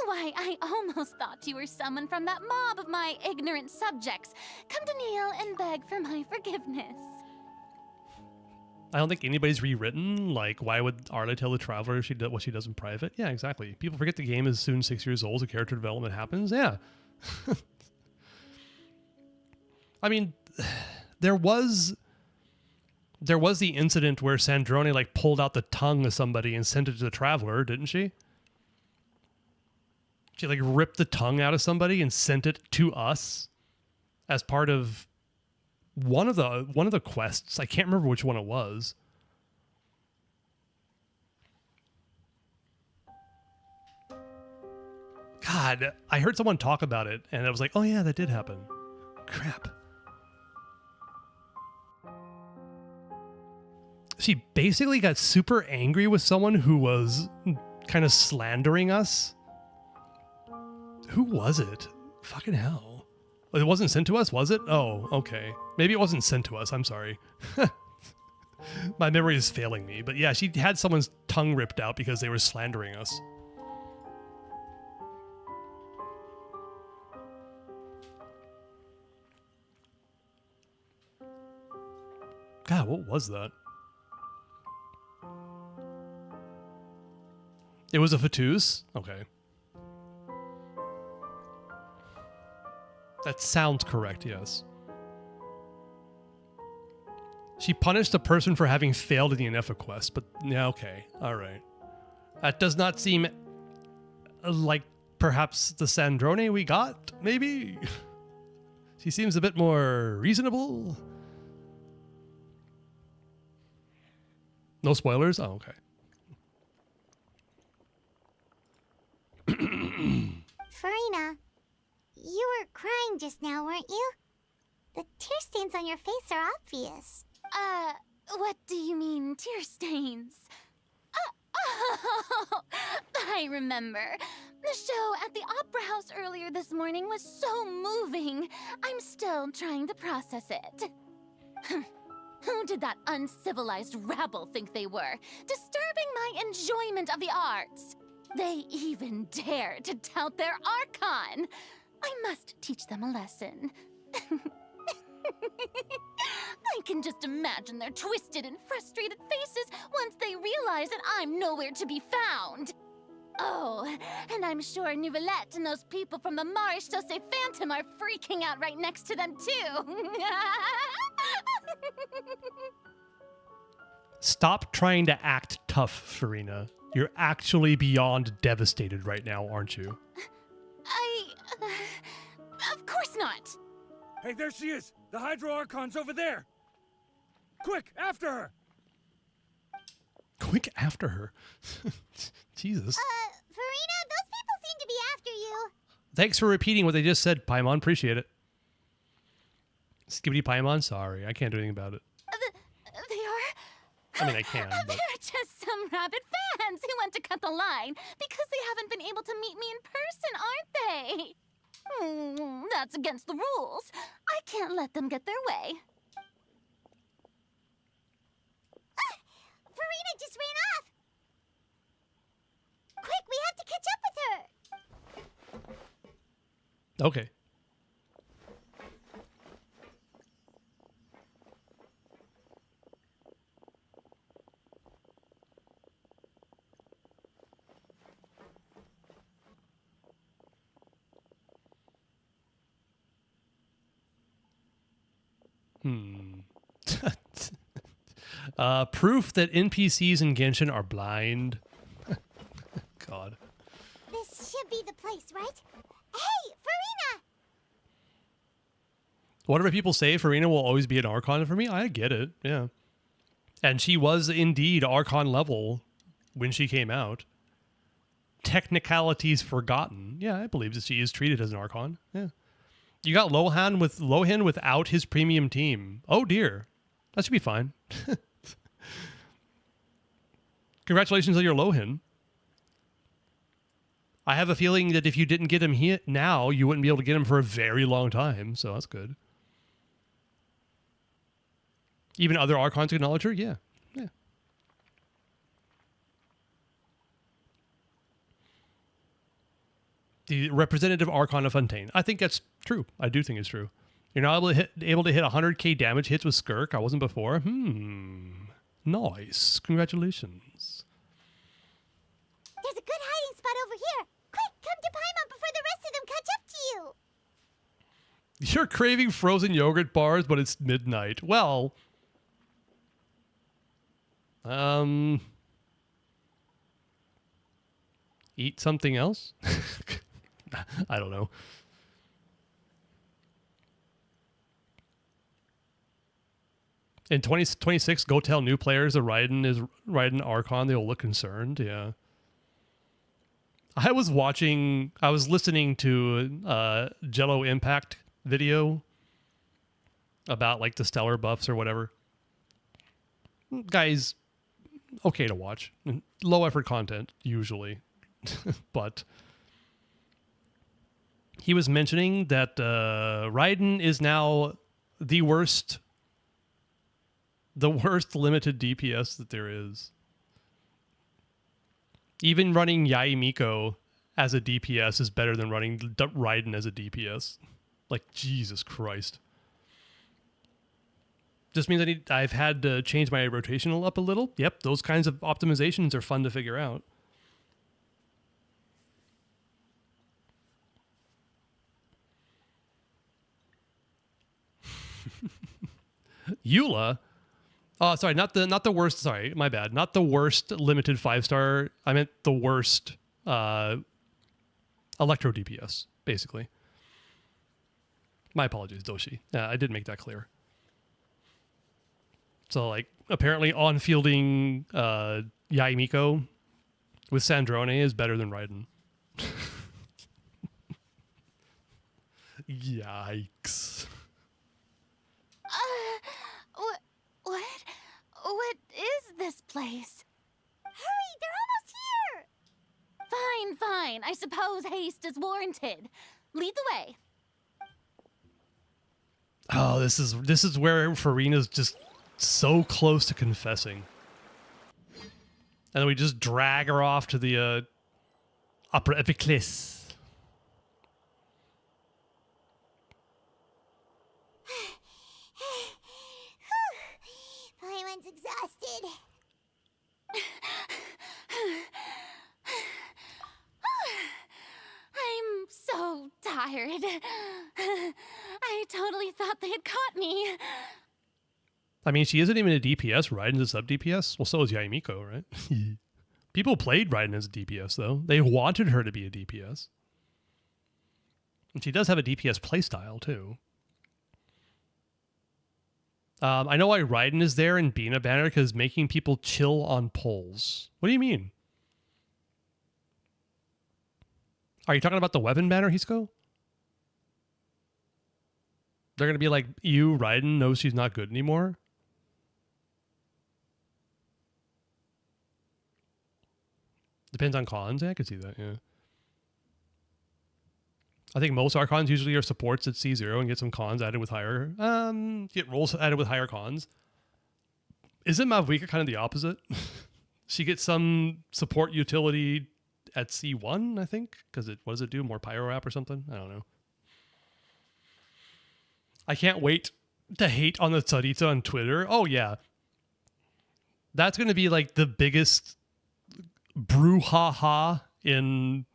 Why, I almost thought you were someone from that mob of my ignorant subjects. Come to kneel and beg for my forgiveness. I don't think anybody's rewritten. Like, why would Arla tell the traveler what she does in private? Yeah, exactly. People forget the game is soon 6 years old. The character development happens. Yeah. I mean, there was the incident where Sandrone like pulled out the tongue of somebody and sent it to the traveler, didn't she? She like ripped the tongue out of somebody and sent it to us as part of one of the quests. I can't remember which one it was. God, I heard someone talk about it and I was like, oh yeah, that did happen. Crap. She basically got super angry with someone who was kind of slandering us. Who was it? Fucking hell. It wasn't sent to us, was it? Oh, okay. Maybe it wasn't sent to us. I'm sorry. My memory is failing me. But yeah, she had someone's tongue ripped out because they were slandering us. God, what was that? It was a Fatous? Okay. That sounds correct, yes. She punished a person for having failed in the Inefa quest, but yeah, okay. Alright. That does not seem like perhaps the Sandrone we got, maybe? She seems a bit more reasonable. No spoilers? Oh, okay. Farina, you were crying just now, weren't you? The tear stains on your face are obvious. What do you mean, tear stains? Oh, I remember. The show at the Opera House earlier this morning was so moving. I'm still trying to process it. Who did that uncivilized rabble think they were, disturbing my enjoyment of the arts? They even dare to tout their Archon. I must teach them a lesson. I can just imagine their twisted and frustrated faces once they realize that I'm nowhere to be found. Oh, and I'm sure Nouvellette and those people from the Maréchaussée Phantom are freaking out right next to them, too. Stop trying to act tough, Farina. You're actually beyond devastated right now, aren't you? Of course not. Hey, there she is! The Hydro Archon's over there! Quick, after her! Quick after her. Jesus. Farina, those people seem to be after you. Thanks for repeating what they just said, Paimon. Appreciate it. Skibbity Paimon, sorry. I can't do anything about it. They are... I mean, I can, but... They're just some rabid fans who want to cut the line because they haven't been able to meet me in person, aren't they? That's against the rules. I can't let them get their way. Farina just ran off! Quick, we have to catch up with her! Okay. Proof that NPCs in Genshin are blind. God. This should be the place, right? Hey, Farina! Whatever people say, Farina will always be an Archon for me. I get it, yeah. And she was indeed Archon level when she came out. Technicalities forgotten. Yeah, I believe that she is treated as an Archon. Yeah. You got Lohan without his premium team. Oh dear. That should be fine. Congratulations on your Lohan. I have a feeling that if you didn't get him here now, you wouldn't be able to get him for a very long time, so that's good. Even other Archons acknowledge her? Yeah. Yeah. The representative Archon of Fontaine. I think that's true. I do think it's true. You're not able to hit 100k damage hits with Skirk. I wasn't before. Nice. Congratulations. There's a good hiding spot over here. Quick, come to Paimon before the rest of them catch up to you. You're craving frozen yogurt bars, but it's midnight. Well, eat something else? I don't know. In 2026, go tell new players that Raiden Archon. They'll look concerned. Yeah. I was listening to Jello Impact video about like the stellar buffs or whatever. Guys, okay to watch. Low effort content usually, but he was mentioning that Raiden is now the worst limited DPS that there is. Even running Yaimiko as a DPS is better than running Raiden as a DPS. Like, Jesus Christ. Just means I've had to change my rotational up a little. Yep, those kinds of optimizations are fun to figure out. Eula. Oh, sorry, not the worst. Sorry, my bad. Not the worst limited 5-star. I meant the worst Electro DPS, basically. My apologies, Doshi. Yeah, I did make that clear. So, like, apparently on-fielding Yaimiko with Sandrone is better than Raiden. Yikes. What is this place? Hurry, they're almost here! Fine. I suppose haste is warranted. Lead the way. Oh, this is where Farina's just so close to confessing. And then we just drag her off to the Opera Epiclis. Paimon's exhausted. I'm so tired. I totally thought they had caught me. I mean, she isn't even a DPS. Raiden's a sub-DPS. Well, so is Yaimiko, right? People played Raiden as a DPS, though. They wanted her to be a DPS. And she does have a DPS playstyle, too. I know why Raiden is there in Bina Banner, because making people chill on poles. What do you mean? Are you talking about the weapon banner, Hisco? They're gonna be like, you, Raiden, knows she's not good anymore. Depends on cons. Yeah, I could see that, yeah. I think most Archons usually are supports at C0 and get some cons added with higher, get roles added with higher cons. Isn't Mavwika kind of the opposite? She gets some support utility at C1, I think, because what does it do? More pyro app or something? I don't know. I can't wait to hate on the Tsarita on Twitter. Oh, yeah. That's going to be like the biggest brouhaha in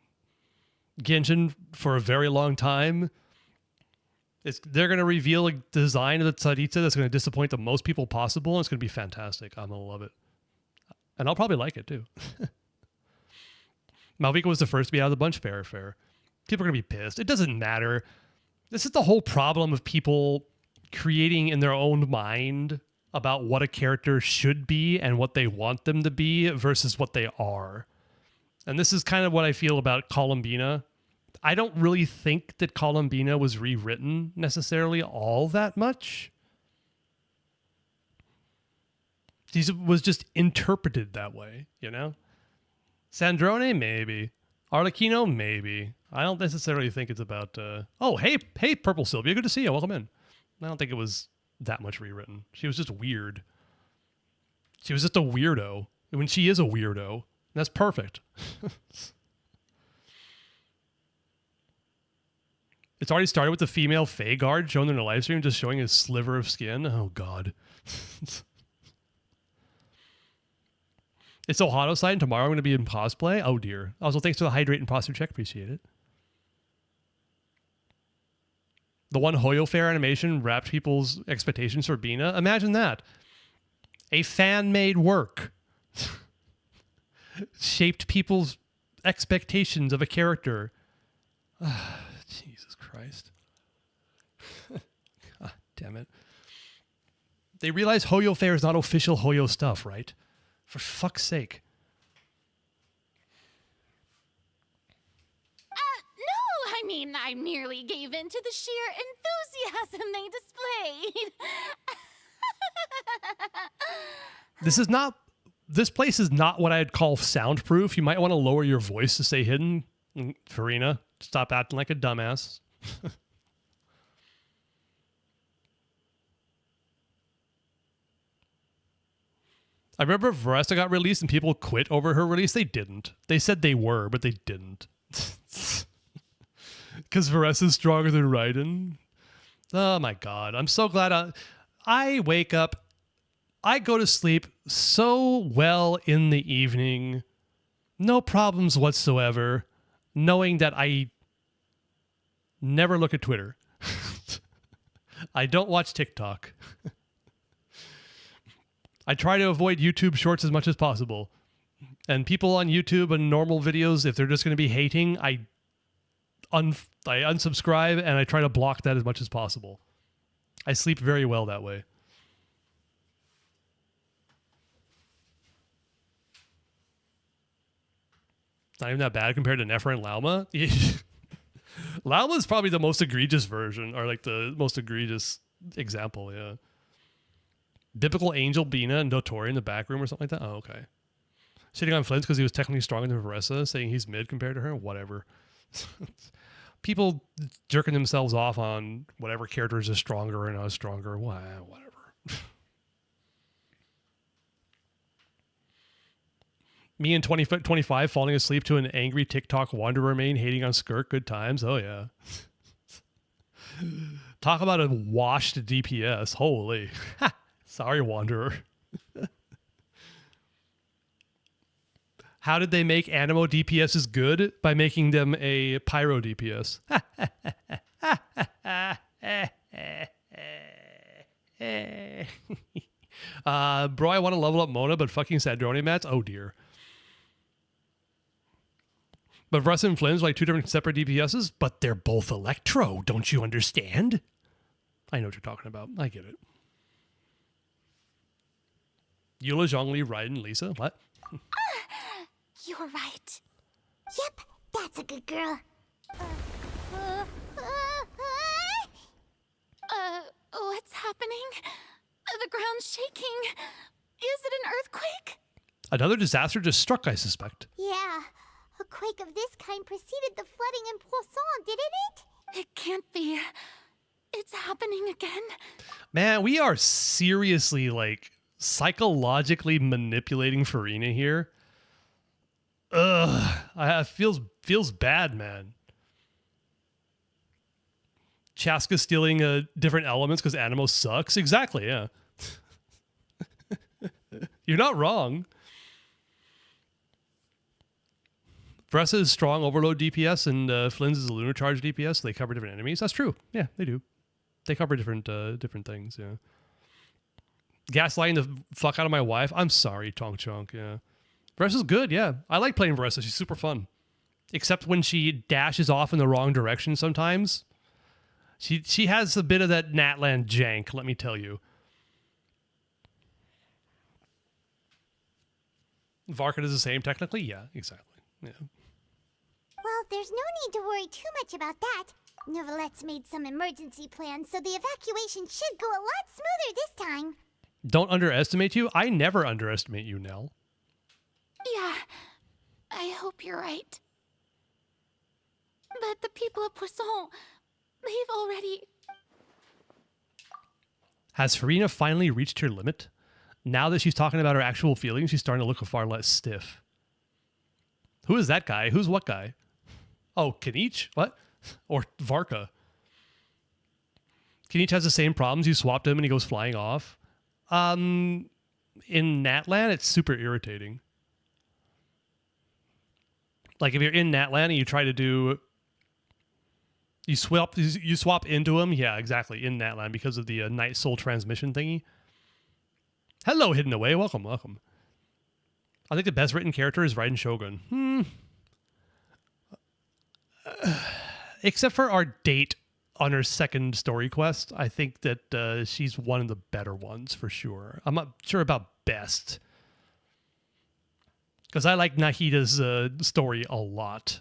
Genshin for a very long time. They're going to reveal a design of the Tsarita that's going to disappoint the most people possible, and it's going to be fantastic. I'm going to love it. And I'll probably like it, too. Malvika was the first to be out of the bunch. Fair. People are going to be pissed. It doesn't matter. This is the whole problem of people creating in their own mind about what a character should be and what they want them to be versus what they are. And this is kind of what I feel about Columbina. I don't really think that Columbina was rewritten necessarily all that much. She was just interpreted that way, you know? Sandrone, maybe. Arlecchino, maybe. I don't necessarily think it's about... Oh, hey, Purple Sylvia, good to see you. Welcome in. I don't think it was that much rewritten. She was just weird. She was just a weirdo. When she is a weirdo, that's perfect. It's already started with the female Fae guard shown in a live stream, just showing his sliver of skin. Oh, God. It's so hot outside, and tomorrow I'm going to be in cosplay. Oh, dear. Also, thanks for the hydrate and posture check. Appreciate it. The one Hoyo Fair animation wrapped people's expectations for Bina. Imagine that. A fan-made work shaped people's expectations of a character. Jesus Christ. God damn it. They realize Hoyo Fair is not official Hoyo stuff, right? For fuck's sake. No, I mean, I merely gave in to the sheer enthusiasm they displayed. This place is not what I'd call soundproof. You might want to lower your voice to stay hidden. Farina, stop acting like a dumbass. I remember Varesta got released and people quit over her release. They didn't. They said they were, but they didn't. Because Varesta's stronger than Raiden. Oh my God. I'm so glad I wake up. I go to sleep so well in the evening. No problems whatsoever. Knowing that I never look at Twitter. I don't watch TikTok. I try to avoid YouTube shorts as much as possible. And people on YouTube and normal videos, if they're just going to be hating, I unsubscribe and I try to block that as much as possible. I sleep very well that way. Not even that bad compared to Nefer and Lauma. Lauma is probably the most egregious version, or like the most egregious example, yeah. Biblical Angel, Bina, and Dotori in the back room or something like that? Oh, okay. Shitting on Flint because he was technically stronger than Varessa, saying he's mid compared to her? Whatever. People jerking themselves off on whatever characters are stronger and not stronger. Whatever. Me in 25 falling asleep to an angry TikTok Wanderer main hating on Skirk. Good times. Oh, yeah. Talk about a washed DPS. Holy. Sorry, Wanderer. How did they make Animo DPSs good? By making them a Pyro DPS. Bro, I want to level up Mona, but fucking Sadroni mats? Oh, dear. But Russ and Flynn's like two different separate DPSs, but they're both Electro. Don't you understand? I know what you're talking about. I get it. Eula, Zhongli, Raiden, Lisa. What? You're right. Yep, that's a good girl. shaking. Is it an earthquake? Another disaster just struck, I suspect. Yeah. A quake of this kind preceded the flooding in Poisson, didn't it? It can't be. It's happening again. Man, we are seriously, like, psychologically manipulating Farina here. Ugh. It feels bad, man. Chaska stealing different elements because Animo sucks. Exactly, yeah. You're not wrong. Vressa is strong overload DPS and Flynn's is a lunar charge DPS. So they cover different enemies. That's true. Yeah, they do. They cover different things, yeah. Gaslighting the fuck out of my wife. I'm sorry, Tonk Chonk, yeah. Vressa's good, yeah. I like playing Vressa. She's super fun. Except when she dashes off in the wrong direction sometimes. She has a bit of that Natland jank, let me tell you. Varka is the same, technically? Yeah, exactly. Yeah. Well, there's no need to worry too much about that. Neuvillette made some emergency plans, so the evacuation should go a lot smoother this time. Don't underestimate you? I never underestimate you, Nell. Yeah, I hope you're right. But the people of Poisson, they've already... Has Farina finally reached her limit? Now that she's talking about her actual feelings, she's starting to look far less stiff. Who is that guy? Who's what guy? Oh, Kanich? What? Or Varka? Kanich has the same problems. You swapped him and he goes flying off. In Natland, it's super irritating. Like if you're in Natland and you try to do... You swap into him? Yeah, exactly. In Natland because of the Night Soul transmission thingy. Hello, Hidden Away. Welcome, welcome. I think the best written character is Raiden Shogun. Except for our date on her second story quest, I think that she's one of the better ones for sure. I'm not sure about best. Because I like Nahida's story a lot.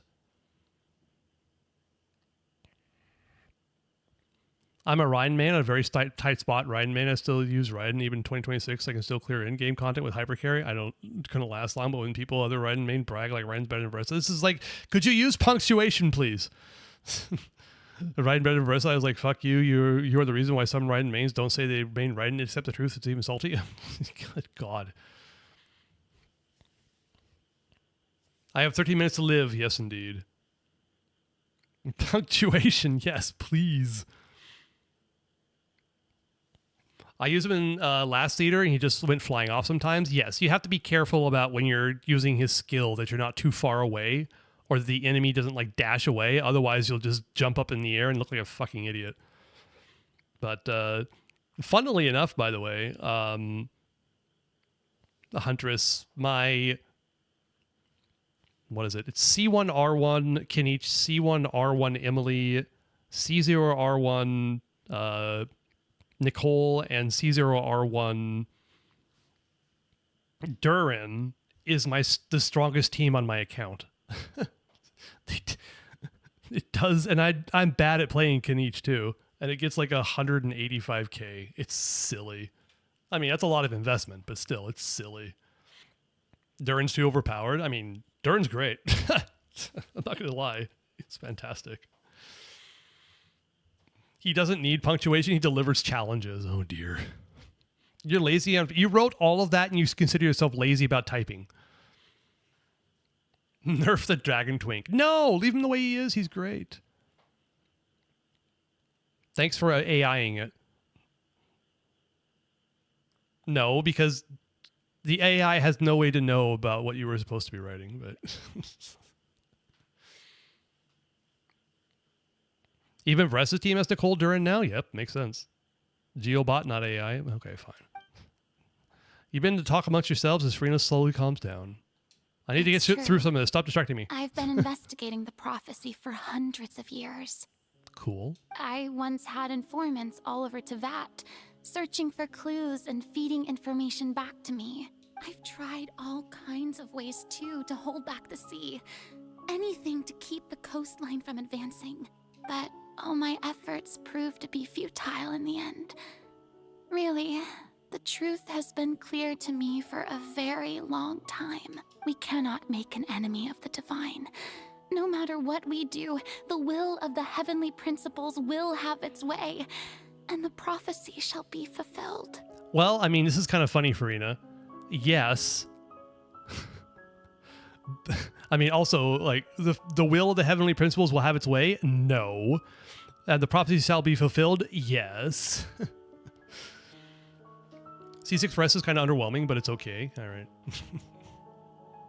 I'm a Raiden man, a very tight spot Raiden man. I still use Raiden even in 2026. I can still clear in-game content with hypercarry. Couldn't last long, but when people, other Raiden main brag like Raiden's better than Vressa, this is like, could you use punctuation, please? Raiden better than Vressa, I was like, fuck you. You're the reason why some Raiden mains don't say they main Raiden, accept the truth. It's even salty. Good God. I have 13 minutes to live. Yes, indeed. Punctuation. Yes, please. I use him in Last Leader, and he just went flying off sometimes. Yes, you have to be careful about when you're using his skill that you're not too far away, or that the enemy doesn't like dash away. Otherwise, you'll just jump up in the air and look like a fucking idiot. But funnily enough, by the way, the Huntress, what is it? It's C1R1 Kinich, C1R1 Emily, C0R1 Nicole, and C0R1 Durin is the strongest team on my account. It does, and I'm bad at playing Kinich too, and it gets like 185k. It's silly. I mean, that's a lot of investment, but still, it's silly. Durin's too overpowered. I mean, Durin's great. I'm not gonna lie, it's fantastic. He doesn't need punctuation. He delivers challenges. Oh, dear. You're lazy. You wrote all of that and you consider yourself lazy about typing. Nerf the Dragon Twink. No, leave him the way he is. He's great. Thanks for AIing it. No, because the AI has no way to know about what you were supposed to be writing. But even Vressa's team has Nicole Durin now? Yep, makes sense. Geobot, not AI. Okay, fine. You've been to talk amongst yourselves as Farina slowly calms down. I need to get through some of this. Stop distracting me. I've been investigating the prophecy for hundreds of years. Cool. I once had informants all over Tevat, searching for clues and feeding information back to me. I've tried all kinds of ways, too, to hold back the sea. Anything to keep the coastline from advancing. But all my efforts proved to be futile in the end. Really, The truth has been clear to me for a very long time. We cannot make an enemy of the divine. No matter what we do, the will of the heavenly principles will have its way, and the prophecy shall be fulfilled. Well, I mean, this is kind of funny, Farina. Yes. I mean, also, like, the will of the heavenly principles will have its way? No. And the prophecy shall be fulfilled? Yes. C6 Press is kind of underwhelming, but it's okay. All right.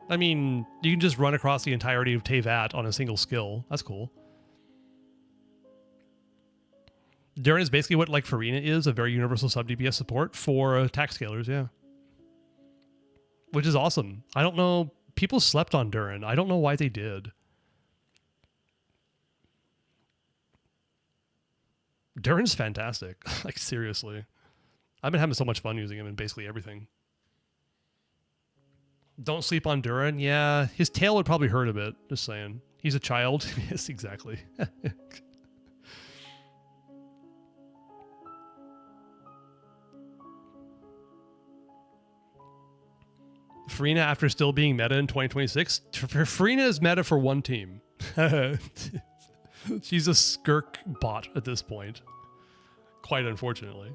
I mean, you can just run across the entirety of Teyvat on a single skill. That's cool. Durin is basically what, like, Farina is, a very universal sub-DPS support for attack scalers, yeah. Which is awesome. I don't know. People slept on Durin. I don't know why they did. Durin's fantastic. Like, seriously. I've been having so much fun using him in basically everything. Don't sleep on Durin. Yeah, his tail would probably hurt a bit. Just saying. He's a child. Yes, exactly. Farina, after still being meta in 2026, Farina is meta for one team. She's a skirk bot at this point. Quite unfortunately.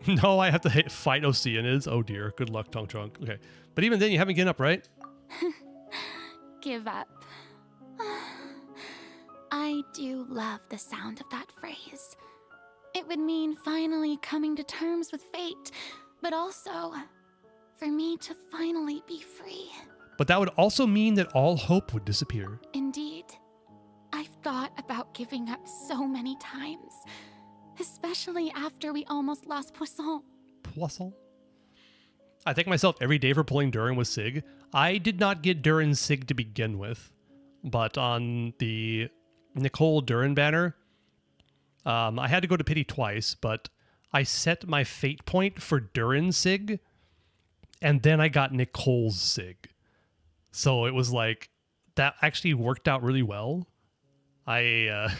No, I have to fight Oceanids. Oh dear. Good luck, Tonk Trunk. Okay. But even then, you haven't given up, right? Give up. I do love the sound of that phrase. It would mean finally coming to terms with fate, but also for me to finally be free. But that would also mean that all hope would disappear. Indeed. I've thought about giving up so many times, especially after we almost lost Poisson. Poisson? I thank myself every day for pulling Durin with Sig. I did not get Durin's Sig to begin with, but on the Nicole Durin banner, I had to go to pity twice, but I set my fate point for Durin's Sig, and then I got Nicole's Sig. So it was like, that actually worked out really well. I'm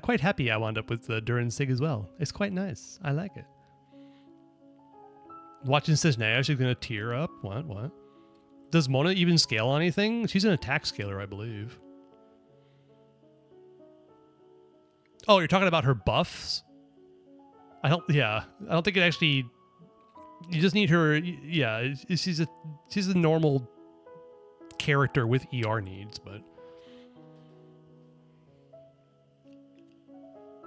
quite happy I wound up with Durin Sig as well. It's quite nice. I like it. Watching Cisnea, she's gonna tear up. What? Does Mona even scale on anything? She's an attack scaler, I believe. Oh, you're talking about her buffs? I don't think it actually... You just need her... Yeah, she's a normal character with ER needs, but...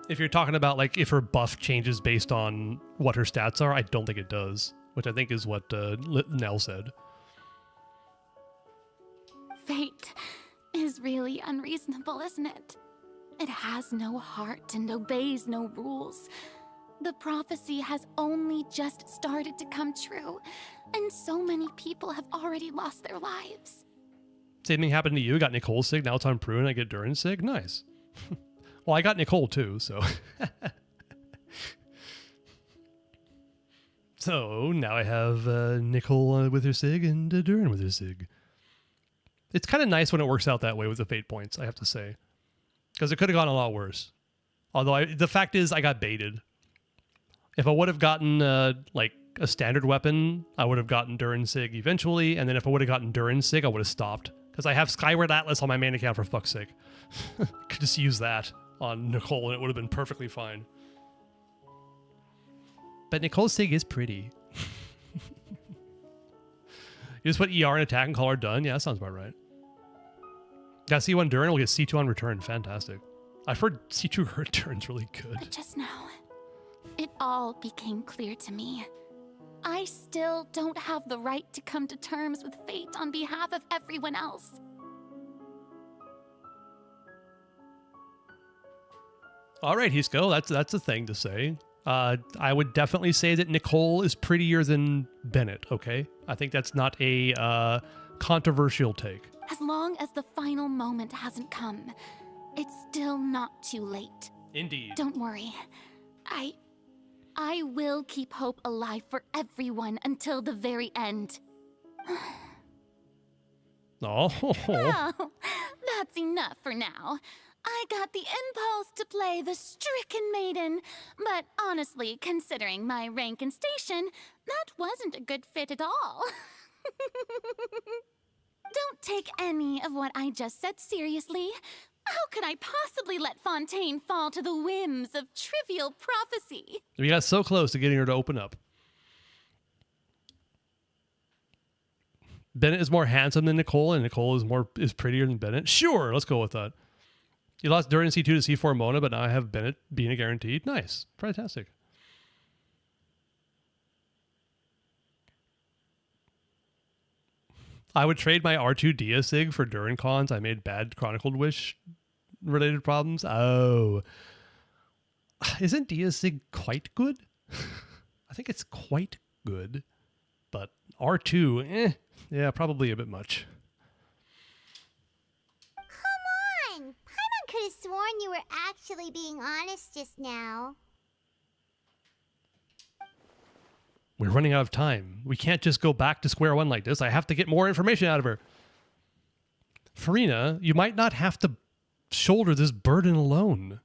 If you're talking about, like, if her buff changes based on what her stats are, I don't think it does. Which I think is what Nell said. Fate is really unreasonable, isn't it? It has no heart and obeys no rules. The prophecy has only just started to come true, and so many people have already lost their lives. Same thing happened to you. Got Nicole's Sig, now it's on Prune, I get Durin's Sig. Nice. Well, I got Nicole too, so... So, now I have Nicole with her Sig and Durin with her Sig. It's kind of nice when it works out that way with the fate points, I have to say. Because it could have gone a lot worse. Although, the fact is, I got baited. If I would have gotten, like, a standard weapon, I would have gotten Durin's Sig eventually, and then if I would have gotten Durin's Sig, I would have stopped. Because I have Skyward Atlas on my main account, for fuck's sake. Could just use that on Nicole, and it would have been perfectly fine. But Nicole's Sig is pretty. You just put ER in attack and call her done? Yeah, that sounds about right. Got C1 Durin, we'll get C2 on return. Fantastic. I've heard C2 return's really good. But just now, it all became clear to me. I still don't have the right to come to terms with fate on behalf of everyone else. All right, Hisco, that's a thing to say. I would definitely say that Nicole is prettier than Bennett, okay? I think that's not a controversial take. As long as the final moment hasn't come, it's still not too late. Indeed. Don't worry. I will keep hope alive for everyone until the very end. Oh. Well, that's enough for now. I got the impulse to play the stricken maiden, but honestly, considering my rank and station, that wasn't a good fit at all. Don't take any of what I just said seriously. How could I possibly let Fontaine fall to the whims of trivial prophecy? We got so close to getting her to open up. Bennett is more handsome than Nicole, and Nicole is prettier than Bennett. Sure, let's go with that. You lost Durin C2 to C4 Mona, but now I have Bennett being a guaranteed. Nice. Fantastic. I would trade my R2 Diasig for Durin cons. I made bad Chronicled Wish related problems. Oh. Isn't Diasig quite good? I think it's quite good. But R2, yeah, probably a bit much. Come on! Paimon could have sworn you were actually being honest just now. We're running out of time. We can't just go back to square one like this. I have to get more information out of her. Farina, you might not have to shoulder this burden alone.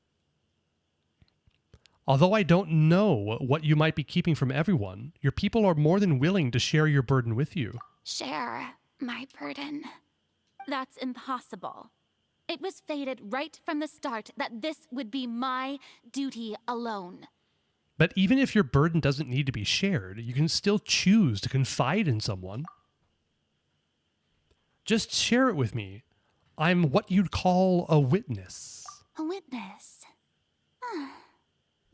Although I don't know what you might be keeping from everyone, your people are more than willing to share your burden with you. Share my burden. That's impossible. It was fated right from the start that this would be my duty alone. But even if your burden doesn't need to be shared, you can still choose to confide in someone. Just share it with me. I'm what you'd call a witness. A witness?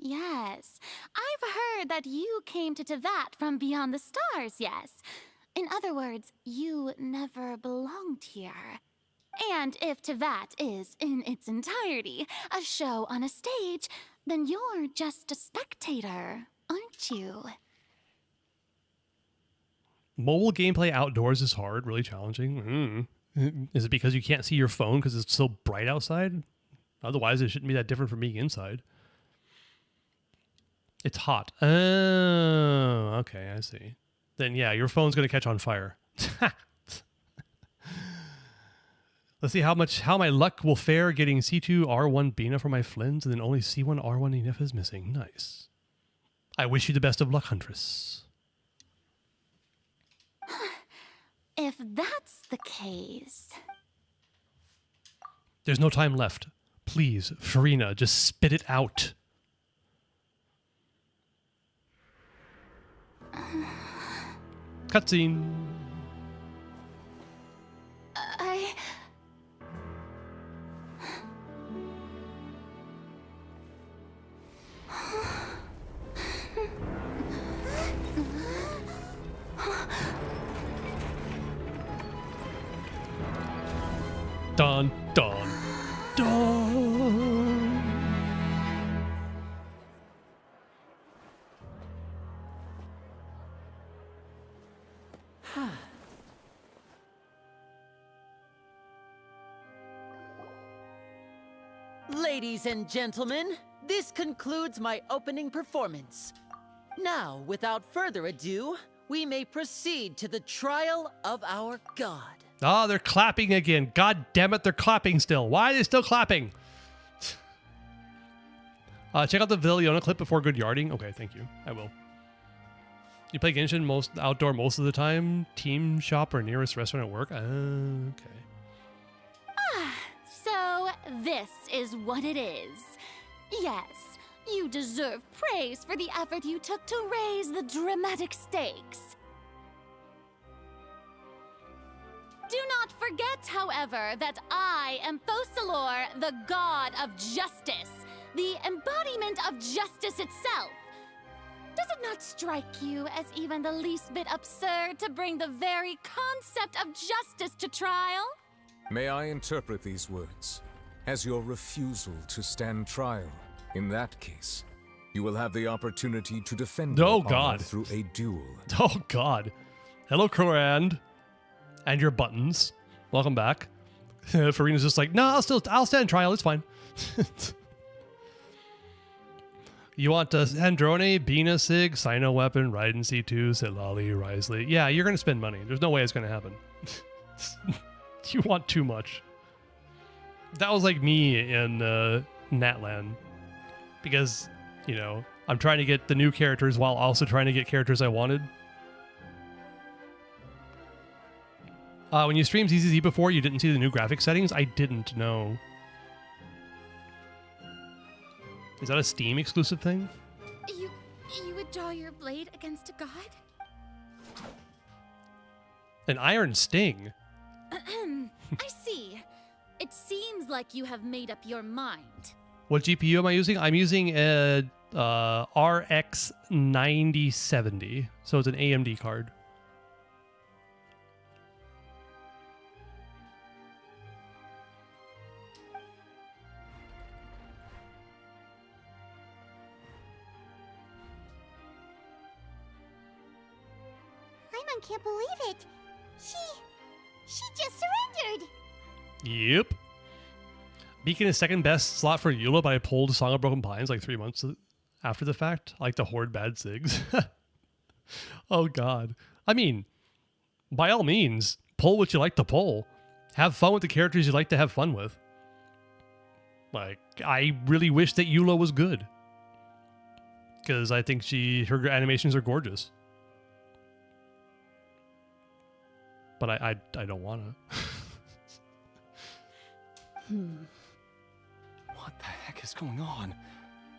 Yes. I've heard that you came to Tevat from beyond the stars, yes. In other words, you never belonged here. And if Tevat is, in its entirety, a show on a stage, then you're just a spectator, aren't you? Mobile gameplay outdoors is hard, really challenging. Is it because you can't see your phone because it's so bright outside? Otherwise, it shouldn't be that different from being inside. It's hot. Oh, okay, I see. Then yeah, your phone's going to catch on fire. Let's see how my luck will fare getting C2 R1 Bina for my Flins, and then only C1 R1 Enif is missing. Nice. I wish you the best of luck, Huntress. If that's the case... There's no time left. Please, Farina, just spit it out. Cutscene. Dun, dun, dun. Ladies and gentlemen, this concludes my opening performance. Now, without further ado, we may proceed to the trial of our god. Oh, they're clapping again. God damn it, they're clapping still. Why are they still clapping? Check out the Viliona clip before good yarding. Okay, thank you. I will. You play Genshin outdoor most of the time? Team shop or nearest restaurant at work? Okay. So, this is what it is. Yes, you deserve praise for the effort you took to raise the dramatic stakes. Do not forget, however, that I am Focalor, the god of justice, the embodiment of justice itself. Does it not strike you as even the least bit absurd to bring the very concept of justice to trial? May I interpret these words as your refusal to stand trial? In that case, you will have the opportunity to defend your honor through a duel. Oh, God. Hello, Crorand. And your buttons. Welcome back. Farina's just like, no, I'll stand trial. It's fine. You want Androne, Bina, Sig, Sino Weapon, Raiden C2, Sitlali, Risley. Yeah, you're going to spend money. There's no way it's going to happen. You want too much. That was like me in Natlan. Because, you know, I'm trying to get the new characters while also trying to get characters I wanted. When you streamed ZZZ before, you didn't see the new graphic settings? I didn't know. Is that a Steam exclusive thing? You would draw your blade against a god? An iron sting? I see. It seems like you have made up your mind. What GPU am I using? I'm using a RX 9070. So it's an AMD card. Paimon can't believe it. She just surrendered. Yep. Beacon is second best slot for Eula, but I pulled Song of Broken Pines like 3 months after the fact. I like to hoard bad SIGs. Oh, God. I mean, by all means, pull what you like to pull. Have fun with the characters you like to have fun with. Like, I really wish that Eula was good. Because I think her animations are gorgeous. But I don't want to. What the heck is going on?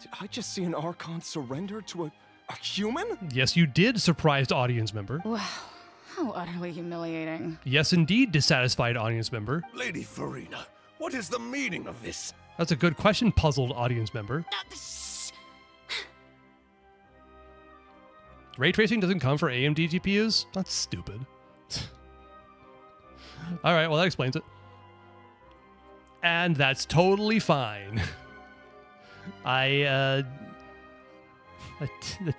Did I just see an Archon surrender to a human? Yes, you did, surprised audience member. Wow, how utterly humiliating. Yes, indeed, dissatisfied audience member. Lady Farina, what is the meaning of this? That's a good question, puzzled audience member. Ray tracing doesn't come for AMD GPUs? That's stupid. All right, well, that explains it. And that's totally fine. I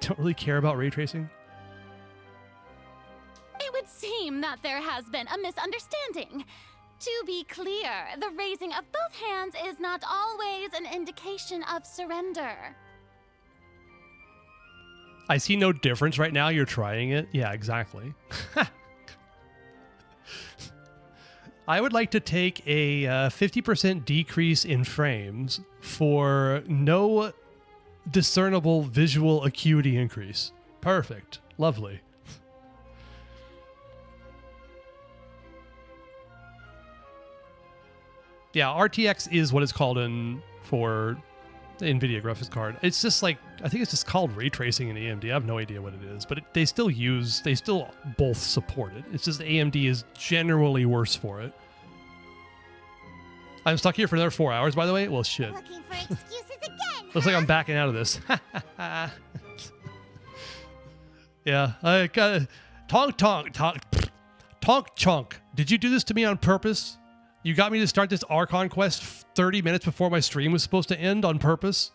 don't really care about ray tracing. It would seem that there has been a misunderstanding. To be clear, the raising of both hands is not always an indication of surrender. I see no difference right now. You're trying it. Yeah, exactly. I would like to take a 50% decrease in frames for no discernible visual acuity increase. Perfect. Lovely. Yeah, RTX is what it's called for the NVIDIA graphics card. It's just like, I think it's just called ray tracing in AMD. I have no idea what it is, but they still both support it. It's just AMD is generally worse for it. I'm stuck here for another 4 hours, by the way. Well, shit. Looking for excuses again. Looks like I'm backing out of this. Yeah, I got Tonk Chunk. Did you do this to me on purpose? You got me to start this Archon quest 30 minutes before my stream was supposed to end on purpose?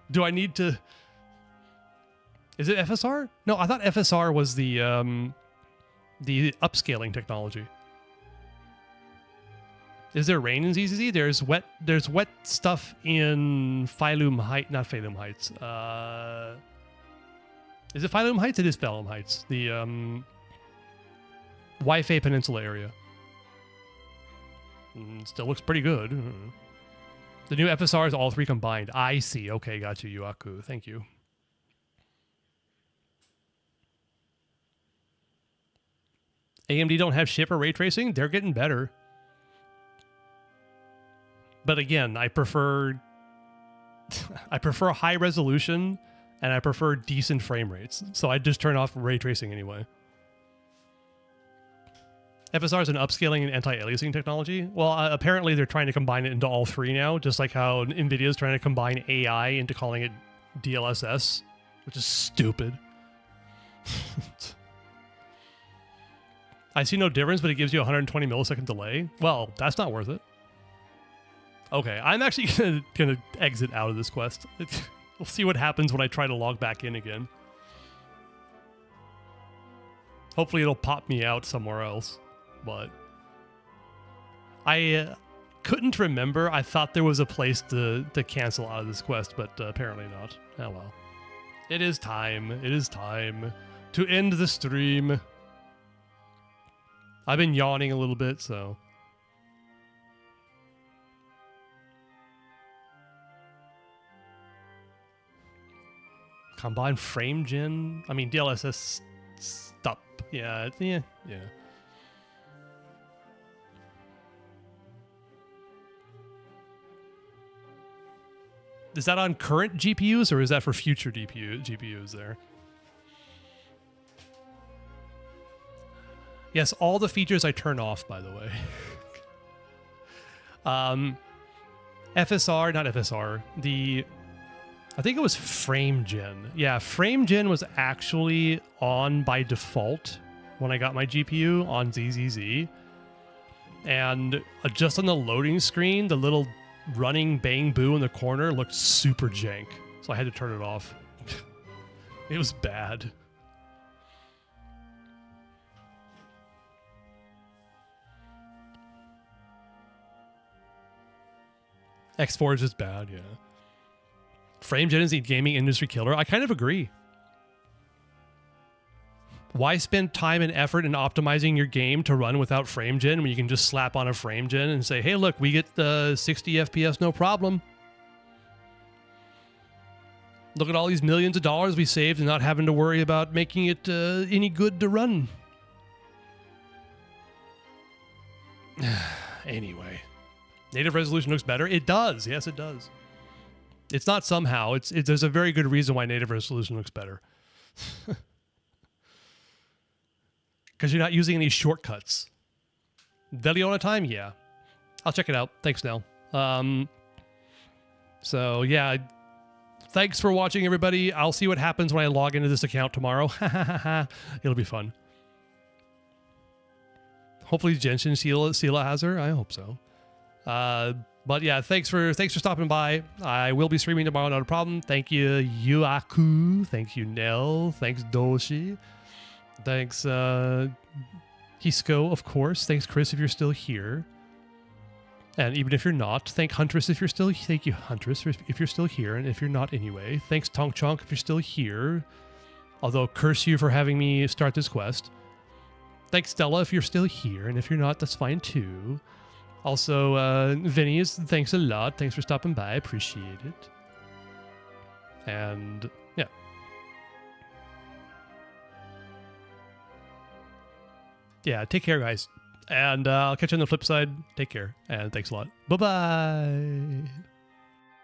Do I need to... Is it FSR? No, I thought FSR was the upscaling technology. Is there rain in ZZZ? There's wet stuff in Phylum Heights. Not Phylum Heights. Is it Phylum Heights? It is Phylum Heights. The Waifei Peninsula area. Still looks pretty good. The new FSR is all three combined. I see. Okay, got you, Yuaku. Thank you. AMD don't have ship or ray tracing? They're getting better. But again, I prefer high resolution and I prefer decent frame rates. So I just turn off ray tracing anyway. FSR is an upscaling and anti-aliasing technology. Well, apparently they're trying to combine it into all three now, just like how NVIDIA is trying to combine AI into calling it DLSS, which is stupid. I see no difference, but it gives you a 120 millisecond delay. Well, that's not worth it. Okay, I'm actually gonna exit out of this quest. We'll see what happens when I try to log back in again. Hopefully it'll pop me out somewhere else, but I couldn't remember. I thought there was a place to cancel out of this quest, but apparently not. Oh well. It is time. It is time to end the stream. I've been yawning a little bit, so... Combined frame gen. I mean, DLSS stuff. Yeah. Is that on current GPUs or is that for future GPUs there? Yes, all the features I turn off, by the way. FSR, not FSR, I think it was frame gen. Yeah, frame gen was actually on by default when I got my GPU on ZZZ. And just on the loading screen, the little running bang boo in the corner looked super jank. So I had to turn it off. It was bad. X4 is just bad, yeah. Frame gen is the gaming industry killer. I kind of agree. Why spend time and effort in optimizing your game to run without frame gen when you can just slap on a frame gen and say, hey, look, we get 60 FPS, no problem. Look at all these millions of dollars we saved and not having to worry about making it any good to run. Anyway. Native resolution looks better? It does. Yes, it does. It's not somehow. There's a very good reason why native resolution looks better. Because you're not using any shortcuts. Deliona time? Yeah. I'll check it out. Thanks, Nell. So, yeah. Thanks for watching, everybody. I'll see what happens when I log into this account tomorrow. It'll be fun. Hopefully Genshin Sela has her. I hope so. But yeah, thanks for stopping by. I will be streaming tomorrow, not a problem. Thank you, Yuaku. Thank you, Nell. Thanks, Doshi. Thanks, Hisco, of course. Thanks, Chris, if you're still here. And even if you're not, thank Huntress if you're still. Thank you, Huntress, if you're still here, and if you're not anyway. Thanks, Tonk Chonk, if you're still here. Although, curse you for having me start this quest. Thanks, Stella, if you're still here, and if you're not, that's fine too. Also, Vinny, thanks a lot. Thanks for stopping by. I appreciate it. And, yeah. Yeah, take care, guys. And I'll catch you on the flip side. Take care. And thanks a lot. Bye-bye.